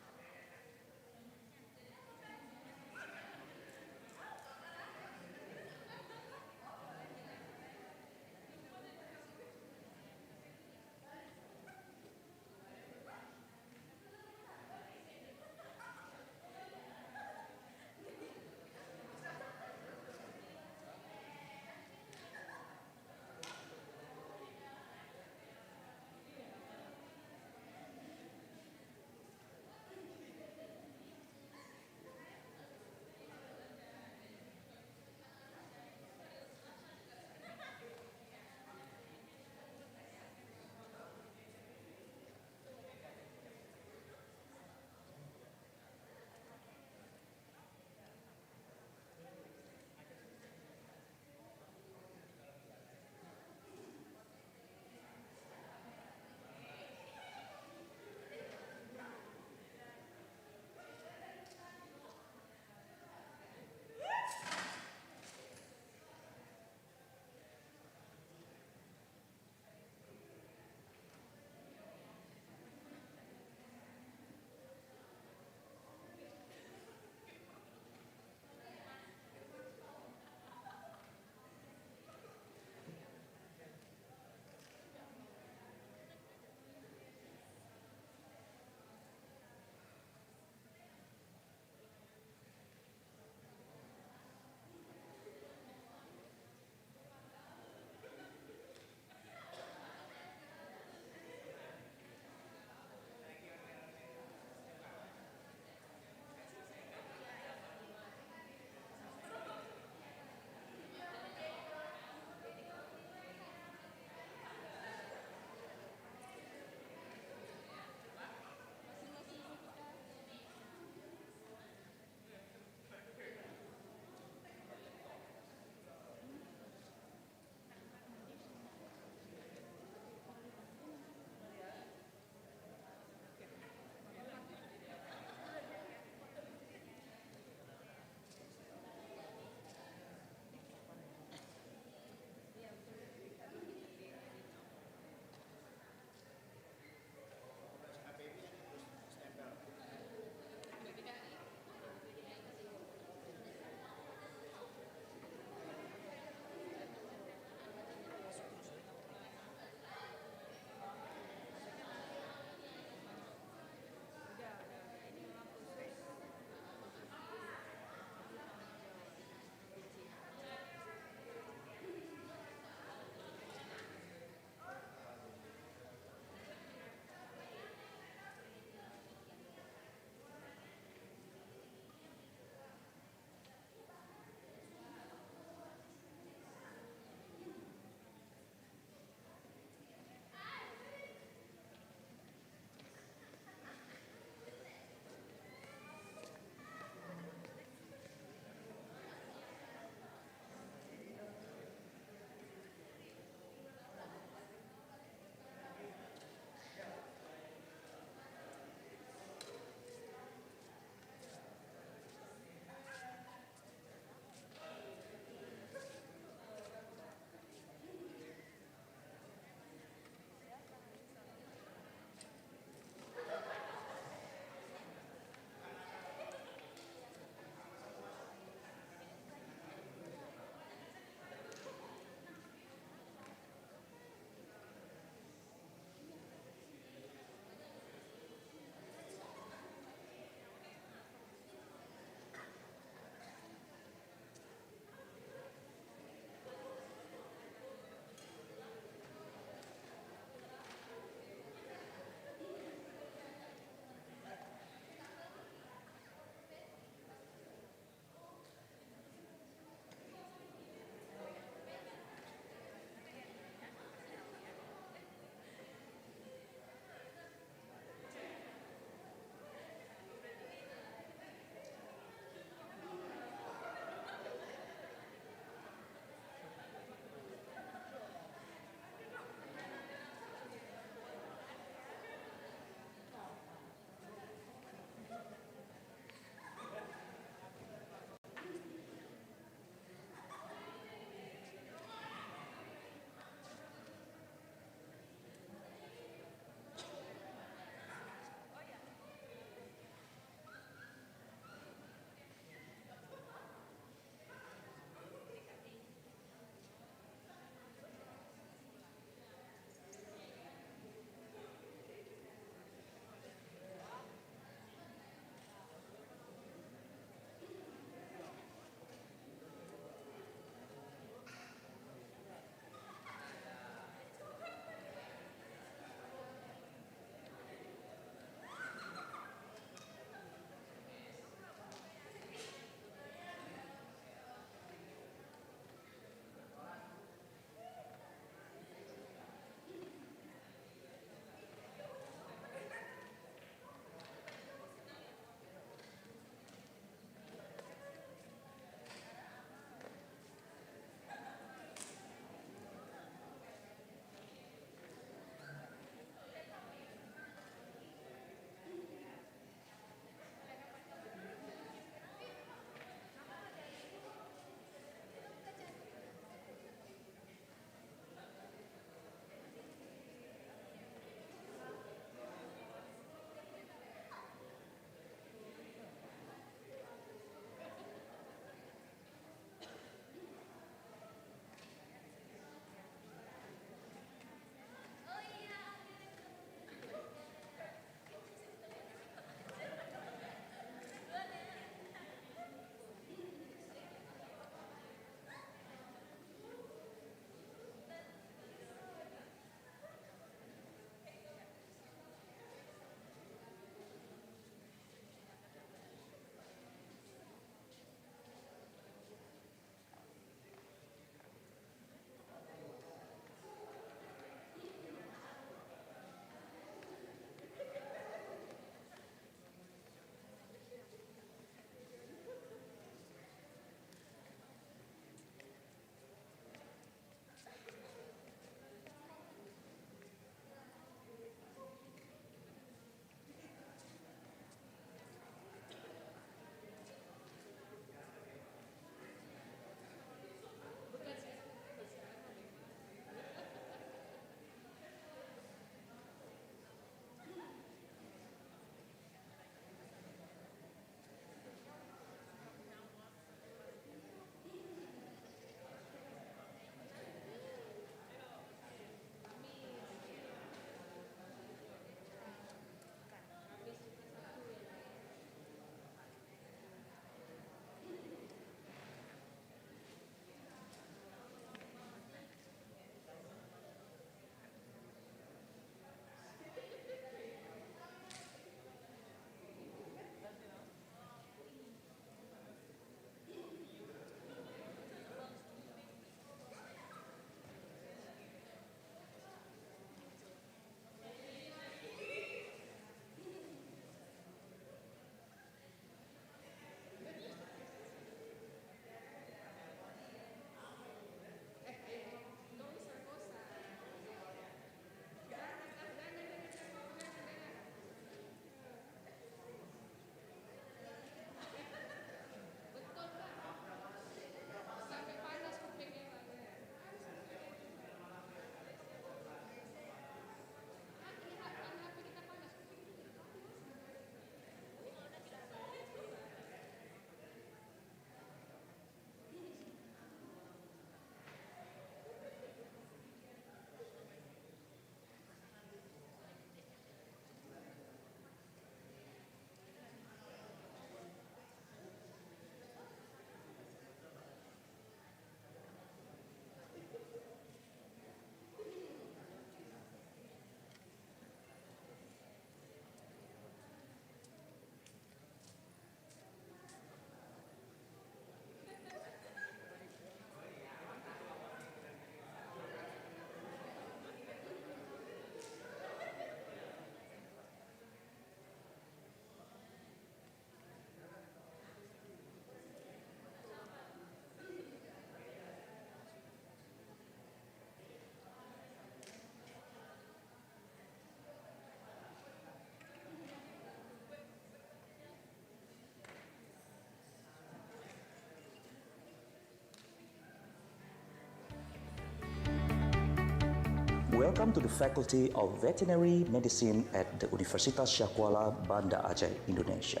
Welcome to the Faculty of Veterinary Medicine at the Universitas Syah Kuala, Banda Aceh, Indonesia.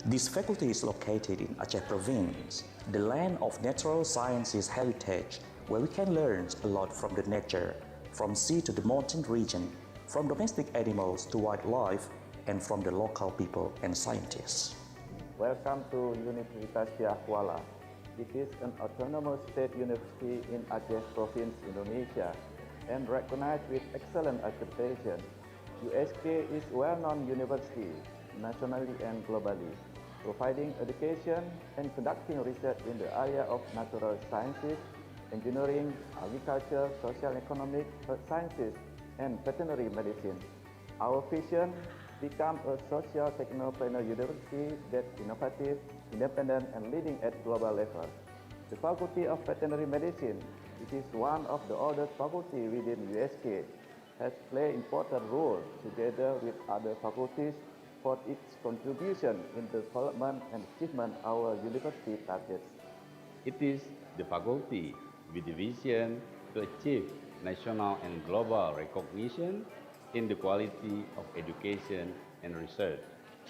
This faculty is located in Aceh Province, the land of natural sciences heritage, where we can learn a lot from the nature, from sea to the mountain region, from domestic animals to wildlife, and from the local people and scientists. Welcome to Universitas Syah Kuala. It is an autonomous state university in Aceh Province, Indonesia, and recognized with excellent accreditation. USK is a well-known university, nationally and globally, providing education and conducting research in the area of natural sciences, engineering, agriculture, social and economic sciences, and veterinary medicine. Our vision: become a social technopreneur university that's innovative, independent, and leading at global level. The Faculty of Veterinary Medicine, which is one of the oldest faculty within USK, has played an important role together with other faculties for its contribution in the development and achievement of our university targets. It is the faculty with the vision to achieve national and global recognition in the quality of education and research.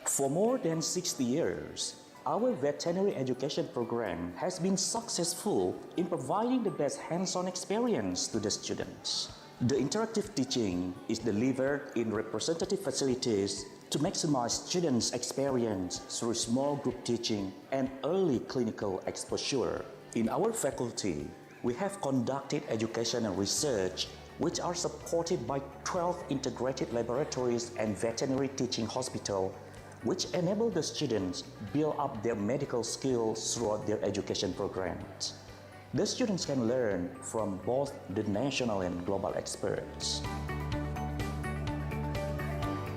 For more than 60 years, our veterinary education program has been successful in providing the best hands-on experience to the students. The interactive teaching is delivered in representative facilities to maximize students' experience through small group teaching and early clinical exposure. In our faculty, we have conducted education and research which are supported by 12 integrated laboratories and veterinary teaching hospital, which enable the students build up their medical skills throughout their education programs. The students can learn from both the national and global experts.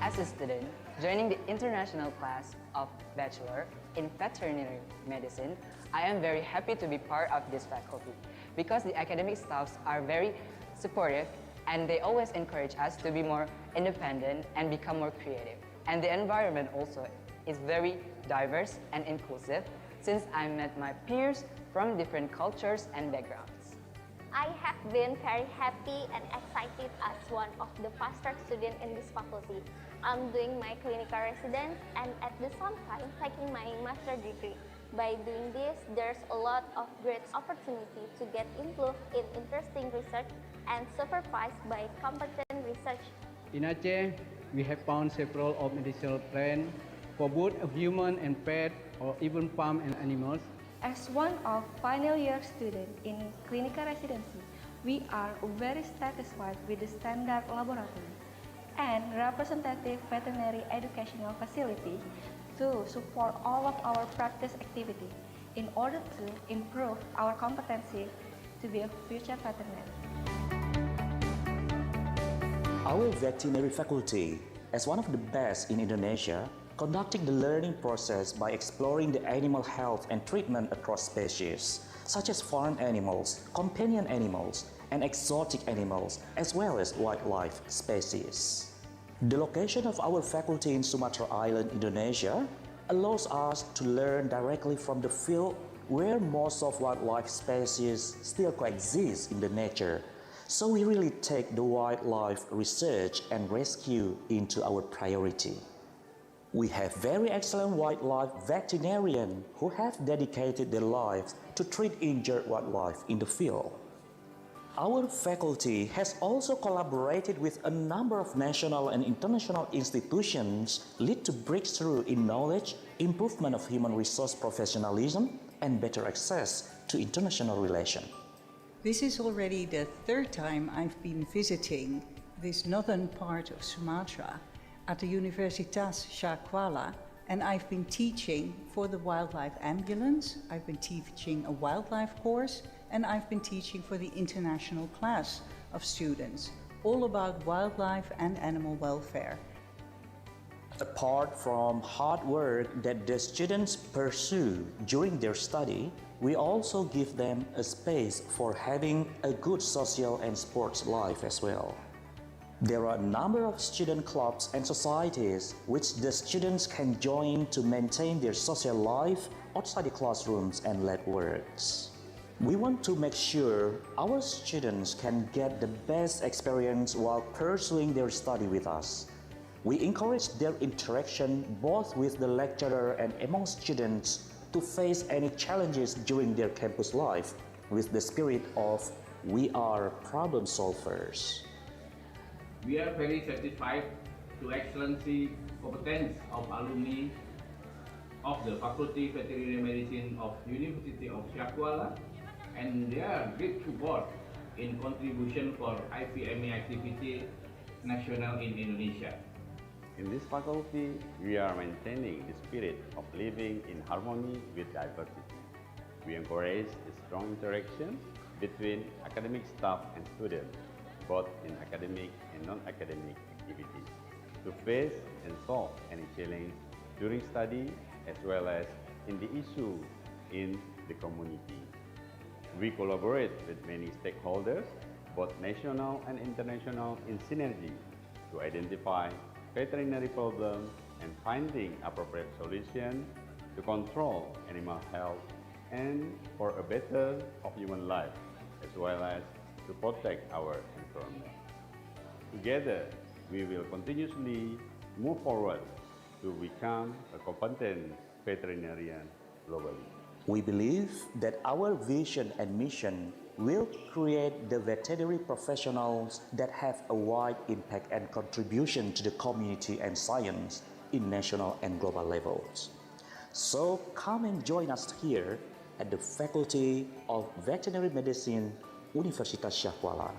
As a student, joining the international class of Bachelor in Veterinary Medicine, I am very happy to be part of this faculty because the academic staffs are very supportive and they always encourage us to be more independent and become more creative. And the environment also is very diverse and inclusive since I met my peers from different cultures and backgrounds. I have been very happy and excited as one of the fast-track students in this faculty. I'm doing my clinical residence and at the same time taking my master degree. By doing this, there's a lot of great opportunity to get involved in interesting research and supervised by competent research. In Aceh, we have found several of medicinal plants for both human and pet or even farm and animals. As one of final year students in clinical residency, we are very satisfied with the standard laboratory and representative veterinary educational facility to support all of our practice activity in order to improve our competency to be a future veterinarian. Our veterinary faculty, as one of the best in Indonesia, conducting the learning process by exploring the animal health and treatment across species, such as farm animals, companion animals, and exotic animals, as well as wildlife species. The location of our faculty in Sumatra Island, Indonesia, allows us to learn directly from the field where most of wildlife species still coexist in the nature. So we really take the wildlife research and rescue into our priority. We have very excellent wildlife veterinarians who have dedicated their lives to treat injured wildlife in the field. Our faculty has also collaborated with a number of national and international institutions lead to breakthrough in knowledge, improvement of human resource professionalism, and better access to international relations. This is already the third time I've been visiting this northern part of Sumatra at the Universitas Syah Kuala, and I've been teaching for the wildlife ambulance, I've been teaching a wildlife course, and I've been teaching for the international class of students, all about wildlife and animal welfare. Apart from hard work that the students pursue during their study, we also give them a space for having a good social and sports life as well. There are a number of student clubs and societies which the students can join to maintain their social life outside the classrooms and lab works. We want to make sure our students can get the best experience while pursuing their study with us. We encourage their interaction both with the lecturer and among students to face any challenges during their campus life with the spirit of we are problem solvers. We are very satisfied to excellency competence of alumni of the Faculty of Veterinary Medicine of University of Syakuala and their great support in contribution for IPME activity national in Indonesia. In this faculty, we are maintaining the spirit of living in harmony with diversity. We encourage a strong interaction between academic staff and students, both in academic and non-academic activities, to face and solve any challenge during study as well as in the issue in the community. We collaborate with many stakeholders, both national and international, in synergy to identify veterinary problems and finding appropriate solutions to control animal health and for a better of human life, as well as to protect our environment. Together, we will continuously move forward to become a competent veterinarian globally. We believe that our vision and mission will create the veterinary professionals that have a wide impact and contribution to the community and science in national and global levels. So come and join us here at the Faculty of Veterinary Medicine, Universitas Syakuala.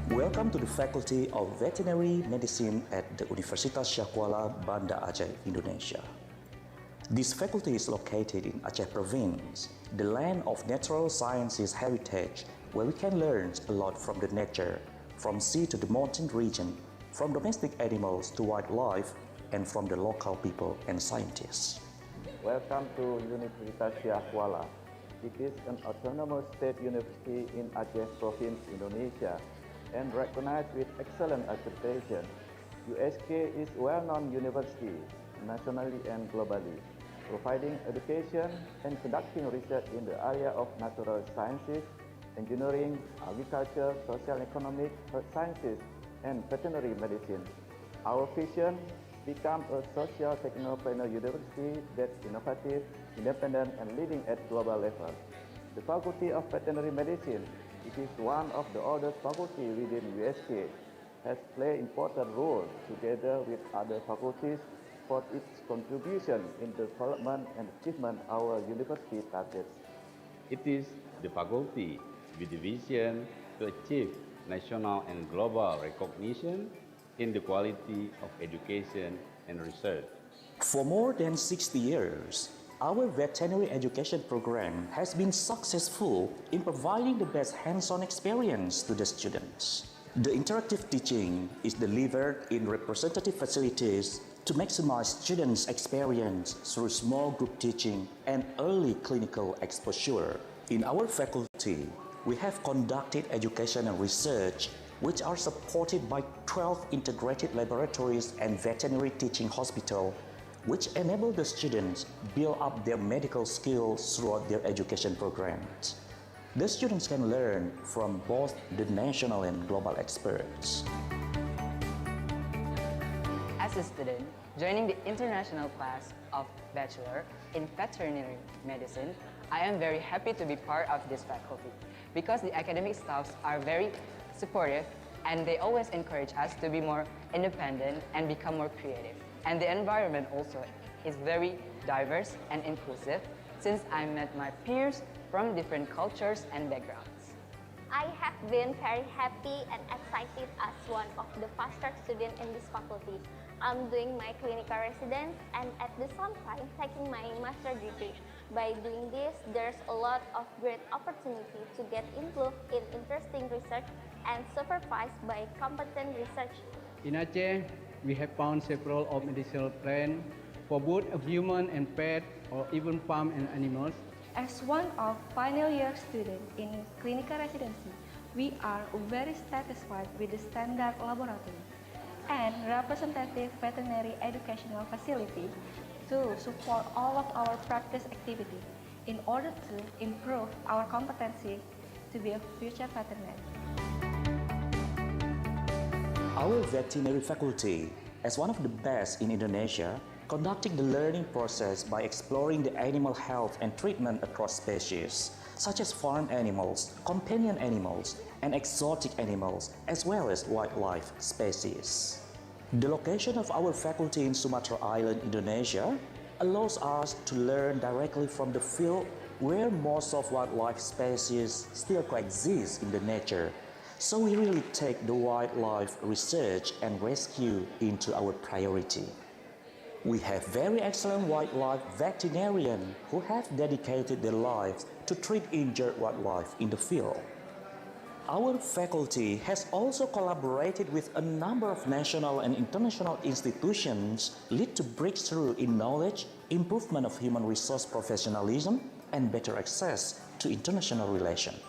Welcome to the Faculty of Veterinary Medicine at the Universitas Syakuala, Banda Aceh, Indonesia. This faculty is located in Aceh Province, the land of natural sciences heritage, where we can learn a lot from the nature, from sea to the mountain region, from domestic animals to wildlife, and from the local people and scientists. Welcome to Universitas Syakuala. It is an autonomous state university in Aceh Province, Indonesia, and recognized with excellent accreditation. USK is a well-known university nationally and globally, providing education and conducting research in the area of natural sciences, engineering, agriculture, social and economic, health sciences, and veterinary medicine. Our vision: become a social technopreneur university that's innovative, independent, and leading at global level. The Faculty of Veterinary Medicine, it is one of the oldest faculty within USK, has played important role together with other faculties for its contribution in the development and achievement our university targets. It is the faculty with the vision to achieve national and global recognition in the quality of education and research. For more than 60 years, our veterinary education program has been successful in providing the best hands-on experience to the students. The interactive teaching is delivered in representative facilities to maximize students' experience through small group teaching and early clinical exposure. In our faculty, we have conducted education and research which are supported by 12 integrated laboratories and veterinary teaching hospitals, which enable the students build up their medical skills throughout their education programs. The students can learn from both the national and global experts. As a student, joining the international class of Bachelor in Veterinary Medicine, I am very happy to be part of this faculty because the academic staffs are very supportive and they always encourage us to be more independent and become more creative. And the environment also is very diverse and inclusive since I met my peers from different cultures and backgrounds. I have been very happy and excited as one of the fast-track students in this faculty. I'm doing my clinical residence and at the same time taking my master degree. By doing this, there's a lot of great opportunity to get involved in interesting research and supervised by competent research. In Aceh, we have found several of medicinal plants for both human and pet or even farm and animals. As one of final year students in clinical residency, we are very satisfied with the standard laboratory and representative veterinary educational facility to support all of our practice activity in order to improve our competency to be a future veterinarian. Our veterinary faculty, as one of the best in Indonesia, conducting the learning process by exploring the animal health and treatment across species, such as farm animals, companion animals, and exotic animals, as well as wildlife species. The location of our faculty in Sumatra Island, Indonesia, allows us to learn directly from the field where most of wildlife species still coexist in the nature. So we really take the wildlife research and rescue into our priority. We have very excellent wildlife veterinarians who have dedicated their lives to treat injured wildlife in the field. Our faculty has also collaborated with a number of national and international institutions lead to breakthrough in knowledge, improvement of human resource professionalism, and better access to international relations.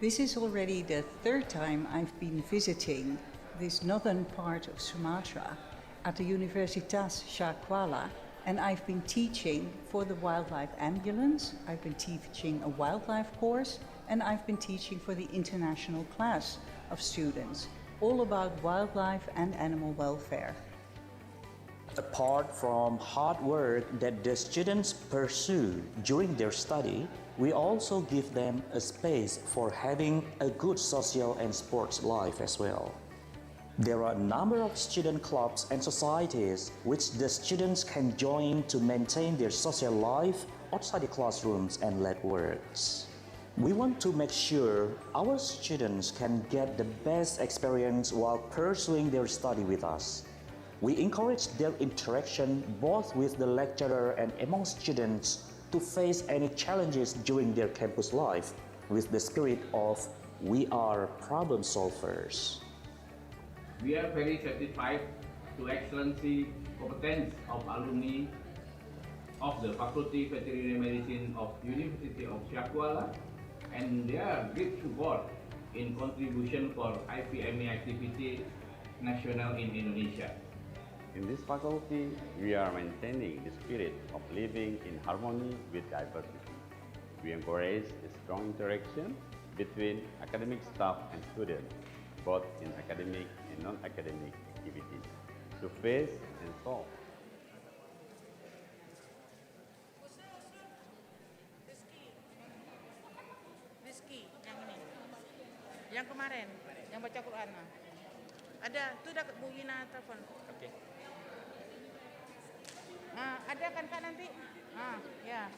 This is already the third time I've been visiting this northern part of Sumatra at the Universitas Syakuala, and I've been teaching for the wildlife ambulance, I've been teaching a wildlife course, and I've been teaching for the international class of students, all about wildlife and animal welfare. Apart from hard work that the students pursue during their study, we also give them a space for having a good social and sports life as well. There are a number of student clubs and societies which the students can join to maintain their social life outside the classrooms and lab works. We want to make sure our students can get the best experience while pursuing their study with us. We encourage their interaction both with the lecturer and among students to face any challenges during their campus life with the spirit of we are problem solvers. We are very satisfied to excellency competence of alumni of the Faculty Veterinary Medicine of University of Syakuala and their great support in contribution for IVME activity national in Indonesia. In this faculty, we are maintaining the spirit of living in harmony with diversity. We encourage a strong interaction between academic staff and students, both in academic and non-academic activities, to face and solve. Rizky, yang ini, yang kemarin, yang baca Quran. Ada, tuh udah Bu Ina telepon. Oke. Ada kan Kak nanti? Ya.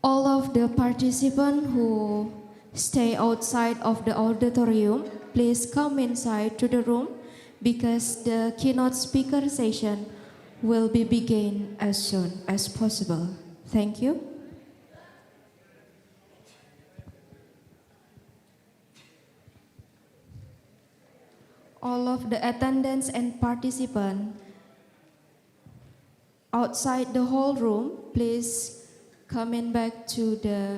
All of the participants who stay outside of the auditorium, please come inside to the room because the keynote speaker session will be begin as soon as possible. Thank you. All of the attendants and participants outside the whole room, please coming back to the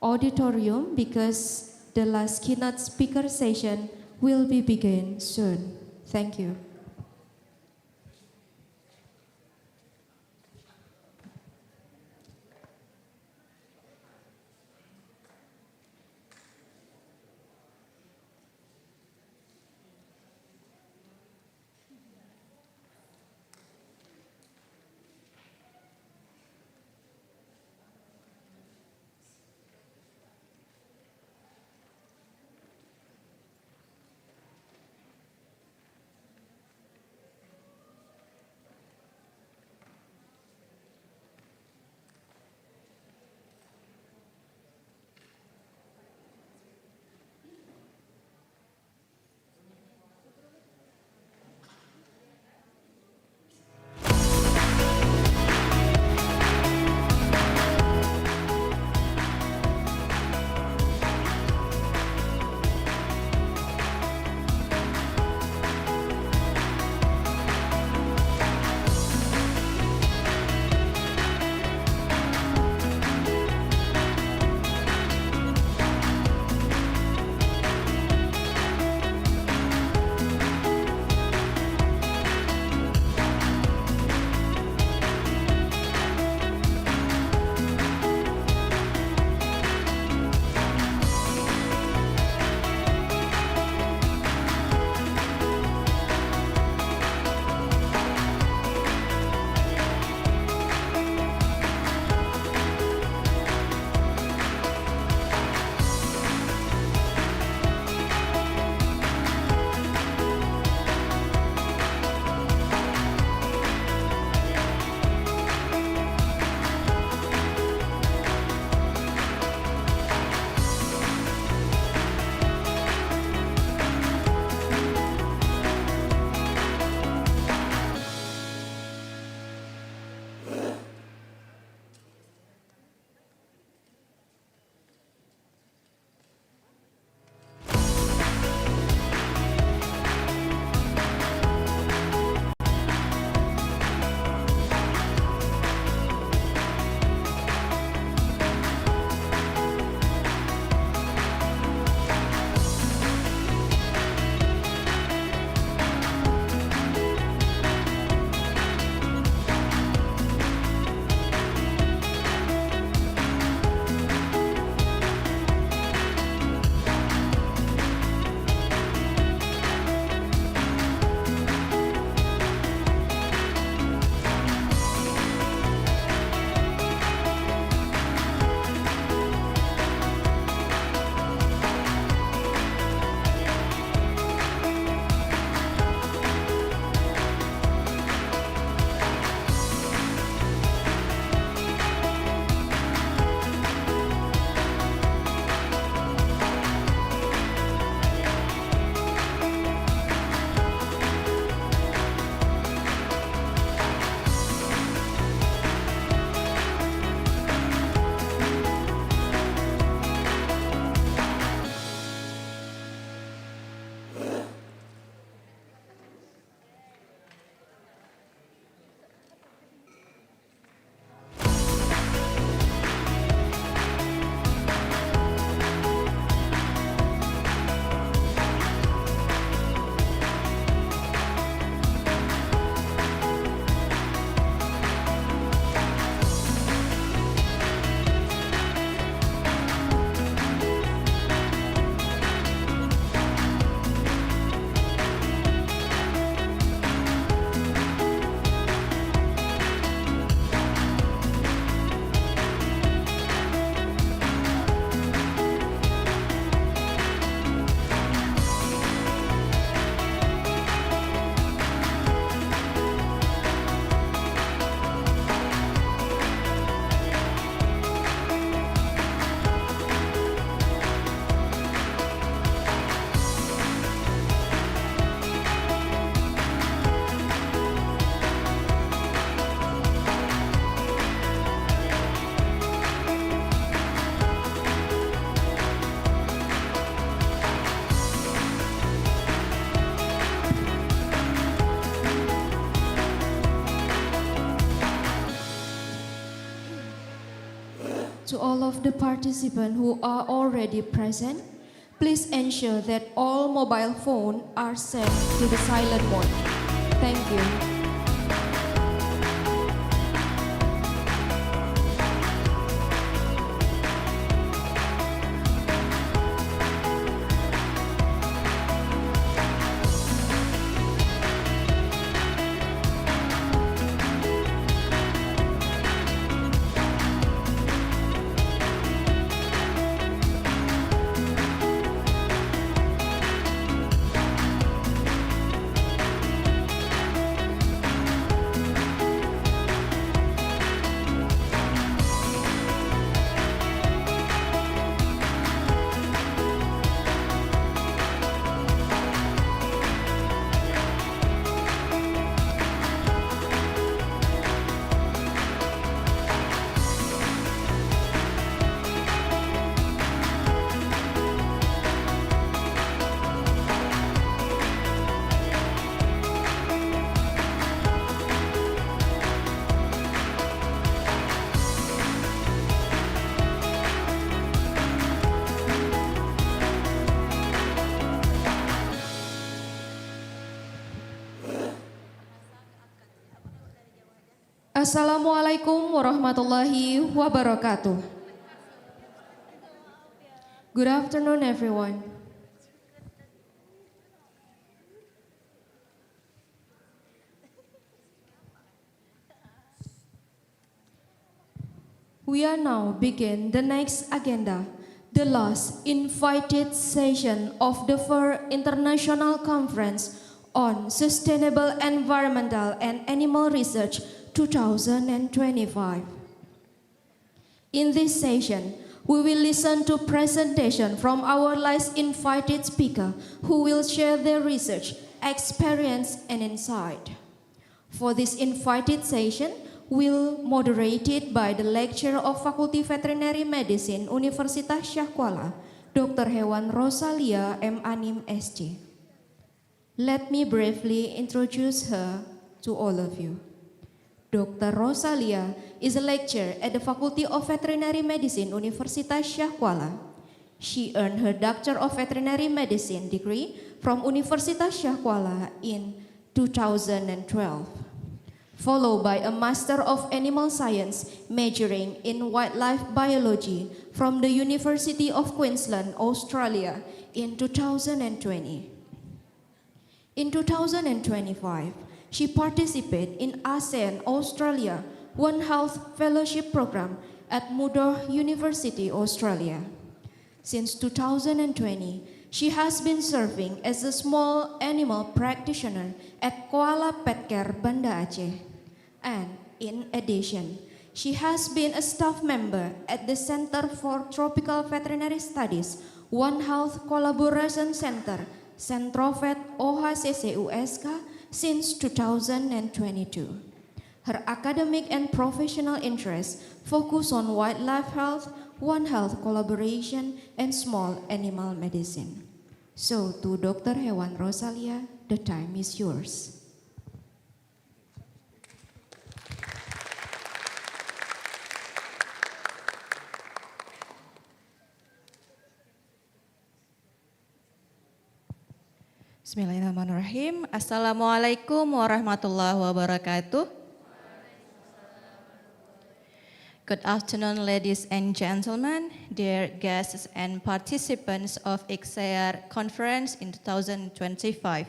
auditorium because the last keynote speaker session will be begin soon. Thank you. To all of the participants who are already present, please ensure that all mobile phones are set to the silent mode. Thank you. Assalamualaikum warahmatullahi wabarakatuh. Good afternoon, everyone. We are now begin the next agenda, the last invited session of the First International Conference on Sustainable Environmental and Animal Research 2025. In this session, we will listen to presentation from our last invited speaker who will share their research, experience, and insight. For this invited session, will moderated by the lecturer of Faculty Veterinary Medicine, Universitas Syah Kuala, Dr. Hewan Rosalia M. Anim, SC. Let me briefly introduce her to all of you. Dr. Rosalia is a lecturer at the Faculty of Veterinary Medicine, Universitas Syah Kuala. She earned her Doctor of Veterinary Medicine degree from Universitas Syah Kuala in 2012. Followed by a Master of Animal Science majoring in Wildlife Biology from the University of Queensland, Australia in 2020. In 2025, she participated in ASEAN Australia One Health Fellowship Program at Murdoch University, Australia. Since 2020, she has been serving as a small animal practitioner at Koala Pet Care, Banda Aceh. And in addition, she has been a staff member at the Center for Tropical Veterinary Studies, One Health Collaboration Center, Centrovet OHCC USK, since 2022. Her academic and professional interests focus on wildlife health, One Health collaboration, and small animal medicine. So, to Dr. Hewan Rosalia, the time is yours. Bismillahirrahmanirrahim. Assalamualaikum warahmatullahi wabarakatuh. Good afternoon, ladies and gentlemen, dear guests and participants of Icsear Conference in 2025.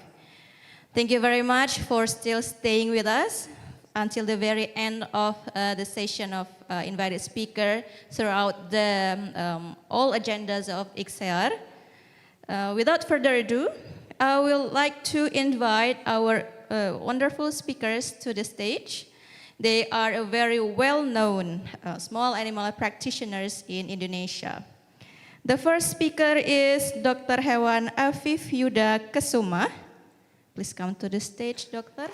Thank you very much for still staying with us until the very end of the session of invited speaker throughout the all agendas of Icsear. Without further ado, I would like to invite our wonderful speakers to the stage. They are a very well-known small animal practitioners in Indonesia. The first speaker is Dr. Hewan Afif Yuda Kesuma. Please come to the stage, Doctor.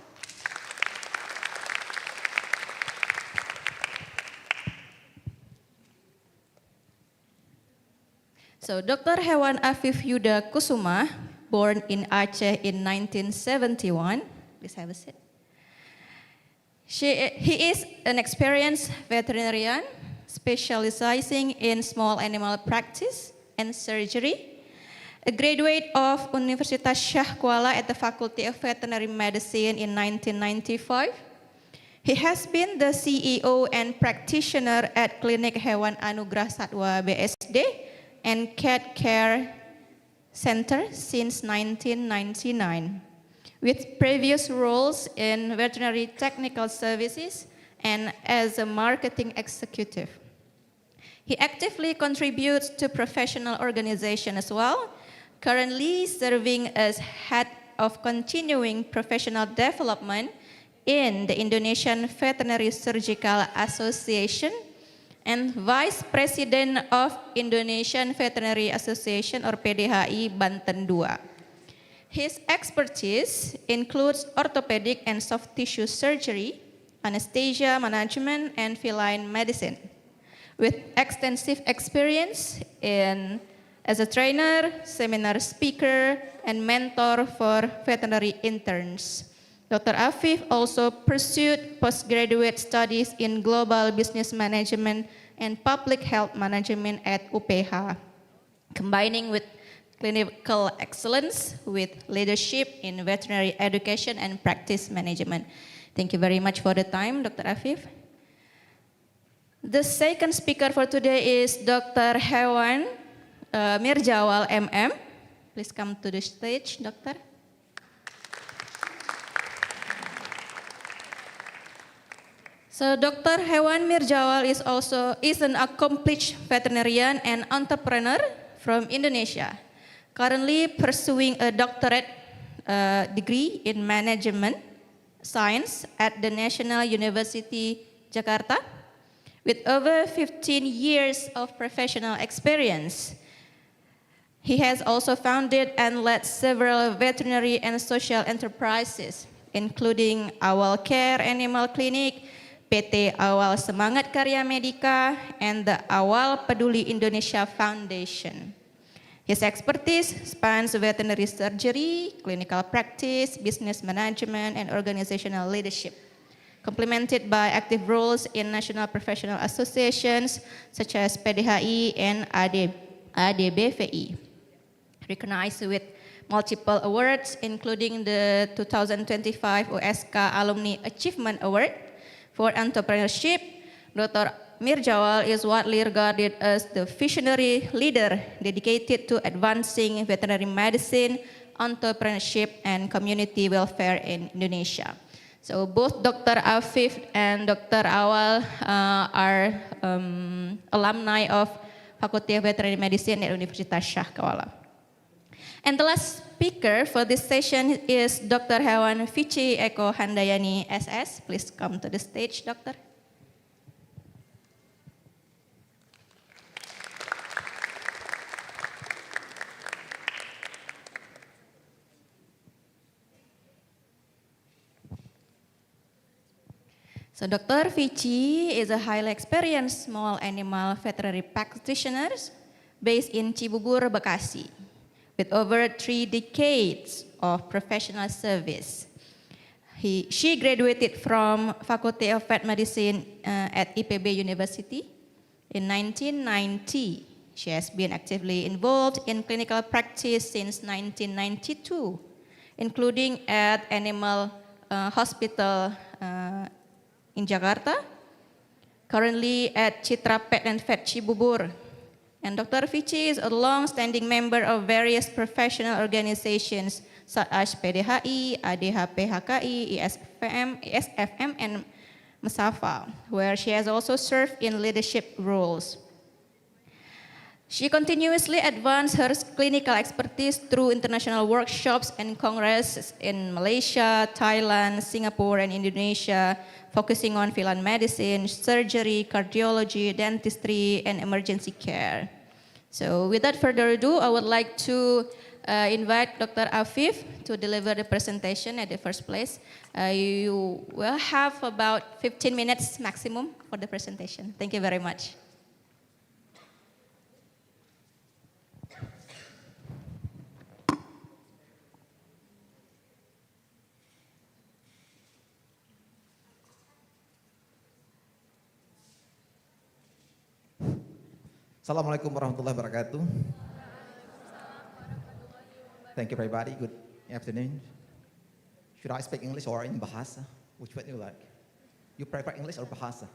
So, Dr. Hewan Afif Yuda Kusuma, born in Aceh in 1971. Please have a seat. He is an experienced veterinarian specializing in small animal practice and surgery. A graduate of Universitas Syah Kuala at the Faculty of Veterinary Medicine in 1995. He has been the CEO and practitioner at Klinik Hewan Anugrah Satwa BSD and Cat Care Center since 1999, with previous roles in veterinary technical services and as a marketing executive. He actively contributes to professional organization as well, currently serving as head of continuing professional development in the Indonesian Veterinary Surgical Association and Vice President of Indonesian Veterinary Association or PDHI Banten II. His expertise includes orthopedic and soft tissue surgery, anesthesia management, and feline medicine, with extensive experience as a trainer, seminar speaker, and mentor for veterinary interns. Dr. Afif also pursued postgraduate studies in global business management and public health management at UPH, combining with clinical excellence with leadership in veterinary education and practice management. Thank you very much for the time, Dr. Afif. The second speaker for today is Dr. Hewan Mirjawal, MM. Please come to the stage, Doctor. So Dr. Hewan Mirjawal is an accomplished veterinarian and entrepreneur from Indonesia, currently pursuing a doctorate degree in management science at the National University Jakarta, with over 15 years of professional experience. He has also founded and led several veterinary and social enterprises, including Awal Care Animal Clinic, PT Awal Semangat Karya Medika, and the Awal Peduli Indonesia Foundation. His expertise spans veterinary surgery, clinical practice, business management, and organizational leadership, complemented by active roles in national professional associations such as PDHI and ADBVI. Recognized with multiple awards, including the 2025 USK Alumni Achievement Award for entrepreneurship, Dr. Mirjawal is widely regarded as the visionary leader dedicated to advancing veterinary medicine, entrepreneurship, and community welfare in Indonesia. So both Dr. Afif and Dr. Awal are alumni of Faculty of Veterinary Medicine at Universitas Syah Kuala. And the last speaker for this session is Dr. Hewan Vici Eko Handayani, SS. Please come to the stage, Doctor. So Dr. Vici is a highly experienced small animal veterinary practitioner based in Cibubur, Bekasi, with over 3 decades of professional service. She graduated from Faculty of Vet Medicine at IPB University in 1990. She has been actively involved in clinical practice since 1992, including at Animal Hospital in Jakarta, currently at Citra Pet and Vet Cibubur. And Dr. Vici is a long-standing member of various professional organizations such as PDHI, ADHPHKI, ISFM, and Mesafa, where she has also served in leadership roles. She continuously advanced her clinical expertise through international workshops and congresses in Malaysia, Thailand, Singapore, and Indonesia, focusing on feline medicine, surgery, cardiology, dentistry, and emergency care. So without further ado, I would like to invite Dr. Afif to deliver the presentation at the first place. You will have about 15 minutes maximum for the presentation. Thank you very much. Assalamualaikum warahmatullahi wabarakatuh. Thank you everybody. Good afternoon. Should I speak English or in Bahasa? Which one you like? You prefer English or Bahasa?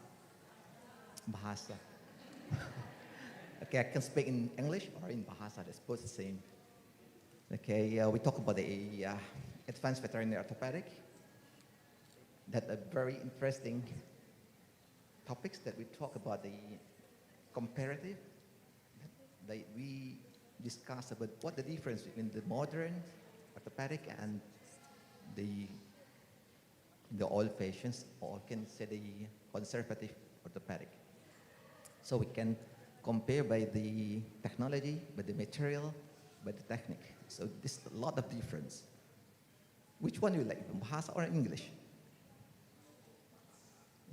Bahasa. Okay, I can speak in English or in Bahasa. That's both the same. Okay, we talk about the advanced veterinary orthopedic. That are very interesting topics that we talk about the comparative. That we discuss about what the difference between the modern orthopedic and the old patients, or can say the conservative orthopedic. So we can compare by the technology, by the material, by the technique. So there's a lot of difference. Which one you like, Bahasa or English?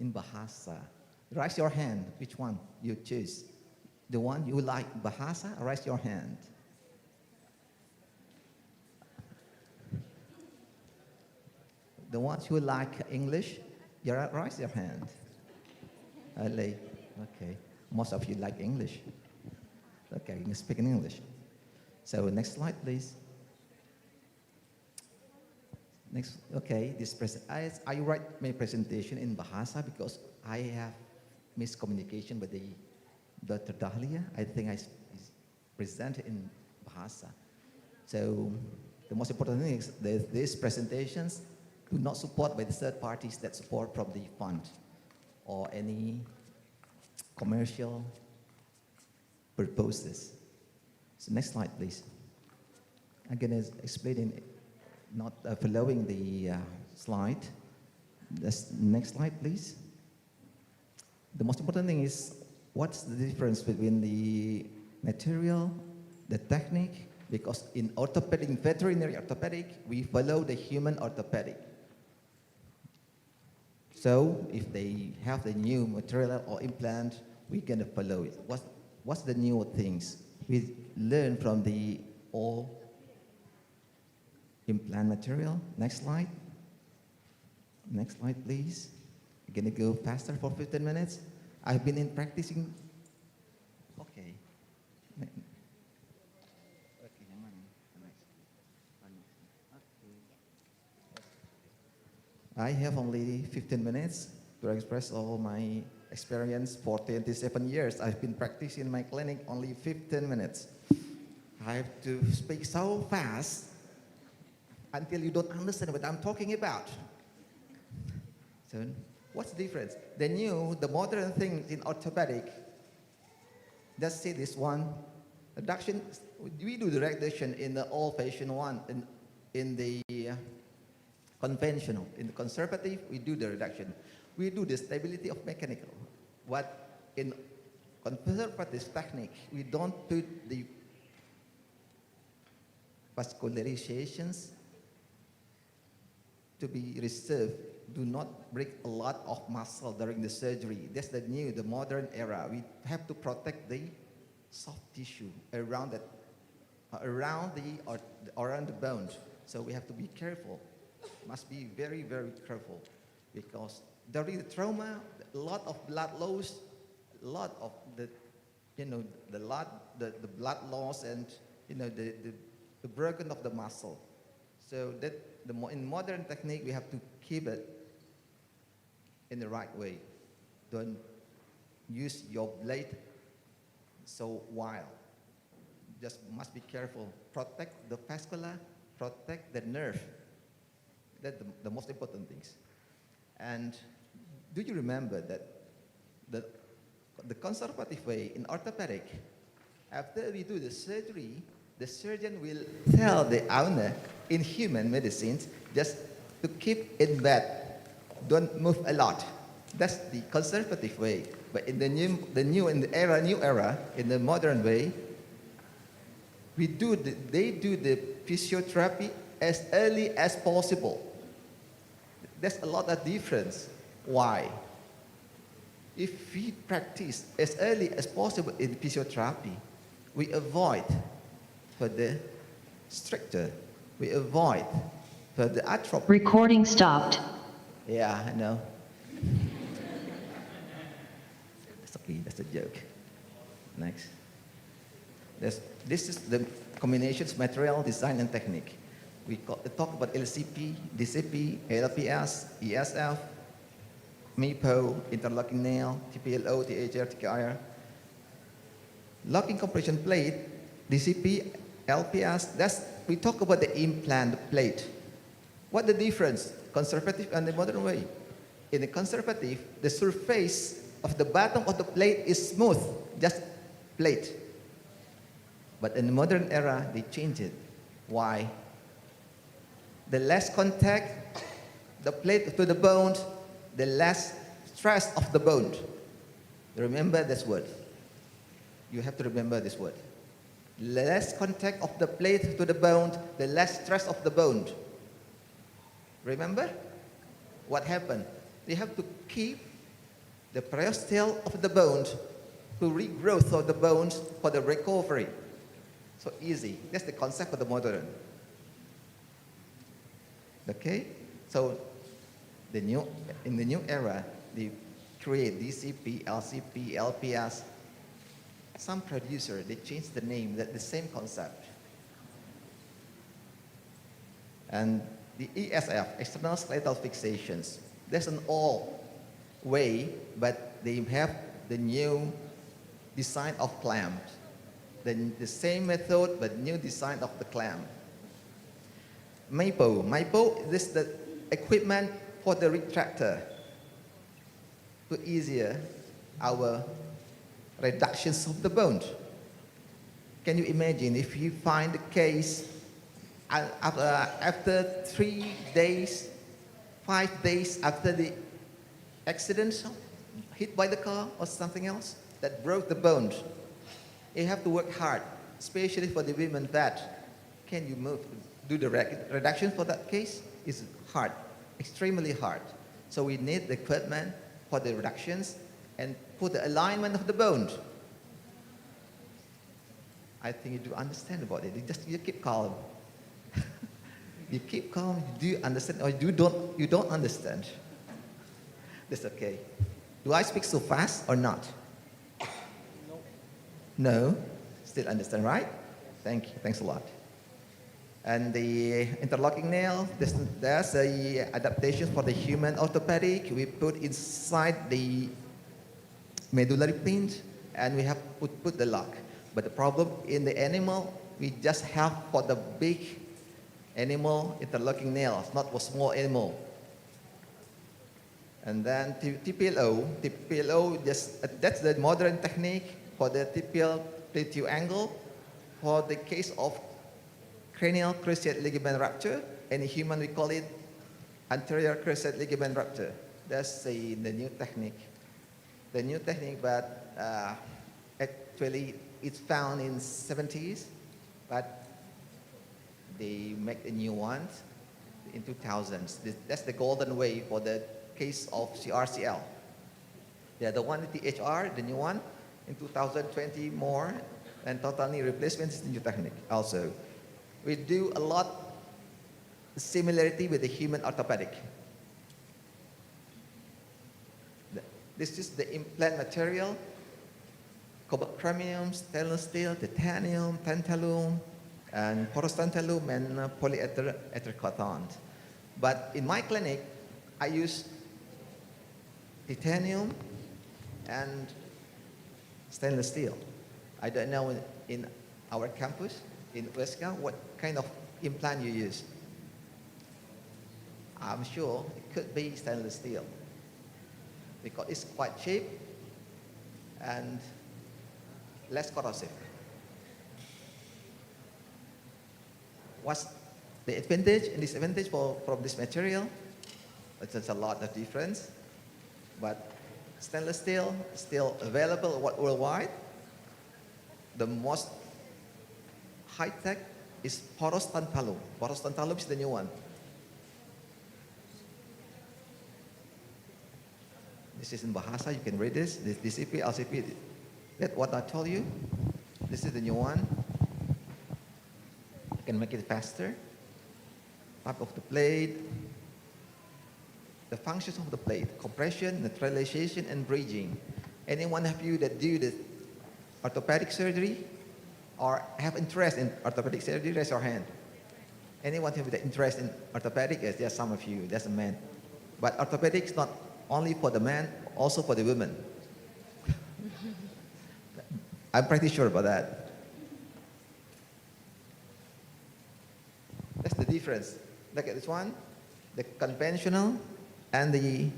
In Bahasa. Raise your hand, which one you choose? The one you like Bahasa, raise your hand. The ones who like English, raise your hand. Okay, most of you like English. Okay, you can speak in English. So next slide, please. Next, okay, I write my presentation in Bahasa because I have miscommunication with the Dr. Dahlia. I think I present in Bahasa. So the most important thing is that these presentations do not support by the third parties that support from the fund or any commercial purposes. So next slide, please. I'm going to explain in not following the slide. Next slide, please. The most important thing is what's the difference between the material, the technique, because in orthopedic, in veterinary orthopedic, we follow the human orthopedic. So if they have the new material or implant, we're going to follow it. What's the new things? We learn from the old implant material. Next slide. Next slide, please. I'm going to go faster for 15 minutes. I've been in practicing. Okay. I have only 15 minutes to express all my experience for 27 years. I've been practicing in my clinic only 15 minutes. I have to speak so fast until you don't understand what I'm talking about. So what's the difference? The modern things in orthopedic, let's see this one. Reduction, we do the reduction in the old patient one, in the conventional. In the conservative, we do the reduction. We do the stability of mechanical. What in conservative technique, we don't put the vascularizations to be reserved. Do not break a lot of muscle during the surgery. That's the modern era. We have to protect the soft tissue around the bone. So we have to be careful. Must be very, very careful, because during the trauma, a lot of blood loss, a lot of the blood loss, and the broken of the muscle. So that in modern technique, we have to keep it in the right way. Don't use your blade so wild. Just must be careful. Protect the vascular, protect the nerve. That's the most important things. And do you remember that the conservative way in orthopedic, after we do the surgery, the surgeon will tell the owner in human medicine just to keep in bed, don't move a lot. That's the conservative way. But in the new era, in the modern way, they do the physiotherapy as early as possible. There's a lot of difference. Why? If we practice as early as possible in physiotherapy, we avoid for the stricture, we avoid for the atrophy. Recording stopped. Yeah, I know. That's okay, that's a joke. Next. This is the combinations material design and technique. We talk about LCP, DCP, LPS, ESF, MIPO, interlocking nail, TPLO, THR, TKIR. Locking compression plate, DCP, LPS, we talk about the implant plate. What the difference, conservative and the modern way? In the conservative, the surface of the bottom of the plate is smooth, just plate. But in the modern era, they change it. Why? The less contact, the plate to the bone, the less stress of the bone. Remember this word. You have to remember this word. Less contact of the plate to the bone, the less stress of the bone. Remember? What happened? They have to keep the periosteal of the bone to regrowth of the bones for the recovery. So easy. That's the concept of the modern. Okay? So in the new era, they create DCP, LCP, LPS. Some producer, they changed the name, the same concept. And the ESF, external skeletal fixations, that's an old way, but they have the new design of clamps. The same method, but new design of the clamp. MIPO is the equipment for the retractor to easier our reductions of the bone. Can you imagine if you find the case after 3 days, 5 days after the accident, hit by the car or something else that broke the bone? You have to work hard, especially for the women that can you do the reduction for that case? It's hard, extremely hard. So we need the equipment for the reductions and for the alignment of the bone. I think you do understand about it. You keep calm. You keep calm. Do you understand or you don't understand? That's okay. Do I speak so fast or not? No? Still understand, right? Thank you. Thanks a lot. And the interlocking nail, there's a adaptation for the human orthopedic. We put inside the medullary pin and we have put the lock. But the problem in the animal, we just have for the big animal interlocking nails, not for small animal. And then TPLO, that's the modern technique for the tibial plateau angle. For the case of cranial cruciate ligament rupture, in human we call it anterior cruciate ligament rupture. That's the new technique. The new technique, but actually it's found in 70s, but they make a new one in 2000s. That's the golden way for the case of CRCL. The other one, the THR, the new one, in 2020 more, and total knee replacement is the new technique also. We do a lot similarity with the human orthopedic. This is the implant material, cobalt chromium, stainless steel, titanium, tantalum, and porous tantalum, and polyether cotton. But in my clinic, I use titanium and stainless steel. I don't know in our campus, in Weska, what kind of implant you use. I'm sure it could be stainless steel because it's quite cheap and less corrosive. What's the advantage and disadvantage from this material? There's a lot of difference, but stainless steel is still available worldwide. The most high-tech is porous tantalum. Porous tantalum is the new one. This is in Bahasa, you can read this. This DCP, LCP, that's what I told you. This is the new one. You can make it faster. Type of the plate. The functions of the plate, compression, neutralization, and bridging. Anyone of you that do the orthopedic surgery, or have interest in orthopedic surgery? Raise your hand. Anyone who have interest in orthopedic? Yes, there's some of you. That's a man. But orthopedics not only for the man, also for the women. I'm pretty sure about that. That's the difference. Look at this one, the conventional and the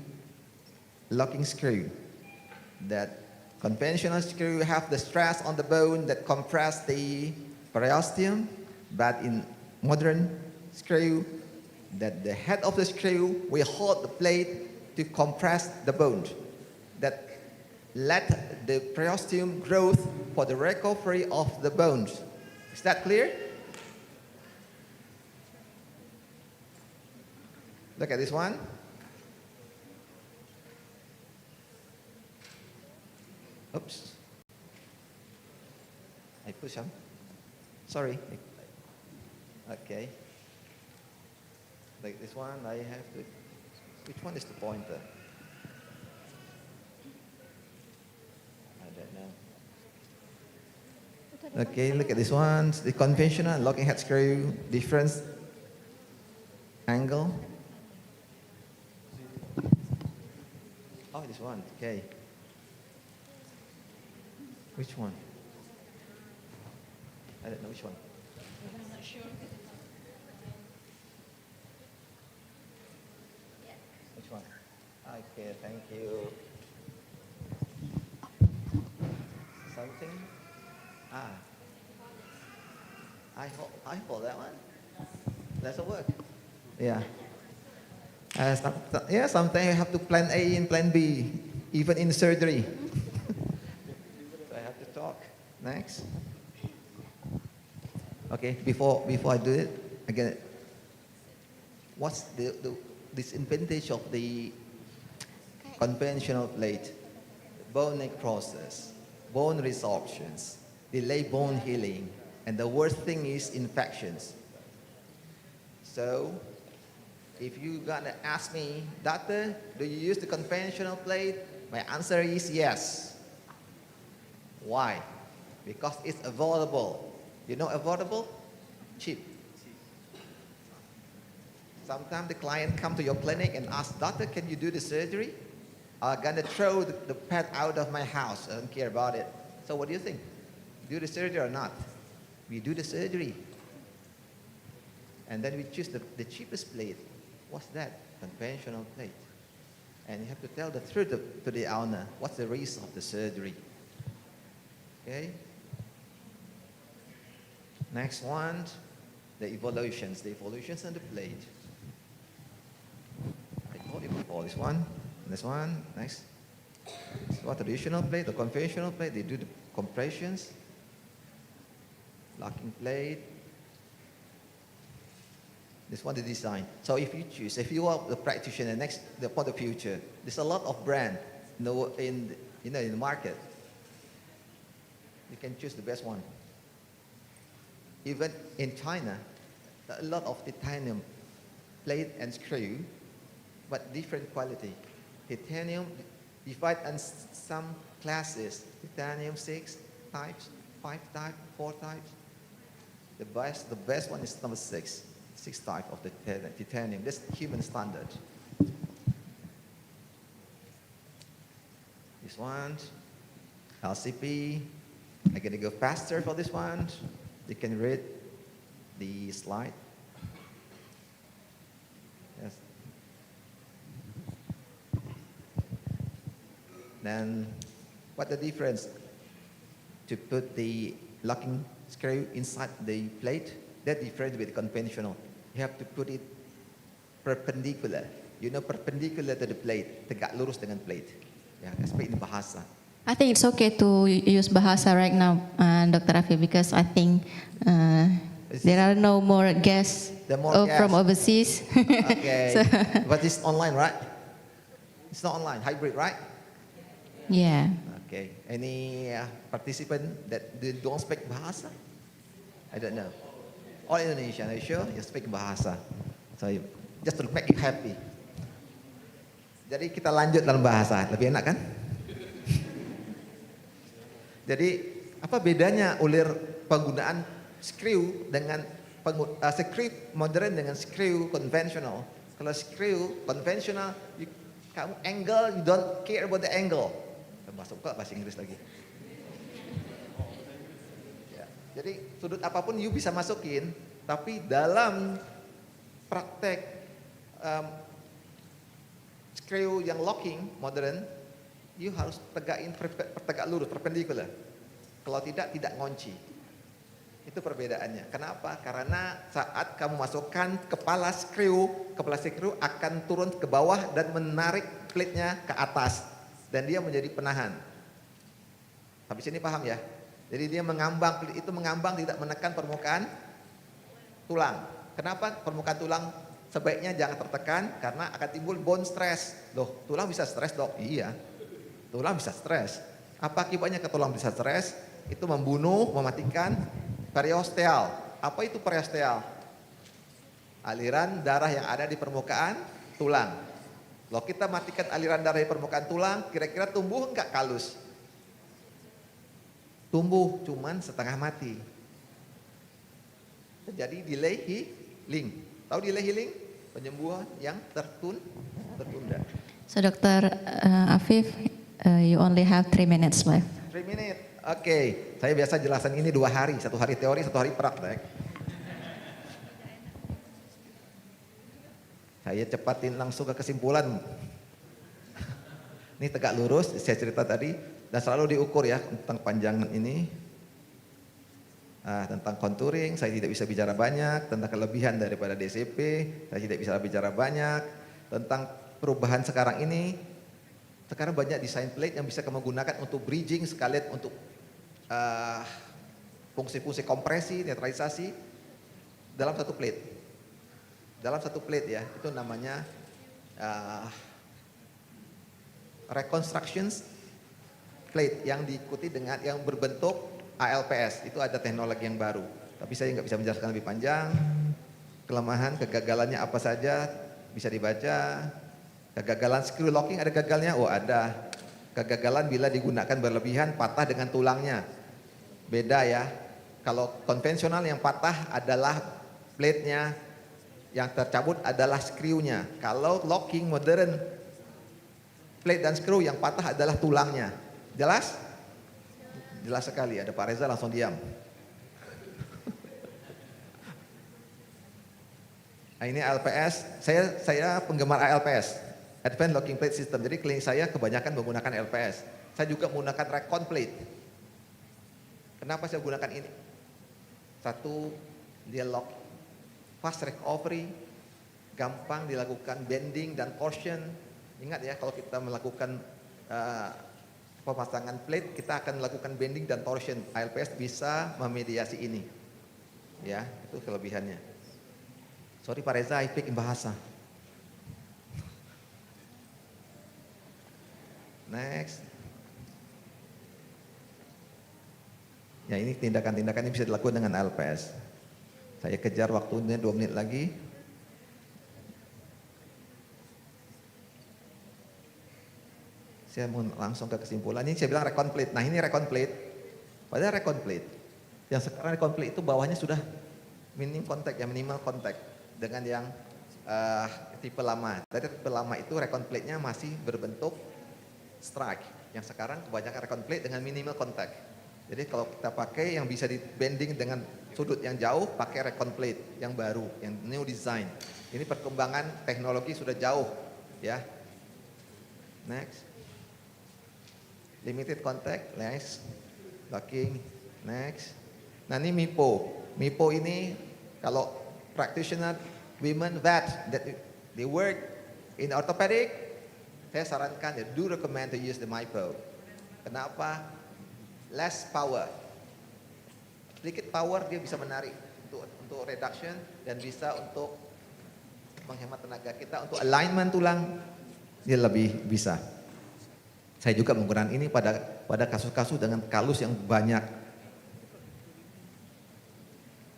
locking screw. That conventional screw have the stress on the bone that compress the periosteum, but in modern screw, that the head of the screw will hold the plate to compress the bone, that let the periosteum growth for the recovery of the bones. Is that clear? Look at this one. Oops. I push him. Sorry. Okay. Like this one, I have to. Which one is the pointer? I don't know. Okay, look at this one. The conventional locking head screw, different angle. Oh, this one. Okay. Which one? I don't know which one. I'm not sure. Which one? Okay, thank you. Something? I hold that one. That's a work. Yeah. Sometimes you have to plan A and plan B, even in surgery. So I have to talk. Next. Okay, before I do it, again, what's the disadvantage of the conventional plate? Bone necrosis, bone resorptions, delay bone healing, and the worst thing is infections. So, if you're gonna ask me, doctor, do you use the conventional plate? My answer is yes. Why? Because it's affordable. You know affordable? Cheap. Sometimes the client come to your clinic and ask, doctor, can you do the surgery? I'm gonna throw the pet out of my house. I don't care about it. So what do you think? Do the surgery or not? We do the surgery. And then we choose the cheapest plate. What's that? Conventional plate. And you have to tell the truth to the owner. What's the reason of the surgery? Okay? Next one, the evolutions. The evolutions on the plate. I told you before, this one, next. This one, traditional plate, the conventional plate, they do the compressions, locking plate. This one, the design. So if you choose, if you are the practitioner for the future, there's a lot of brand in the market. You can choose the best one. Even in China, a lot of titanium plate and screw, but different quality. Titanium divided in some classes. Titanium 6 types, 5 types, 4 types. The best one is number 6 type of the titanium. That's human standard. This one, LCP. I'm gonna go faster for this one. You can read the slide. Yes. Then, what the difference to put the locking screw inside the plate? That different with conventional. You have to put it perpendicular. You know, perpendicular to the plate, tegak lurus dengan plate. Yeah, I speak in bahasa. I think it's okay to use bahasa right now, Dr. Rafi, because I think there are no more guests from overseas. Okay, but it's online, right? It's not online, hybrid, right? Yeah. Okay, any participant that don't speak bahasa? I don't know. All Indonesian, are you sure? You speak bahasa. So just to make you happy. Jadi kita lanjut dalam bahasa, lebih enak kan? Jadi Apa bedanya ulir penggunaan screw dengan screw modern dengan screw konvensional? Kalau screw konvensional, kamu angle, you don't care about the angle. Masuk ke bahasa Inggris lagi. Ya, jadi sudut apapun you bisa masukin, tapi dalam praktek screw yang locking modern, you harus tegak lurus, perpendicular. Kalau tidak ngunci. Itu perbedaannya. Kenapa? Karena saat kamu masukkan kepala screw akan turun ke bawah dan menarik plate-nya ke atas. Dan dia menjadi penahan. Habis ini paham ya? Jadi dia mengambang, plate itu mengambang tidak menekan permukaan tulang. Kenapa permukaan tulang sebaiknya jangan tertekan? Karena akan timbul bone stress. Loh, tulang bisa stres dok? Iya, tulang bisa stres. Apa akibatnya ke tulang bisa stres? Itu membunuh, mematikan periosteal. Apa itu periosteal? Aliran darah yang ada di permukaan tulang. Kalau kita matikan aliran darah di permukaan tulang, kira-kira tumbuh enggak kalus? Tumbuh, cuman setengah mati. Terjadi delay healing. Tahu delay healing? Penyembuhan yang tertunda. So Dr. Afif, you only have 3 minutes left. 3 minutes. Oke, saya biasa jelasan ini 2 hari, 1 hari teori, 1 hari praktek. Saya cepatin langsung ke kesimpulan. Ini tegak lurus, saya cerita tadi, dan selalu diukur ya tentang panjang ini. Tentang contouring, saya tidak bisa bicara banyak. Tentang kelebihan daripada DCP, saya tidak bisa bicara banyak. Tentang perubahan sekarang ini, sekarang banyak desain plate yang bisa kamu gunakan untuk bridging sekalian untuk fungsi-fungsi kompresi, netralisasi dalam satu plate. Dalam satu plate ya, itu namanya reconstructions plate yang diikuti dengan yang berbentuk ALPS. Itu ada teknologi yang baru. Tapi saya nggak bisa menjelaskan lebih panjang. Kelemahan, kegagalannya apa saja bisa dibaca. Kegagalan screw locking ada gagalnya? Oh ada. Kegagalan bila digunakan berlebihan, patah dengan tulangnya. Beda ya. Kalau konvensional yang patah adalah plate-nya, yang tercabut adalah screw-nya. Kalau locking modern, plate dan screw yang patah adalah tulangnya. Jelas? Jelas sekali. Ada Pak Reza langsung diam. Nah, ini ALPS. Saya penggemar ALPS. Advanced Locking Plate System. Jadi klinik saya kebanyakan menggunakan LPS. Saya juga menggunakan recon plate. Kenapa saya gunakan ini? Satu, dia lock, fast recovery, gampang dilakukan bending dan torsion. Ingat ya, kalau kita melakukan pemasangan plate, kita akan melakukan bending dan torsion. ALPS bisa memediasi ini. Ya, itu kelebihannya. Sorry Pak Reza, I speak in bahasa. Next. Ya ini tindakan-tindakan ini bisa dilakukan dengan LPS. Saya kejar waktunya 2 menit lagi. Saya mau langsung ke kesimpulan. Ini saya bilang recon plate. Nah ini recon plate. Padahal recon plate. Yang sekarang recon plate itu bawahnya sudah minim kontak ya, minimal kontak dengan yang tipe lama. Tadi tipe lama itu recon plate-nya masih berbentuk strike. Yang sekarang kebanyakan recon plate dengan minimal kontak. Jadi kalau kita pakai yang bisa di bending dengan sudut yang jauh, pakai recon plate yang baru, yang new design. Ini perkembangan teknologi sudah jauh, ya. Next. Limited contact, next. Locking, next. Nah ini MIPO. MIPO ini kalau practitioner, women that they work in orthopedic, saya sarankan ya, do recommend to use the MIPO. Kenapa? Less power. Sedikit power dia bisa menarik untuk reduction dan bisa untuk menghemat tenaga kita, untuk alignment tulang dia lebih bisa. Saya juga menggunakan ini pada kasus-kasus dengan kalus yang banyak.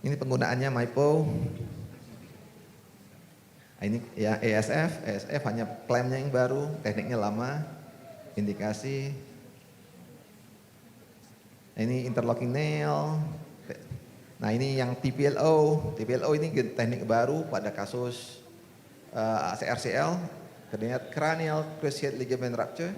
Ini penggunaannya MIPO. Ini ya ESF hanya klaimnya yang baru, tekniknya lama, indikasi. Ini interlocking nail. Nah ini yang TPLO. TPLO ini teknik baru pada kasus CRCL, kemudian cranial cruciate ligament rupture.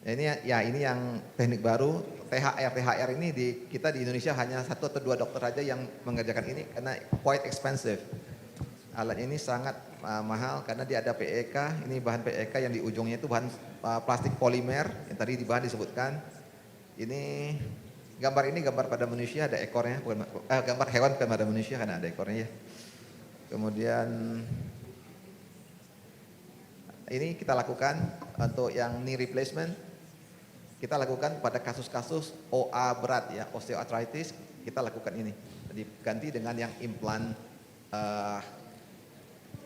Ini yang teknik baru. THR ini kita di Indonesia hanya 1 atau 2 dokter aja yang mengerjakan ini karena quite expensive. Alat ini sangat mahal karena dia ada PEK. Ini bahan PEK yang di ujungnya itu bahan plastik polimer yang tadi di bahan disebutkan. Ini gambar pada manusia ada ekornya, bukan gambar hewan bukan pada manusia karena ada ekornya ya. Kemudian ini kita lakukan untuk yang knee replacement. Kita lakukan pada kasus-kasus OA berat ya, osteoarthritis, kita lakukan ini. Diganti dengan yang implan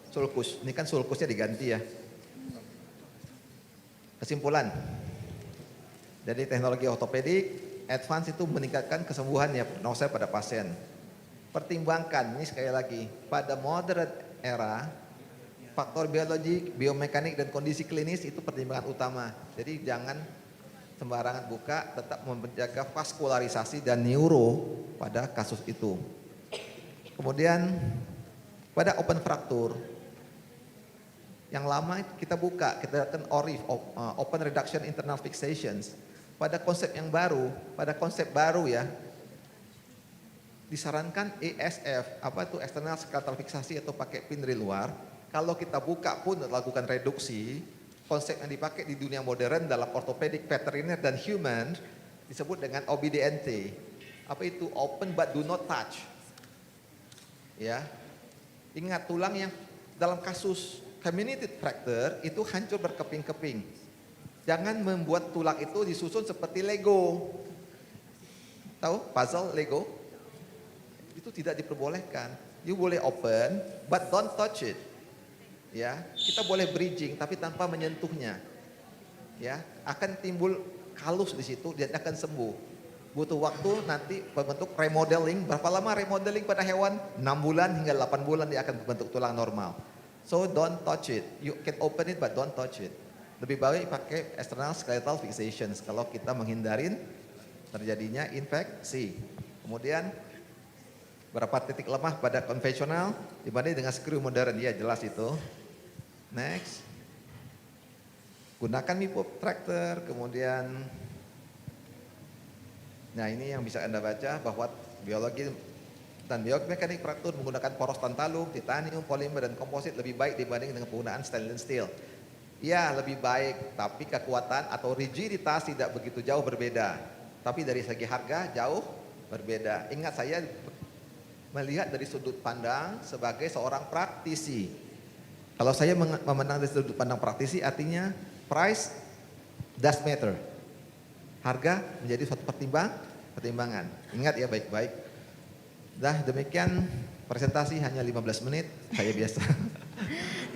sulcus. Ini kan sulcusnya diganti ya. Kesimpulan, jadi teknologi ortopedik advance itu meningkatkan kesembuhan ya, prognosa pada pasien. Pertimbangkan, ini sekali lagi, pada modern era, faktor biologi, biomekanik, dan kondisi klinis itu pertimbangan utama. Jadi jangan sembarangan buka, tetap menjaga vaskularisasi dan neuro pada kasus itu. Kemudian pada open fracture, yang lama kita buka, kita lakukan ORIF, Open Reduction Internal Fixations. Pada konsep yang baru, pada konsep baru ya, disarankan ESF, apa itu external skeletal fixasi atau pakai pin dari luar. Kalau kita buka pun lakukan reduksi, konsep yang dipakai di dunia modern dalam ortopedik, veteriner, dan human disebut dengan OBDNT. Apa itu? Open but do not touch. Ya, ingat tulang yang dalam kasus comminuted fracture itu hancur berkeping-keping. Jangan membuat tulang itu disusun seperti Lego. Tahu puzzle Lego? Itu tidak diperbolehkan. You boleh open but don't touch it. Ya, kita boleh bridging tapi tanpa menyentuhnya. Ya, akan timbul kalus di situ dan akan sembuh. Butuh waktu nanti berbentuk remodeling. Berapa lama remodeling pada hewan? 6 bulan hingga 8 bulan dia akan berbentuk tulang normal. So don't touch it. You can open it but don't touch it. Lebih baik pakai external skeletal fixations kalau kita menghindarin terjadinya infeksi. Kemudian berapa titik lemah pada konvensional dibanding dengan screw modern, ya jelas itu. Next, gunakan MIPO tractor, kemudian, nah ini yang bisa Anda baca bahwa biologi dan biomekanik fraktur menggunakan poros tantalum, titanium, polimer, dan komposit lebih baik dibanding dengan penggunaan stainless steel. Ya lebih baik, tapi kekuatan atau rigiditas tidak begitu jauh berbeda. Tapi dari segi harga jauh berbeda. Ingat saya melihat dari sudut pandang sebagai seorang praktisi. Kalau saya memandang dari sudut pandang praktisi artinya price does matter. Harga menjadi suatu pertimbangan. Ingat ya baik-baik. Dah demikian presentasi hanya 15 menit, saya biasa.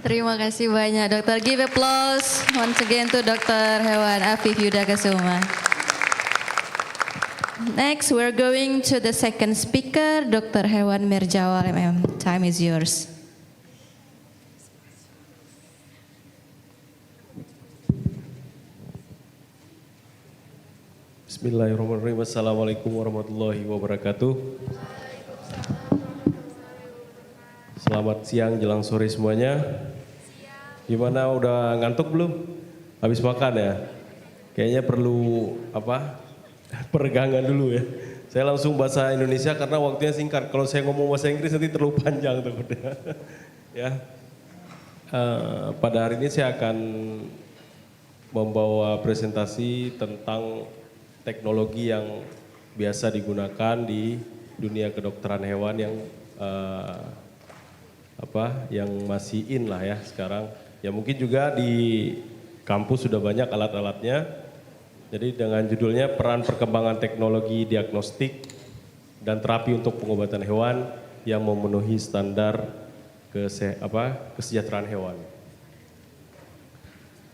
Terima kasih banyak Dokter. Give applause once again to Dr. Hewan Afif Yudhakasuma. Next, we're going to the second speaker, Dr. Hewan Mirjawal MM. Time is yours. Bismillahirrahmanirrahim. Assalamualaikum warahmatullahi wabarakatuh. Selamat siang, jelang sore semuanya. Gimana, udah ngantuk belum? Habis makan ya? Kayaknya perlu peregangan dulu ya. Saya langsung bahasa Indonesia karena waktunya singkat. Kalau saya ngomong bahasa Inggris nanti terlalu panjang takutnya. Ya. Pada hari ini saya akan membawa presentasi tentang teknologi yang biasa digunakan di dunia kedokteran hewan yang masih in lah ya sekarang. Ya mungkin juga di kampus sudah banyak alat-alatnya. Jadi dengan judulnya peran perkembangan teknologi diagnostik dan terapi untuk pengobatan hewan yang memenuhi standar kesejahteraan hewan.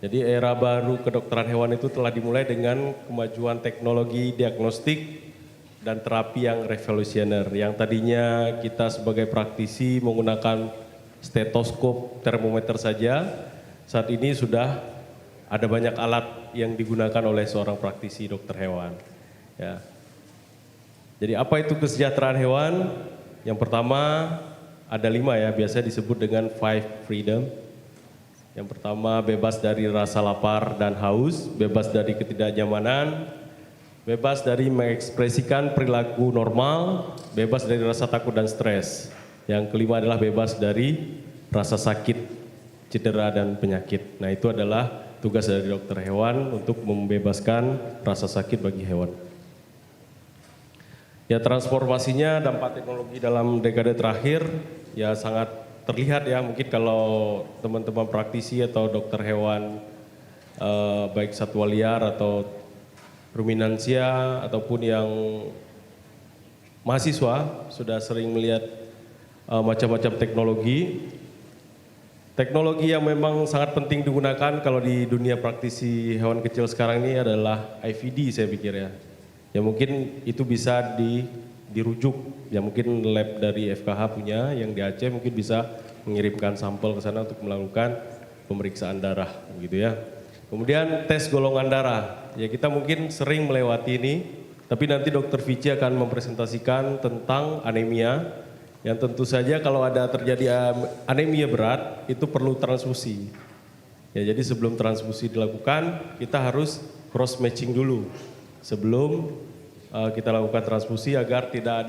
Jadi era baru kedokteran hewan itu telah dimulai dengan kemajuan teknologi diagnostik dan terapi yang revolusioner. Yang tadinya kita sebagai praktisi menggunakan stetoskop, termometer saja, saat ini sudah ada banyak alat yang digunakan oleh seorang praktisi dokter hewan. Ya. Jadi apa itu kesejahteraan hewan? Yang pertama ada 5 ya, biasa disebut dengan 5 freedom. Yang pertama bebas dari rasa lapar dan haus, bebas dari ketidaknyamanan, bebas dari mengekspresikan perilaku normal, bebas dari rasa takut dan stres. Yang kelima adalah bebas dari rasa sakit, cedera dan penyakit. Nah, itu adalah tugas dari dokter hewan untuk membebaskan rasa sakit bagi hewan. Ya, transformasinya dampak teknologi dalam dekade terakhir ya sangat terlihat ya. Mungkin kalau teman-teman praktisi atau dokter hewan baik satwa liar atau ruminansia ataupun yang mahasiswa sudah sering melihat macam-macam teknologi. Teknologi yang memang sangat penting digunakan kalau di dunia praktisi hewan kecil sekarang ini adalah IVD saya pikir ya. Ya mungkin itu bisa dirujuk, ya mungkin lab dari FKH punya yang di Aceh mungkin bisa mengirimkan sampel ke sana untuk melakukan pemeriksaan darah begitu ya. Kemudian tes golongan darah, ya kita mungkin sering melewati ini, tapi nanti Dr. Vici akan mempresentasikan tentang anemia, yang tentu saja kalau ada terjadi anemia berat itu perlu transfusi. Ya jadi sebelum transfusi dilakukan kita harus cross matching dulu sebelum kita lakukan transfusi agar tidak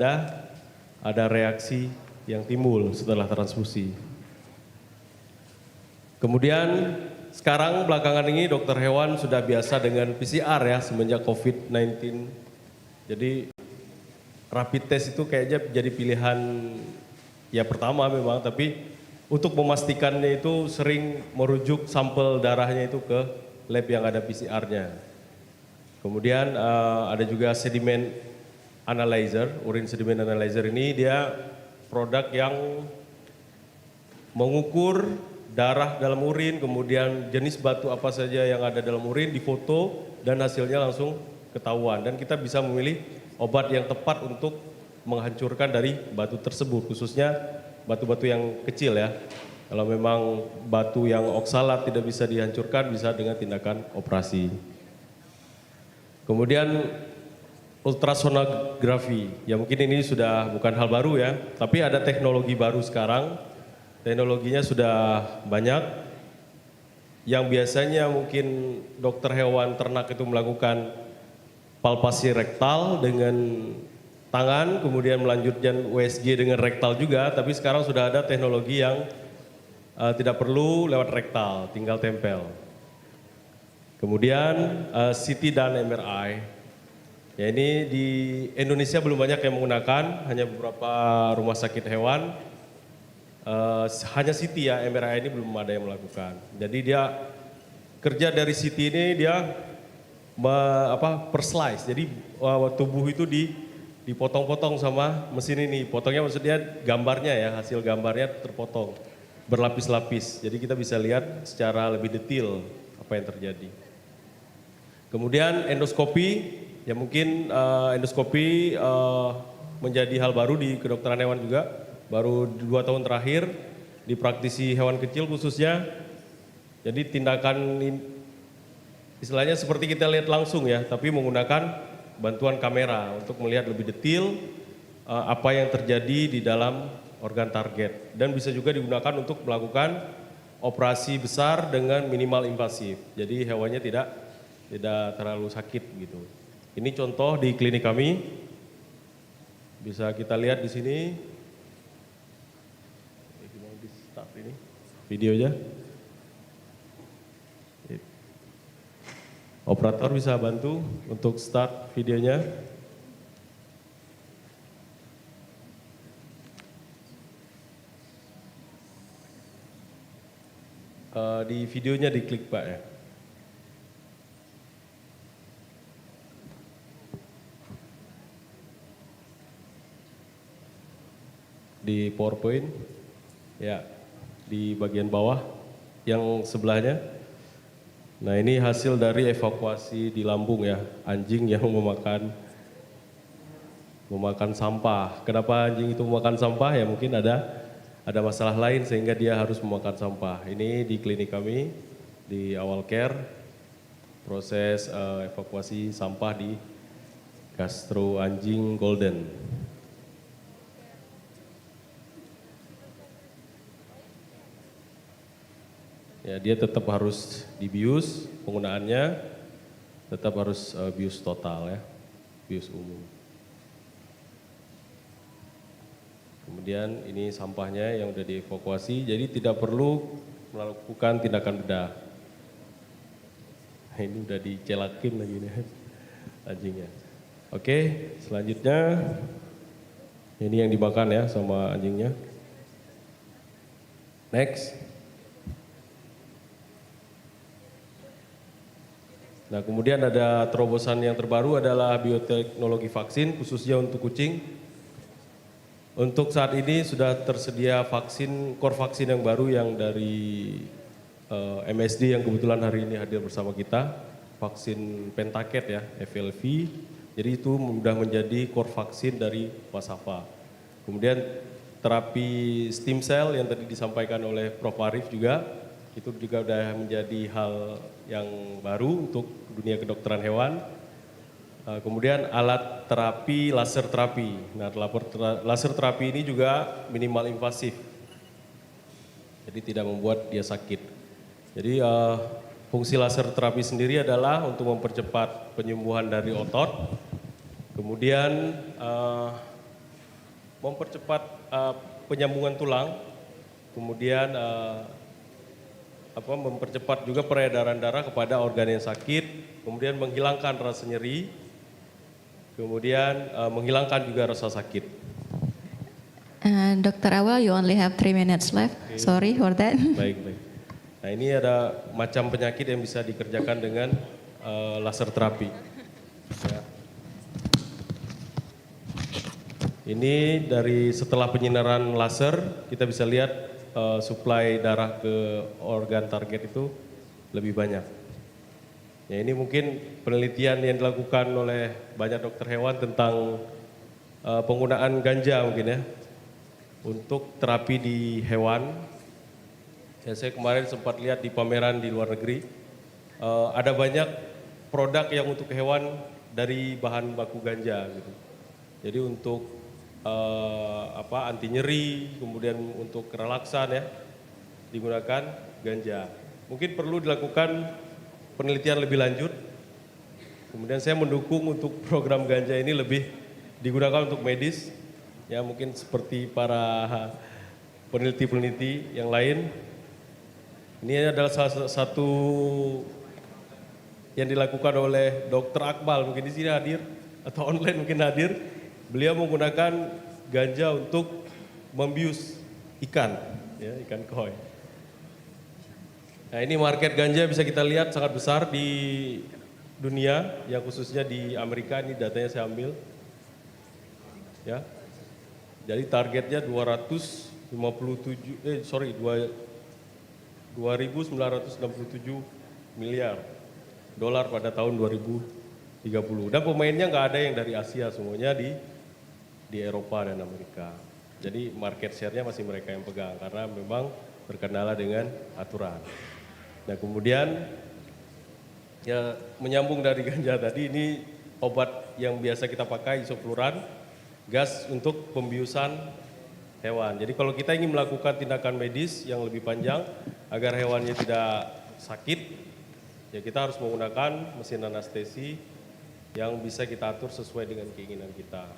ada reaksi yang timbul setelah transfusi. Kemudian sekarang belakangan ini dokter hewan sudah biasa dengan PCR ya semenjak COVID-19. Jadi rapid test itu kayaknya jadi pilihan ya pertama memang, tapi untuk memastikannya itu sering merujuk sampel darahnya itu ke lab yang ada PCR-nya. Kemudian ada juga sedimen analyzer, urine sedimen analyzer ini dia produk yang mengukur darah dalam urin, kemudian jenis batu apa saja yang ada dalam urin difoto dan hasilnya langsung ketahuan. Dan kita bisa memilih obat yang tepat untuk menghancurkan dari batu tersebut, khususnya batu-batu yang kecil ya. Kalau memang batu yang oksalat tidak bisa dihancurkan, bisa dengan tindakan operasi. Kemudian ultrasonografi, ya mungkin ini sudah bukan hal baru ya, tapi ada teknologi baru sekarang, teknologinya sudah banyak, yang biasanya mungkin dokter hewan ternak itu melakukan palpasi rektal dengan tangan, kemudian melanjutkan USG dengan rektal juga, tapi sekarang sudah ada teknologi yang tidak perlu lewat rektal, tinggal tempel. Kemudian CT dan MRI, ya ini di Indonesia belum banyak yang menggunakan, hanya beberapa rumah sakit hewan, hanya CT ya, MRI ini belum ada yang melakukan. Jadi dia kerja dari CT ini dia per slice, jadi tubuh itu dipotong-potong sama mesin ini, potongnya maksudnya gambarnya ya, hasil gambarnya terpotong, berlapis-lapis, jadi kita bisa lihat secara lebih detail apa yang terjadi. Kemudian endoskopi, ya mungkin endoskopi menjadi hal baru di kedokteran hewan juga, baru 2 tahun terakhir di praktisi hewan kecil khususnya. Jadi tindakan istilahnya seperti kita lihat langsung ya, tapi menggunakan bantuan kamera untuk melihat lebih detail apa yang terjadi di dalam organ target. Dan bisa juga digunakan untuk melakukan operasi besar dengan minimal invasif. Jadi hewannya tidak terlalu sakit gitu. Ini contoh di klinik kami. Bisa kita lihat di sini. Gimana di start ini? Videonya. Operator bisa bantu untuk start videonya. Di videonya diklik Pak ya. Di PowerPoint, ya di bagian bawah yang sebelahnya. Nah ini hasil dari evakuasi di lambung ya, anjing yang memakan sampah. Kenapa anjing itu memakan sampah? Ya mungkin ada masalah lain sehingga dia harus memakan sampah. Ini di klinik kami, di awal care. proses evakuasi sampah di gastro anjing golden. Ya, dia tetap harus dibius, penggunaannya tetap harus bius total ya, bius umum. Kemudian ini sampahnya yang sudah dievakuasi, jadi tidak perlu melakukan tindakan bedah. Nah, ini udah dicelakin lagi nih anjingnya. Oke, selanjutnya ini yang dimakan ya sama anjingnya. Next. Nah, kemudian ada terobosan yang terbaru adalah bioteknologi vaksin khususnya untuk kucing. Untuk saat ini sudah tersedia vaksin, core vaksin yang baru yang dari MSD yang kebetulan hari ini hadir bersama kita, vaksin pentaket ya, FLV. Jadi itu sudah menjadi core vaksin dari Wasafa. Kemudian terapi stem cell yang tadi disampaikan oleh Prof. Arif juga, itu juga sudah menjadi hal yang baru untuk dunia kedokteran hewan. Kemudian alat terapi laser terapi. Nah, laser terapi ini juga minimal invasif. Jadi tidak membuat dia sakit. Jadi fungsi laser terapi sendiri adalah untuk mempercepat penyembuhan dari otot. Kemudian mempercepat penyambungan tulang. Kemudian mempercepat juga peredaran darah kepada organ yang sakit. Kemudian menghilangkan rasa nyeri. Kemudian menghilangkan juga rasa sakit. Dr. Awal, you only have 3 minutes left. Okay. Sorry for that. Baik. Nah, ini ada macam penyakit yang bisa dikerjakan dengan laser terapi. Ya. Ini dari setelah penyinaran laser, kita bisa lihat suplai darah ke organ target itu lebih banyak. Ya, ini mungkin penelitian yang dilakukan oleh banyak dokter hewan tentang penggunaan ganja mungkin ya untuk terapi di hewan. Ya, saya kemarin sempat lihat di pameran di luar negeri, ada banyak produk yang untuk hewan dari bahan baku ganja gitu. Jadi untuk anti nyeri, kemudian untuk relaksan ya digunakan ganja. Mungkin perlu dilakukan penelitian lebih lanjut. Kemudian saya mendukung untuk program ganja ini lebih digunakan untuk medis. Ya, mungkin seperti para peneliti-peneliti yang lain. Ini adalah salah satu yang dilakukan oleh Dr. Akmal, mungkin di sini hadir atau online mungkin hadir. Beliau menggunakan ganja untuk membius ikan, ya, ikan koi. Nah, ini market ganja bisa kita lihat sangat besar di dunia, yang khususnya di Amerika. Ini datanya saya ambil. Ya. Jadi targetnya 2.967 miliar dolar pada tahun 2030. Dan pemainnya nggak ada yang dari Asia, semuanya di Eropa dan Amerika. Jadi market share-nya masih mereka yang pegang karena memang berkendala dengan aturan. Nah, kemudian ya menyambung dari ganja tadi, ini obat yang biasa kita pakai isofluran, gas untuk pembiusan hewan. Jadi kalau kita ingin melakukan tindakan medis yang lebih panjang agar hewannya tidak sakit, ya kita harus menggunakan mesin anestesi yang bisa kita atur sesuai dengan keinginan kita.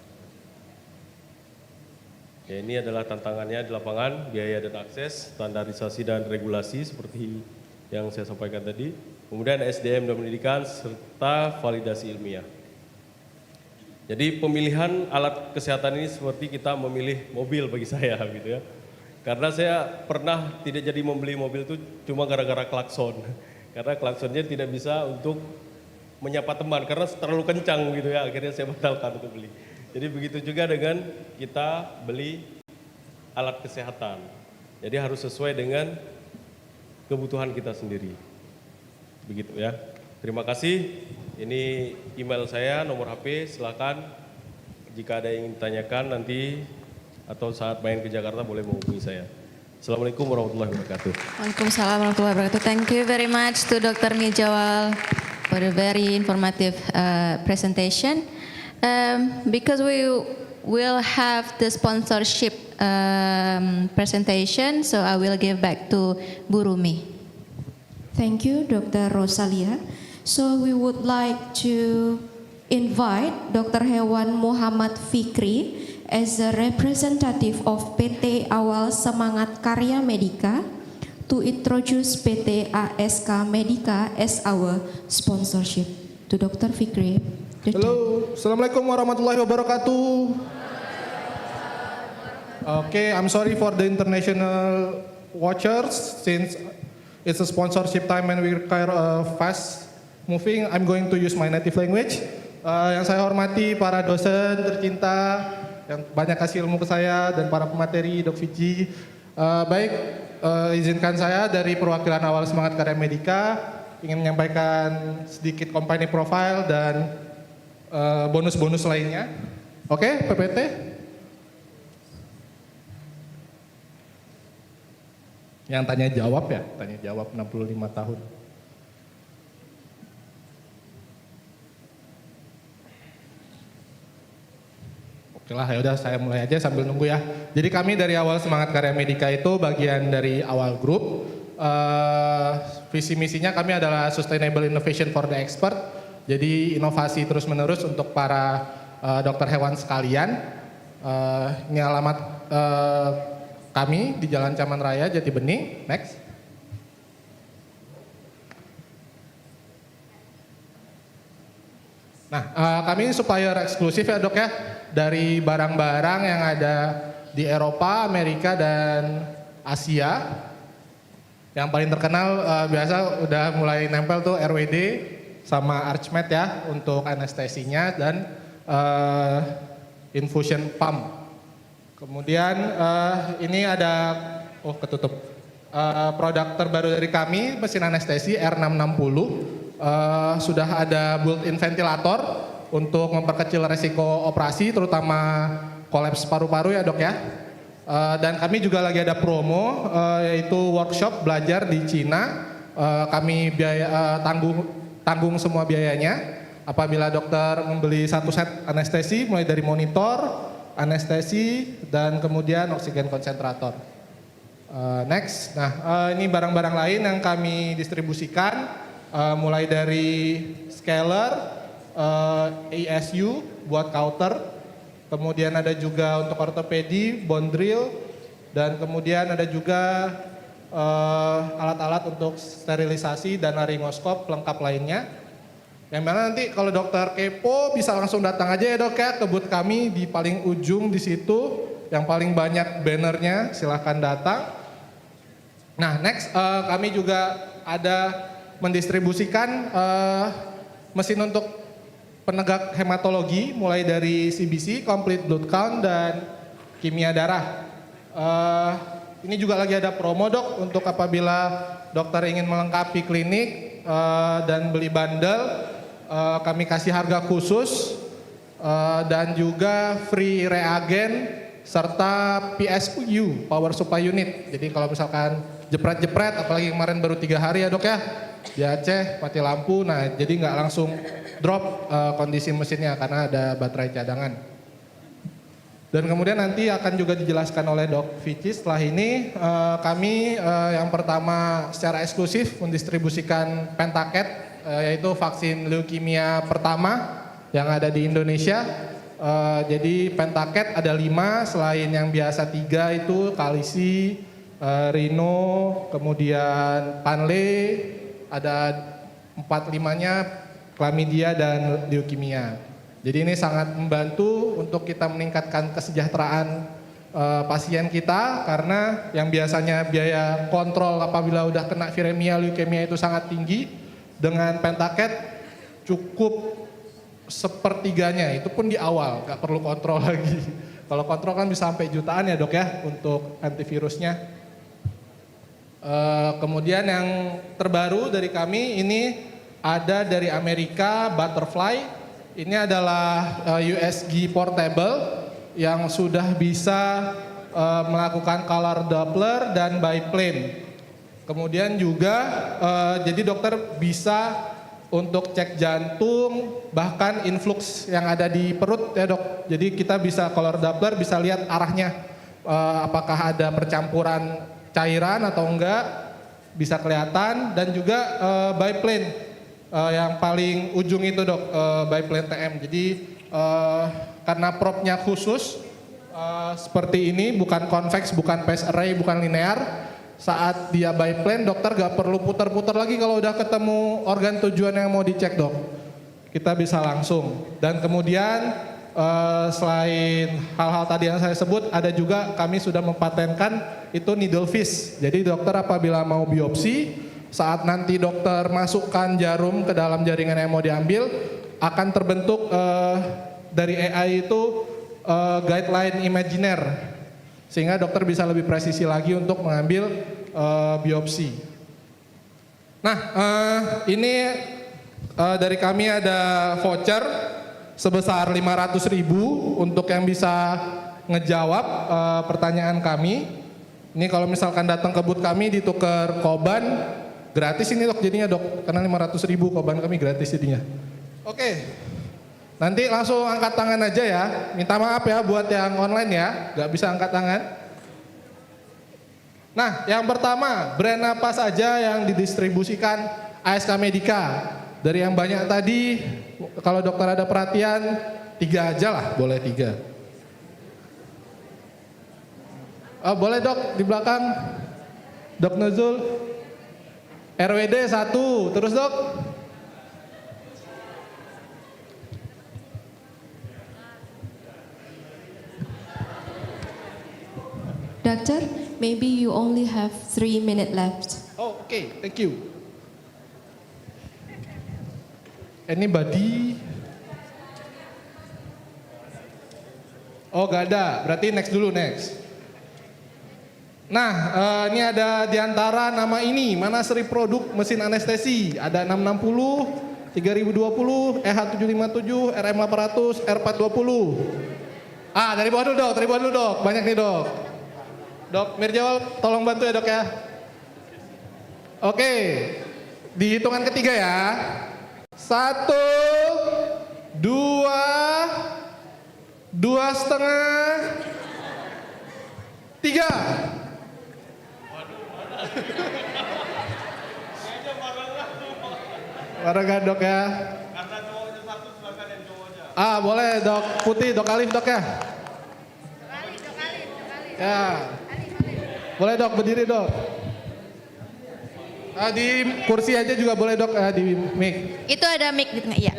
Ya, ini adalah tantangannya di lapangan, biaya dan akses, standarisasi dan regulasi seperti yang saya sampaikan tadi. Kemudian SDM dan pendidikan serta validasi ilmiah. Jadi pemilihan alat kesehatan ini seperti kita memilih mobil bagi saya gitu ya. Karena saya pernah tidak jadi membeli mobil itu cuma gara-gara klakson. Karena klaksonnya tidak bisa untuk menyapa teman karena terlalu kencang gitu ya, akhirnya saya batalkan untuk beli. Jadi begitu juga dengan kita beli alat kesehatan. Jadi harus sesuai dengan kebutuhan kita sendiri. Begitu ya. Terima kasih. Ini email saya, nomor HP, silakan jika ada yang ingin ditanyakan nanti atau saat main ke Jakarta boleh menghubungi saya. Assalamualaikum warahmatullahi wabarakatuh. Waalaikumsalam warahmatullahi wabarakatuh. Thank you very much to Dr. Mijawal for for the very informative presentation. Because we will have the sponsorship presentation, so I will give back to Bu Rumi. Thank you, Dr. Rosalia. So we would like to invite Dr. Hewan Muhammad Fikri as a representative of PT Awal Semangat Karya Medika to introduce PT ASK Medika as our sponsorship. To Dr. Fikri. Halo, Assalamualaikum warahmatullahi wabarakatuh. Okay, I'm sorry for the international watchers since it's a sponsorship time and we require fast moving. I'm going to use my native language. Yang saya hormati para dosen tercinta yang banyak kasih ilmu ke saya dan para pemateri, Dok Vici. Izinkan saya dari perwakilan Awal Semangat Karya Medika ingin menyampaikan sedikit company profile dan bonus-bonus lainnya. Oke, PPT. Yang tanya jawab ya, tanya jawab 65 tahun. Oke lah, ya udah saya mulai aja sambil nunggu ya. Jadi kami dari Awal Semangat Karya Medika itu bagian dari Awal Group. Visi misinya kami adalah Sustainable Innovation for the Expert. Jadi inovasi terus menerus untuk para dokter hewan sekalian. Ini alamat kami di Jalan Caman Raya, Jati Bening. Next. Nah, kami supplier eksklusif ya dok ya, dari barang-barang yang ada di Eropa, Amerika, dan Asia. Yang paling terkenal biasa udah mulai nempel tuh RWD sama Archmed ya untuk anestesinya dan infusion pump. Kemudian ini ada, ketutup. Produk terbaru dari kami, mesin anestesi R660. Sudah ada built-in ventilator untuk memperkecil resiko operasi, terutama kolaps paru-paru ya dok ya. Dan kami juga lagi ada promo, yaitu workshop belajar di Cina. Kami tanggung semua biayanya. Apabila dokter membeli satu set anestesi, mulai dari monitor, anestesi, dan kemudian oksigen konsentrator. Next, nah ini barang-barang lain yang kami distribusikan. Mulai dari scaler, ASU buat counter, kemudian ada juga untuk ortopedi, bone drill, dan kemudian ada juga alat-alat untuk sterilisasi dan laringoskop lengkap lainnya. Yang mana nanti kalau dokter kepo bisa langsung datang aja ya dok ya ke booth kami di paling ujung di situ, yang paling banyak bannernya, silahkan datang. Nah next, kami juga ada mendistribusikan mesin untuk penegak hematologi mulai dari CBC, complete blood count, dan kimia darah. Ini juga lagi ada promo dok untuk apabila dokter ingin melengkapi klinik dan beli bundle, kami kasih harga khusus dan juga free reagen serta PSU, power supply unit. Jadi kalau misalkan jepret-jepret, apalagi kemarin baru 3 hari ya dok ya, di Aceh mati lampu, nah jadi nggak langsung drop kondisi mesinnya karena ada baterai cadangan. Dan kemudian nanti akan juga dijelaskan oleh Dok Vici setelah ini, kami yang pertama secara eksklusif mendistribusikan pentaket, yaitu vaksin leukemia pertama yang ada di Indonesia. Jadi pentaket ada 5, selain yang biasa 3 itu kalisi, rino, kemudian panle, ada 4-5-nya klamidia dan leukemia. Jadi ini sangat membantu untuk kita meningkatkan kesejahteraan pasien kita, karena yang biasanya biaya kontrol apabila udah kena viremia, leukemia itu sangat tinggi, dengan pentaket cukup sepertiganya, itu pun di awal, nggak perlu kontrol lagi. Kalau kontrol kan bisa sampai jutaan ya dok ya untuk antivirusnya. Kemudian yang terbaru dari kami ini ada dari Amerika, Butterfly. Ini adalah USG portable yang sudah bisa melakukan color Doppler dan biplane. Kemudian juga jadi dokter bisa untuk cek jantung, bahkan influx yang ada di perut ya dok. Jadi kita bisa color Doppler bisa lihat arahnya, apakah ada percampuran cairan atau enggak, bisa kelihatan. Dan juga biplane, yang paling ujung itu dok, biplane TM. Jadi karena propnya khusus seperti ini, bukan convex, bukan phase array, bukan linear. Saat dia biplane, dokter gak perlu putar-putar lagi kalau udah ketemu organ tujuan yang mau dicek dok. Kita bisa langsung. Dan kemudian selain hal-hal tadi yang saya sebut, ada juga kami sudah mempatenkan itu needle fish. Jadi dokter apabila mau biopsi, saat nanti dokter masukkan jarum ke dalam jaringan yang mau diambil, akan terbentuk dari AI itu guideline imajiner, sehingga dokter bisa lebih presisi lagi untuk mengambil biopsi. Nah, ini dari kami ada voucher sebesar 500.000 untuk yang bisa ngejawab pertanyaan kami. Ini kalau misalkan datang ke booth kami ditukar koban, gratis ini dok jadinya dok, karena 500.000 koban kami gratis jadinya. Oke. Nanti langsung angkat tangan aja ya. Minta maaf ya buat yang online ya, nggak bisa angkat tangan. Nah, yang pertama, brand apa saja yang didistribusikan ASK Medica? Dari yang banyak tadi, kalau dokter ada perhatian, 3 aja lah, boleh 3. Oh, boleh dok, di belakang. Dok Nuzul. RWD 1, terus dok. Doctor, maybe you only have 3 minutes left. Oh, okay, thank you. Anybody? Oh, gak ada. Berarti next dulu, next. Nah, ini ada diantara nama ini, mana seri produk mesin anestesi. Ada 660, 3020, EH757, RM800, R420. Ah, dari bawah dulu dok, banyak nih dok. Dok Mirjawal, tolong bantu ya dok ya. Oke, di hitungan ketiga ya. 1, 2, 2,5, 3. Marah gak dok ya? Karena cowoknya 1, silakan yang cowoknya. Ah boleh dok Putih, dok Alif dok ya. Dok Alif. Ya. Boleh dok, berdiri dok. Di kursi aja juga boleh dok, di mic. Itu ada mic di tengah, iya.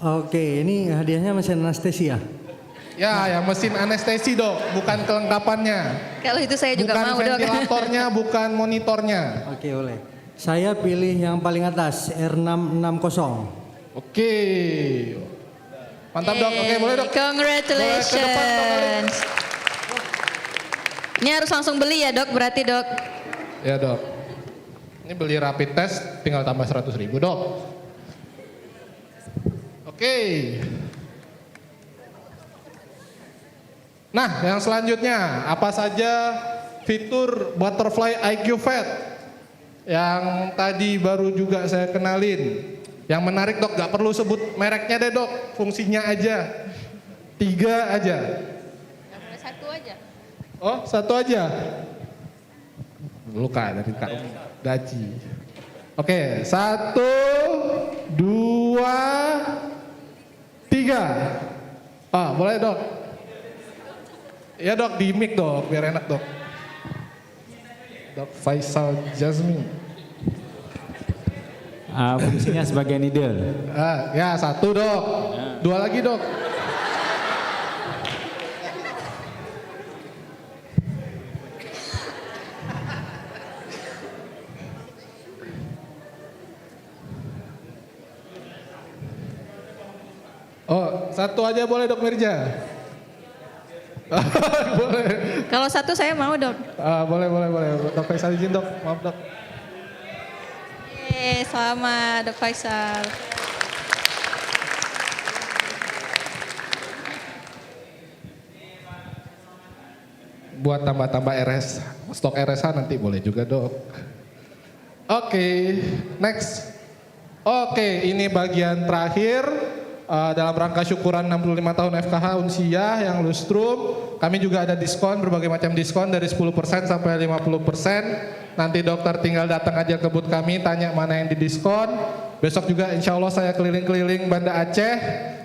Oke, ini hadiahnya mesin anestesia. Ya, yang mesin anestesi dok, bukan kelengkapannya. Kalau itu saya juga bukan mau dok. Bukan ventilatornya, bukan monitornya. Oke, boleh. Saya pilih yang paling atas, R660. Oke. Mantap dok, oke boleh dok. Congratulations. Boleh ke depan, dok. Ini harus langsung beli ya dok, berarti dok? Ya dok. Ini beli rapid test tinggal tambah 100.000 dok. Oke. Nah yang selanjutnya, apa saja fitur butterfly IQ Vet yang tadi baru juga saya kenalin. Yang menarik dok, gak perlu sebut mereknya deh dok, fungsinya aja. 3 aja. Satu aja. Oh, 1 aja. Luka dari Kak Daci. Oke, 1, 2, 3. Ah, boleh dok. Ya dok, di mic dok, biar enak dok. Dok Faisal Jasmine. Fungsinya sebagai needle. Ya 1 dok. 2 lagi dok. Oh, 1 aja boleh dok Mirja. Boleh. Kalau 1 saya mau dok. Boleh. Dok Faisal izin dok, maaf dok. Selamat dok Faisal. Buat tambah-tambah RS, stok RSH nanti boleh juga dok. Oke, next. Oke, ini bagian terakhir dalam rangka syukuran 65 tahun FKH Unsia yang lustrum. Kami juga ada diskon, berbagai macam diskon dari 10% sampai 50%. Nanti dokter tinggal datang aja ke booth kami, tanya mana yang didiskon. Besok juga insya Allah saya keliling-keliling Banda Aceh,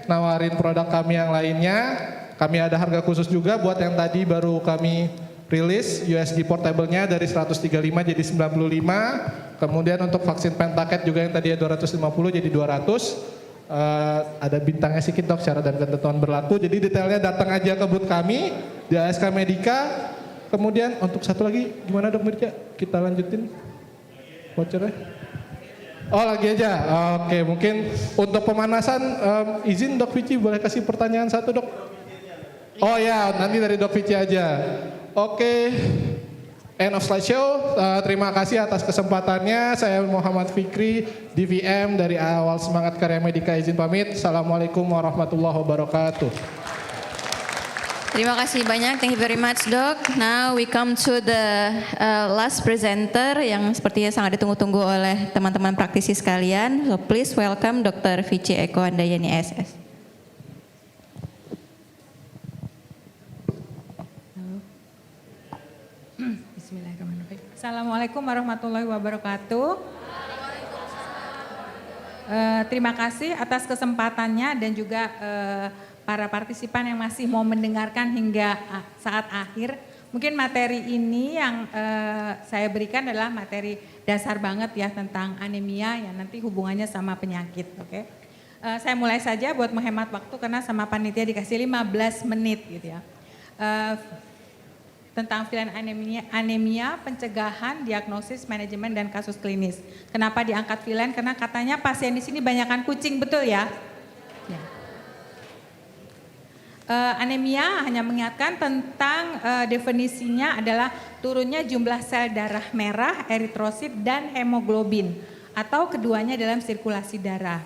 nawarin produk kami yang lainnya. Kami ada harga khusus juga buat yang tadi baru kami rilis USG portable-nya dari 135 jadi 95. Kemudian untuk vaksin pentaket juga yang tadi 250 jadi 200. Ada bintangnya sedikit dok, syarat dan ketentuan berlaku. Jadi detailnya datang aja ke booth kami di ASK Medika. Kemudian untuk satu lagi gimana dok Mirja? Kita lanjutin vouchernya. Oh lagi aja. Oke, mungkin untuk pemanasan izin Dok Vici boleh kasih pertanyaan satu dok? Oh ya, nanti dari Dok Vici aja. Oke, end of slideshow. Terima kasih atas kesempatannya. Saya Muhammad Fikri, DVM dari Awal Semangat Karya Medika, izin pamit. Assalamualaikum warahmatullahi wabarakatuh. Terima kasih banyak, thank you very much Dok. Now we come to the last presenter yang sepertinya sangat ditunggu-tunggu oleh teman-teman praktisi sekalian. So please welcome Dr. Vici Eko Handayani SS. Bismillahirrahmanirrahim. Assalamualaikum warahmatullahi wabarakatuh. Terima kasih atas kesempatannya dan juga para partisipan yang masih mau mendengarkan hingga saat akhir. Mungkin materi ini yang saya berikan adalah materi dasar banget ya tentang anemia yang nanti hubungannya sama penyakit. Oke. Saya mulai saja buat menghemat waktu karena sama panitia dikasih 15 menit gitu ya. Tentang filan anemia, pencegahan, diagnosis, manajemen, dan kasus klinis. Kenapa diangkat filan? Karena katanya pasien di sini banyakan kucing, betul ya? Ya. Anemia hanya mengingatkan tentang definisinya adalah turunnya jumlah sel darah merah, eritrosit, dan hemoglobin atau keduanya dalam sirkulasi darah.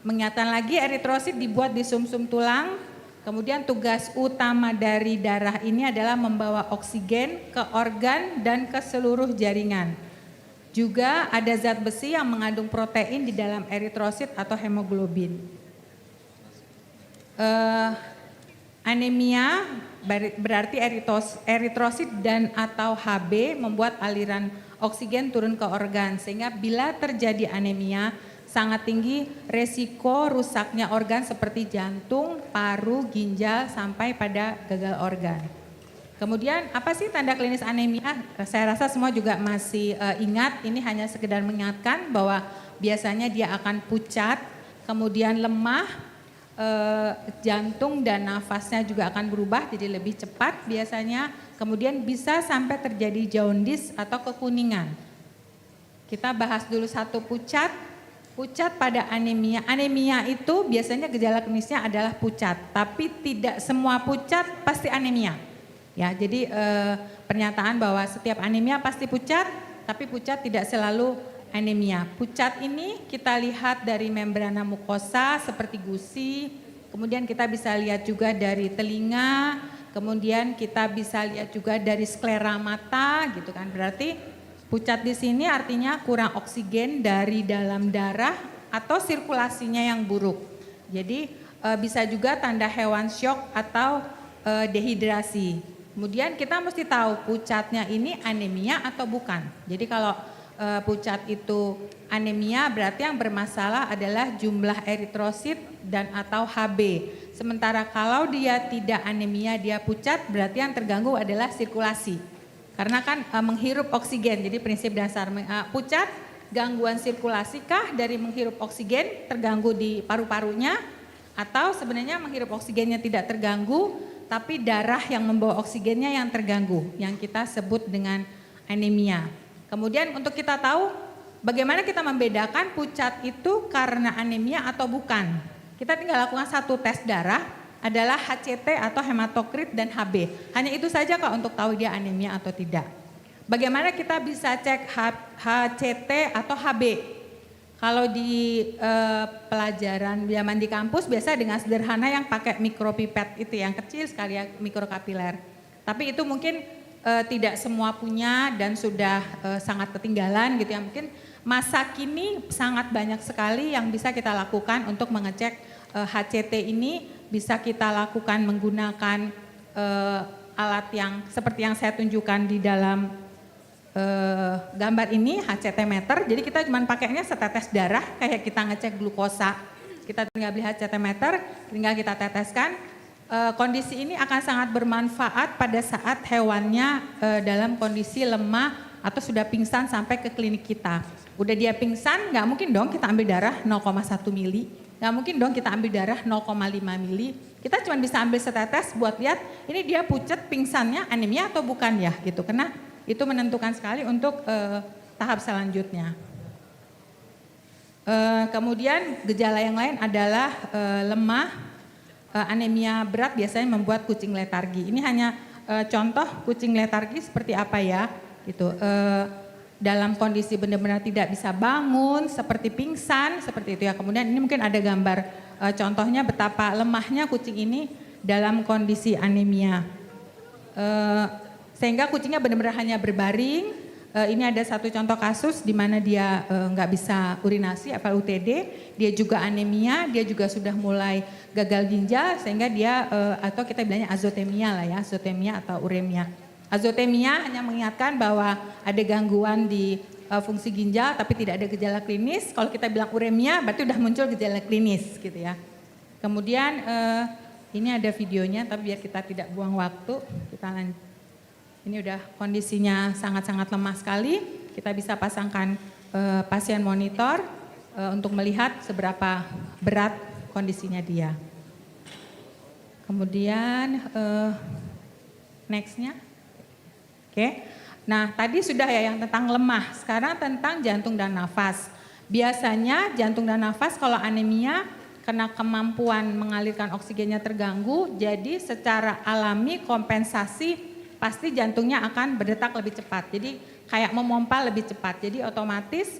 Mengingatkan lagi eritrosit dibuat di sumsum tulang, kemudian tugas utama dari darah ini adalah membawa oksigen ke organ dan ke seluruh jaringan. Juga ada zat besi yang mengandung protein di dalam eritrosit atau hemoglobin. Anemia berarti eritrosit dan atau Hb membuat aliran oksigen turun ke organ sehingga bila terjadi anemia sangat tinggi resiko rusaknya organ seperti jantung, paru, ginjal sampai pada gagal organ. Kemudian apa sih tanda klinis anemia? Saya rasa semua juga masih ingat, ini hanya sekedar mengingatkan bahwa biasanya dia akan pucat, kemudian lemah, jantung dan nafasnya juga akan berubah jadi lebih cepat biasanya, kemudian bisa sampai terjadi jaundice atau kekuningan. Kita bahas dulu satu pucat pada anemia. Anemia itu biasanya gejala klinisnya adalah pucat, tapi tidak semua pucat pasti anemia. Ya, jadi pernyataan bahwa setiap anemia pasti pucat, tapi pucat tidak selalu anemia. Pucat ini kita lihat dari membrana mukosa seperti gusi, kemudian kita bisa lihat juga dari telinga, kemudian kita bisa lihat juga dari sklera mata gitu kan. Berarti pucat di sini artinya kurang oksigen dari dalam darah atau sirkulasinya yang buruk. Jadi bisa juga tanda hewan syok atau dehidrasi. Kemudian kita mesti tahu pucatnya ini anemia atau bukan. Jadi kalau pucat itu anemia berarti yang bermasalah adalah jumlah eritrosit dan atau Hb. Sementara kalau dia tidak anemia, dia pucat, berarti yang terganggu adalah sirkulasi. Karena kan menghirup oksigen, jadi prinsip dasar pucat, gangguan sirkulasi kah dari menghirup oksigen terganggu di paru-parunya, atau sebenarnya menghirup oksigennya tidak terganggu, tapi darah yang membawa oksigennya yang terganggu, yang kita sebut dengan anemia. Kemudian untuk kita tahu bagaimana kita membedakan pucat itu karena anemia atau bukan. Kita tinggal lakukan satu tes darah adalah HCT atau hematokrit dan Hb. Hanya itu saja kok untuk tahu dia anemia atau tidak. Bagaimana kita bisa cek HCT atau Hb? Kalau di pelajaran zaman di kampus biasa dengan sederhana yang pakai mikropipet itu yang kecil sekali ya, mikrokapiler. Tapi itu mungkin tidak semua punya dan sudah sangat ketinggalan gitu ya. Mungkin masa kini sangat banyak sekali yang bisa kita lakukan untuk mengecek HCT ini. Bisa kita lakukan menggunakan alat yang seperti yang saya tunjukkan di dalam gambar ini, HCT meter. Jadi kita cuma pakainya setetes darah kayak kita ngecek glukosa. Kita tinggal beli HCT meter, tinggal kita teteskan. Kondisi ini akan sangat bermanfaat pada saat hewannya dalam kondisi lemah atau sudah pingsan sampai ke klinik kita. Udah dia pingsan, nggak mungkin dong kita ambil darah 0,1 mili, nggak mungkin dong kita ambil darah 0,5 mili. Kita cuma bisa ambil setetes buat lihat ini dia pucet pingsannya anemia atau bukan ya gitu. Karena itu menentukan sekali untuk tahap selanjutnya. Kemudian gejala yang lain adalah lemah. Anemia berat biasanya membuat kucing letargi. Ini hanya contoh kucing letargi seperti apa ya, gitu. Dalam kondisi benar-benar tidak bisa bangun, seperti pingsan, seperti itu ya. Kemudian ini mungkin ada gambar contohnya betapa lemahnya kucing ini dalam kondisi anemia. Sehingga kucingnya benar-benar hanya berbaring. Ini ada satu contoh kasus di mana dia nggak bisa urinasi, UTD, dia juga anemia, dia juga sudah mulai gagal ginjal sehingga dia atau kita bilangnya azotemia lah ya, azotemia atau uremia. Azotemia hanya mengingatkan bahwa ada gangguan di fungsi ginjal tapi tidak ada gejala klinis. Kalau kita bilang uremia berarti udah muncul gejala klinis gitu ya. Kemudian ini ada videonya tapi biar kita tidak buang waktu, kita lanjut. Ini udah kondisinya sangat-sangat lemah sekali. Kita bisa pasangkan pasien monitor untuk melihat seberapa berat kondisinya dia. Kemudian nextnya, oke. Nah tadi sudah ya yang tentang lemah. Sekarang tentang jantung dan nafas. Biasanya jantung dan nafas kalau anemia karena kemampuan mengalirkan oksigennya terganggu, jadi secara alami kompensasi pasti jantungnya akan berdetak lebih cepat. Jadi kayak memompa lebih cepat. Jadi otomatis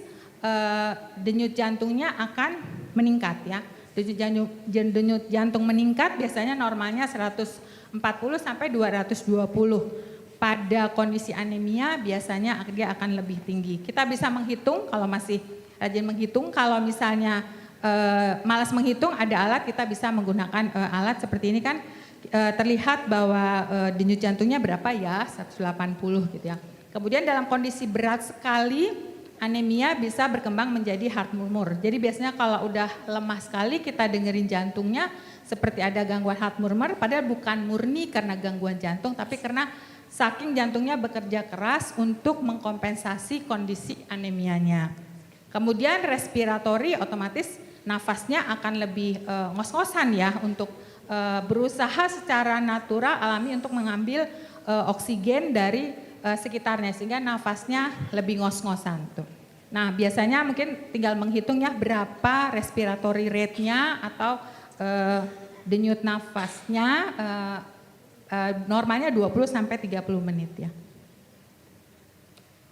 denyut jantungnya akan meningkat ya. Denyut jantung meningkat biasanya normalnya 140 sampai 220. Pada kondisi anemia biasanya dia akan lebih tinggi. Kita bisa menghitung kalau masih rajin menghitung. Kalau misalnya malas menghitung ada alat, kita bisa menggunakan alat seperti ini kan. Terlihat bahwa denyut jantungnya berapa ya, 180 gitu ya. Kemudian dalam kondisi berat sekali, anemia bisa berkembang menjadi heart murmur. Jadi biasanya kalau udah lemah sekali kita dengerin jantungnya seperti ada gangguan heart murmur, padahal bukan murni karena gangguan jantung, tapi karena saking jantungnya bekerja keras untuk mengkompensasi kondisi anemianya. Kemudian respiratory otomatis nafasnya akan lebih ngos-ngosan ya untuk berusaha secara natural alami untuk mengambil oksigen dari sekitarnya sehingga nafasnya lebih ngos-ngosan tuh. Nah biasanya mungkin tinggal menghitung ya berapa respiratory rate-nya atau denyut nafasnya normalnya 20 sampai 30 menit ya.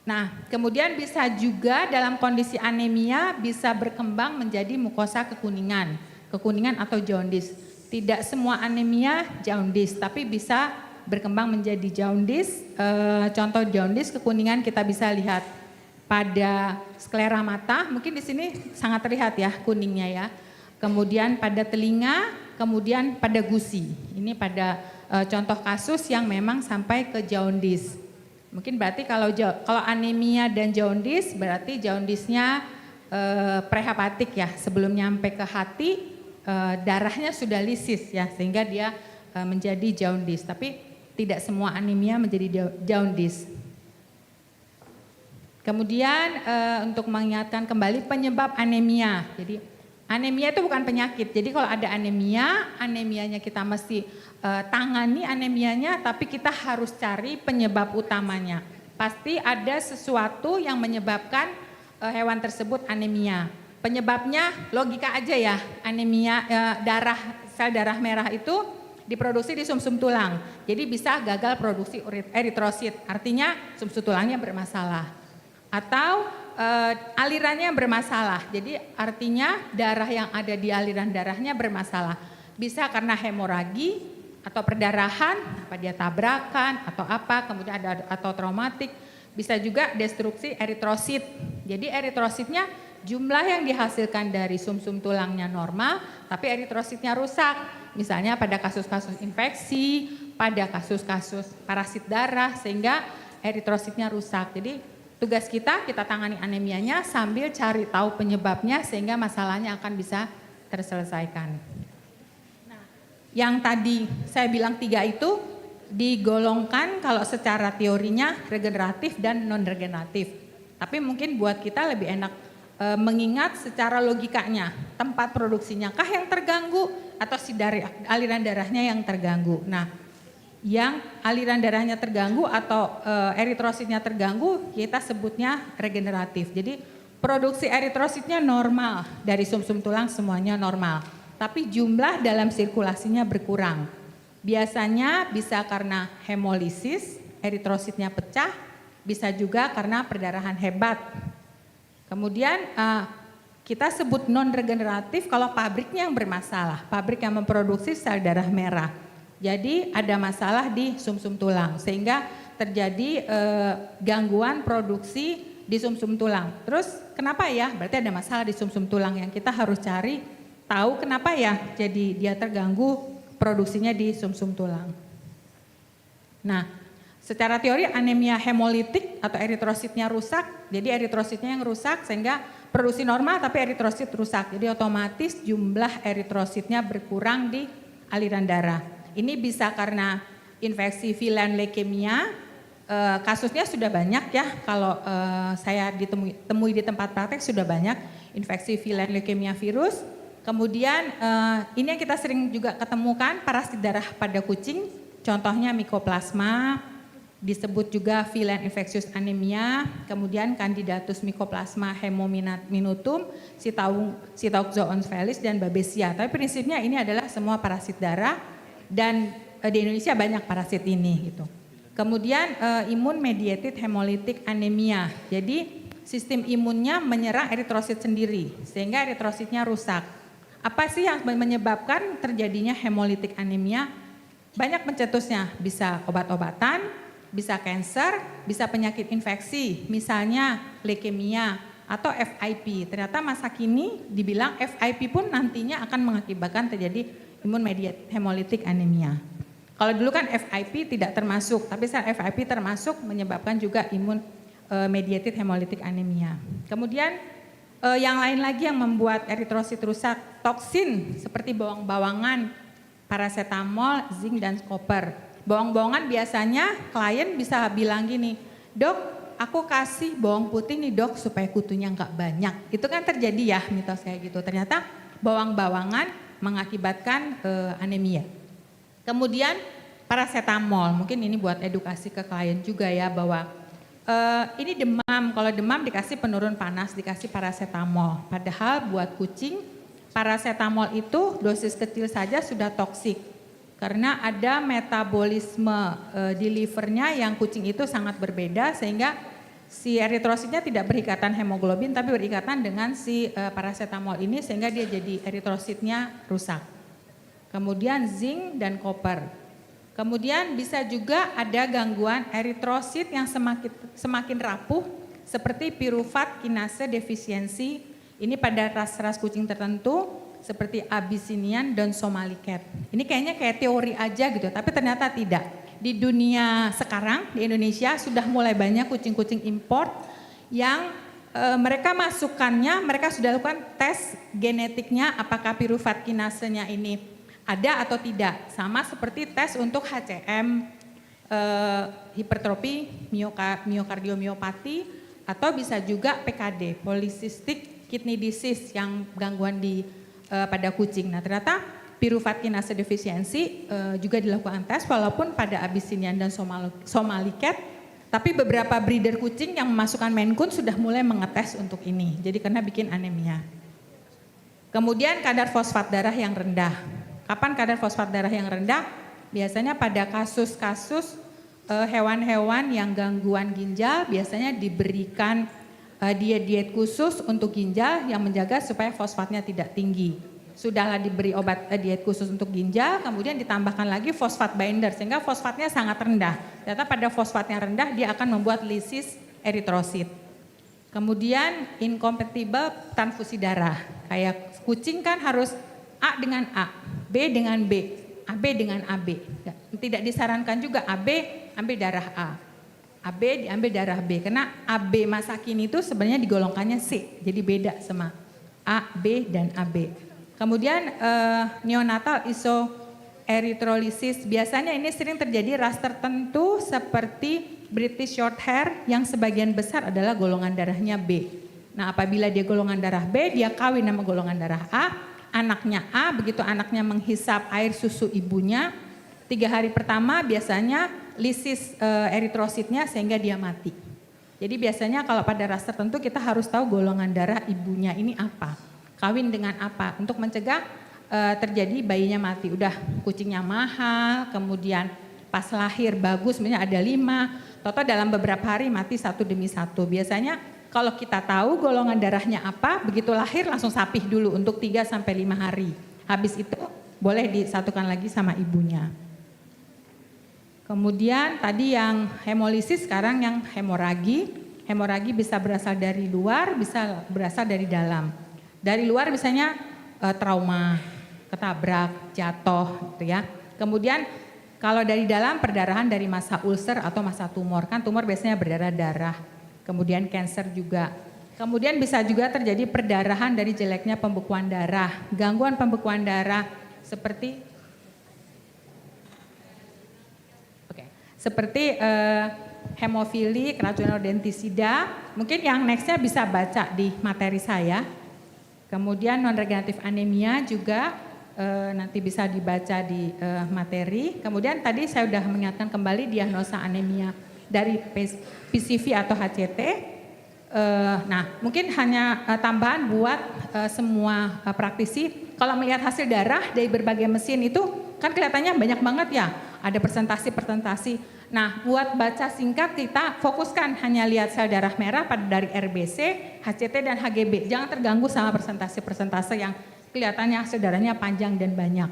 Nah kemudian bisa juga dalam kondisi anemia bisa berkembang menjadi mukosa kekuningan atau jaundice. Tidak semua anemia jaundice, tapi bisa berkembang menjadi jaundice. Contoh jaundice kekuningan kita bisa lihat pada sklera mata, mungkin di sini sangat terlihat ya kuningnya ya. Kemudian pada telinga, kemudian pada gusi. Ini pada contoh kasus yang memang sampai ke jaundice. Mungkin berarti kalau anemia dan jaundice, berarti jaundice-nya prehepatik ya, sebelum nyampe ke hati. Darahnya sudah lisis ya sehingga dia menjadi jaundice, tapi tidak semua anemia menjadi jaundice. Kemudian untuk mengingatkan kembali penyebab anemia. Jadi anemia itu bukan penyakit. Jadi kalau ada anemianya kita mesti tangani anemianya, tapi kita harus cari penyebab utamanya. Pasti ada sesuatu yang menyebabkan hewan tersebut anemia. Penyebabnya logika aja ya, anemia sel darah merah itu diproduksi di sumsum tulang. Jadi bisa gagal produksi eritrosit, artinya sumsum tulangnya bermasalah. Atau alirannya bermasalah, jadi artinya darah yang ada di aliran darahnya bermasalah. Bisa karena hemoragi atau perdarahan, apa dia tabrakan atau apa, kemudian ada atau traumatik, bisa juga destruksi eritrosit. Jadi eritrositnya jumlah yang dihasilkan dari sumsum tulangnya normal, tapi eritrositnya rusak. Misalnya pada kasus-kasus infeksi, pada kasus-kasus parasit darah, sehingga eritrositnya rusak. Jadi tugas kita tangani anemianya sambil cari tahu penyebabnya sehingga masalahnya akan bisa terselesaikan. Nah, yang tadi saya bilang 3 itu digolongkan kalau secara teorinya regeneratif dan non-regeneratif. Tapi mungkin buat kita lebih enak mengingat secara logikanya, tempat produksinya kah yang terganggu atau si aliran darahnya yang terganggu. Nah, yang aliran darahnya terganggu atau eritrositnya terganggu kita sebutnya regeneratif. Jadi produksi eritrositnya normal, dari sumsum tulang semuanya normal, tapi jumlah dalam sirkulasinya berkurang. Biasanya bisa karena hemolisis, eritrositnya pecah, bisa juga karena perdarahan hebat. Kemudian kita sebut non-regeneratif kalau pabriknya yang bermasalah, pabrik yang memproduksi sel darah merah. Jadi ada masalah di sumsum tulang sehingga terjadi gangguan produksi di sumsum tulang. Terus kenapa ya? Berarti ada masalah di sumsum tulang yang kita harus cari tahu kenapa ya jadi dia terganggu produksinya di sumsum tulang. Nah, secara teori anemia hemolitik atau eritrositnya rusak, jadi eritrositnya yang rusak sehingga produksi normal tapi eritrosit rusak. Jadi otomatis jumlah eritrositnya berkurang di aliran darah. Ini bisa karena infeksi viren leukemia, kasusnya sudah banyak ya, kalau saya temui di tempat praktek sudah banyak infeksi viren leukemia virus. Kemudian ini yang kita sering juga ketemukan parasit darah pada kucing, contohnya Mycoplasma, disebut juga viren infectious anemia, kemudian Candidatus Mycoplasma hemominutum, Cytoxoon felis dan Babesia. Tapi prinsipnya ini adalah semua parasit darah dan di Indonesia banyak parasit ini gitu. Kemudian imun mediated hemolytic anemia. Jadi sistem imunnya menyerang eritrosit sendiri sehingga eritrositnya rusak. Apa sih yang menyebabkan terjadinya hemolytic anemia? Banyak pencetusnya, bisa obat-obatan, bisa kanker, bisa penyakit infeksi, misalnya leukemia atau FIP. Ternyata masa kini dibilang FIP pun nantinya akan mengakibatkan terjadi imun mediated hemolytic anemia. Kalau dulu kan FIP tidak termasuk, tapi sekarang FIP termasuk menyebabkan juga imun mediated hemolytic anemia. Kemudian yang lain lagi yang membuat eritrosit rusak, toksin seperti bawang-bawangan, paracetamol, zinc dan koper. Bawang-bawangan biasanya klien bisa bilang gini, dok aku kasih bawang putih nih dok supaya kutunya nggak banyak. Itu kan terjadi ya mitos kayak gitu. Ternyata bawang-bawangan mengakibatkan anemia. Kemudian paracetamol, mungkin ini buat edukasi ke klien juga ya bahwa ini demam, kalau demam dikasih penurun panas, dikasih paracetamol. Padahal buat kucing, paracetamol itu dosis kecil saja sudah toksik. Karena ada metabolisme di livernya yang kucing itu sangat berbeda sehingga si eritrositnya tidak berikatan hemoglobin tapi berikatan dengan si paracetamol ini sehingga dia jadi eritrositnya rusak. Kemudian zinc dan koper. Kemudian bisa juga ada gangguan eritrosit yang semakin rapuh seperti pirufat kinase defisiensi. Ini pada ras-ras kucing tertentu seperti Abyssinian dan Somali Cat. Ini kayaknya kayak teori aja gitu, tapi ternyata tidak. Di dunia sekarang, di Indonesia sudah mulai banyak kucing-kucing import yang mereka masukkannya, mereka sudah lakukan tes genetiknya apakah pirufat kinasenya ini ada atau tidak, sama seperti tes untuk HCM, hipertrofi, miokardiomyopati, atau bisa juga PKD, polycystic kidney disease yang gangguan pada kucing. Nah ternyata pirufat kinase defisiensi juga dilakukan tes walaupun pada Abyssinian dan Somali Cat, tapi beberapa breeder kucing yang memasukkan Maine Coon sudah mulai mengetes untuk ini, jadi karena bikin anemia. Kemudian kadar fosfat darah yang rendah. Kapan kadar fosfat darah yang rendah? Biasanya pada kasus-kasus hewan-hewan yang gangguan ginjal biasanya diberikan diet-diet khusus untuk ginjal yang menjaga supaya fosfatnya tidak tinggi. sudahlah diberi obat diet khusus untuk ginjal, kemudian ditambahkan lagi fosfat binder sehingga fosfatnya sangat rendah. Ternyata pada fosfatnya rendah dia akan membuat lisis eritrosit. Kemudian incompatible transfusi darah. Kayak kucing kan harus A dengan A, B dengan B, AB dengan AB. Tidak disarankan juga AB ambil darah A, AB diambil darah B. Karena AB masa kini itu sebenarnya digolongkannya C, jadi beda sama A, B, dan AB. Kemudian neonatal isoeritrolisis, biasanya ini sering terjadi ras tertentu seperti British Shorthair yang sebagian besar adalah golongan darahnya B. Nah apabila dia golongan darah B, dia kawin sama golongan darah A, anaknya A, begitu anaknya menghisap air susu ibunya, 3 hari pertama biasanya lisis eritrositnya sehingga dia mati. Jadi biasanya kalau pada ras tertentu kita harus tahu golongan darah ibunya ini apa, kawin dengan apa untuk mencegah terjadi bayinya mati. Udah kucingnya mahal, kemudian pas lahir bagus, sebenarnya ada 5, total dalam beberapa hari mati satu demi satu. Biasanya kalau kita tahu golongan darahnya apa, begitu lahir langsung sapih dulu untuk 3 sampai 5 hari. Habis itu boleh disatukan lagi sama ibunya. Kemudian tadi yang hemolisis, sekarang yang hemoragi. Hemoragi bisa berasal dari luar, bisa berasal dari dalam. Dari luar misalnya trauma, ketabrak, jatuh gitu ya. Kemudian kalau dari dalam perdarahan dari masa ulcer atau masa tumor. Kan tumor biasanya berdarah-darah. Kemudian kanker juga. Kemudian bisa juga terjadi perdarahan dari jeleknya pembekuan darah. Gangguan pembekuan darah seperti hemofili, keracunan dentisida. Mungkin yang nextnya bisa baca di materi saya. Kemudian non-regeneratif anemia juga nanti bisa dibaca di materi. Kemudian tadi saya sudah mengingatkan kembali diagnosa anemia dari PCV atau HCT. Nah mungkin hanya tambahan buat semua praktisi. Kalau melihat hasil darah dari berbagai mesin itu kan kelihatannya banyak banget ya. Ada presentasi. Nah buat baca singkat kita fokuskan hanya lihat sel darah merah pada dari RBC, HCT dan HGB. Jangan terganggu sama presentase yang kelihatannya sel darahnya panjang dan banyak.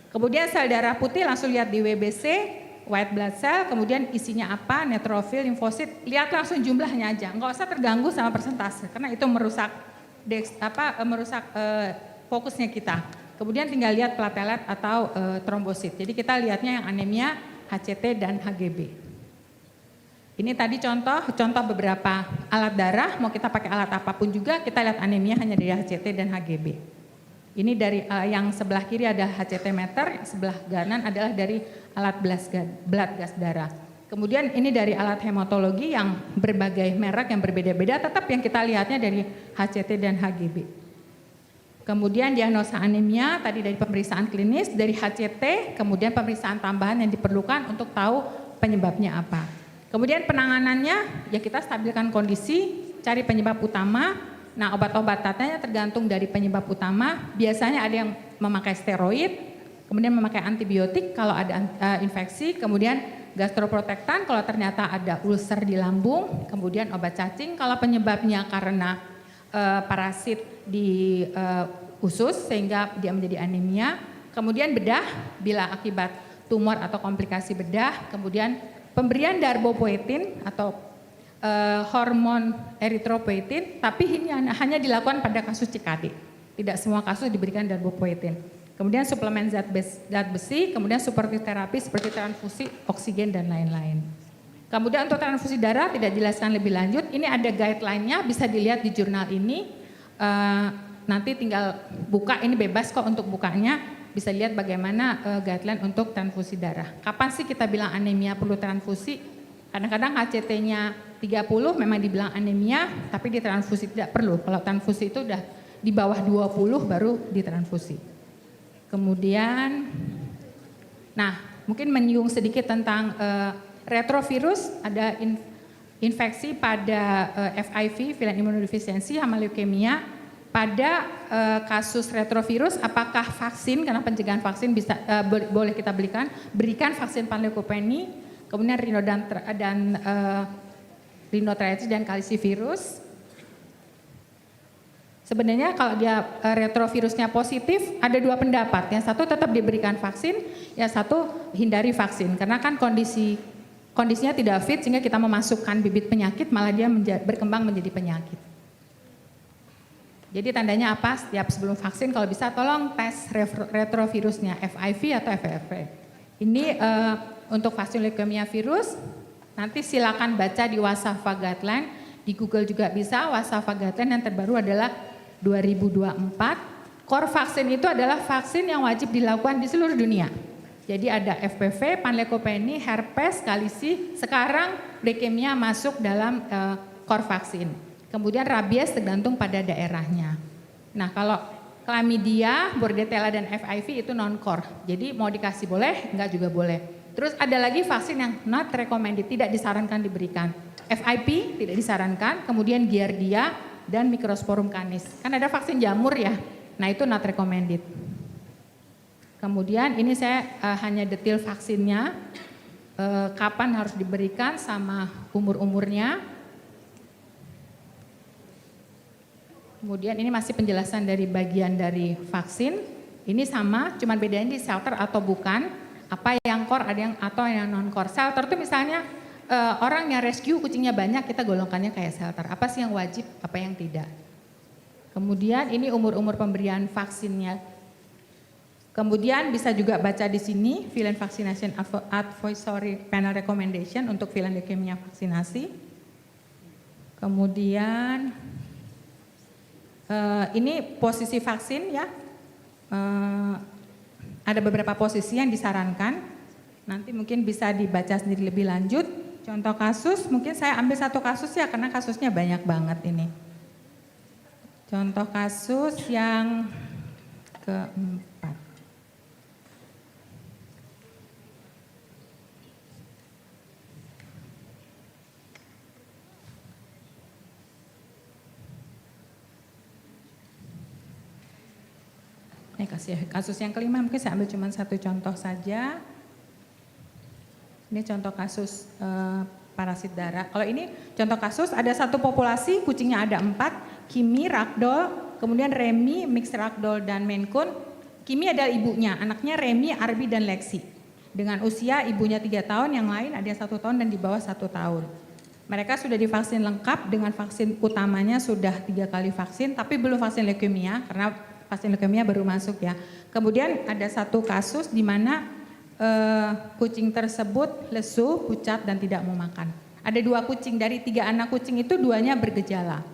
Kemudian sel darah putih langsung lihat di WBC, white blood cell, kemudian isinya apa, neutrofil, limfosit, lihat langsung jumlahnya aja. Nggak usah terganggu sama presentase karena itu merusak fokusnya kita. Kemudian tinggal lihat platelet atau trombosit. Jadi kita lihatnya yang anemia, HCT dan HGB. Ini tadi contoh beberapa alat darah, mau kita pakai alat apapun juga, kita lihat anemia hanya dari HCT dan HGB. Ini dari yang sebelah kiri ada HCT meter, yang sebelah kanan adalah dari alat blood gas darah. Kemudian ini dari alat hematologi yang berbagai merek yang berbeda-beda, tetap yang kita lihatnya dari HCT dan HGB. Kemudian diagnosa anemia tadi dari pemeriksaan klinis, dari HCT, kemudian pemeriksaan tambahan yang diperlukan untuk tahu penyebabnya apa. Kemudian penanganannya ya kita stabilkan kondisi, cari penyebab utama. Nah obat-obatannya tergantung dari penyebab utama, biasanya ada yang memakai steroid, kemudian memakai antibiotik kalau ada infeksi, kemudian gastroprotektan kalau ternyata ada ulcer di lambung, kemudian obat cacing kalau penyebabnya karena parasit di usus sehingga dia menjadi anemia. Kemudian bedah bila akibat tumor atau komplikasi bedah. Kemudian pemberian darbopoetin atau hormon eritropoetin, tapi ini hanya dilakukan pada kasus CKD. Tidak semua kasus diberikan darbopoetin. Kemudian suplemen zat besi, kemudian suportif terapi seperti transfusi, oksigen dan lain-lain. Kemudian untuk transfusi darah tidak dijelaskan lebih lanjut, ini ada guideline-nya bisa dilihat di jurnal ini, nanti tinggal buka, ini bebas kok untuk bukanya, bisa lihat bagaimana guideline untuk transfusi darah. Kapan sih kita bilang anemia perlu transfusi? Kadang-kadang HCT-nya 30 memang dibilang anemia, tapi di transfusi tidak perlu, kalau transfusi itu udah di bawah 20 baru ditransfusi. Kemudian, nah mungkin menyinggung sedikit tentang retrovirus, ada infeksi pada FIV, viral immunodeficiency, sama leukemia. Pada kasus retrovirus, apakah vaksin, karena pencegahan vaksin bisa boleh kita berikan vaksin panleukopeni, kemudian rinotraetis dan kalisivirus. Sebenarnya kalau dia retrovirusnya positif, ada dua pendapat. Yang satu tetap diberikan vaksin, yang satu hindari vaksin. Karena kan kondisinya tidak fit sehingga kita memasukkan bibit penyakit, malah dia berkembang menjadi penyakit. Jadi tandanya apa? Setiap sebelum vaksin kalau bisa tolong tes retrovirusnya, FIV atau FFV. Ini untuk vaksin leukemia virus, nanti silakan baca di Wasafa Guideline, di Google juga bisa. Wasafa Guideline yang terbaru adalah 2024. Core vaksin itu adalah vaksin yang wajib dilakukan di seluruh dunia. Jadi ada FPV, panleukopenia, herpes, kalisi. Sekarang leukemia masuk dalam core vaksin. Kemudian rabies tergantung pada daerahnya. Nah kalau chlamydia, bordetella dan FIV itu non-core. Jadi mau dikasih boleh, enggak juga boleh. Terus ada lagi vaksin yang not recommended, tidak disarankan diberikan. FIP tidak disarankan, kemudian Giardia dan Microsporum canis. Kan ada vaksin jamur ya, nah itu not recommended. Kemudian ini saya hanya detail vaksinnya, kapan harus diberikan sama umur-umurnya. Kemudian ini masih penjelasan dari bagian dari vaksin. Ini sama, cuman bedanya di shelter atau bukan. Apa yang core, ada yang atau yang non-core. Shelter itu misalnya orang yang rescue kucingnya banyak, kita golongkannya kayak shelter. Apa sih yang wajib, apa yang tidak. Kemudian ini umur-umur pemberian vaksinnya. Kemudian bisa juga baca di sini Villain Vaccination Advisory Panel Recommendation untuk villain leukemia vaksinasi. Kemudian ini posisi vaksin ya. Ada beberapa posisi yang disarankan. Nanti mungkin bisa dibaca sendiri lebih lanjut. Contoh kasus, mungkin saya ambil satu kasus ya karena kasusnya banyak banget ini. Contoh kasus yang keempat. Ini kasus yang kelima, mungkin saya ambil cuma satu contoh saja. Ini contoh kasus parasit darah. Kalau ini contoh kasus ada satu populasi, kucingnya ada 4, Kimi, Ragdoll, kemudian Remy, Mixed Ragdoll dan Maine Coon. Kimi adalah ibunya, anaknya Remy, Arby dan Lexi. Dengan usia ibunya 3 tahun, yang lain ada 1 tahun dan di bawah 1 tahun. Mereka sudah divaksin lengkap dengan vaksin utamanya sudah 3 kali vaksin, tapi belum vaksin leukemia karena vaksin leukemia baru masuk ya. Kemudian ada satu kasus di mana kucing tersebut lesu, pucat dan tidak mau makan. Ada 2 kucing, dari 3 anak kucing itu 2-nya bergejala.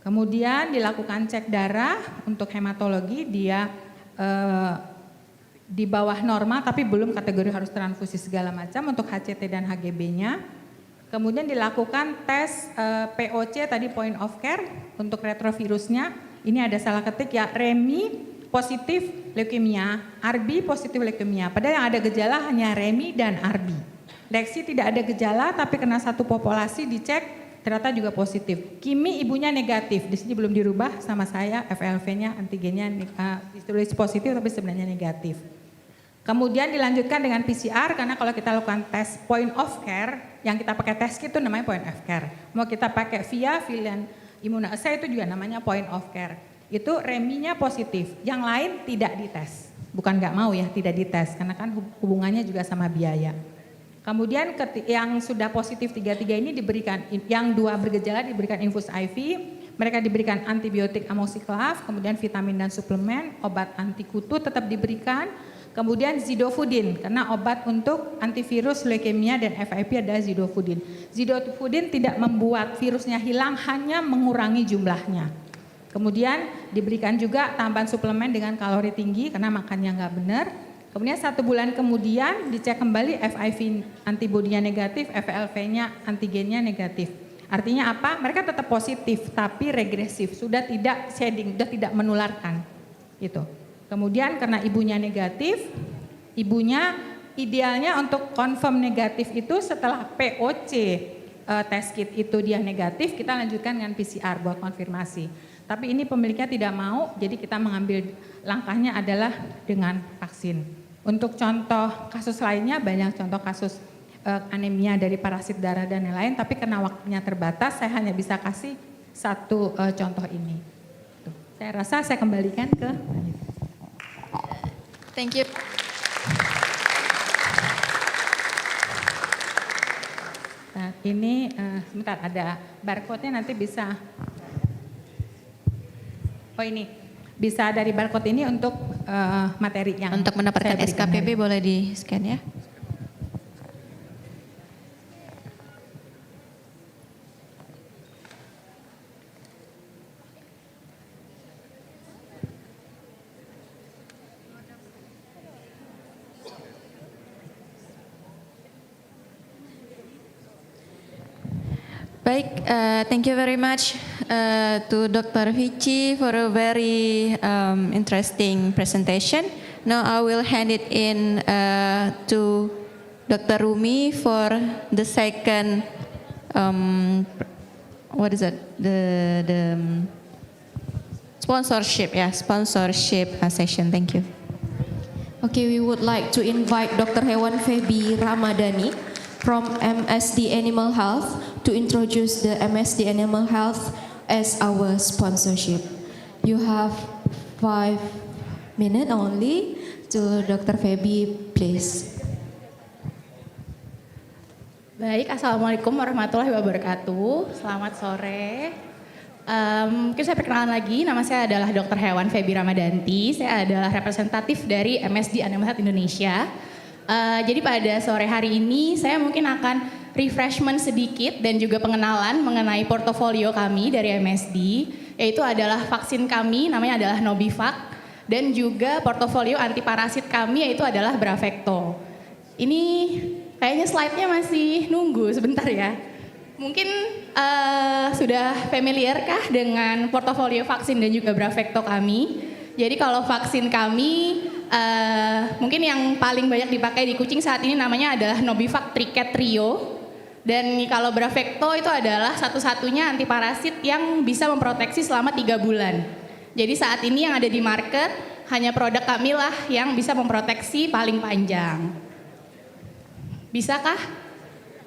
Kemudian dilakukan cek darah untuk hematologi, dia di bawah normal tapi belum kategori harus transfusi segala macam untuk HCT dan HGB-nya. Kemudian dilakukan tes POC tadi point of care untuk retrovirusnya. Ini ada salah ketik ya, Remy positif leukemia, Arby positif leukemia. Padahal yang ada gejala hanya Remy dan Arby. Lexi tidak ada gejala tapi kena satu populasi dicek ternyata juga positif. Kimi ibunya negatif, di sini belum dirubah sama saya FLV-nya, antigennya ditulis positif tapi sebenarnya negatif. Kemudian dilanjutkan dengan PCR karena kalau kita lakukan tes point of care, yang kita pakai tes kit itu namanya point of care. Mau kita pakai via Villain Immunoassay itu juga namanya point of care. Itu Remy-nya positif, yang lain tidak dites. Bukan nggak mau ya, tidak dites, karena kan hubungannya juga sama biaya. Kemudian yang sudah positif 3-3 ini diberikan, yang 2 bergejala diberikan infus IV, mereka diberikan antibiotik amoxiclav, kemudian vitamin dan suplemen, obat anti kutu tetap diberikan, kemudian zidofudin, karena obat untuk antivirus leukemia dan FIP adalah zidofudin. Zidofudin tidak membuat virusnya hilang, hanya mengurangi jumlahnya. Kemudian diberikan juga tambahan suplemen dengan kalori tinggi karena makannya nggak benar. Kemudian 1 bulan kemudian dicek kembali FIV antibodinya negatif, FLV-nya antigennya negatif. Artinya apa? Mereka tetap positif tapi regresif, sudah tidak shedding, sudah tidak menularkan. Gitu. Kemudian karena ibunya negatif, ibunya idealnya untuk confirm negatif itu setelah POC test kit itu dia negatif, kita lanjutkan dengan PCR buat konfirmasi. Tapi ini pemiliknya tidak mau, jadi kita mengambil langkahnya adalah dengan vaksin. Untuk contoh kasus lainnya banyak contoh kasus anemia dari parasit darah dan lain-lain, tapi karena waktunya terbatas saya hanya bisa kasih 1 contoh ini. Tuh. Saya rasa saya kembalikan ke Thank you. Nah, ini sebentar ada barcode-nya nanti bisa. Oh ini bisa dari barcode ini untuk materi yang Untuk mendapatkan SKPP boleh di-scan ya. Baik, thank you very much to Dr. Vici for a very interesting presentation. Now I will hand it in to Dr. Rumi for the second, what is it? The sponsorship, sponsorship session. Thank you. Okay, we would like to invite Dr. Hewan Febi Ramadhani from MSD Animal Health to introduce the MSD Animal Health as our sponsorship. You have 5 minutes only to Dr. Febi, please. Baik, Assalamualaikum warahmatullahi wabarakatuh. Selamat sore. Mungkin saya perkenalan lagi, nama saya adalah Dr. Hewan Febi Ramadanti. Saya adalah representatif dari MSD Animal Health Indonesia. Jadi pada sore hari ini saya mungkin akan refreshment sedikit dan juga pengenalan mengenai portofolio kami dari MSD, yaitu adalah vaksin kami namanya adalah Nobivac dan juga portofolio antiparasit kami yaitu adalah Bravecto. Ini kayaknya slide-nya masih nunggu sebentar ya. Mungkin sudah familiar kah dengan portofolio vaksin dan juga Bravecto kami? Jadi kalau vaksin kami mungkin yang paling banyak dipakai di kucing saat ini namanya adalah Nobivac Tricat Trio. Dan kalau Bravecto itu adalah satu-satunya antiparasit yang bisa memproteksi selama 3 bulan. Jadi saat ini yang ada di market hanya produk kami lah yang bisa memproteksi paling panjang. Bisakah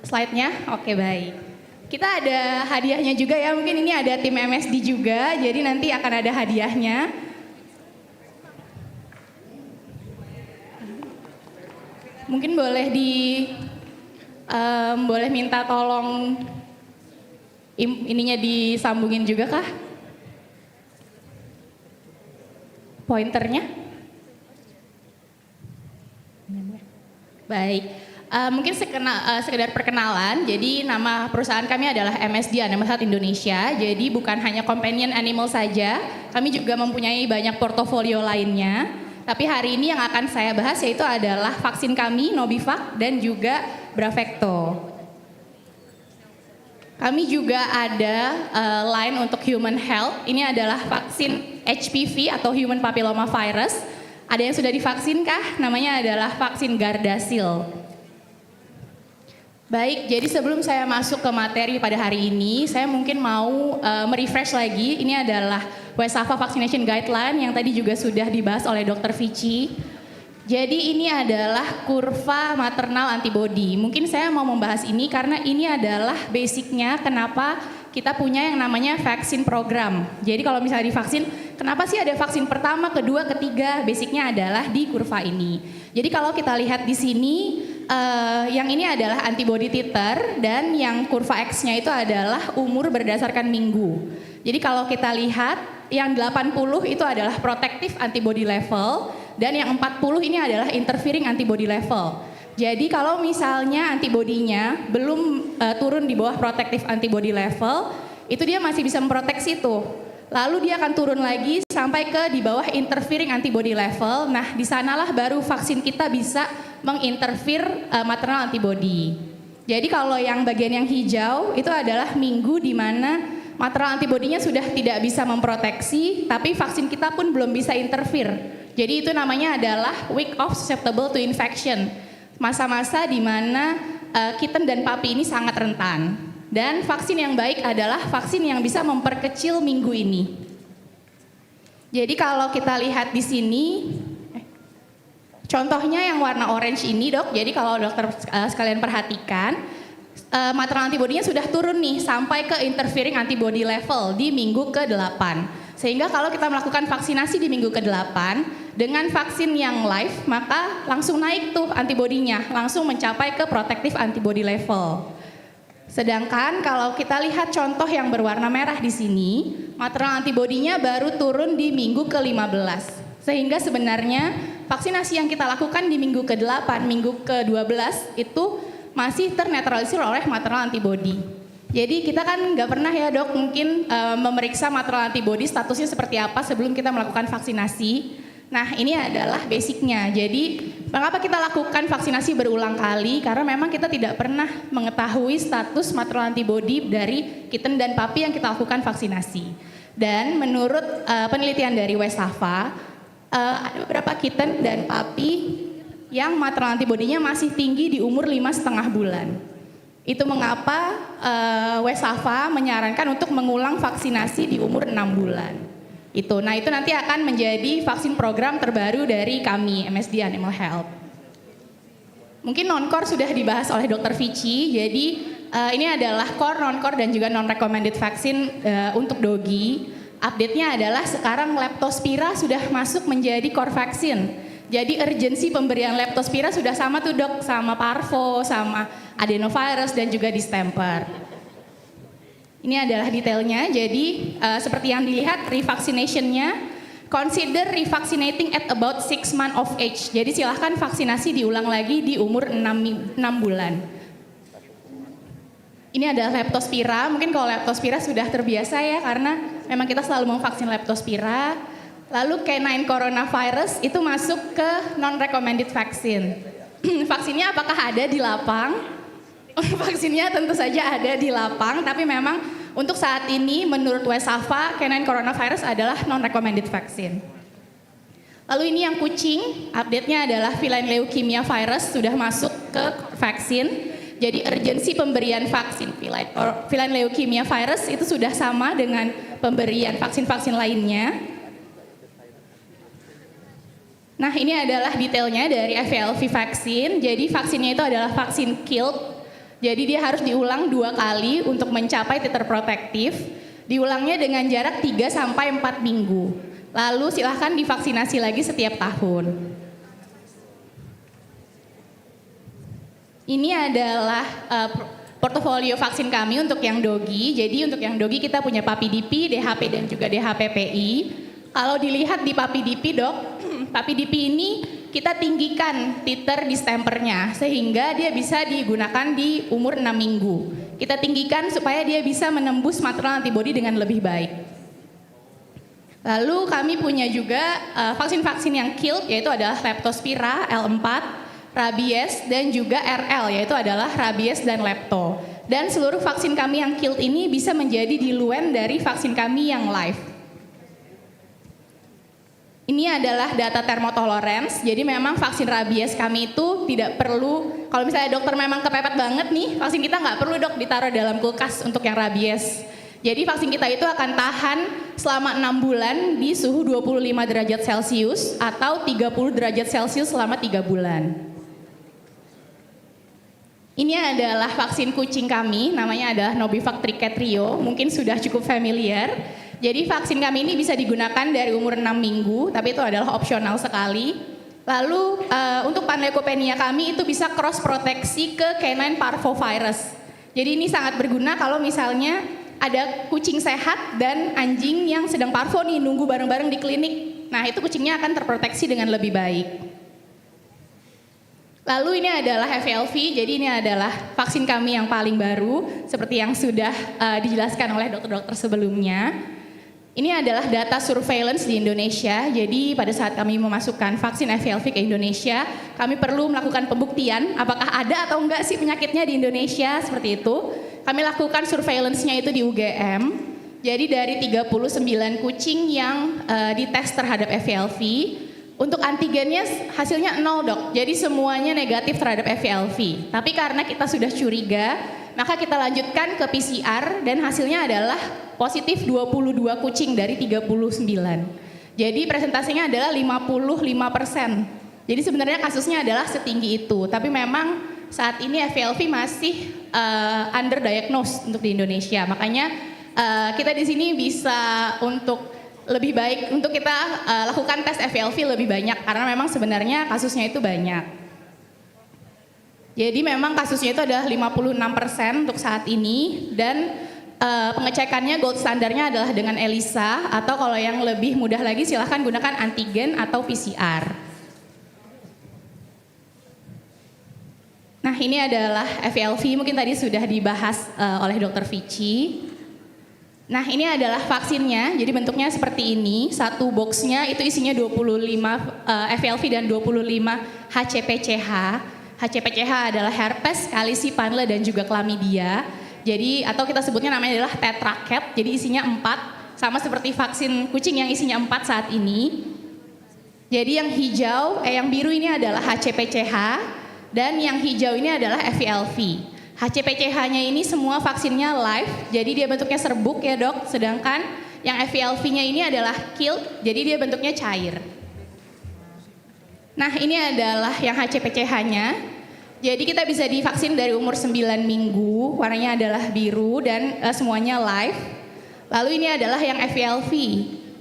slide-nya? Oke, baik. Kita ada hadiahnya juga ya, mungkin ini ada tim MSD juga, jadi nanti akan ada hadiahnya. Mungkin boleh boleh minta tolong ininya disambungin juga kah? Pointernya? Baik. Mungkin sekedar perkenalan, jadi nama perusahaan kami adalah MSD Animal Health Indonesia, jadi bukan hanya companion animal saja, kami juga mempunyai banyak portofolio lainnya. Tapi hari ini yang akan saya bahas yaitu adalah vaksin kami, Nobivac dan juga Bravecto. Kami juga ada line untuk human health, ini adalah vaksin HPV atau Human Papilloma Virus. Ada yang sudah divaksin kah? Namanya adalah vaksin Gardasil. Baik, jadi sebelum saya masuk ke materi pada hari ini, saya mungkin mau merefresh lagi. Ini adalah WSAFA Vaccination Guideline yang tadi juga sudah dibahas oleh Dr. Vici. Jadi ini adalah kurva maternal antibody. Mungkin saya mau membahas ini karena ini adalah basicnya kenapa kita punya yang namanya vaksin program. Jadi kalau misalnya divaksin, kenapa sih ada vaksin pertama, kedua, ketiga? Basicnya adalah di kurva ini. Jadi kalau kita lihat di sini, yang ini adalah antibody titer dan yang kurva X-nya itu adalah umur berdasarkan minggu. Jadi kalau kita lihat yang 80 itu adalah protective antibody level dan yang 40 ini adalah interfering antibody level. Jadi kalau misalnya antibodinya belum turun di bawah protective antibody level, itu dia masih bisa memproteksi tuh. Lalu dia akan turun lagi sampai ke di bawah interfering antibody level. Nah, di sanalah baru vaksin kita bisa menginterfere maternal antibody. Jadi kalau yang bagian yang hijau itu adalah minggu di mana maternal antibodinya sudah tidak bisa memproteksi, tapi vaksin kita pun belum bisa interfere. Jadi itu namanya adalah week of susceptible to infection. Masa-masa di mana kitten dan papi ini sangat rentan. Dan vaksin yang baik adalah vaksin yang bisa memperkecil minggu ini. Jadi kalau kita lihat di sini, contohnya yang warna orange ini dok, jadi kalau dokter sekalian perhatikan, maternal antibodinya sudah turun nih sampai ke interfering antibody level di minggu ke-8. Sehingga kalau kita melakukan vaksinasi di minggu ke-8 dengan vaksin yang live, maka langsung naik tuh antibodinya, langsung mencapai ke protective antibody level. Sedangkan kalau kita lihat contoh yang berwarna merah di sini, maternal antibodinya baru turun di minggu ke-15. Sehingga sebenarnya vaksinasi yang kita lakukan di minggu ke-8, minggu ke-12 itu masih ternetralisir oleh maternal antibody. Jadi kita kan nggak pernah ya dok mungkin memeriksa maternal antibody statusnya seperti apa sebelum kita melakukan vaksinasi. Nah ini adalah basicnya. Jadi mengapa kita lakukan vaksinasi berulang kali? Karena memang kita tidak pernah mengetahui status maternal antibody dari kitten dan puppy yang kita lakukan vaksinasi. Dan menurut penelitian dari Wesafa, ada beberapa kitten dan puppy yang maternal antibody-nya masih tinggi di umur 5,5 bulan. Itu mengapa Wesafa menyarankan untuk mengulang vaksinasi di umur 6 bulan. Nah itu nanti akan menjadi vaksin program terbaru dari kami, MSD Animal Health. Mungkin non-core sudah dibahas oleh Dr. Vici, jadi ini adalah core, non-core dan juga non-recommended vaksin untuk dogi. Update-nya adalah sekarang leptospira sudah masuk menjadi core vaksin. Jadi urgensi pemberian leptospira sudah sama tuh dok, sama parvo, sama adenovirus dan juga distemper. Ini adalah detailnya, jadi seperti yang dilihat revaccination-nya, consider revaccinating at about 6 months of age. Jadi silahkan vaksinasi diulang lagi di umur 6 bulan. Ini adalah leptospira, mungkin kalau leptospira sudah terbiasa ya karena memang kita selalu memvaksin leptospira. Lalu canine coronavirus itu masuk ke non-recommended vaksin. Vaksinnya apakah ada di lapang? Vaksinnya tentu saja ada di lapang, tapi memang untuk saat ini menurut Wesafa, canine coronavirus adalah non-recommended vaksin. Lalu ini yang kucing, update-nya adalah feline leukemia virus sudah masuk ke vaksin. Jadi urgensi pemberian vaksin feline leukemia virus itu sudah sama dengan pemberian vaksin-vaksin lainnya. Nah ini adalah detailnya dari FVLV vaksin. Jadi vaksinnya itu adalah vaksin killed. Jadi dia harus diulang 2 kali untuk mencapai titer protektif. Diulangnya dengan jarak 3-4 minggu. Lalu silahkan divaksinasi lagi setiap tahun. Ini adalah portofolio vaksin kami untuk yang dogi. Jadi untuk yang dogi kita punya PAPIDP, DHP dan juga DHPPI. Kalau dilihat di PAPIDP dok, PAPIDP ini kita tinggikan titer distempernya sehingga dia bisa digunakan di umur 6 minggu. Kita tinggikan supaya dia bisa menembus maternal antibody dengan lebih baik. Lalu kami punya juga vaksin-vaksin yang killed yaitu adalah leptospira, L4, rabies dan juga RL yaitu adalah rabies dan lepto. Dan seluruh vaksin kami yang killed ini bisa menjadi diluent dari vaksin kami yang live. Ini adalah data thermotolerance, jadi memang vaksin rabies kami itu tidak perlu, kalau misalnya dokter memang kepepet banget nih, vaksin kita nggak perlu dok ditaruh dalam kulkas untuk yang rabies. Jadi vaksin kita itu akan tahan selama 6 bulan di suhu 25 derajat Celcius atau 30 derajat Celcius selama 3 bulan. Ini adalah vaksin kucing kami, namanya adalah Nobivac Trichetrio, mungkin sudah cukup familiar. Jadi vaksin kami ini bisa digunakan dari umur 6 minggu, tapi itu adalah opsional sekali. Lalu untuk panleukopenia kami itu bisa cross proteksi ke canine parvovirus. Jadi ini sangat berguna kalau misalnya ada kucing sehat dan anjing yang sedang parvo nih nunggu bareng-bareng di klinik. Nah itu kucingnya akan terproteksi dengan lebih baik. Lalu ini adalah FVLV, jadi ini adalah vaksin kami yang paling baru seperti yang sudah dijelaskan oleh dokter-dokter sebelumnya. Ini adalah data surveillance di Indonesia, jadi pada saat kami memasukkan vaksin FVLV ke Indonesia, kami perlu melakukan pembuktian apakah ada atau enggak sih penyakitnya di Indonesia, seperti itu. Kami lakukan surveillance-nya itu di UGM, jadi dari 39 kucing yang dites terhadap FVLV, untuk antigennya hasilnya 0 dok, jadi semuanya negatif terhadap FVLV. Tapi karena kita sudah curiga, maka kita lanjutkan ke PCR dan hasilnya adalah positif 22 kucing dari 39. Jadi presentasinya adalah 55%. Jadi sebenarnya kasusnya adalah setinggi itu, tapi memang saat ini FVLV masih underdiagnosed untuk di Indonesia. Makanya kita di sini bisa untuk lebih baik untuk kita lakukan tes FeLV lebih banyak karena memang sebenarnya kasusnya itu banyak. Jadi memang kasusnya itu adalah 56% untuk saat ini dan pengecekannya gold standarnya adalah dengan ELISA atau kalau yang lebih mudah lagi silahkan gunakan antigen atau PCR. Nah ini adalah FeLV, mungkin tadi sudah dibahas oleh Dr. Vici. Nah ini adalah vaksinnya, jadi bentuknya seperti ini. Satu boxnya itu isinya 25 FeLV dan 25 HCPCH. HCPCH adalah herpes, kalisi, panle, dan juga chlamydia. Jadi atau kita sebutnya namanya adalah tetraket, jadi isinya 4. Sama seperti vaksin kucing yang isinya 4 saat ini. Jadi yang yang biru ini adalah HCPCH. Dan yang hijau ini adalah FeLV. HCPCH-nya ini semua vaksinnya live, jadi dia bentuknya serbuk ya dok. Sedangkan yang FeLV-nya ini adalah killed, jadi dia bentuknya cair. Nah ini adalah yang HCPCH-nya. Jadi kita bisa divaksin dari umur 9 minggu, warnanya adalah biru dan semuanya live. Lalu ini adalah yang FeLV.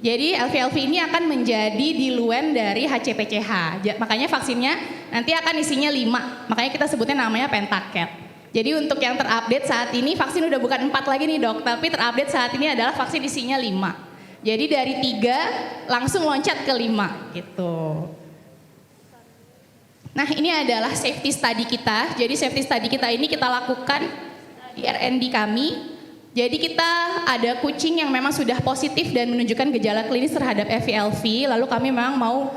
Jadi FeLV ini akan menjadi diluent dari HCPCH. Makanya vaksinnya nanti akan isinya 5. Makanya kita sebutnya namanya pentaket. Jadi untuk yang terupdate saat ini vaksin udah bukan 4 lagi nih dok, tapi terupdate saat ini adalah vaksin isinya 5. Jadi dari 3 langsung loncat ke 5 gitu. Nah ini adalah safety study kita. Jadi safety study kita ini kita lakukan di R&D kami. Jadi kita ada kucing yang memang sudah positif dan menunjukkan gejala klinis terhadap FeLV, lalu kami memang mau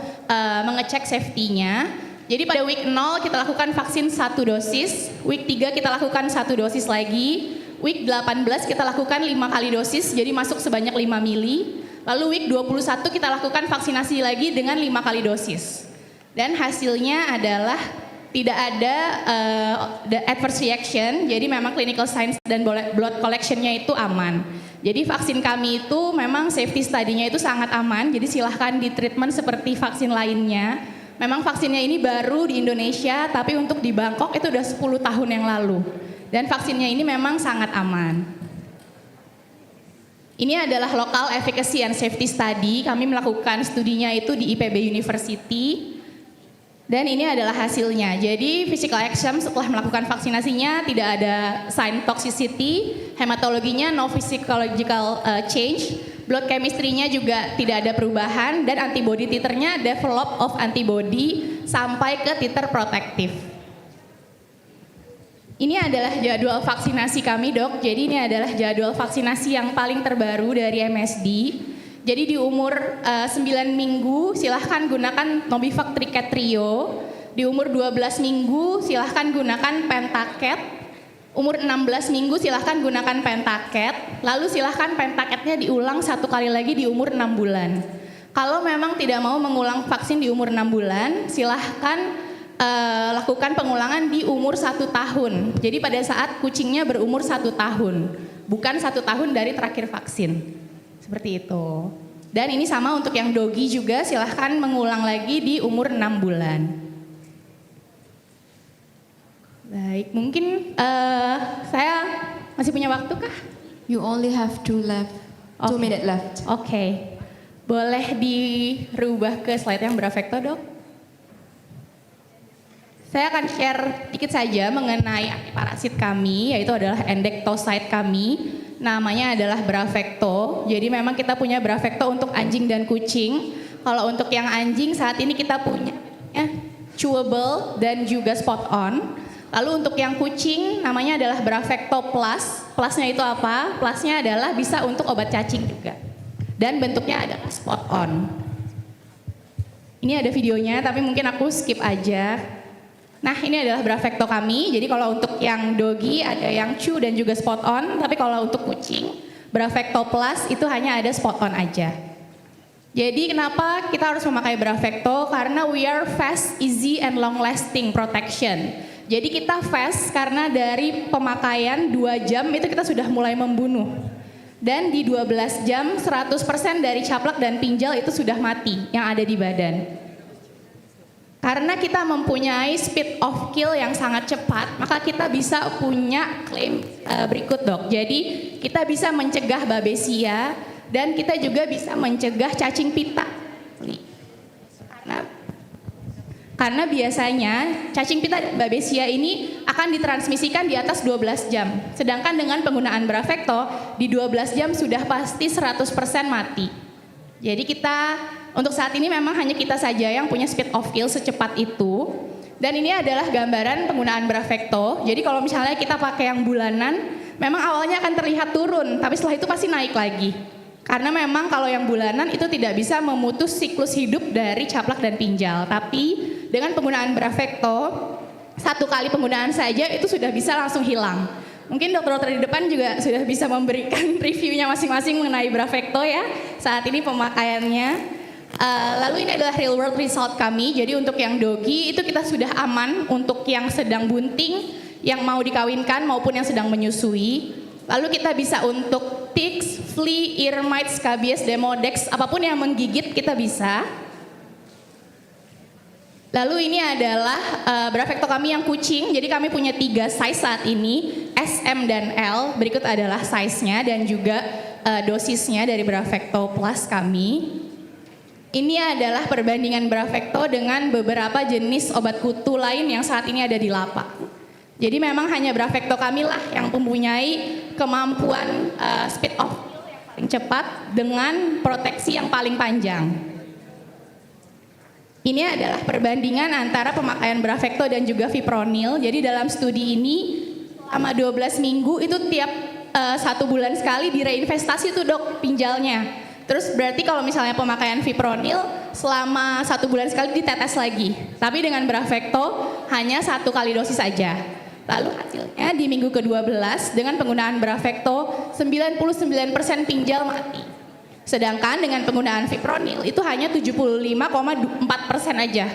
mengecek safety-nya. Jadi pada week 0 kita lakukan vaksin 1 dosis, week 3 kita lakukan 1 dosis lagi, week 18 kita lakukan 5 kali dosis, jadi masuk sebanyak 5 mili. Lalu week 21 kita lakukan vaksinasi lagi dengan 5 kali dosis. Dan hasilnya adalah tidak ada adverse reaction, jadi memang clinical signs dan blood collection-nya itu aman. Jadi vaksin kami itu memang safety study-nya itu sangat aman, jadi silahkan di treatment seperti vaksin lainnya. Memang vaksinnya ini baru di Indonesia, tapi untuk di Bangkok itu udah 10 tahun yang lalu. Dan vaksinnya ini memang sangat aman. Ini adalah local efficacy and safety study, kami melakukan studinya itu di IPB University. Dan ini adalah hasilnya. Jadi physical exam setelah melakukan vaksinasinya tidak ada sign toxicity, hematologinya no physiological change, blood chemistry-nya juga tidak ada perubahan, dan antibody titernya develop of antibody sampai ke titer protektif. Ini adalah jadwal vaksinasi kami dok. Jadi ini adalah jadwal vaksinasi yang paling terbaru dari MSD. Jadi di umur 9 minggu silahkan gunakan Novivac Triket Trio. Di umur 12 minggu silahkan gunakan pentaket. Umur 16 minggu silahkan gunakan pentaket. Lalu silahkan pentaketnya diulang 1 kali lagi di umur 6 bulan. Kalau memang tidak mau mengulang vaksin di umur 6 bulan, silahkan lakukan pengulangan di umur 1 tahun. Jadi pada saat kucingnya berumur 1 tahun, bukan 1 tahun dari terakhir vaksin. Seperti itu. Dan ini sama untuk yang dogi juga, silahkan mengulang lagi di umur 6 bulan. Baik, mungkin saya masih punya waktu kah? You only have 2 minutes left. Oke. Boleh dirubah ke slide yang berafekto dok? Saya akan share dikit saja mengenai antiparasit kami, yaitu adalah endektosid kami. Namanya adalah Bravecto. Jadi memang kita punya Bravecto untuk anjing dan kucing. Kalau untuk yang anjing saat ini kita punya chewable dan juga spot on. Lalu untuk yang kucing namanya adalah Bravecto Plus. Plusnya itu apa? Plusnya adalah bisa untuk obat cacing juga. Dan bentuknya adalah spot on. Ini ada videonya tapi mungkin aku skip aja. Nah ini adalah Bravecto kami, jadi kalau untuk yang dogi ada yang chew dan juga spot on, tapi kalau untuk kucing, Bravecto Plus itu hanya ada spot on aja. Jadi kenapa kita harus memakai Bravecto? Karena we are fast, easy, and long lasting protection. Jadi kita fast karena dari pemakaian 2 jam itu kita sudah mulai membunuh. Dan di 12 jam 100% dari caplak dan pinjal itu sudah mati yang ada di badan. Karena kita mempunyai speed of kill yang sangat cepat, maka kita bisa punya klaim berikut dok. Jadi kita bisa mencegah babesia, dan kita juga bisa mencegah cacing pita. Karena biasanya cacing pita dan babesia ini akan ditransmisikan di atas 12 jam. Sedangkan dengan penggunaan Bravecto di 12 jam sudah pasti 100% mati. Jadi kita untuk saat ini memang hanya kita saja yang punya speed of kill secepat itu. Dan ini adalah gambaran penggunaan Bravecto. Jadi kalau misalnya kita pakai yang bulanan, memang awalnya akan terlihat turun, tapi setelah itu pasti naik lagi. Karena memang kalau yang bulanan itu tidak bisa memutus siklus hidup dari caplak dan pinjal. Tapi dengan penggunaan Bravecto, 1 kali penggunaan saja itu sudah bisa langsung hilang. Mungkin dokter-dokter di depan juga sudah bisa memberikan reviewnya masing-masing mengenai Bravecto ya. Saat ini pemakaiannya. Lalu ini adalah real world result kami. Jadi untuk yang dogi itu kita sudah aman untuk yang sedang bunting, yang mau dikawinkan maupun yang sedang menyusui. Lalu kita bisa untuk ticks, flea, ear mites, scabies, demodex, apapun yang menggigit kita bisa. Lalu ini adalah Bravecto kami yang kucing, jadi kami punya 3 size saat ini, S, M, dan L. Berikut adalah size-nya dan juga dosisnya dari Bravecto Plus kami. Ini adalah perbandingan Bravecto dengan beberapa jenis obat kutu lain yang saat ini ada di lapak. Jadi memang hanya Bravecto kami lah yang mempunyai kemampuan speed of kill yang paling cepat dengan proteksi yang paling panjang. Ini adalah perbandingan antara pemakaian Bravecto dan juga fipronil. Jadi dalam studi ini selama 12 minggu itu tiap 1 bulan sekali direinvestasi tuh dok pinjalnya. Terus berarti kalau misalnya pemakaian fipronil selama 1 bulan sekali ditetes lagi. Tapi dengan Bravecto hanya 1 kali dosis saja. Lalu hasilnya di minggu ke-12 dengan penggunaan Bravecto 99% pinjal mati. Sedangkan dengan penggunaan fipronil itu hanya 75,4% aja.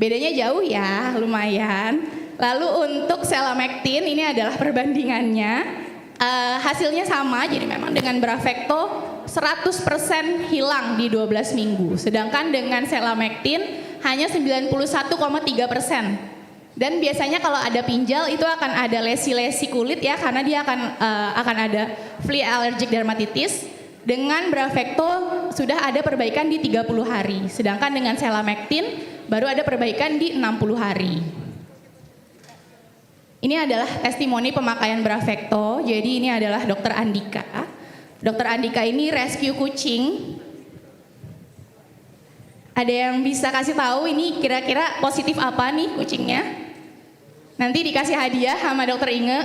Bedanya jauh ya, lumayan. Lalu untuk selamektin ini adalah perbandingannya. Hasilnya sama, jadi memang dengan Bravecto 100% hilang di 12 minggu. Sedangkan dengan selamektin hanya 91,3%. Dan biasanya kalau ada pinjal itu akan ada lesi-lesi kulit ya, karena dia akan ada flea allergic dermatitis. Dengan Bravecto sudah ada perbaikan di 30 hari, sedangkan dengan selamektin baru ada perbaikan di 60 hari. Ini adalah testimoni pemakaian Bravecto, jadi ini adalah Dokter Andika. Dokter Andika ini rescue kucing. Ada yang bisa kasih tahu ini kira-kira positif apa nih kucingnya? Nanti dikasih hadiah sama Dokter Inge.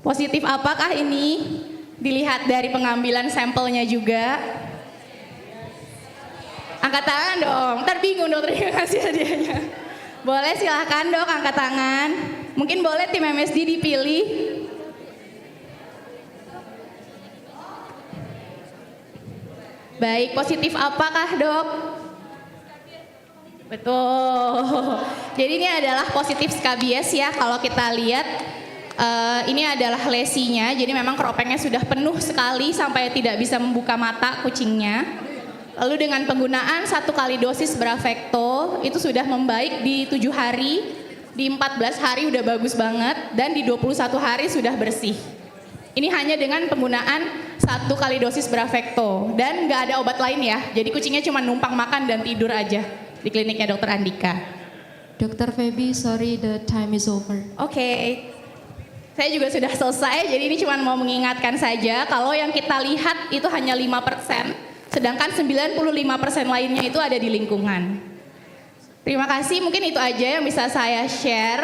Positif apakah ini? Dilihat dari pengambilan sampelnya juga. Angkat tangan dong, ntar bingung dokter yang kasih hadiahnya. Boleh silahkan dok angkat tangan. Mungkin boleh tim MSD dipilih. Baik, positif apakah dok? Betul. Jadi ini adalah positif scabies ya kalau kita lihat. Ini adalah lesinya, jadi memang keropengnya sudah penuh sekali sampai tidak bisa membuka mata kucingnya. Lalu dengan penggunaan 1 kali dosis Bravecto itu sudah membaik di 7 hari, di 14 hari udah bagus banget, dan di 21 hari sudah bersih. Ini hanya dengan penggunaan 1 kali dosis Bravecto dan nggak ada obat lain ya. Jadi kucingnya cuma numpang makan dan tidur aja di kliniknya Dokter Andika. Dr. Feby, sorry the time is over. Oke. Saya juga sudah selesai, jadi ini cuma mau mengingatkan saja kalau yang kita lihat itu hanya 5%, sedangkan 95% lainnya itu ada di lingkungan. Terima kasih, mungkin itu aja yang bisa saya share.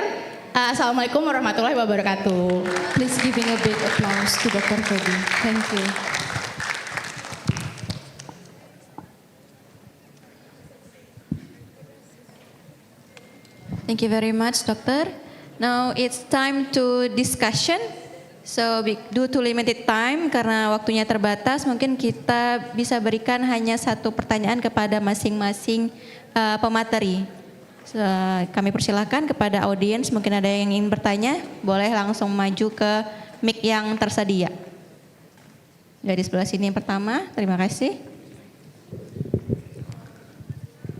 Assalamualaikum warahmatullahi wabarakatuh. Please giving a big applause to Dr. Feby. Thank you. Thank you very much, Doctor. Now it's time to discussion. So due to limited time, karena waktunya terbatas, mungkin kita bisa berikan hanya 1 pertanyaan kepada masing-masing pemateri. So, kami persilakan kepada audiens, mungkin ada yang ingin bertanya, boleh langsung maju ke mic yang tersedia. Dari sebelah sini yang pertama, terima kasih.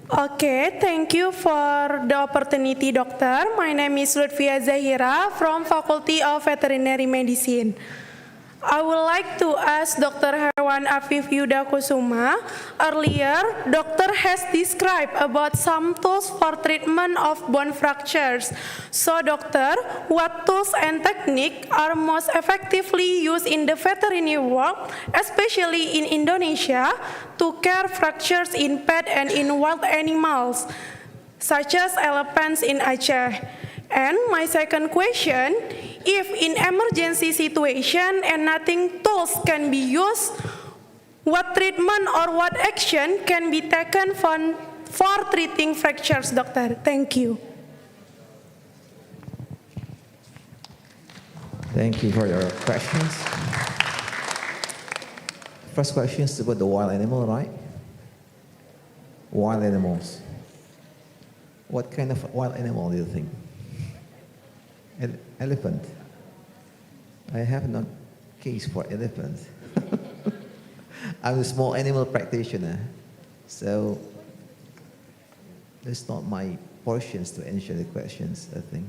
Okay, thank you for the opportunity, Doctor. My name is Lutfia Zahira from Faculty of Veterinary Medicine. I would like to ask Dr. Herwan Afif Yudakusuma. Earlier, doctor has described about some tools for treatment of bone fractures. So, doctor, what tools and techniques are most effectively used in the veterinary world, especially in Indonesia, to care fractures in pet and in wild animals, such as elephants in Aceh? And my second question, if in emergency situation and nothing tools can be used, what treatment or what action can be taken for treating fractures, doctor? Thank you. Thank you for your questions. First question is about the wild animal, right? Wild animals. What kind of wild animal do you think? Elephant. I have no case for elephant. I'm a small animal practitioner, so it's not my portions to answer the questions, I think.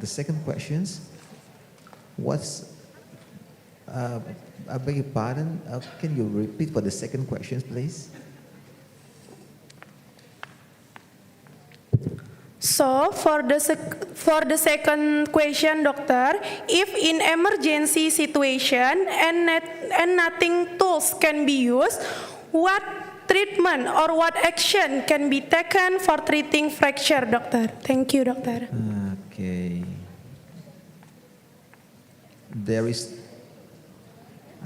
The second questions, I beg your pardon, can you repeat for the second questions, please? So, for the second question, doctor, if in emergency situation and nothing tools can be used, what treatment or what action can be taken for treating fracture, doctor? Thank you, doctor. Okay.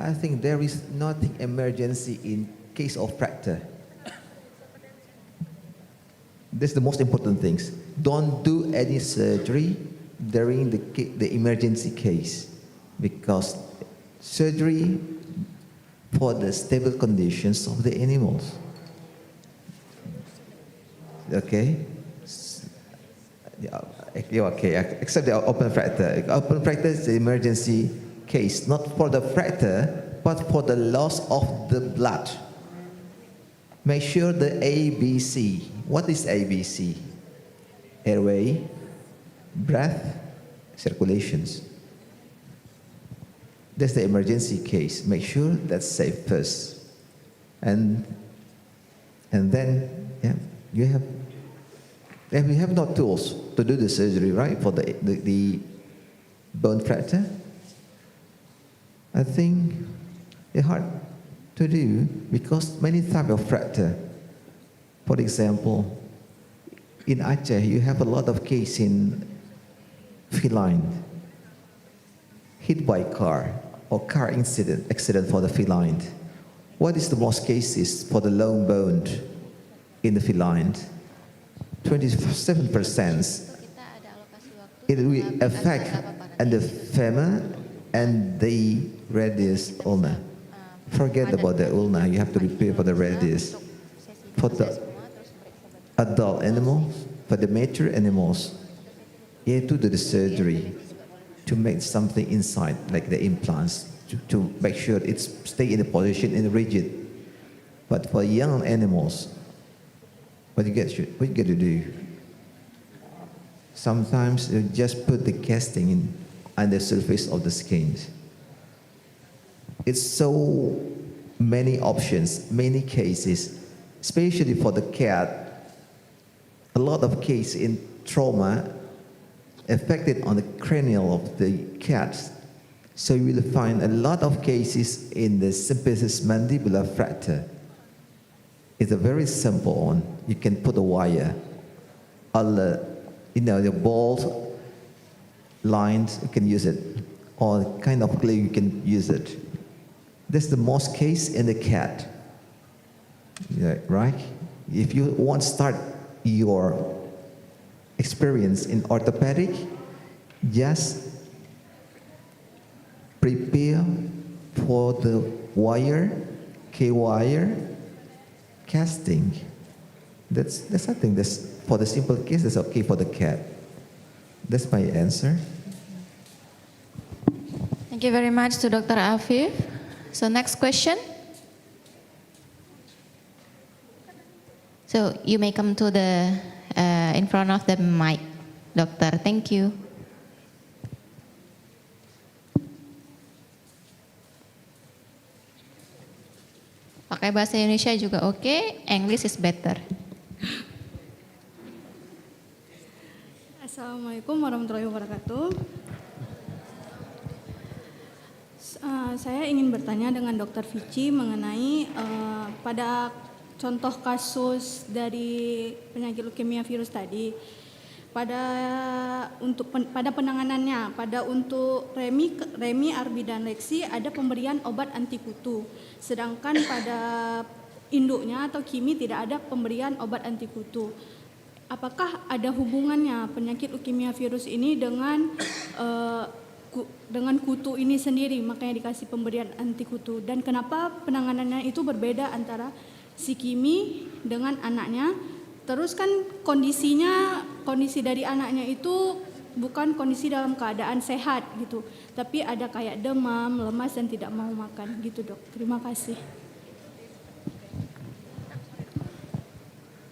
I think there is nothing emergency in case of fracture. That's the most important things. Don't do any surgery during the emergency case, because surgery for the stable conditions of the animals. Okay? Okay, except the open fracture. Open fracture is the emergency case, not for the fracture, but for the loss of the blood. Make sure the ABC. What is ABC? Airway, breath, circulations. That's the emergency case. Make sure that's safe first. And then, yeah, we have no tools to do the surgery, right, for the bone fracture. I think it's hard to do because many types of fracture. For example, in Aceh, you have a lot of cases in feline, hit by car or car accident for the feline. What is the most cases for the long bone in the feline? 27%. It will affect the femur and the radius ulna. Forget about the ulna, you have to repair for the radius. For the adult animals, for the mature animals, you have to do the surgery to make something inside, like the implants, to make sure it's stay in the position and rigid. But for young animals, what you get to do? Sometimes you just put the casting in on the surface of the skin. It's so many options, many cases, especially for the cat. A lot of cases in trauma affected on the cranial of the cats. So you will find a lot of cases in the symphysis mandibular fracture. It's a very simple one. You can put a wire, the ball lines, you can use it, or kind of glue, you can use it. That's the most case in the cat, right? If you want to start your experience in orthopedic, just prepare for the wire, K-wire, casting. That's I think that's for the simple case, that's okay for the cat. That's my answer. Thank you very much to Dr. Afif. So next question. So you may come to the in front of the mic, doctor. Thank you. pakai bahasa Indonesia juga oke, English is better. Assalamualaikum warahmatullahi wabarakatuh. Saya ingin bertanya dengan Dr. Vici mengenai pada contoh kasus dari penyakit leukemia virus tadi, pada penanganannya, untuk remi, arbi dan leksi ada pemberian obat anti kutu, sedangkan pada induknya atau kimi tidak ada pemberian obat anti kutu. Apakah ada hubungannya penyakit leukemia virus ini dengan kutu ini sendiri, makanya dikasih pemberian anti kutu, dan kenapa penanganannya itu berbeda antara si Kimi dengan anaknya? Terus kan kondisi dari anaknya itu bukan kondisi dalam keadaan sehat gitu, tapi ada kayak demam, lemas dan tidak mau makan gitu, Dok. Terima kasih.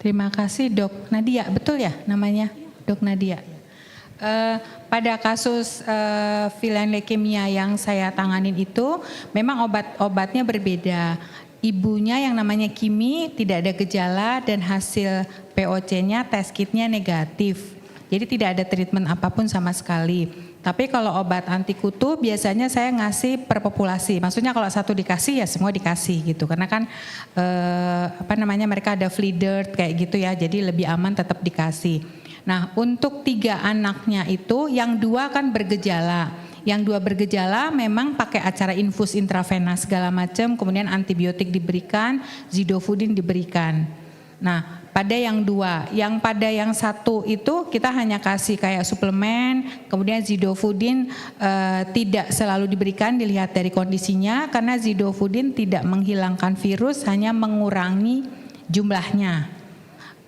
Terima kasih Dok Nadia, betul ya namanya? Dok Nadia. Pada kasus viral leukemia yang saya tanganin itu memang obatnya berbeda. Ibunya yang namanya Kimi tidak ada gejala dan hasil POC-nya, tes kitnya negatif. Jadi tidak ada treatment apapun sama sekali. Tapi kalau obat anti kutu biasanya saya ngasih per populasi. Maksudnya kalau satu dikasih ya semua dikasih gitu. Karena kan mereka ada flea dirt kayak gitu ya. Jadi lebih aman tetap dikasih. Nah, untuk 3 anaknya itu yang 2 kan bergejala. Yang 2 bergejala memang pakai acara infus intravena segala macam, kemudian antibiotik diberikan, zidofudin diberikan. Nah, pada yang 2, pada yang 1 itu kita hanya kasih kayak suplemen, kemudian zidofudin tidak selalu diberikan, dilihat dari kondisinya, karena zidofudin tidak menghilangkan virus, hanya mengurangi jumlahnya.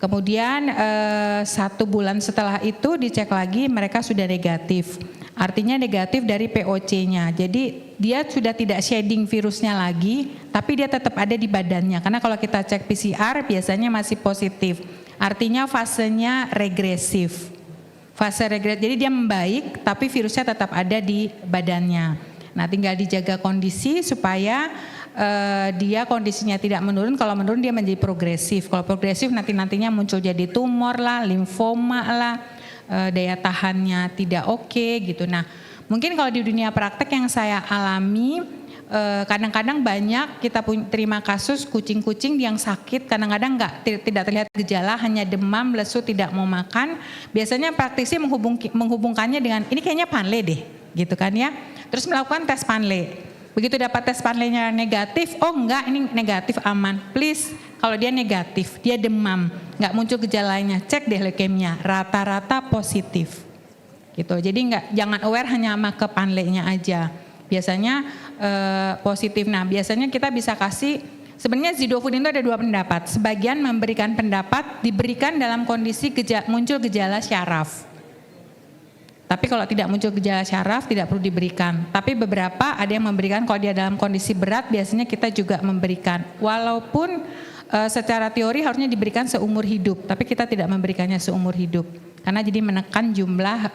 Kemudian 1 bulan setelah itu dicek lagi mereka sudah negatif. Artinya negatif dari POC-nya. Jadi dia sudah tidak shedding virusnya lagi, tapi dia tetap ada di badannya. Karena kalau kita cek PCR biasanya masih positif. Artinya fasenya regresif. Fase regresif. Jadi dia membaik tapi virusnya tetap ada di badannya. Nah, tinggal dijaga kondisi supaya dia kondisinya tidak menurun. Kalau menurun dia menjadi progresif. Kalau progresif nantinya muncul jadi tumor lah, limfoma lah, daya tahannya tidak oke gitu. Nah, mungkin kalau di dunia praktek yang saya alami, kadang-kadang banyak kita terima kasus kucing-kucing yang sakit, kadang-kadang tidak terlihat gejala, hanya demam, lesu, tidak mau makan. Biasanya praktisi menghubungkannya dengan ini kayaknya panle deh, gitu kan ya. Terus melakukan tes panle. Begitu dapat tes panlenya negatif, oh enggak ini negatif aman. Please, kalau dia negatif, dia demam, enggak muncul gejalanya, cek deh leukemia, rata-rata positif. Gitu. Jadi jangan aware hanya sama ke panlenya aja. Biasanya positif. Nah, biasanya kita bisa kasih, sebenarnya zidofudin itu ada 2 pendapat. Sebagian memberikan pendapat diberikan dalam kondisi muncul gejala syaraf. Tapi kalau tidak muncul gejala syaraf tidak perlu diberikan. Tapi beberapa ada yang memberikan kalau dia dalam kondisi berat biasanya kita juga memberikan. Walaupun secara teori harusnya diberikan seumur hidup, tapi kita tidak memberikannya seumur hidup. Karena jadi menekan jumlah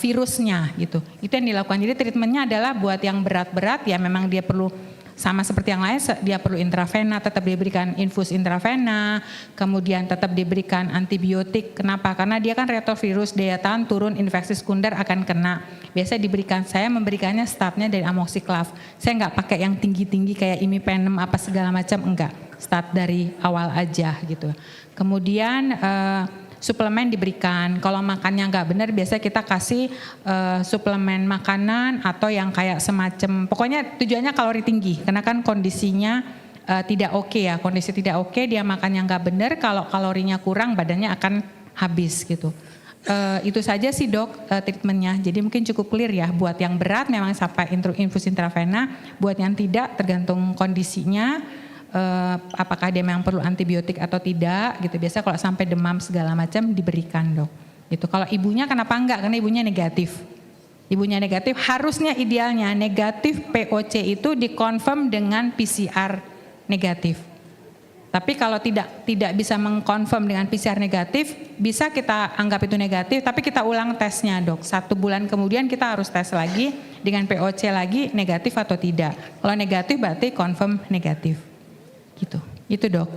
virusnya gitu. Itu yang dilakukan. Jadi treatmentnya adalah buat yang berat-berat ya memang dia perlu sama seperti yang lain, dia perlu intravena, tetap diberikan infus intravena, kemudian tetap diberikan antibiotik. Kenapa? Karena dia kan retrovirus, daya tahan turun, infeksi sekunder akan kena. Biasa diberikan, saya memberikannya startnya dari amoxiclav. Saya nggak pakai yang tinggi-tinggi kayak imipenem apa segala macam, enggak. Start dari awal aja gitu. Kemudian suplemen diberikan. Kalau makannya nggak benar, biasa kita kasih suplemen makanan atau yang kayak semacam, pokoknya tujuannya kalori tinggi. Karena kan kondisinya tidak oke ya, kondisi tidak oke, dia makannya nggak benar, kalau kalorinya kurang badannya akan habis gitu. Itu saja sih dok treatmentnya. Jadi mungkin cukup clear ya. Buat yang berat memang sampai infus intravena, buat yang tidak tergantung kondisinya. Apakah dia memang perlu antibiotik atau tidak gitu. Biasa kalau sampai demam segala macam diberikan dok. Gitu. Kalau ibunya kenapa enggak? Karena ibunya negatif. Ibunya negatif, harusnya idealnya negatif POC itu dikonfirm dengan PCR negatif. Tapi kalau tidak bisa mengkonfirm dengan PCR negatif, bisa kita anggap itu negatif, tapi kita ulang tesnya dok. 1 bulan kemudian kita harus tes lagi dengan POC lagi negatif atau tidak. Kalau negatif berarti confirm negatif. Gitu. Itu dok.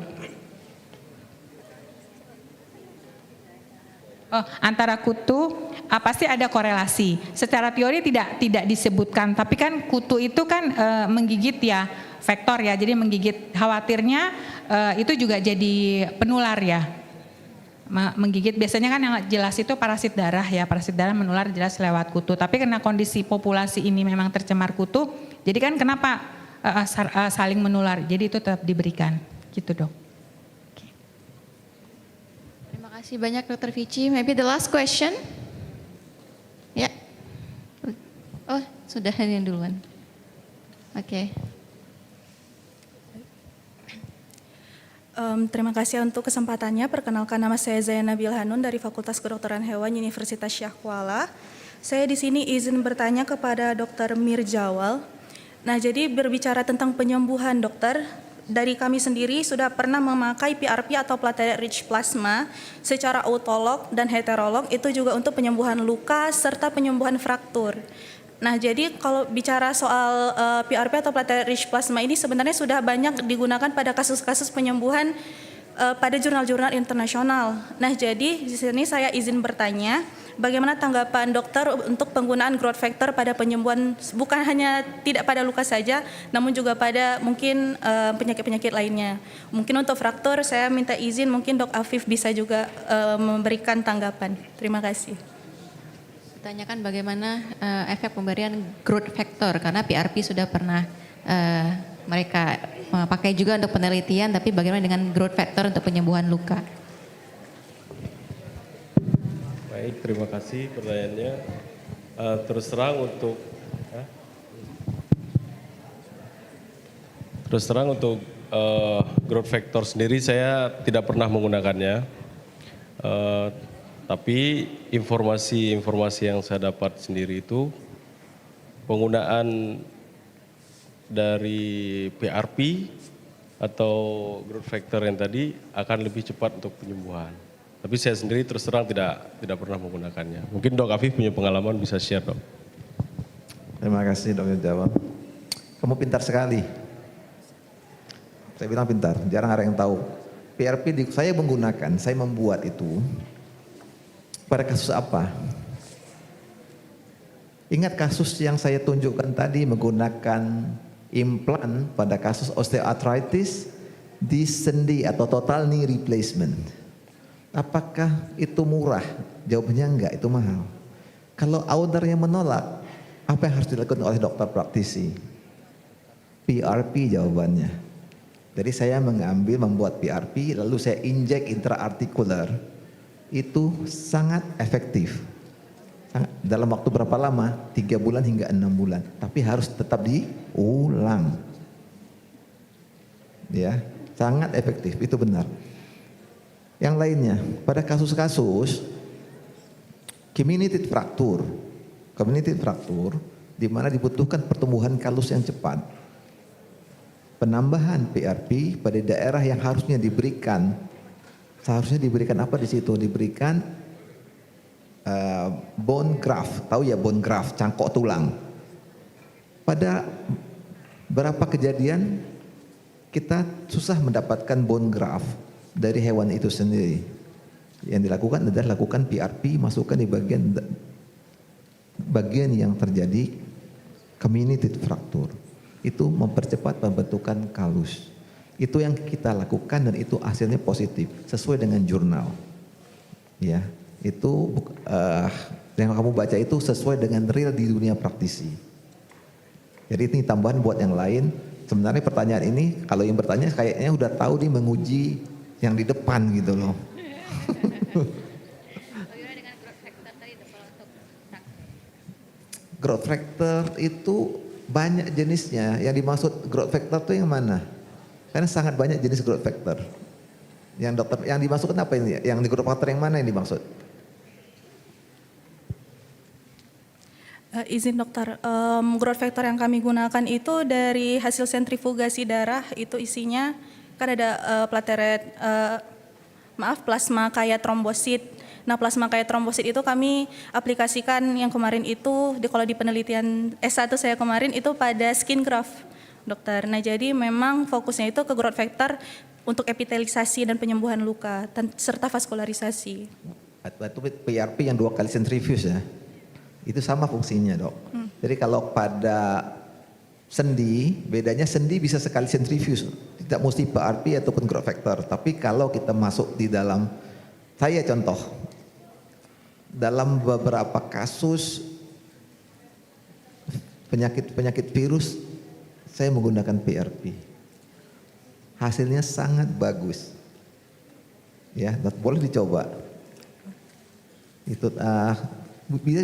Oh, antara kutu pasti ada korelasi. Secara teori tidak disebutkan, tapi kan kutu itu kan menggigit ya, vektor ya. Jadi menggigit, khawatirnya itu juga jadi penular ya. Menggigit biasanya kan yang jelas itu parasit darah ya, parasit darah menular jelas lewat kutu. Tapi karena kondisi populasi ini memang tercemar kutu, jadi kan kenapa saling menular? Jadi itu tetap diberikan, gitu dok. Terima kasih banyak Dr. Vici. Maybe the last question. Ya. Oh, sudah yang duluan. Oke. Terima kasih untuk kesempatannya. Perkenalkan, nama saya Zaina Bilhanun dari Fakultas Kedokteran Hewan Universitas Syah Kuala. Saya di sini izin bertanya kepada Dr. Mirjawal. Nah, jadi berbicara tentang penyembuhan dokter, dari kami sendiri sudah pernah memakai PRP atau platelet rich plasma secara autolog dan heterolog, itu juga untuk penyembuhan luka serta penyembuhan fraktur. Nah, jadi kalau bicara soal PRP atau platelet rich plasma ini sebenarnya sudah banyak digunakan pada kasus-kasus penyembuhan pada jurnal-jurnal internasional. Nah, jadi di sini saya izin bertanya, bagaimana tanggapan dokter untuk penggunaan growth factor pada penyembuhan, bukan hanya tidak pada luka saja, namun juga pada mungkin penyakit-penyakit lainnya. Mungkin untuk fraktur saya minta izin, mungkin Dok Afif bisa juga memberikan tanggapan. Terima kasih. Tanyakan bagaimana efek pemberian growth factor, karena PRP sudah pernah mereka pakai juga untuk penelitian, tapi bagaimana dengan growth factor untuk penyembuhan luka? Baik, terima kasih pertanyaannya. Terus terang untuk growth factor sendiri saya tidak pernah menggunakannya. Tapi informasi yang saya dapat sendiri itu penggunaan dari PRP atau growth factor yang tadi akan lebih cepat untuk penyembuhan. Tapi saya sendiri terus terang tidak pernah menggunakannya. Mungkin Dok Afif punya pengalaman, bisa share Dok. Terima kasih Dr. Jawab. Kamu pintar sekali. Saya bilang pintar, jarang ada yang tahu. PRP saya menggunakan, saya membuat itu pada kasus apa? Ingat kasus yang saya tunjukkan tadi menggunakan implan pada kasus osteoarthritis di sendi atau total knee replacement. Apakah itu murah? Jawabannya enggak, itu mahal. Kalau ownernya menolak, apa yang harus dilakukan oleh dokter praktisi? PRP jawabannya. Jadi saya membuat PRP, lalu saya injek intraartikular. Itu sangat efektif. Dalam waktu berapa lama? 3 bulan hingga 6 bulan. Tapi harus tetap diulang. Ya, sangat efektif, itu benar. Yang lainnya, pada kasus-kasus community fracture di mana dibutuhkan pertumbuhan kalus yang cepat. Penambahan PRP pada daerah yang harusnya diberikan apa di situ? Diberikan bone graft, tahu ya bone graft, cangkok tulang. Pada berapa kejadian kita susah mendapatkan bone graft dari hewan itu sendiri. Yang dilakukan adalah lakukan PRP, masukkan di bagian yang terjadi community fracture. Itu mempercepat pembentukan kalus. Itu yang kita lakukan dan itu hasilnya positif sesuai dengan jurnal. Ya, itu yang kamu baca itu sesuai dengan real di dunia praktisi. Jadi ini tambahan buat yang lain. Sebenarnya pertanyaan ini kalau yang bertanya kayaknya udah tahu nih menguji yang di depan gitu loh. Growth factor itu banyak jenisnya. Yang dimaksud growth factor itu yang mana? Karena sangat banyak jenis growth factor. Yang dimaksudkan apa ini? Yang di growth factor yang mana yang dimaksud? Izin dokter, growth factor yang kami gunakan itu dari hasil sentrifugasi darah, itu isinya kan ada plasma kaya trombosit. Nah, plasma kaya trombosit itu kami aplikasikan yang kemarin itu kalau di penelitian S1 saya kemarin itu pada skin graft dokter. Nah jadi memang fokusnya itu ke growth factor untuk epitelisasi dan penyembuhan luka serta vaskularisasi. Itu PRP yang 2 kali centrifuge ya, itu sama fungsinya dok. Jadi kalau pada sendi, bedanya sendi bisa sekali centrifuge, tidak mesti PRP ataupun growth factor. Tapi kalau kita masuk di dalam, saya contoh, dalam beberapa kasus penyakit virus, saya menggunakan PRP. Hasilnya sangat bagus. Ya, boleh dicoba. Itu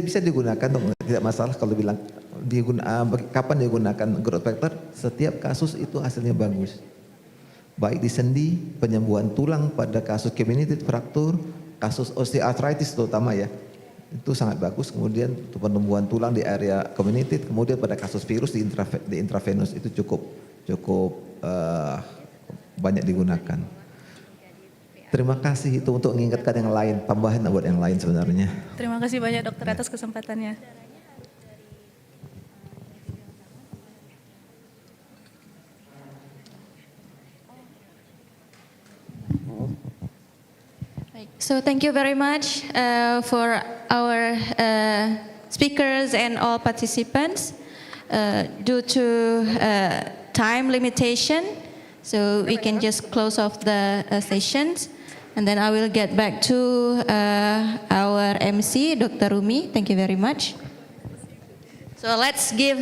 bisa digunakan, tidak masalah kalau bilang kapan digunakan growth factor. Setiap kasus itu hasilnya bagus, baik di sendi, penyembuhan tulang pada kasus comminuted fracture, kasus osteoarthritis terutama ya, itu sangat bagus. Kemudian untuk penyembuhan tulang di area comminuted, kemudian pada kasus virus di intravenous itu cukup banyak digunakan. Terima kasih, itu untuk mengingatkan yang lain, tambahan buat yang lain sebenarnya. Terima kasih banyak dokter atas kesempatannya. So thank you very much for our speakers and all participants. Due to time limitation, so we can just close off the sessions. And then I will get back to our MC, Dr. Rumi. Thank you very much. So let's give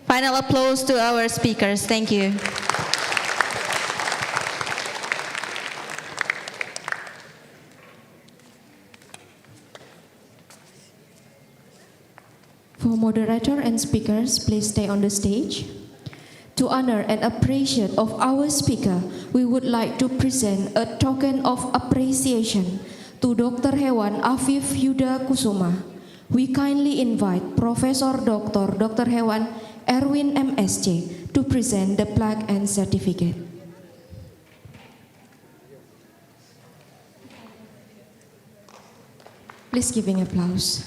final applause to our speakers. Thank you. For moderator and speakers, please stay on the stage. To honor and appreciate of our speaker, we would like to present a token of appreciation to Dr. Hewan Afif Yuda Kusuma. We kindly invite Professor Dr. Hewan Erwin MSc to present the plaque and certificate. Please giving applause.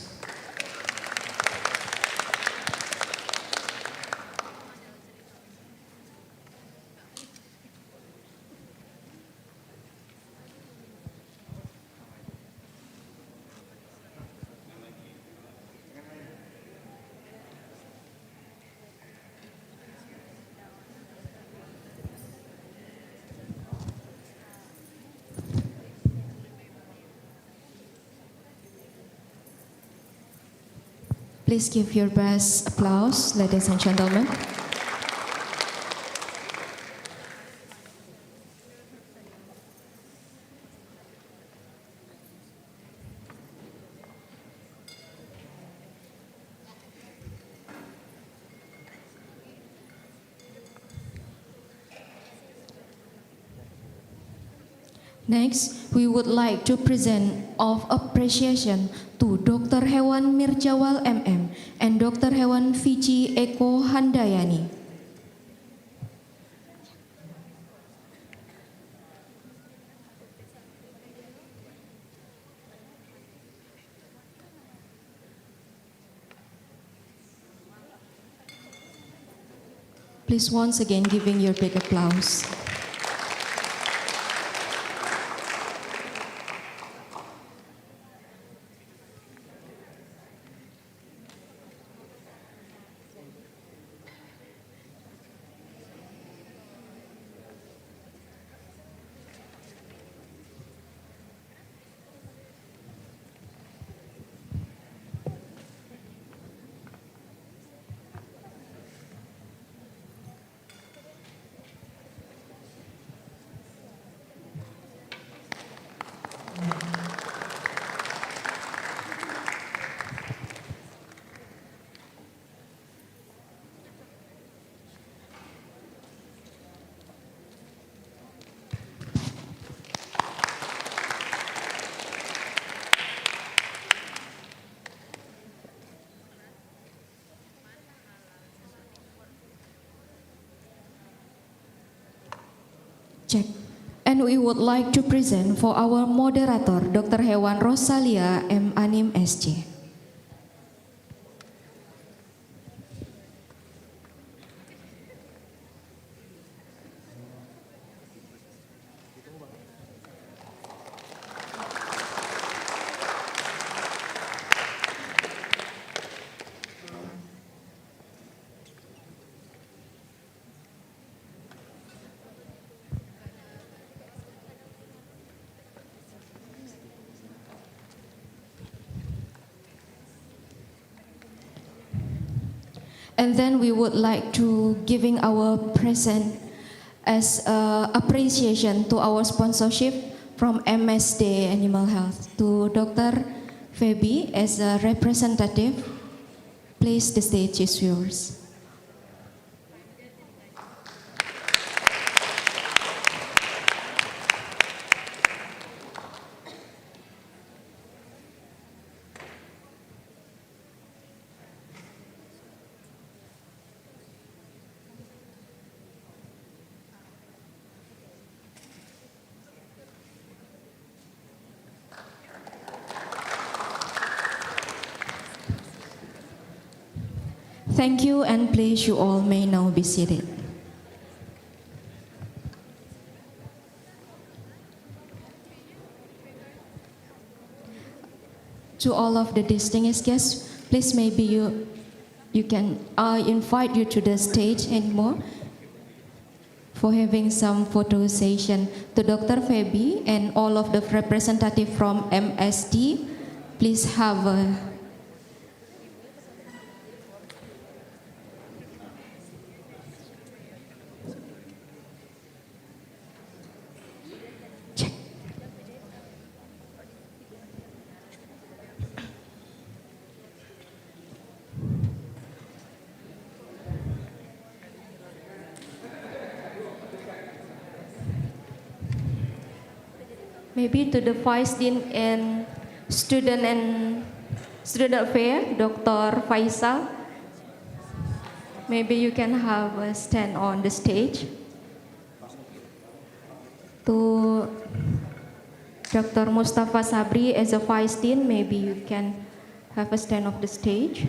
Please give your best applause, ladies and gentlemen. Next, we would like to present of appreciation to Dr. Hewan Mirjawal MM and Dr. Hewan Vici Eko Handayani. Please once again giving your big applause. Check. And we would like to present for our moderator, Dr. Hewan Rosalia M. Anim SC. And then we would like to giving our present as appreciation to our sponsorship from MSD Animal Health to Dr. Feby as a representative. Please, the stage is yours. Thank you, and please, you all may now be seated. To all of the distinguished guests, please maybe you can invite you to the stage anymore for having some photo session. To Dr. Feby and all of the representative from MSD, please have a maybe to the Vice Dean and Student Affair, Dr. Faisal. Maybe you can have a stand on the stage. To Dr. Mustafa Sabri as a Vice Dean, maybe you can have a stand on the stage.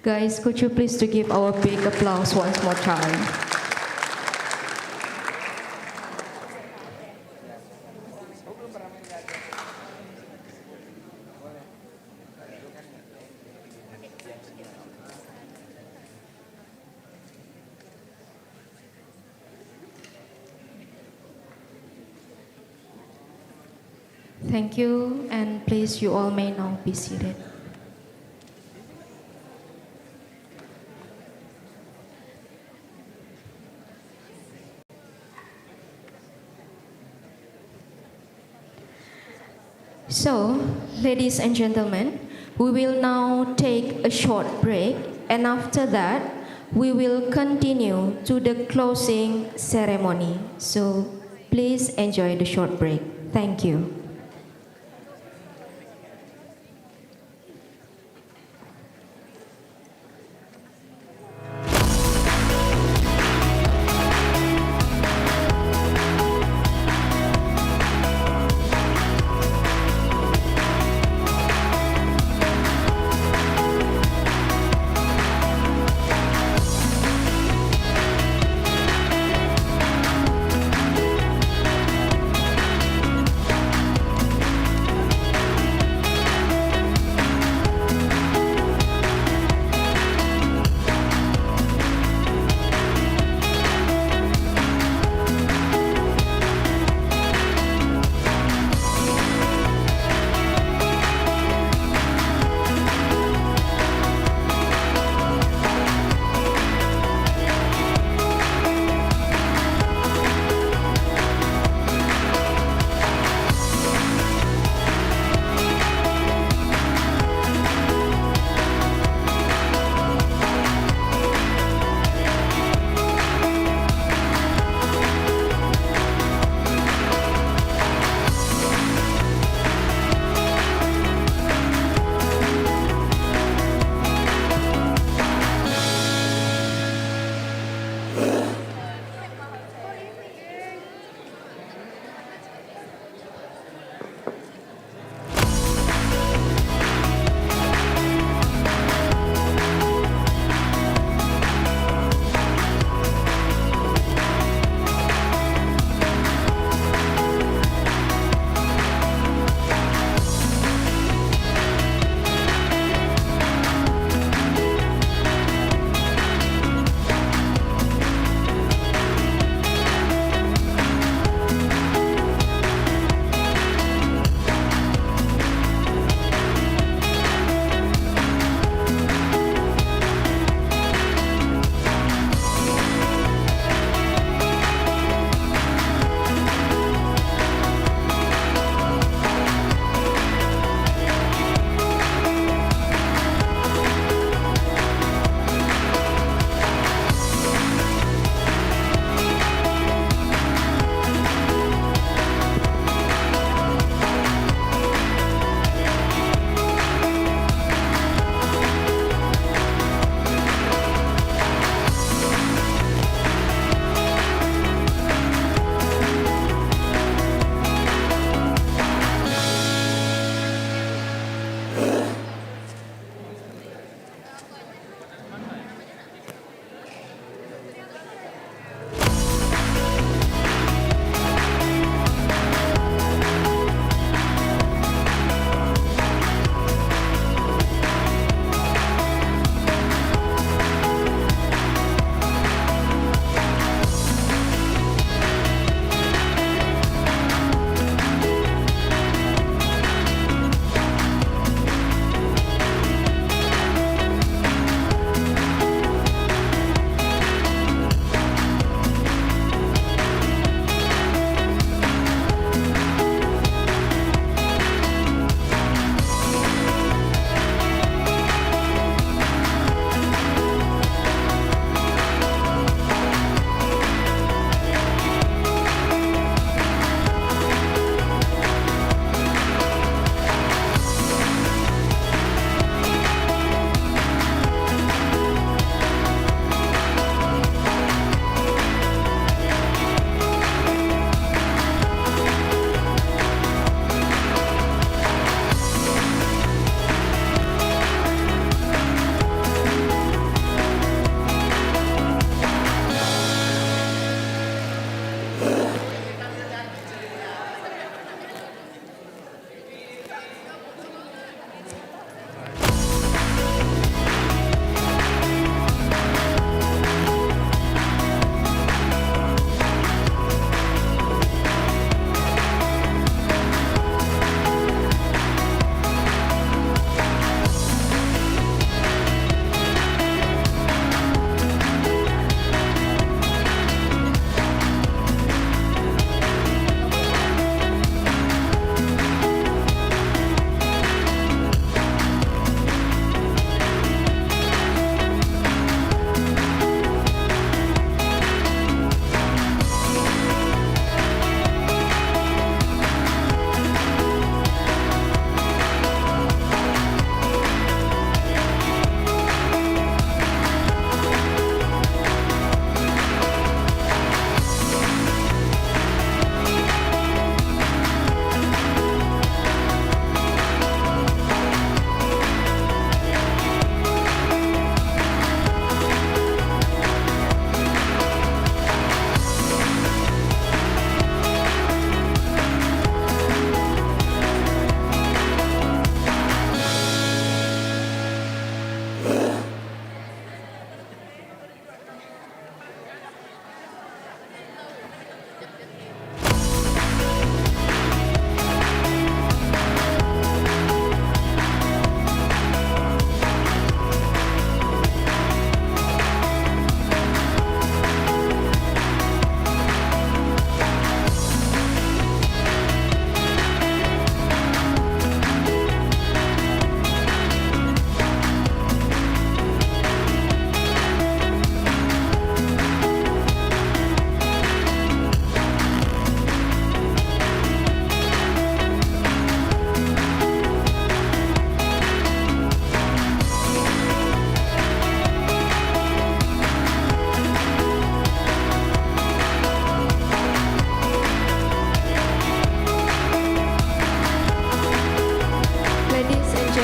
Guys, could you please to give our big applause once more time? Thank you, and please, you all may now be seated. So, ladies and gentlemen, we will now take a short break, and after that, we will continue to the closing ceremony. So, please enjoy the short break. Thank you.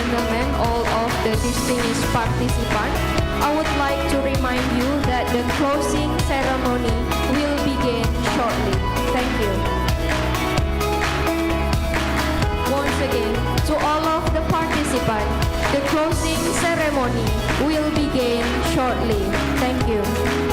gentlemen, all of the distinguished participants, I would like to remind you that the closing ceremony will begin shortly. Thank you. Once again, to all of the participants, the closing ceremony will begin shortly. Thank you.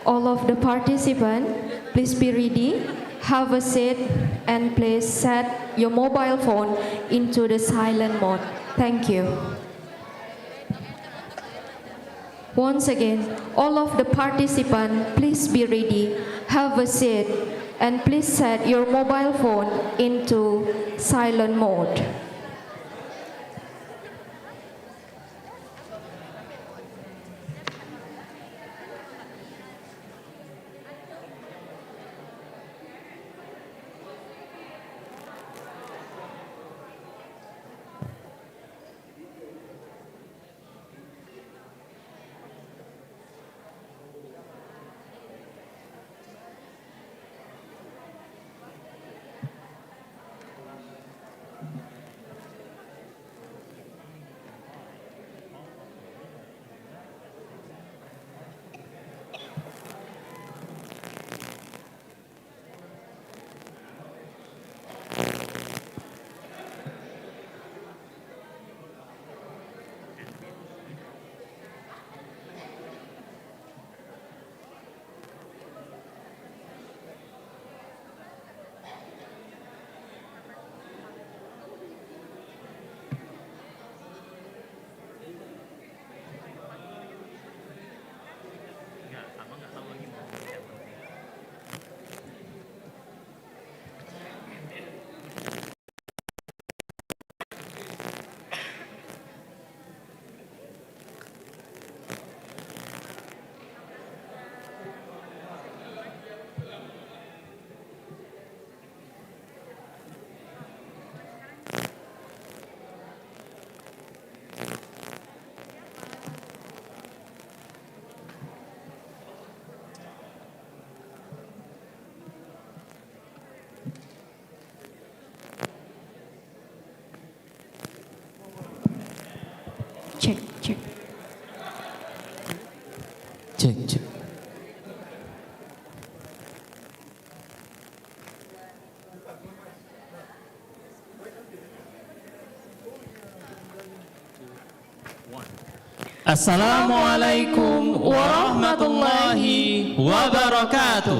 All of the participants, please be ready, have a seat, and please set your mobile phone into the silent mode. Thank you. Once again, all of the participants, please be ready, have a seat, and please set your mobile phone into silent mode. Cek, cek. Cek, cek. Assalamualaikum warahmatullahi wabarakatuh.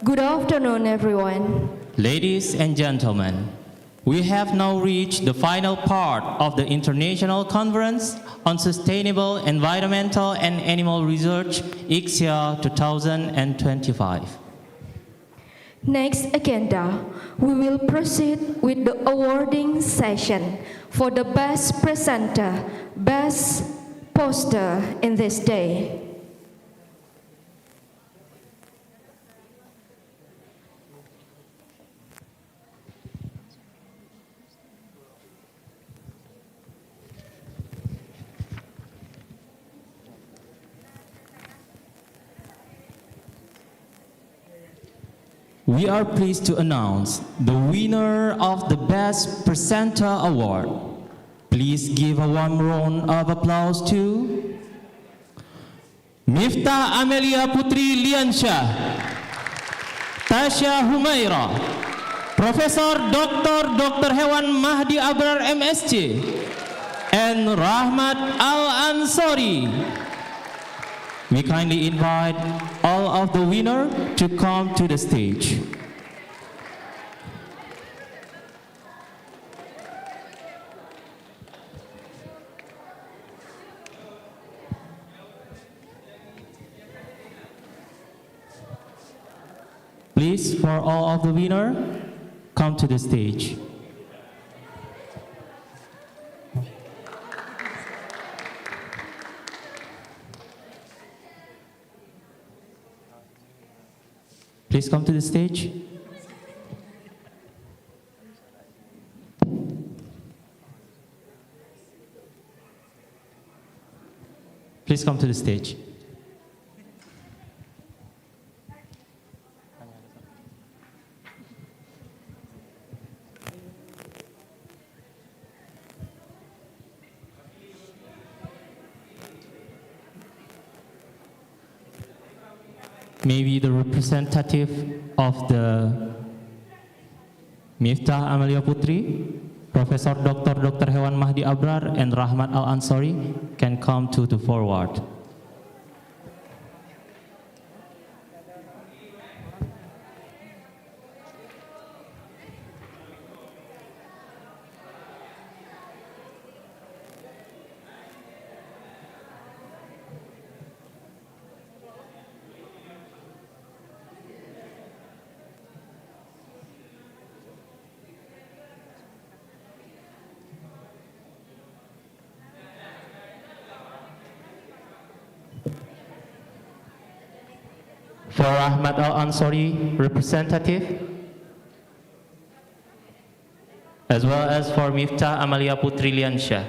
Good afternoon, everyone. Ladies and gentlemen, we have now reached the final part of the International Conference on Sustainable Environmental and Animal Research, Icsear 2025. Next agenda, we will proceed with the awarding session for the best presenter, best poster in this day. We are pleased to announce the winner of the Best Presenter Award. Please give a warm round of applause to Miftah Amelia Putri Liansyah, Tasya Humaira, Profesor Dr. Hewan Mahdi Abrar MSc, and Rahmat Al-Ansori. We kindly invite all of the winners to come to the stage. Please, for all of the winners, come to the stage. Please come to the stage. Please come to the stage. Maybe the representative of the Miftah Amelia Putri, Profesor Dr. Hewan Mahdi Abrar, and Rahmat Al-Ansori can come to the forward. For Ahmad Al-Ansari, representative, as well as for Miftah Amalia Putri Liansyah.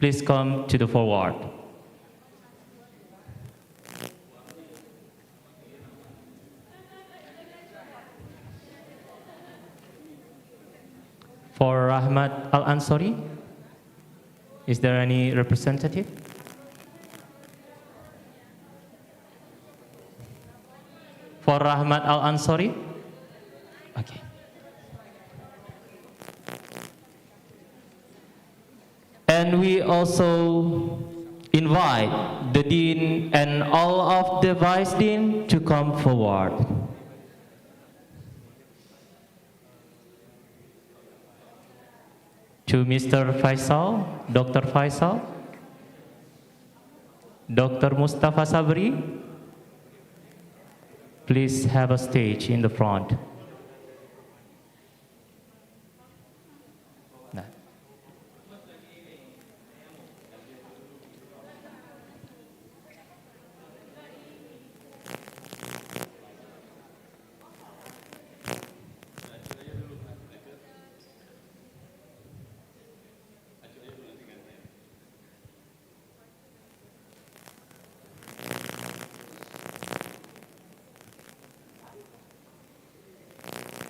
Please come to the forward. For Ahmad Al-Ansari, is there any representative? For Rahmat Al-Ansari? Okay. And we also invite the Dean and all of the Vice Dean to come forward. To Mr. Faisal, Dr. Faisal, Dr. Mustafa Sabri, please have a stage in the front. Nah.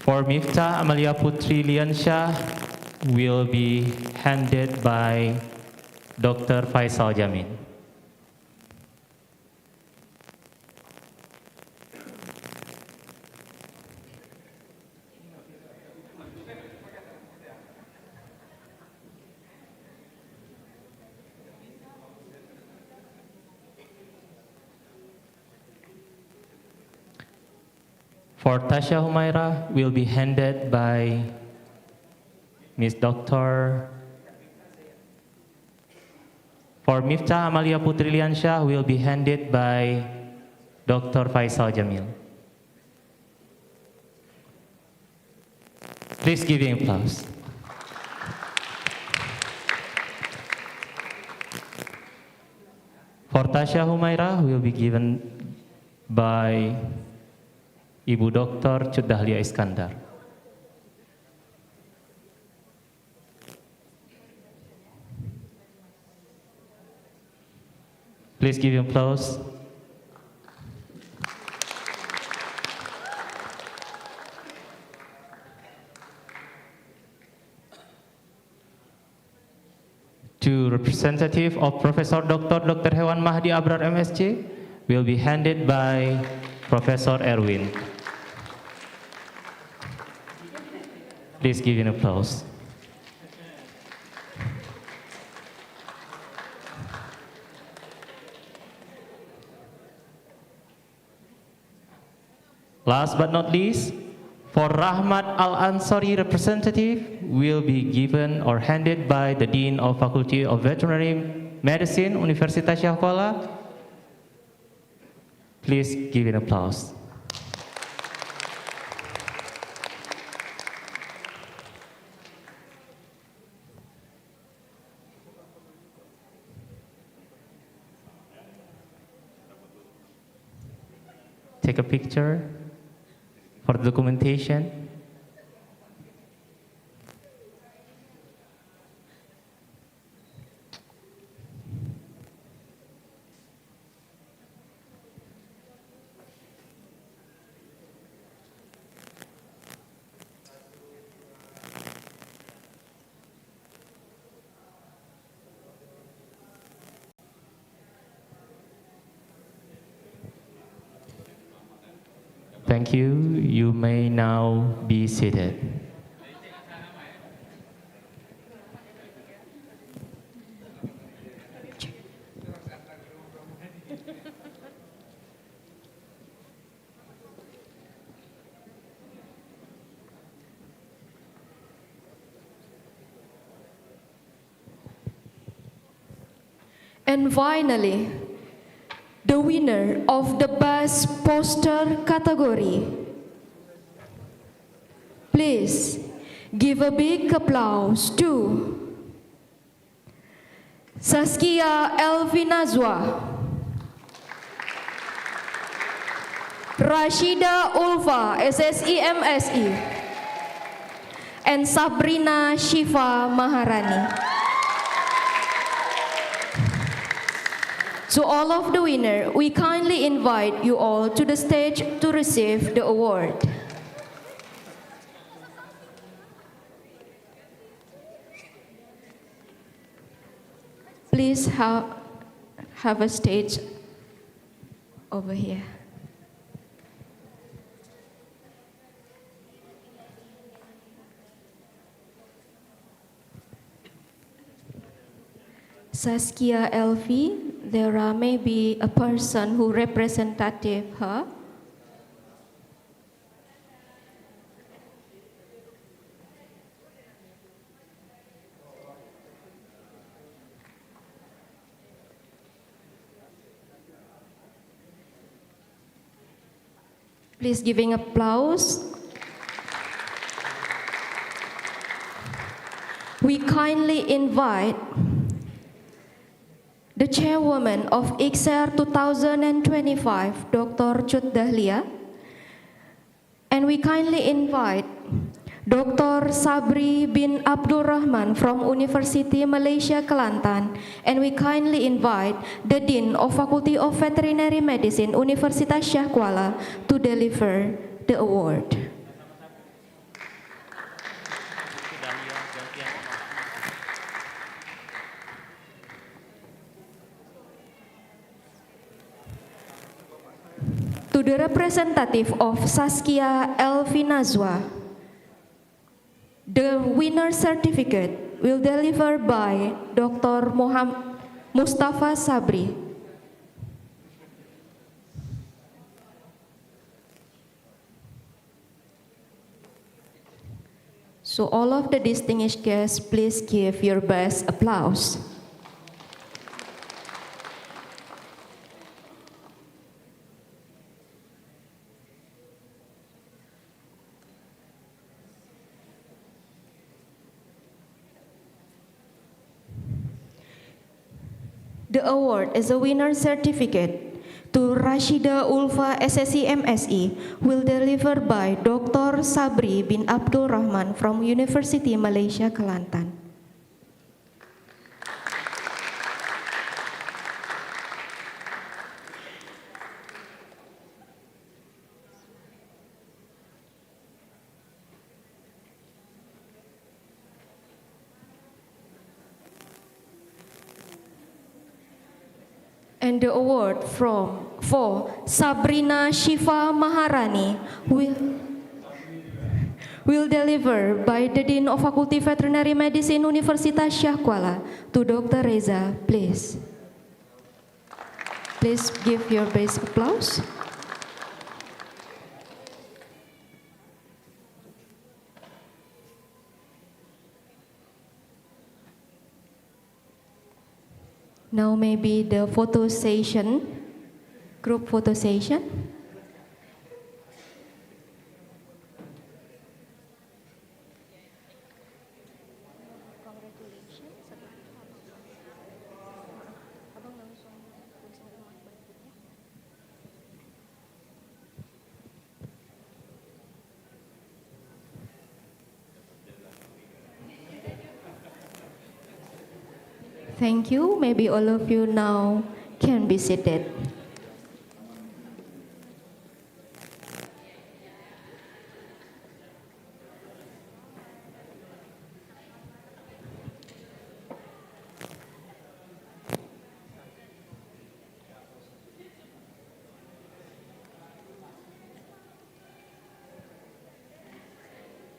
For Miftah Amalia Putri Liansyah will be handed by Dr. Faisal Jamin. For Tasha Humaira will be handed by Miss Dr. For Miftah Amalia Putri Liansyah will be handed by Dr. Faisal Jamil. Please give him applause. For Tasha Humaira will be given by Ibu Dr. Cudahlia Iskandar. Please give him applause. To representative of Professor Dr. Hewan Mahdi Abrar MSc will be handed by Professor Erwin. Please give an applause. Last but not least, for Rahmat Al-Ansari representative will be given or handed by the Dean of Faculty of Veterinary Medicine, Universitas Syah Kuala. Please give an applause. Take a picture for the documentation. Thank you. You may now be seated. And finally, the winner of the Best Poster category. Please give a big applause to Saskia Elvinazwa, Rashida Ulfa, SSI MSI, and Sabrina Shiva Maharani. To all of the winners, we kindly invite you all to the stage to receive the award. Please have a stage over here. Saskia Elvi, there are maybe a person who representative her. Please giving applause. We kindly invite the chairwoman of Icsear 2025, Dr. Cut Dahlia, and we kindly invite Dr. Sabri bin Abdul Rahman from University Malaysia Kelantan, and we kindly invite the Dean of Faculty of Veterinary Medicine, Universitas Syah Kuala, to deliver the award. To the representative of Saskia Elvi Nazwa, the winner certificate will deliver by Dr. Mustafa Sabri. So all of the distinguished guests, please give your best applause. The award is a winner certificate to Rashida Ulfa SSI MSI will deliver by Dr. Sabri bin Abdul Rahman from University Malaysia Kelantan. And the award for Sabrina Shiva Maharani will deliver by the Dean of Faculty Veterinary Medicine, Universitas Syah Kuala, to Dr. Reza, please. Please give your best applause. Now maybe the photo session, group photo session. Thank you. Maybe all of you now can be seated.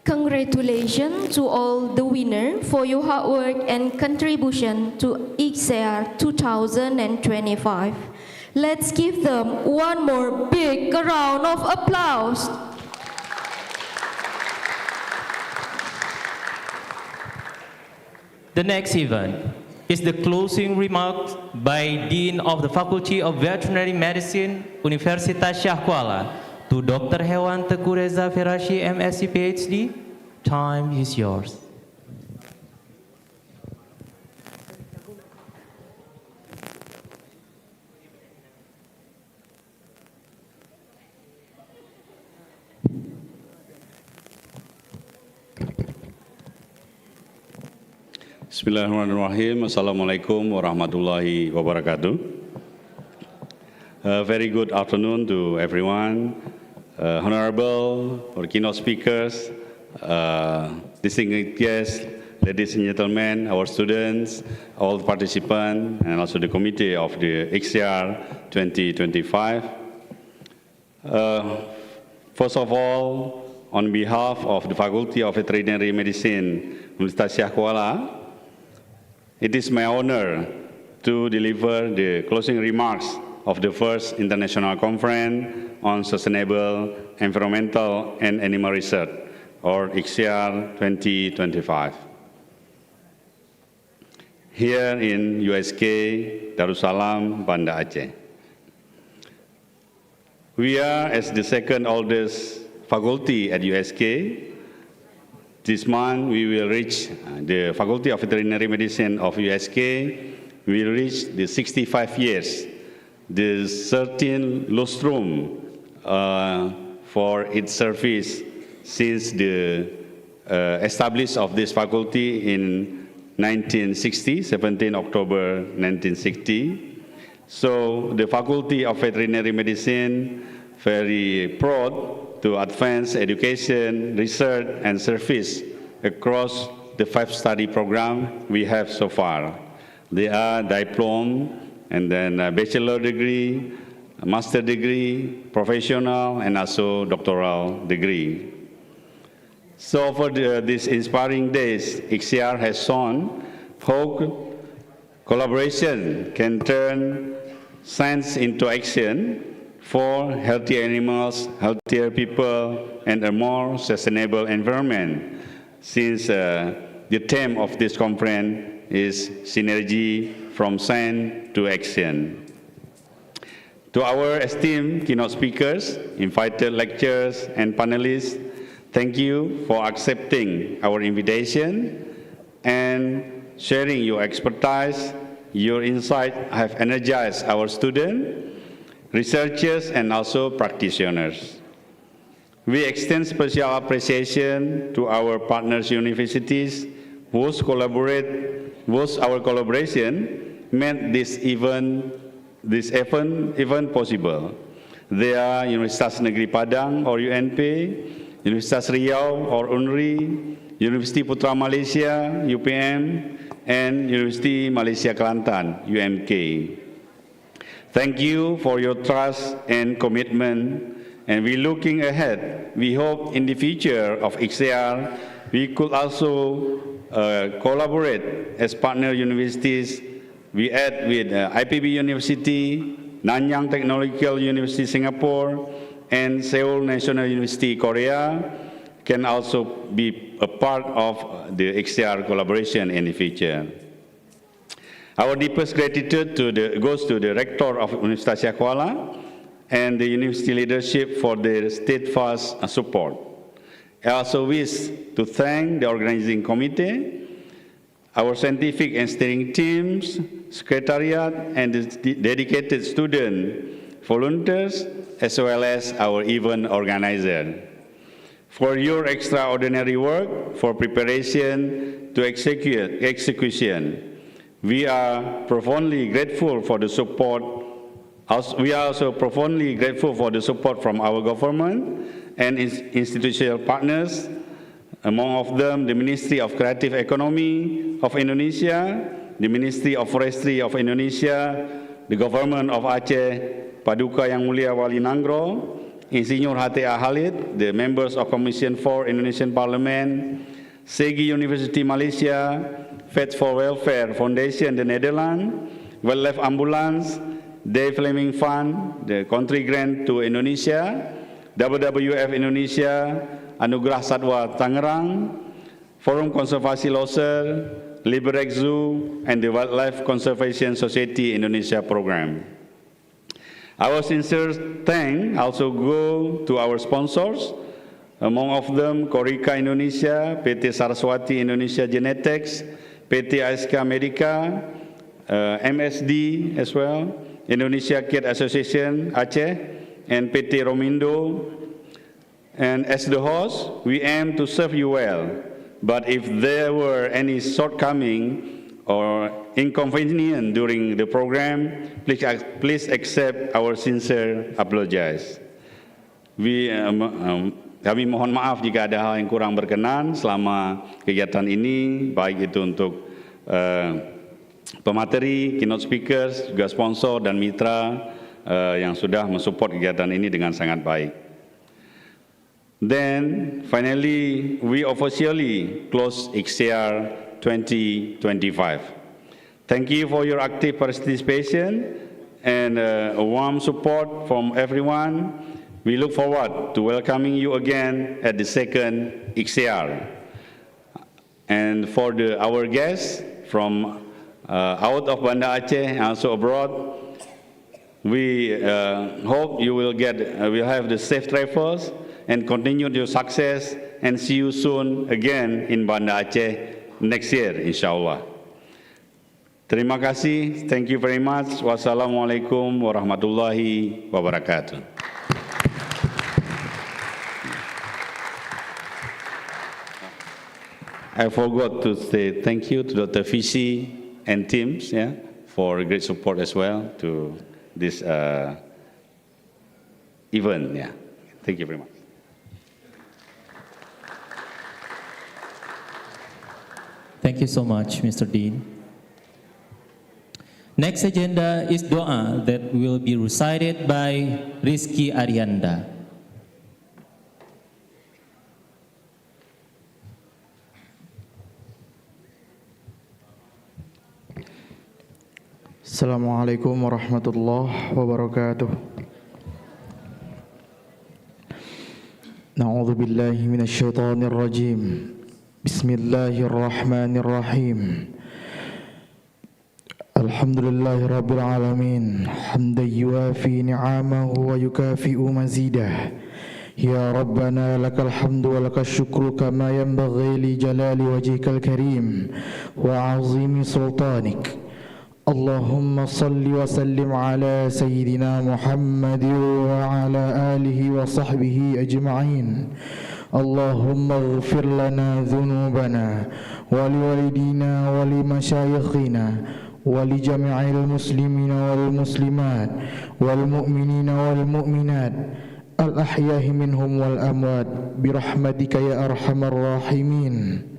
Congratulations to all the winners for your hard work and contribution to Icsear 2025. Let's give them one more big round of applause. The next event is the closing remarks by Dean of the Faculty of Veterinary Medicine, Universitas Syah Kuala, to Dr. Hewan Teguh Reza Ferashi, MSc PhD. Time is yours. Bismillahirrahmanirrahim. Assalamualaikum warahmatullahi wabarakatuh. Very good afternoon to everyone. Honorable or keynote speakers, distinguished guests, ladies and gentlemen, our students, all the participants, and also the committee of the Icsear 2025. First of all, on behalf of the Faculty of Veterinary Medicine, Universitas Syah Kuala, it is my honor to deliver the closing remarks of the first International Conference on Sustainable Environmental and Animal Research, or Icsear 2025. Here in USK, Darussalam, Banda Aceh. We are, as the second oldest faculty at USK, this month we will reach, the Faculty of Veterinary Medicine of USK will reach the 65 years, the 13th lustrum for its service since the establishment of this faculty in 1960, 17 October 1960. So the Faculty of Veterinary Medicine very proud to advance education, research, and service across the 5 study programs we have so far. They are diploma, and then a bachelor degree, a master degree, professional, and also doctoral degree. So for these inspiring days, Icsear has shown how collaboration can turn science into action for healthy animals, healthier people, and a more sustainable environment, since the theme of this conference is synergy from science to action. To our esteemed keynote speakers, invited lecturers, and panelists, thank you for accepting our invitation and sharing your expertise. Your insight have energized our students, researchers, and also practitioners. We extend special appreciation to our partners universities whose our collaboration made this event possible. They are Universitas Negeri Padang or UNP, Universitas Riau or UNRI, University Putra Malaysia, UPM, and University Malaysia Kelantan, UMK. Thank you for your trust and commitment, and we're looking ahead. We hope in the future of Icsear, we could also collaborate as partner universities. We add with IPB University, Nanyang Technological University Singapore, and Seoul National University Korea can also be a part of the Icsear collaboration in the future. Our deepest gratitude goes to the Rector of Universitas Syah Kuala and the university leadership for their steadfast support. I also wish to thank the organizing committee, our scientific and steering teams, secretariat, and the dedicated student volunteers, as well as our event organizer, for your extraordinary work for preparation to execution. We are profoundly grateful for the support. We are also profoundly grateful for the support from our government and institutional partners, among of them the Ministry of Creative Economy of Indonesia, the Ministry of Forestry of Indonesia, the Government of Aceh, Paduka Yang Mulia Wali Nanggro, Insinyur HTA Khalid, the members of Commission for Indonesian Parliament, Segi University Malaysia, Feds for Welfare Foundation, the Netherlands, Wildlife Ambulance, Dave Fleming Fund, the country grant to Indonesia, WWF Indonesia, Anugerah Satwa Tangerang, Forum Konservasi Loser, Liberex Zoo, and the Wildlife Conservation Society Indonesia program. Our sincere thanks also go to our sponsors, among of them Korika Indonesia, PT Saraswati Indonesia Genetics, PT ASK Amerika, MSD as well, Indonesia Kid Association Aceh, and PT Romindo. And as the host, we aim to serve you well. But if there were any shortcoming or inconvenience during the program, please accept our sincere apologies. Kami mohon maaf jika ada hal yang kurang berkenan selama kegiatan ini, baik itu untuk pemateri, keynote speakers, juga sponsor dan mitra yang sudah mensupport kegiatan ini dengan sangat baik. Then, finally, we officially close Icsear 2025. Thank you for your active participation and a warm support from everyone. We look forward to welcoming you again at the second Icsear. And for our guests from out of Banda Aceh and also abroad, we hope you will have the safe travels and continue your success, and see you soon again in Banda Aceh next year, insyaAllah. Terima kasih. Thank you very much. Wassalamualaikum warahmatullahi wabarakatuh. I forgot to say thank you to Dr. Fishy and teams for great support as well to this event. Thank you very much. Thank you so much, Mr. Dean. Next agenda is doa that will be recited by Rizky Arianda. Assalamualaikum warahmatullahi wabarakatuh. Na'udzu billahi minasy syaithanir rajim. Bismillahirrahmanirrahim. Alhamdulillahi rabbil alamin. Hamdan yuwafi ni'amahu wa yukafi'u mazidah. Ya Rabbana lakal hamdu wa lakal syukru kama yanbaghi li jalali wajhikal karim wa 'azimi sultanik. Allahumma salli wa sallim ala Sayyidina Muhammad wa ala alihi wa sahbihi ajma'in. Allahumma ighfir lana dhunubana wa liwalidina wa limashayikhina wa li jami'il muslimina wal muslimat wal mu'minina wal mu'minat al ahyahi minhum wal amwat birahmatika ya arhamar rahimin.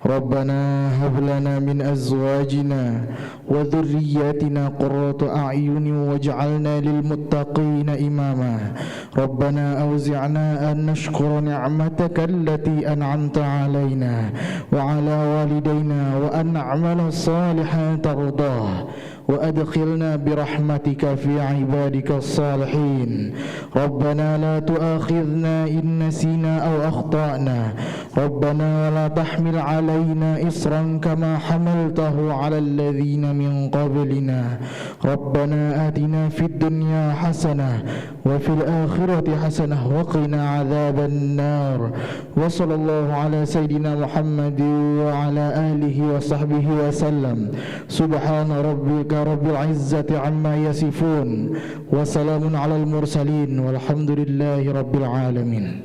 Rabbana hab lana min azwajina wa dhurriyyatina qurrata a'yunin waj'alna lil muttaqina imama. Rabbana awzi'na an nashkura ni'mataka allati an'amta 'alaina wa 'ala walidayna wa an na'mala salihan tardah wa adkhilna bi rahmatika fi 'ibadika as-salihin. Rabbana la tu'akhidhna in nasina aw akhtana. Rabbana la tahmil 'alaina isran kama hamaltahu 'ala alladhina min qablina. Rabbana atina fid dunya hasanah wa fil akhirati hasanah wa qina 'adzaban nar. Wa sallallahu 'ala sayidina Muhammad wa 'ala alihi wa sahbihi wa sallam. Subhana rabbika rabbil izzati amma yasifun wa salamun 'alal mursalin walhamdulillahi rabbil alamin.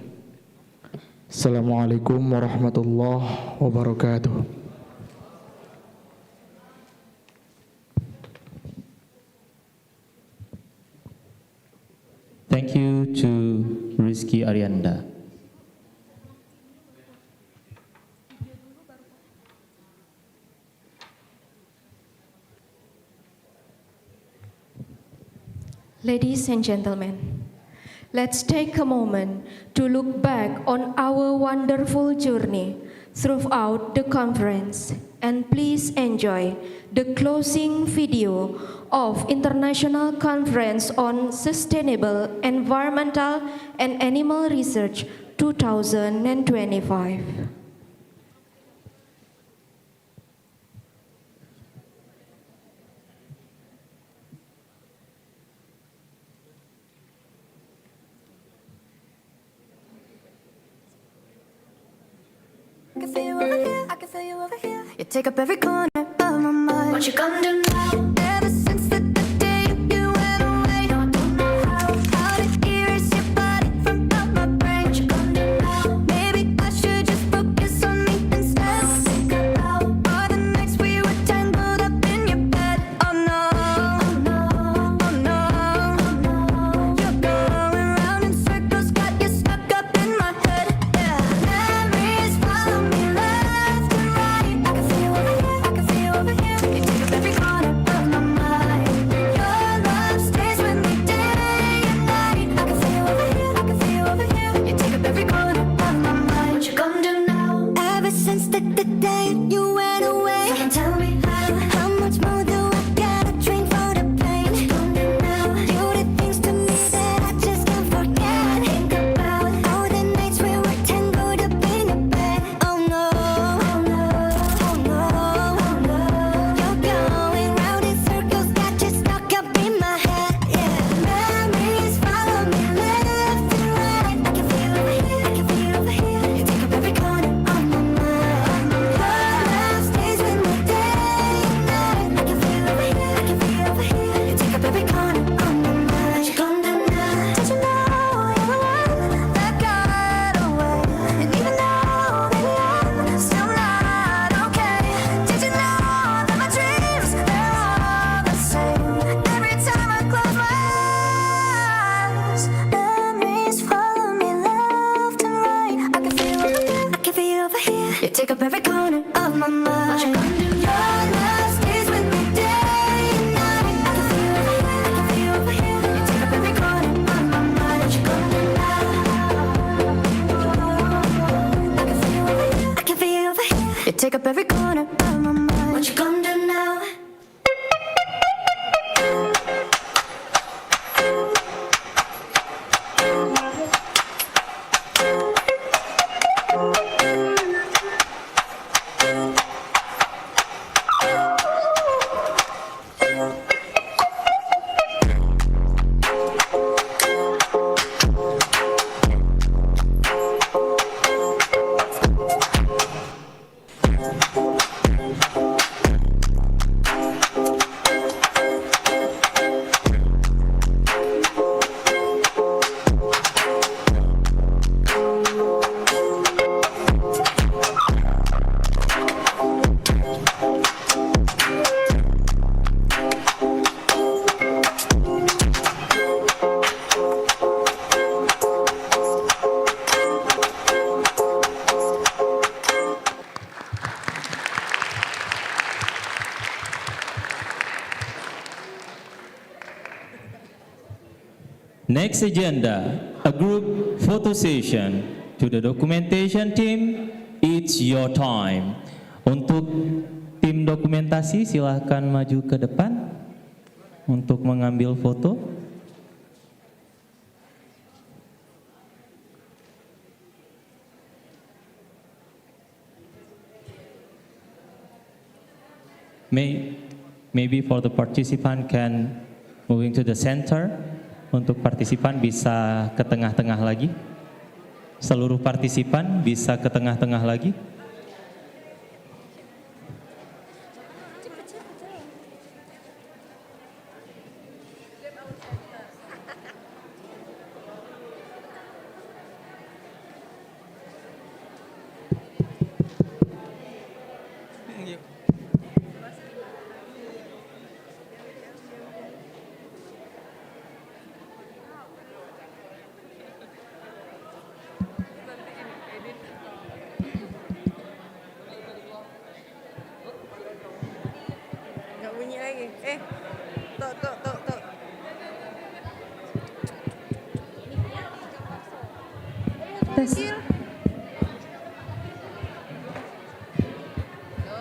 Assalamualaikum warahmatullahi wabarakatuh. Thank you to Rizky Arianda. Ladies and gentlemen, let's take a moment to look back on our wonderful journey throughout the conference and please enjoy the closing video of International Conference on Sustainable Environmental and Animal Research 2025. I can feel you over here, I can feel you over here. You take up every corner of my mind. What you gonna do now? Ever since the day you went away, no, I don't know how to erase your body from out my brain. What you gonna do now? Maybe I should just focus on me take up every corner of my mind. What you gonna do? Your love stays with me day and night. I can feel you over here, I can feel you over here. You take up every corner of my mind. What you gonna do now? I can feel you over here, I can feel you over here. You take up every corner of my mind. What you gonna do now? Next agenda, a group photo session. To the documentation team, it's your time. Untuk tim dokumentasi silahkan maju ke depan untuk mengambil foto. Maybe for the participant can moving to the center. Untuk partisipan bisa ke tengah-tengah lagi. Seluruh partisipan bisa ke tengah-tengah lagi.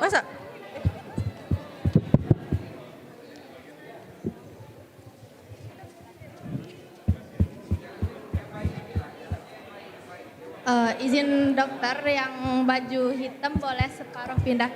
Masa? Izin dokter yang baju hitam boleh separuh pindah